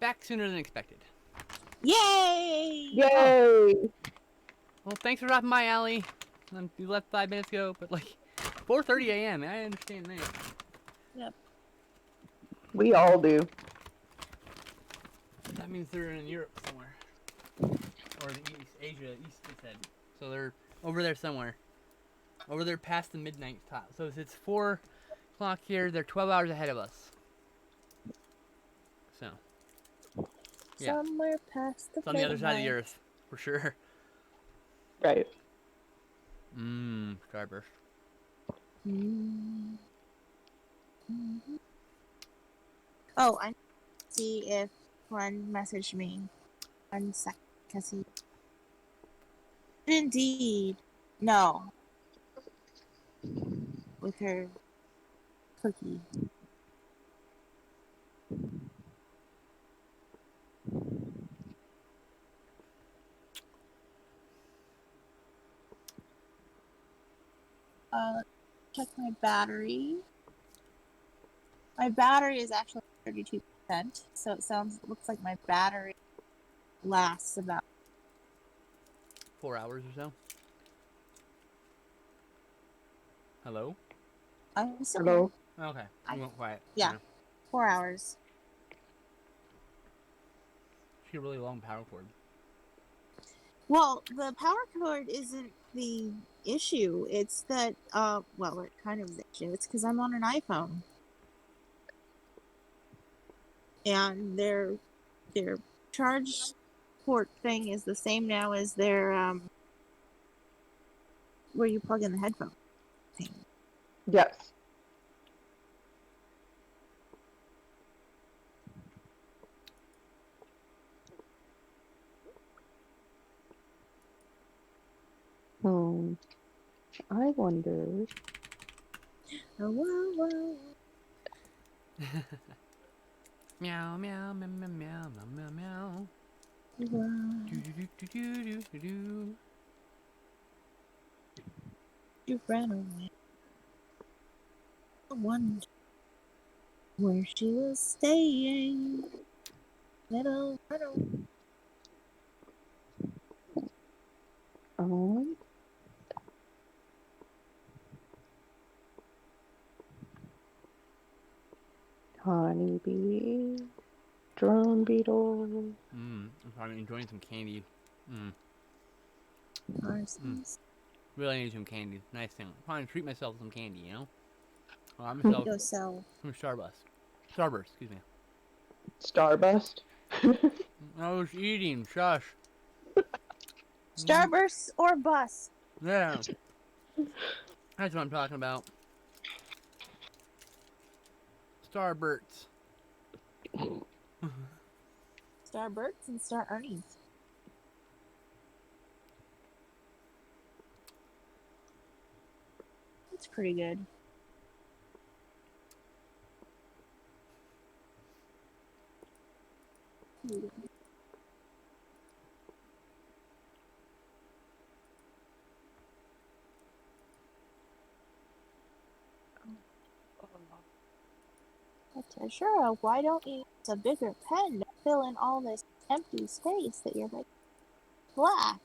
B: Back sooner than expected.
A: Yay!
D: Yay!
B: Well, thanks for dropping by, Allie. You left 5 minutes ago, but like 4:30 a.m. I understand that.
A: Yep.
D: We all do.
B: That means they're in Europe somewhere, or the East, Asia, East it said. So they're over there somewhere, over there past the midnight top. So if it's 4 o'clock here, they're 12 hours ahead of us. So yeah,
A: Somewhere past the
B: it's on the other side of the
A: midnight.
B: earth for sure.
D: Right.
B: Starburst.
A: Mm. Mhm. Oh, I see if Glenn messaged me. 1 second, because he. Indeed. No. With her cookie. Let's check my battery. My battery is actually 32%, so looks like my battery lasts about.
B: 4 hours or so. Hello.
A: I'm still
D: Hello.
B: Okay, you went quiet.
A: Yeah, 4 hours.
B: She a really long power cord.
A: Well, the power cord isn't the issue. It's that, well, it kind of is the issue. It's because I'm on an iPhone, and their charge port thing is the same now as their where you plug in the headphone thing.
D: Yes. Hmm. I wonder.
A: Oh, whoa, whoa.
B: Meow meow meow meow meow meow meow.
A: Whoa.
B: Do do do do do do do.
A: You ran away. I wonder where she was staying. Little runaway.
D: Um, honeybee, drone beetle.
B: I'm probably enjoying some candy.
A: Parsons.
B: Really need some candy. Nice thing. Probably treat myself to some candy, you know? Well, I'm
A: Go
B: myself
A: sell.
B: from Starburst. Starburst, excuse me.
D: Starburst.
B: I was eating. Shush.
A: Starburst or bus?
B: Yeah. That's what I'm talking about. Starbursts.
A: Starbursts and Star Ernies. It's pretty good. Sure, why don't you use a bigger pen to fill in all this empty space that you're making black?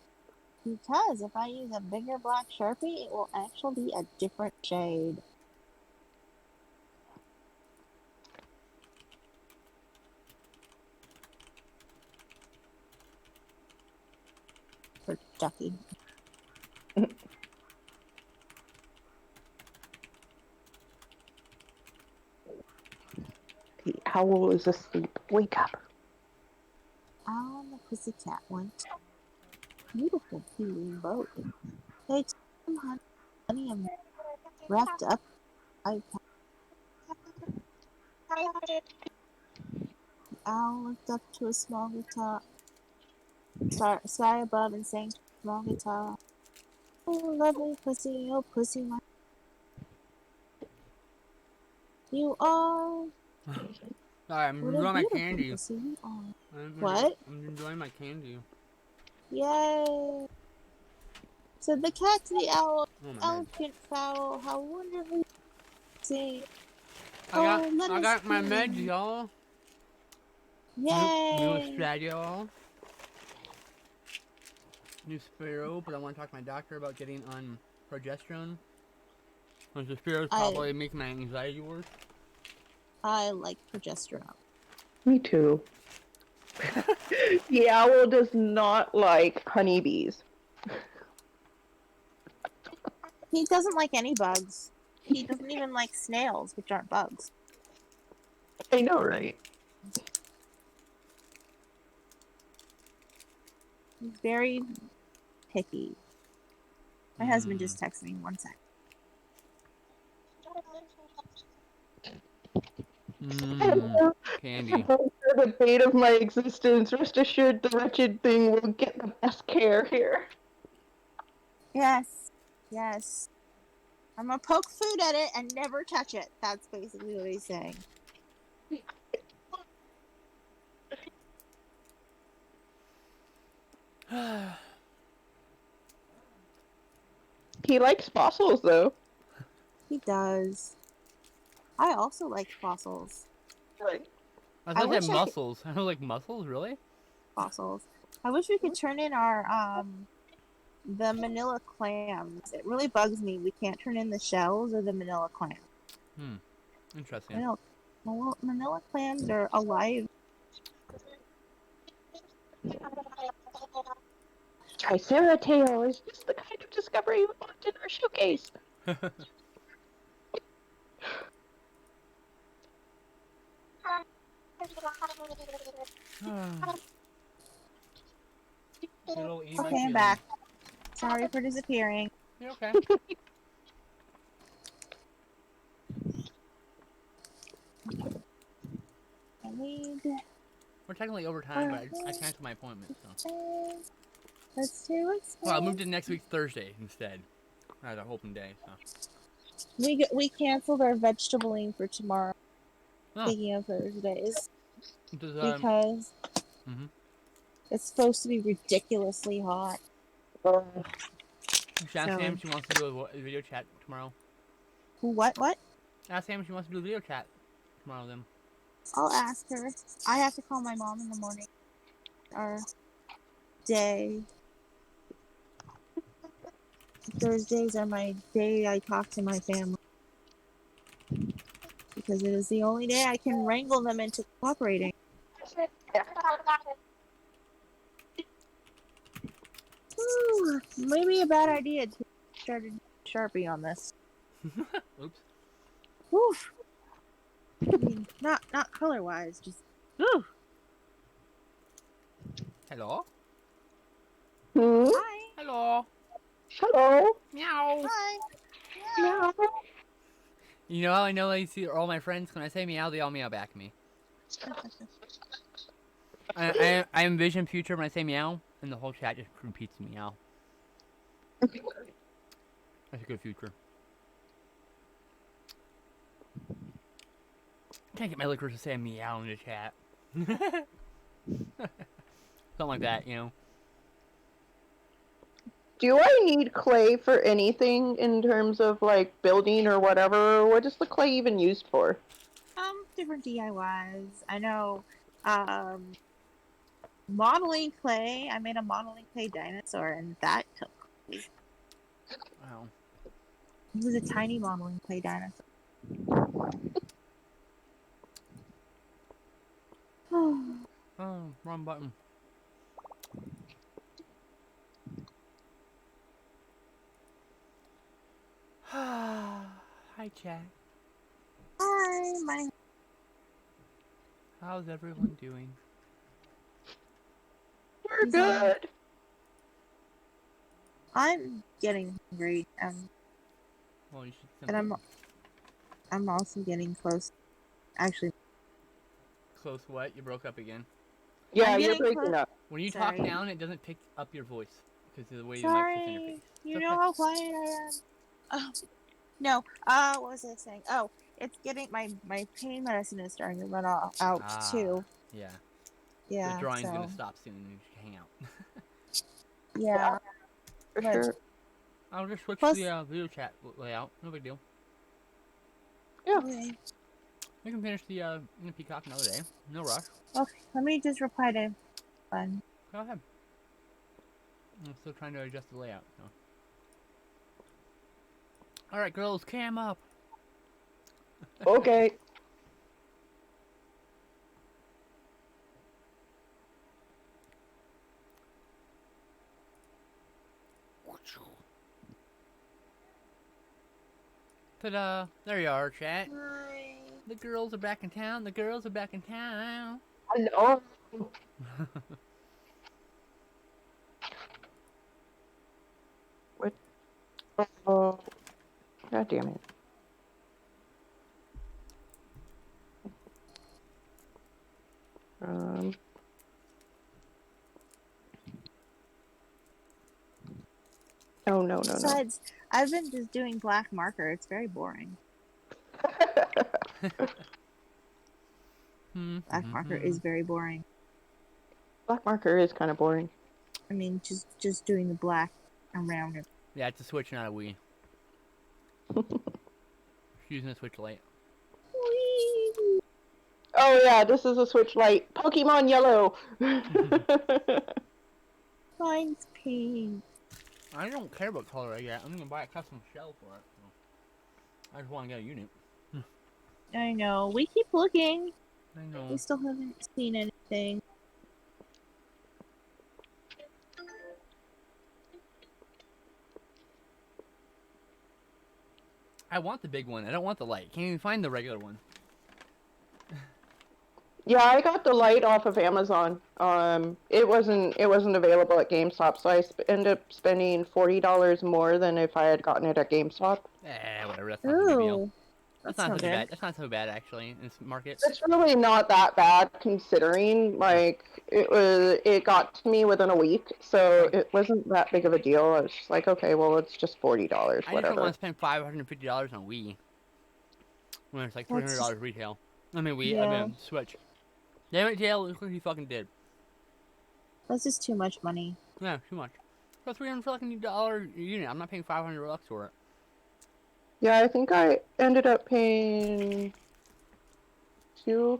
A: Because if I use a bigger black Sharpie, it will actually be a different shade. For Ducky.
D: The owl is asleep. Wake up.
A: On the pussycat went. Beautiful peeling boat. They took some honey and wrapped up. The owl looked up to a small guitar, sky above, and sang to a small guitar. Oh, lovely pussy, oh pussy, my you are.
B: Sorry, I'm
A: What a
B: enjoying my
A: beautiful
B: candy.
A: pussy you are. What?
B: I'm enjoying my candy.
A: Yay! Said the cat to the owl.
B: Oh, my meds.
A: Elegant fowl, how wonderfully sing.
B: I got my meds, y'all. New
A: Yay!
B: strat, y'all. New Sparrow, but I want to talk to my doctor about getting on progesterone. Because the Sparrow's probably making my anxiety worse.
A: I like progesterone.
D: Me too. The owl does not like honeybees.
A: He doesn't like any bugs. He doesn't even like snails, which aren't bugs.
D: I know, right?
A: He's very picky. My husband just texted me 1 sec.
B: Candy.
D: The bait of my existence. Rest assured, the wretched thing will get the best care here.
A: Yes. Yes. I'm gonna poke food at it and never touch it. That's basically what he's saying.
D: He likes fossils, though.
A: He does. I also like fossils.
D: Right.
B: I thought
A: wish
B: they
A: I
B: had
A: could-
B: muscles. I was like, muscles? Really?
A: Fossils. I wish we could turn in our the manila clams. It really bugs me. We can't turn in the shells or the manila clams.
B: Interesting.
A: Manila clams are alive.
D: Triceratops is just the kind of discovery we want in our showcase.
A: Okay, I'm back. Sorry for disappearing.
B: You're okay.
A: I need.
B: We're technically over time, but I canceled my appointment. So.
A: Let's do it.
B: Well, I moved to next week Thursday instead. I had a open day, so.
A: We canceled our vegetabling for tomorrow.
B: Oh.
A: Speaking of Thursdays,
B: Does,
A: because it's supposed to be ridiculously hot.
B: You should ask Sam if she wants to do a video chat tomorrow.
A: What?
B: Ask Sam if she wants to do a video chat tomorrow then.
A: I'll ask her. I have to call my mom in the morning. Or day. Thursdays are my day I talk to my family. Because it is the only day I can wrangle them into cooperating. Ooh, maybe a bad idea to start a Sharpie on this.
B: Oops.
A: Oof. I mean, not color wise, just ooh.
B: Hello?
D: Hmm?
A: Hi.
B: Hello?
D: Hello.
B: Meow.
A: Hi.
D: Meow.
B: You know how I know I see all my friends? When I say meow, they all meow back at me. I envision future when I say meow, and the whole chat just repeats meow. That's a good future. Can't get my liquors to say meow in the chat. Something like that, you know.
D: Do I need clay for anything in terms of like building or whatever? What is the clay even used for?
A: Different DIYs. I know, modeling clay. I made a modeling clay dinosaur, and that took.
B: Wow.
A: It was a tiny modeling clay dinosaur.
B: Oh, wrong button. Hi, chat.
A: Hi, my.
B: How's everyone doing?
D: We're good.
A: I'm getting hungry,
B: Well, you should.
A: and I'm also getting close. Actually,
B: Close what? You broke up again.
D: Yeah,
A: I'm
D: you're
A: getting
D: breaking
A: close.
D: up.
B: When you
A: Sorry.
B: talk down, it doesn't pick up your voice because of the way the mic fits in your
A: Sorry,
B: face.
A: you
B: It's
A: know
B: okay.
A: how quiet I am. Oh, no. What was I saying? Oh, it's getting my pain medicine is starting to run out too.
B: Yeah. The
A: Yeah.
B: drawing's
A: So
B: gonna stop soon and you should hang out.
A: yeah.
D: For
A: But
D: sure.
B: I'll just switch
A: plus,
B: to the video chat layout. No big deal.
D: Yeah.
A: okay.
B: We can finish the Peacock another day. No rush.
A: Okay. Let me just reply to one.
B: Go ahead. I'm still trying to adjust the layout. So. All right, girls, cam up.
D: Okay.
B: Ta-da! There you are, chat.
A: Hi.
B: The girls are back in town. The girls are back in town.
D: Hello. What? Oh, God damn it. Um. Oh no.
A: Besides, I've been just doing black marker. It's very boring. Black marker is very boring.
D: Black marker is kind of boring.
A: I mean, just doing the black around it.
B: Yeah, it's a Switch, not a Wii. Using a Switch Lite.
A: Whee!
D: Oh yeah, this is a Switch Lite. Pokemon Yellow.
A: Mine's pink.
B: I don't care what color I get. I'm gonna buy a custom shell for it. So. I just want to get a unit.
A: I know. We keep looking.
B: I know.
A: We still haven't seen anything.
B: I want the big one. I don't want the light. Can't even find the regular one.
D: Yeah, I got the light off of Amazon. It wasn't available at GameStop, so I ended up spending $40 more than if I had gotten it at GameStop.
B: Whatever. That's not a big deal.
A: Ooh,
B: That's
A: that's
B: not
A: not
B: such a
A: good.
B: bad. That's not so bad actually in this market.
D: It's really not that bad considering like it got to me within a week, so it wasn't that big of a deal. I was just like, okay, well it's just $40,
B: I just don't
D: whatever.
B: want to spend $550 on Wii when it's like $300 retail. I mean Wii. I
A: Yeah.
B: mean Switch. Damn it, Tail! Look what you fucking did.
A: That's just too much money.
B: Yeah, too much. For $300 fucking unit, I'm not paying $500 for it.
D: Yeah, I think I ended up paying $240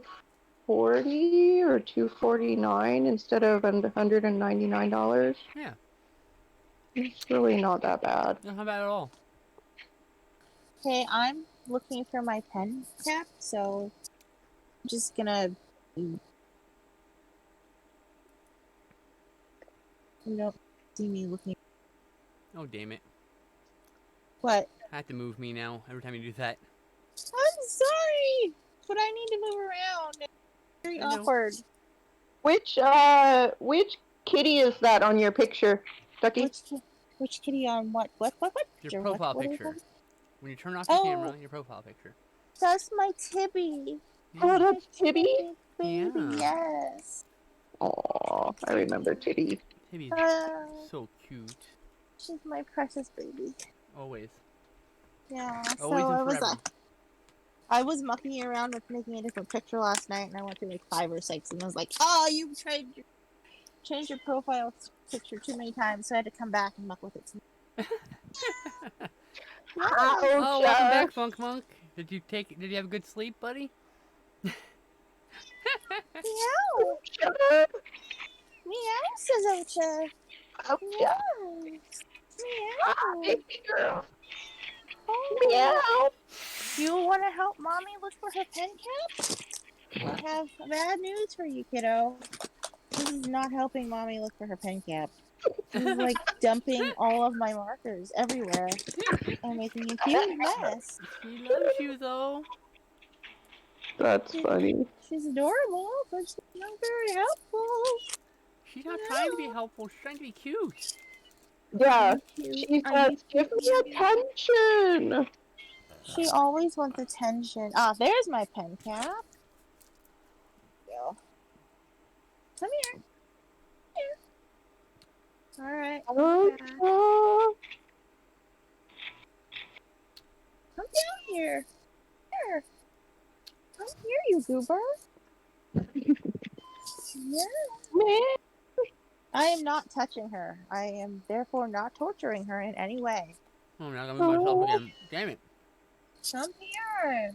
D: or $249 instead of $199.
B: Yeah,
D: It's really not that bad.
B: not bad at all.
A: Okay, I'm looking for my pen cap, so I'm just gonna. You don't see me looking.
B: Oh, damn it.
A: What?
B: I have to move me now every time you do that.
A: I'm sorry, but I need to move around. It's very
B: I know.
A: awkward.
D: Which kitty is that on your picture, Ducky?
A: Which kitty on what? What
B: Your
A: picture?
B: profile
A: What
B: picture. When you turn off your
A: Oh,
B: camera, your profile picture.
A: that's my Tibby.
B: Yeah.
D: Oh,
A: My
D: that's Tibby?
A: baby,
B: Yeah.
A: yes.
D: Aw, I remember Tibby.
B: Tibby's so cute.
A: She's my precious baby.
B: Always.
A: Yeah,
B: Always
A: so
B: and forever.
A: I was mucking around with making a different picture last night, and I went through like 5 or 6, and I was like, "Oh, you changed your profile picture too many times," so I had to come back and muck with it. Yeah.
B: Oh, welcome back, Funk Monk. Did you have a good sleep, buddy?
A: Meow.
D: Shut up!
A: Meow, says Ocha.
D: Oh, yeah.
A: Meow.
D: Ah,
A: Meow.
D: baby girl.
A: Oh.
D: Meow.
A: You want to help mommy look for her pen cap? I have bad news for you, kiddo. This is not helping mommy look for her pen cap. This is like dumping all of my markers everywhere and making a huge mess.
B: She loves you, though.
D: That's funny.
A: She's adorable, but she's not very helpful.
B: She's not trying to be helpful. She's trying to be cute.
D: Yeah.
A: I'm cute.
D: She
A: I'm
D: says, give me attention.
A: She always wants attention. Ah, there's my pen cap. Go. Come here. Here. All right.
D: Oh,
A: Come down here. Here. Come here, you goober. Yeah.
D: man.
A: I am not touching her. I am therefore not torturing her in any way.
B: Oh, now I gotta move myself again. Damn it.
A: Come here.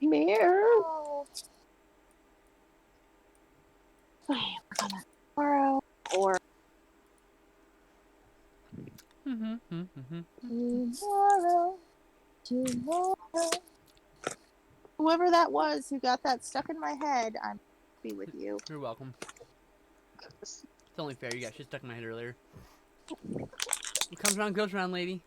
D: Mirror.
A: Oh. Okay, we're gonna tomorrow or tomorrow. Whoever that was who got that stuck in my head, I'm happy with you.
B: You're welcome. It's only fair. You got shit stuck in my head earlier. What comes around goes around, lady.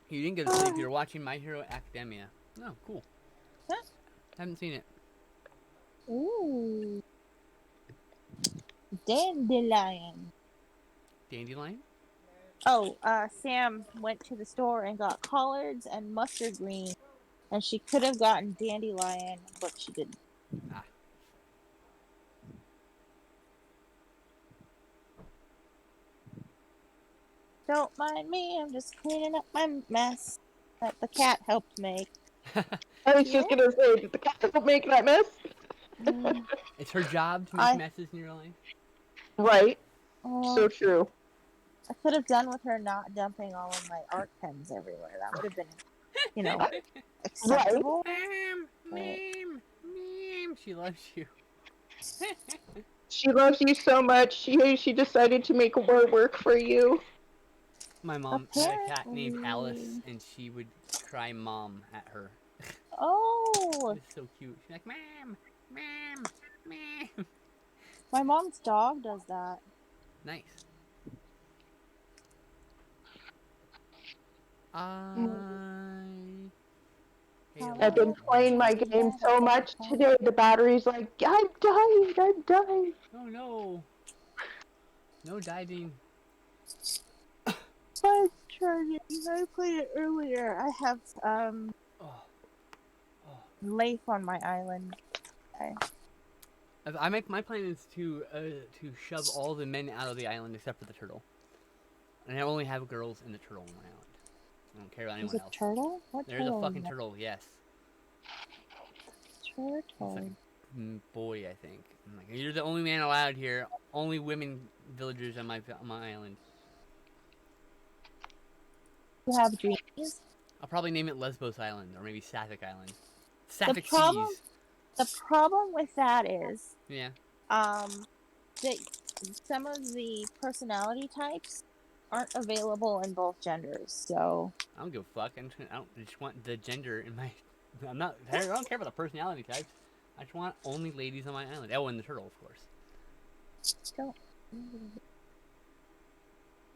B: You didn't get to sleep. You're watching My Hero Academia. Oh, cool.
A: Huh?
B: Haven't seen it.
A: Ooh. Dandelion.
B: Dandelion?
A: Oh, Sam went to the store and got collards and mustard green, and she could have gotten dandelion, but she didn't.
B: Ah.
A: Don't mind me, I'm just cleaning up my mess that the cat helped make.
D: I was just gonna say, did the cat make that mess?
B: It's her job to make messes in your life.
D: Right. So true.
A: I could have done with her not dumping all of my art pens everywhere. That would have been, acceptable.
B: Ma'am. She loves you.
D: She loves you so much. She decided to make more work for you.
B: My mom had a cat named Alice, and she would cry "mom" at her.
A: Oh.
B: It's so cute. She's like, "Ma'am."
A: My mom's dog does that.
B: Nice.
D: I've been playing my game so much today, the battery's like, I'm dying.
B: Oh no. No diving.
A: I'm charging. I played it earlier. I have Leif on my island. Okay.
B: My plan is to shove all the men out of the island except for the turtle. And I only have girls and the turtle on my island. I don't care about anyone else.
A: Turtle? What
B: There's
A: turtle?
B: a fucking turtle, yes.
A: Turtle.
B: like boy, I think. I'm like, you're the only man allowed here. Only women villagers on my island.
A: You have dreams.
B: I'll probably name it Lesbos Island or maybe Sapphic Island.
A: The
B: Sapphic
A: problem,
B: Seas.
A: the problem with that is,
B: Yeah.
A: that some of the personality types aren't available in both genders. So
B: I don't give a fuck. I just want the gender in my. I don't care about the personality types. I just want only ladies on my island. Oh, and the turtle, of course.
A: don't.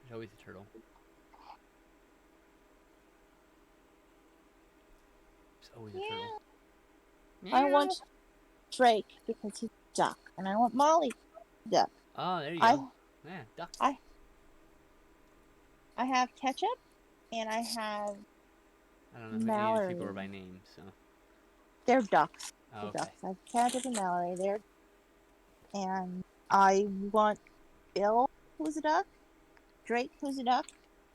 B: There's always a turtle. There's always a turtle.
A: I want Drake because he's a duck, and I want Molly duck.
B: Oh, there you go. Yeah, duck.
A: I have Ketchup, and I have
B: I don't know if any of these
A: Mallory.
B: people are by name, so.
A: They're ducks.
B: Oh,
A: They're
B: okay.
A: ducks. I have Ketchup and Mallory. And I want Bill, who's a duck, Drake, who's a duck,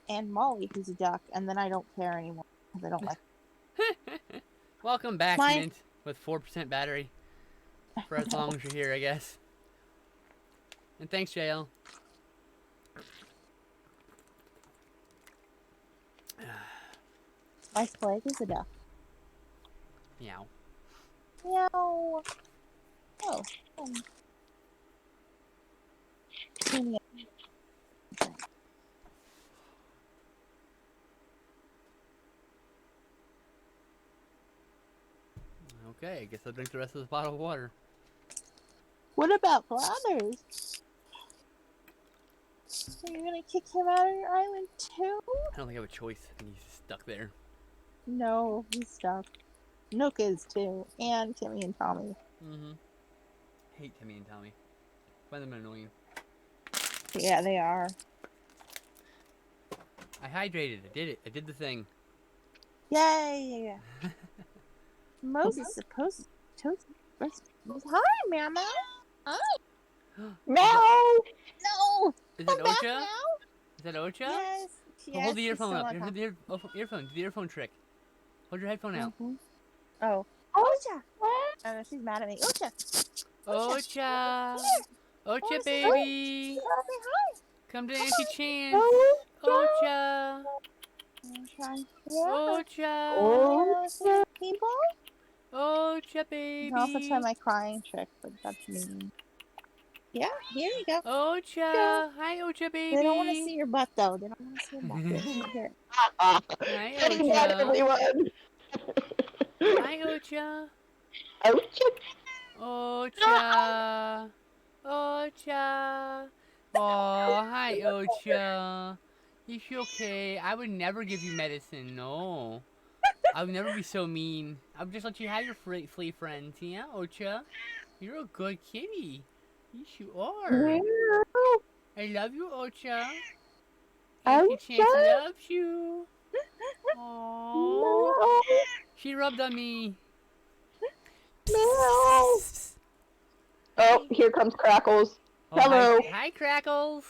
A: and Molly, who's a duck, and then I don't care anymore because I don't like.
B: Welcome back,
A: My-
B: Mint, with 4% battery. For as long as you're here, I guess. And thanks, JL.
A: My Spike is a duck.
B: Meow.
A: Meow. Oh. Meow.
B: Okay, I guess I'll drink the rest of this bottle of water.
A: What about Blathers? Are you gonna kick him out of your island too?
B: I don't think I have a choice. I think he's just stuck there.
A: No, he's stuck. Nook is too, and Timmy and Tommy.
B: Mm-hmm. Hate Timmy and Tommy. Find them annoying.
A: Yeah, they are.
B: I hydrated. I did it. I did the thing.
A: Yay! Moses supposed to. Hi, Mama. Hi.
D: Meow!
A: No.
B: Is
A: Come
B: it
A: back
B: Ocha?
A: now.
B: Is that Ocha?
A: Yes. Yes.
B: Hold the
A: he's
B: earphone
A: still
B: up.
A: on
B: Hold
A: top.
B: the earphone. Do the earphone trick. Hold your headphone out.
A: Mhm. Oh. Ocha. Oh, she's mad at me. Ocha.
B: Ocha. Ocha,
A: Oh,
B: baby.
A: You gotta say hi.
B: Come to Auntie Chance. Ocha.
A: Yeah.
B: Ocha.
A: Say people.
B: Ocha,
A: You
B: baby.
A: can also try my crying trick, but that's mean. Yeah, here you go.
B: Ocha. Hi, Ocha, baby.
A: They don't want to see your butt, though. They don't want to see your butt. Here.
B: Hi,
D: Getting mad,
B: Ocha.
D: everyone.
B: Hi, Ocha.
D: Ouch.
B: Ocha. Ocha. Oh, hi, Ocha. You feel okay? I would never give you medicine, no. I would never be so mean. I would just let you have your flea friends, yeah, Ocha? You're a good kitty. Yes, you are. I love you, Ocha. Auntie Chance loves you. Aww. She rubbed on me.
D: Meow. Oh, here comes Crackles.
B: Oh,
D: Hello.
B: Hi, Crackles.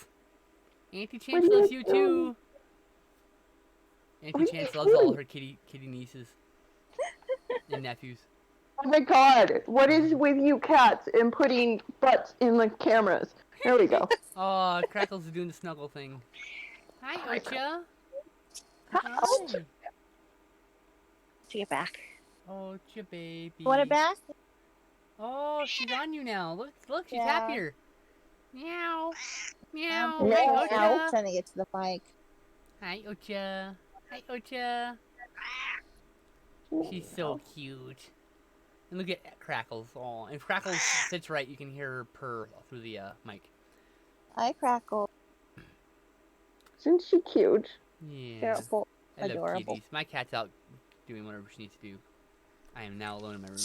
B: Auntie
D: What
B: Chance
D: are you
B: loves you
D: doing?
B: too. Auntie
D: What are
B: Chance
D: you
B: loves all
D: doing?
B: her kitty nieces and nephews.
D: Oh my god, what is with you cats and putting butts in the cameras? There we go.
B: Oh, Crackles is doing the snuggle thing. Hi,
D: Hi,
B: Ocha.
D: Hi.
B: Hi.
A: To get back.
B: Ocha, baby.
A: Want it back?
B: Oh, she's on you now. Look, she's
A: Yeah.
B: happier. Meow. Meow.
A: I'm
B: Hi,
D: Meow.
B: Ocha.
A: trying to get to the mic.
B: Hi, Ocha. Hi, Ocha. She's so cute. And look at Crackles. Oh, if Crackles sits right, you can hear her purr through the mic.
A: Hi, Crackle.
D: Isn't she cute?
B: Yeah.
A: Careful.
B: I love
A: Adorable.
B: kitties. My cat's out doing whatever she needs to do. I am now alone in my room.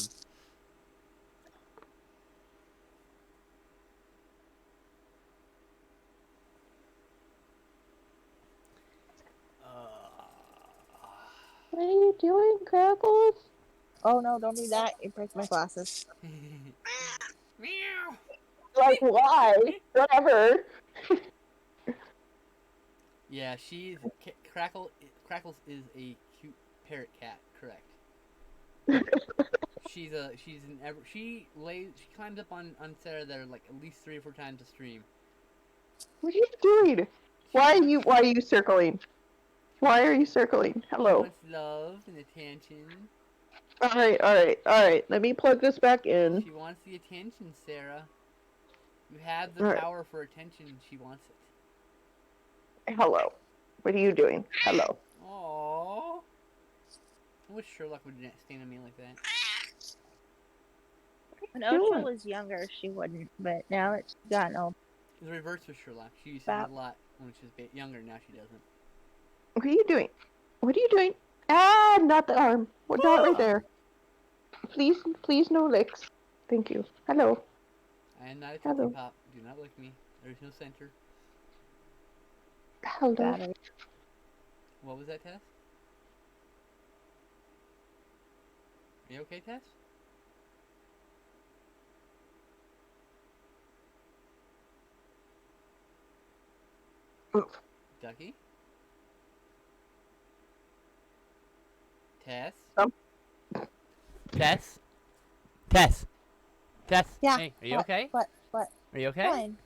D: What are you doing, Crackles?
A: Oh no, don't do that. It breaks my glasses.
B: Meow.
D: Like, why? Whatever.
B: Yeah, Crackles is a cute parrot cat, correct. She's she climbs up on Sarah there like at least 3 or 4 times a stream.
D: What are you doing? Why
B: wants-
D: are you circling? Why are you circling?
B: She
D: Hello.
B: wants love and attention.
D: Alright. Let me plug this back in.
B: She wants the attention, Sarah. You have the
D: Alright.
B: power for attention. She wants it.
D: Hello. What are you doing? Hello.
B: Aww. I wish Sherlock would stand on me like that.
A: When
D: Doing?
A: Ocho was younger, she wouldn't, but now that she's gotten old,
B: It's the reverse with Sherlock. She used to do it a lot when she was younger. Now she doesn't.
D: What are you doing? What are you doing? Ah, not the arm. Well, not right there. Please, no licks. Thank you. Hello.
B: I am not a
D: Hello.
B: Tootsie Pop. Do not lick me. There's no center.
D: Hello.
A: battery.
B: What was that, Tess? Are you okay, Tess?
D: Oof.
B: Ducky? Tess? Tess? Tess? Tess?
A: Yeah.
B: Hey, are you
A: What?
B: okay?
A: What?
B: Are you okay?
A: Fine.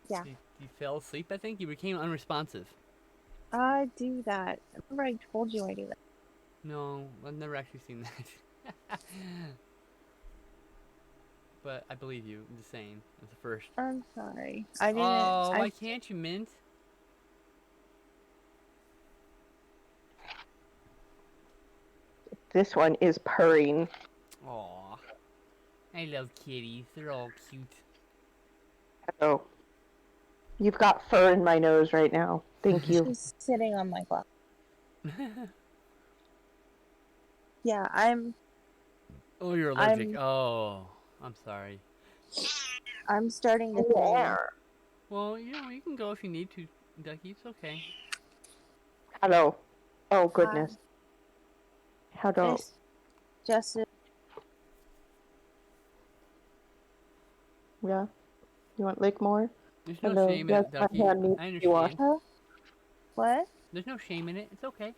A: Yeah.
B: You fell asleep, I think? You became unresponsive.
A: I do that. Remember I told you I do that.
B: No, I've never actually seen that. But I believe you. I'm just saying. It's the first.
A: I'm sorry. I didn't.
B: Oh, why can't you, Mint?
D: This one is purring.
B: Aw. I love kitties. They're all cute.
D: Hello. You've got fur in my nose right now. Thank you.
A: She's sitting on my lap. Yeah, I'm
B: Oh, you're allergic. Oh, I'm sorry.
A: starting to think.
B: Well, you can go if you need to, Ducky. It's okay.
D: Hello. Oh, goodness. Hello.
A: It's just
D: Yeah? You want lick more?
B: There's no
D: Hello.
B: shame in
D: Yes,
B: it,
D: my
B: Ducky.
D: hand needs
B: I
D: to be washed.
B: understand.
A: what?
B: There's no shame in it. It's okay.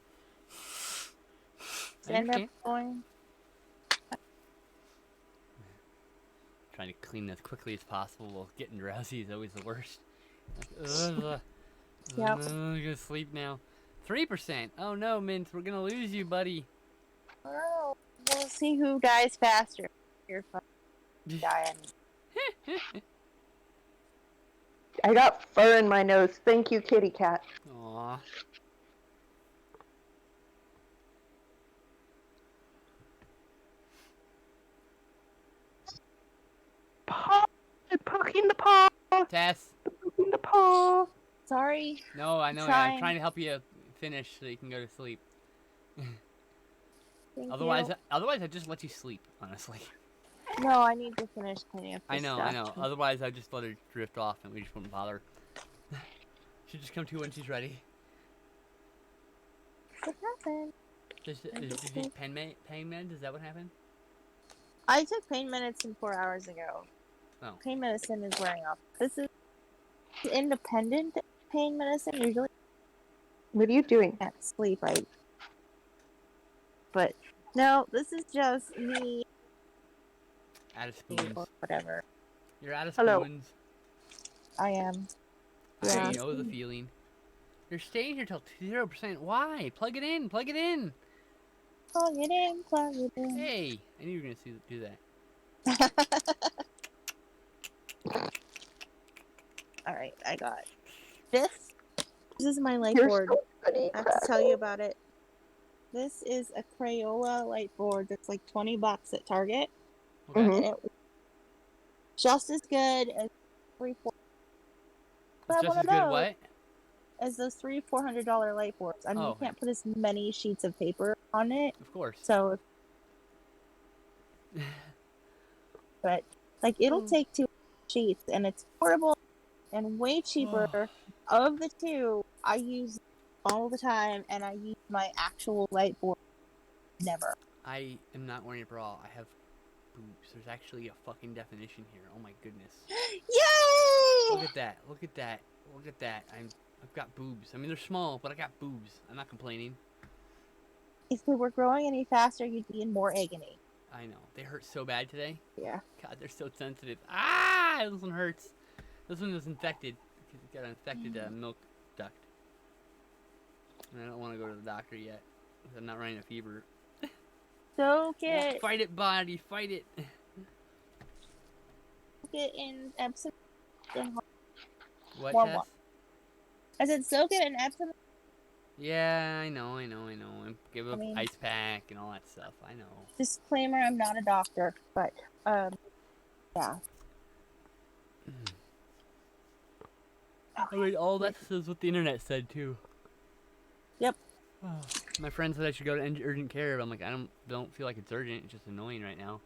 B: I
A: Stand up
B: understand.
A: going.
B: Trying to clean as quickly as possible while getting drowsy is always the worst. Like, ugh.
A: Yep.
B: I'm gonna sleep now. 3%. Oh no, Mint. We're gonna lose you, buddy.
A: Oh, we'll see who dies faster. You're fucking dying.
D: I got fur in my nose. Thank you, kitty cat.
B: Aww.
D: Paw. I'm poking the paw.
B: Tess.
D: Poking the paw.
A: Sorry.
B: No, I know. I'm trying to help you finish so you can go to sleep.
A: Thank
B: Otherwise,
A: you.
B: I'd just let you sleep. Honestly.
A: No, I need to finish cleaning up
B: I
A: this
B: know.
A: stuff.
B: Otherwise, I'd just let her drift off and we just wouldn't bother. She'll just come to when she's ready.
A: What happened?
B: Did you take pain meds? Is that what happened?
A: I took pain medicine 4 hours ago.
B: Oh.
A: Pain medicine is wearing off. This is independent pain medicine. Usually
D: What are you doing?
A: I can't sleep. But no, this is just me
B: Out of spoons.
A: or whatever.
B: You're out of
D: Hello.
B: spoons.
A: I am.
B: I
A: Yeah.
B: know the feeling. You're staying here till 0%. Why? Plug it in. Plug it in.
A: Plug it in. Plug it in.
B: Hey, I knew you were gonna do that.
A: All right, I got this. This is my light
D: You're
A: board.
D: so funny.
A: I have to tell you about it. This is a Crayola light board that's like $20 at Target.
B: Okay.
D: Mhm.
A: And it just as good as three, four.
B: It's just as good. What?
A: As those $400 light boards. I mean,
B: Oh,
A: you can't put as many sheets of paper on it.
B: Of course.
A: So, but like it'll take 2 sheets, and it's portable and way cheaper. Of the two, I use all the time, and I use my actual light board never.
B: I am not wearing a bra. I have boobs. There's actually a fucking definition here. Oh my goodness.
A: Yay!
B: Look at that. Look at that. Look at that. I've got boobs. I mean, they're small, but I got boobs. I'm not complaining.
A: If we were growing any faster, you'd be in more agony.
B: I know. They hurt so bad today.
A: Yeah.
B: God, they're so sensitive. Ah, this one hurts. This one was infected because it got an infected milk duct. And I don't want to go to the doctor yet because I'm not running a fever.
A: Soak
B: Yeah,
A: it.
B: fight it, body, fight it.
A: Soak it in Epsom.
B: What,
A: Warm
B: Tess?
A: water. I said soak it in Epsom.
B: Yeah, I know. And give
A: I
B: a
A: mean,
B: ice pack and all that stuff. I know.
A: disclaimer: I'm not a doctor, but yeah.
B: I mean, all that is what the internet said too.
A: Yep.
B: My friend said I should go to urgent care, but I'm like, I don't feel like it's urgent. It's just annoying right now.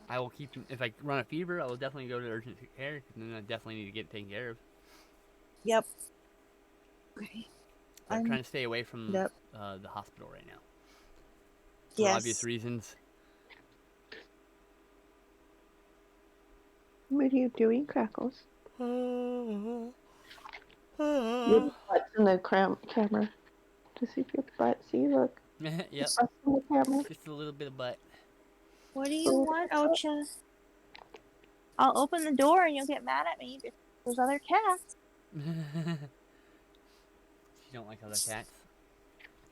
B: I will keep. If I run a fever, I will definitely go to urgent care, and then I definitely need to get taken care of.
A: Yep. Okay.
B: I'm trying to stay away from
A: Yep.
B: the hospital right now. For
A: Yes.
B: obvious reasons.
D: What are you doing, Crackles? Your butt's in the camera. To see if your butt. See, look.
B: Yep.
D: Butt's in the camera.
B: Just a little bit of butt.
A: What do you want, Ocha? I'll open the door and you'll get mad at me because there's other cats.
B: You don't like other cats?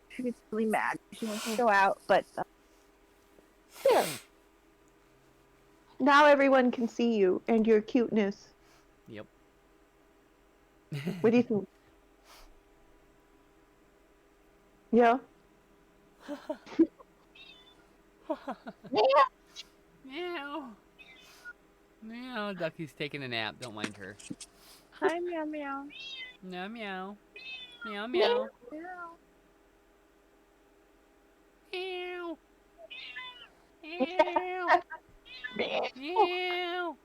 A: She gets really mad. She wants to go out, but
D: There. Now everyone can see you and your cuteness.
B: Yep.
D: What do you think? Yeah.
B: Meow. Meow. Ducky's taking a nap. Don't mind her.
A: hi, meow meow.
B: Meow meow. Meow meow.
A: Meow.
B: Meow. Meow. Meow.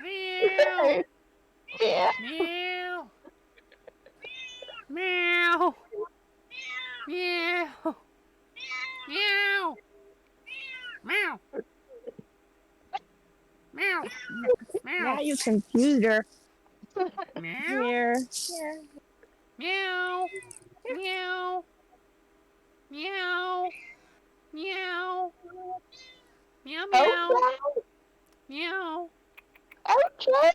B: Meow.
D: Yeah.
B: Meow. Meow. Meow. Meow. Meow. Meow.
A: Now
B: Meow.
A: you confused her.
B: Meow.
A: Here. Here.
B: Meow. Meow. Meow. Meow. Meow meow. Meow.
D: Ocha.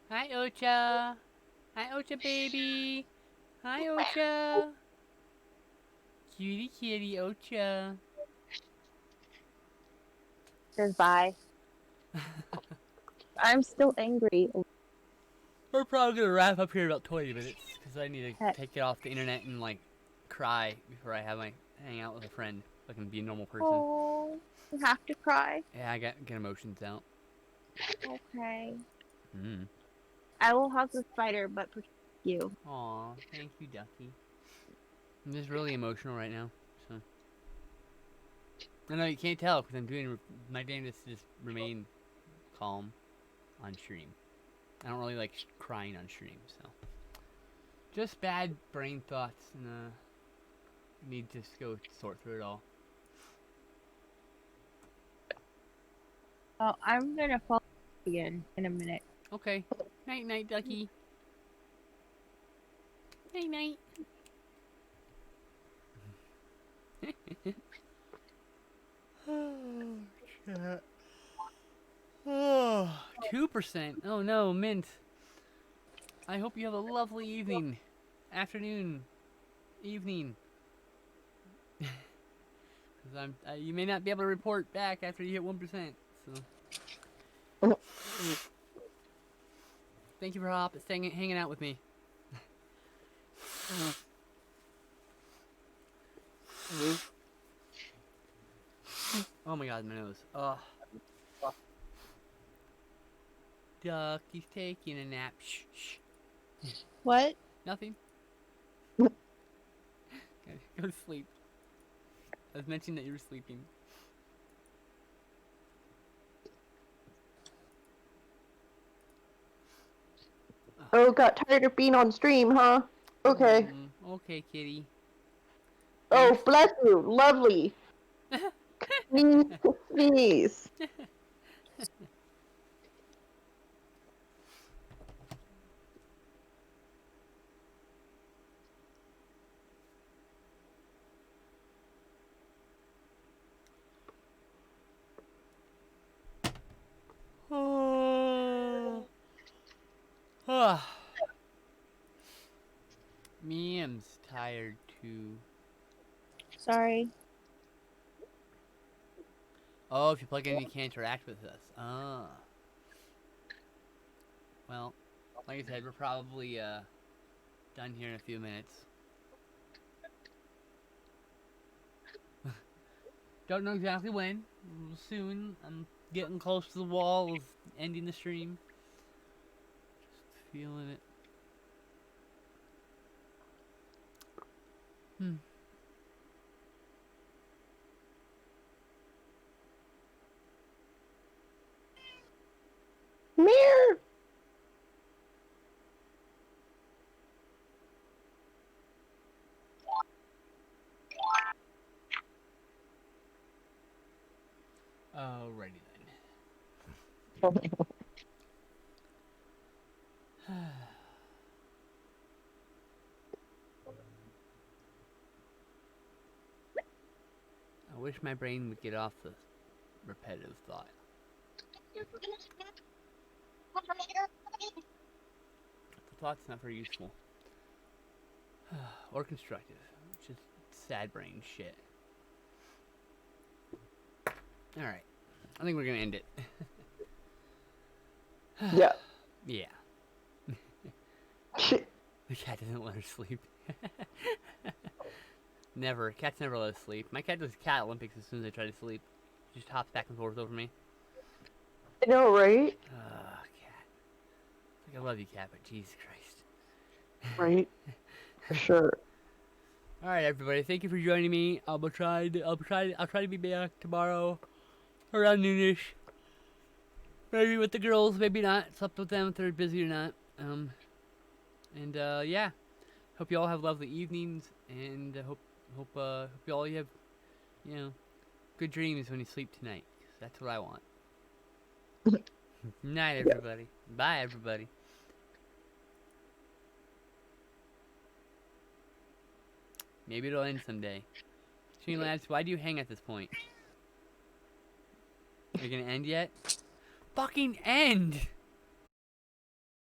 B: Hi Ocha. Hi Ocha baby. Hi Ocha. Cutie kitty Ocha.
A: Says bye. I'm still angry.
B: We're probably gonna wrap up here in about 20 minutes because I need to
A: Heck.
B: take it off the internet and like cry before I have my hang out with a friend so I can be a normal person.
A: Oh, you have to cry.
B: Yeah, I get emotions out.
A: Okay.
B: Mm.
A: I will hug the spider, but protect you.
B: Aw, thank you, Ducky. I'm just really emotional right now. So I know you can't tell because I'm doing my game is to just remain calm on stream. I don't really like crying on stream, so just bad brain thoughts and need to just go sort through it all.
A: Oh, I'm gonna fall again in a minute.
B: Okay. Night night, Ducky. Night night. Oh, chat. Oh, 2%. Oh no, Mint. I hope you have a lovely evening. Afternoon. Evening. Because you may not be able to report back after you hit 1%. So. Thank you for hanging out with me. Oh my god, my nose. Ugh. Ducky's taking a nap. Shh, shh.
A: What?
B: Nothing. Go to sleep. I was mentioning that you were sleeping.
D: Oh, got tired of being on stream, huh? Okay.
B: Okay, kitty.
D: Oh,
B: Thanks.
D: bless you. Lovely. Sneeze, sneeze.
B: required to...
A: Sorry.
B: Oh, if you plug in, you can't interact with us. Ah. Well, like I said, we're probably done here in a few minutes. Don't know exactly when. Soon. I'm getting close to the wall of ending the stream. Just feeling it.
D: Mirror.
B: Alrighty then. I wish my brain would get off the repetitive thought. The thought's not very useful. Or constructive. Just sad brain shit. Alright. I think we're gonna end it.
D: Yeah.
B: Yeah. The cat doesn't let her sleep. Never. Cats never let us sleep. My cat does cat Olympics as soon as I try to sleep. She just hops back and forth over me.
D: I know, right?
B: Cat. It's like I love you, cat, but Jesus Christ.
D: Right. For sure.
B: All right, everybody. Thank you for joining me. I'll try to be back tomorrow around noonish. Maybe with the girls, maybe not. It's up to them if they're busy or not. Yeah. Hope you all have lovely evenings, and hope you all have, good dreams when you sleep tonight. 'Cause that's what I want. Night, everybody. Yeah. Bye, everybody. Maybe it'll end someday. Shane lads, why do you hang at this point? Are you gonna end yet? Fucking end!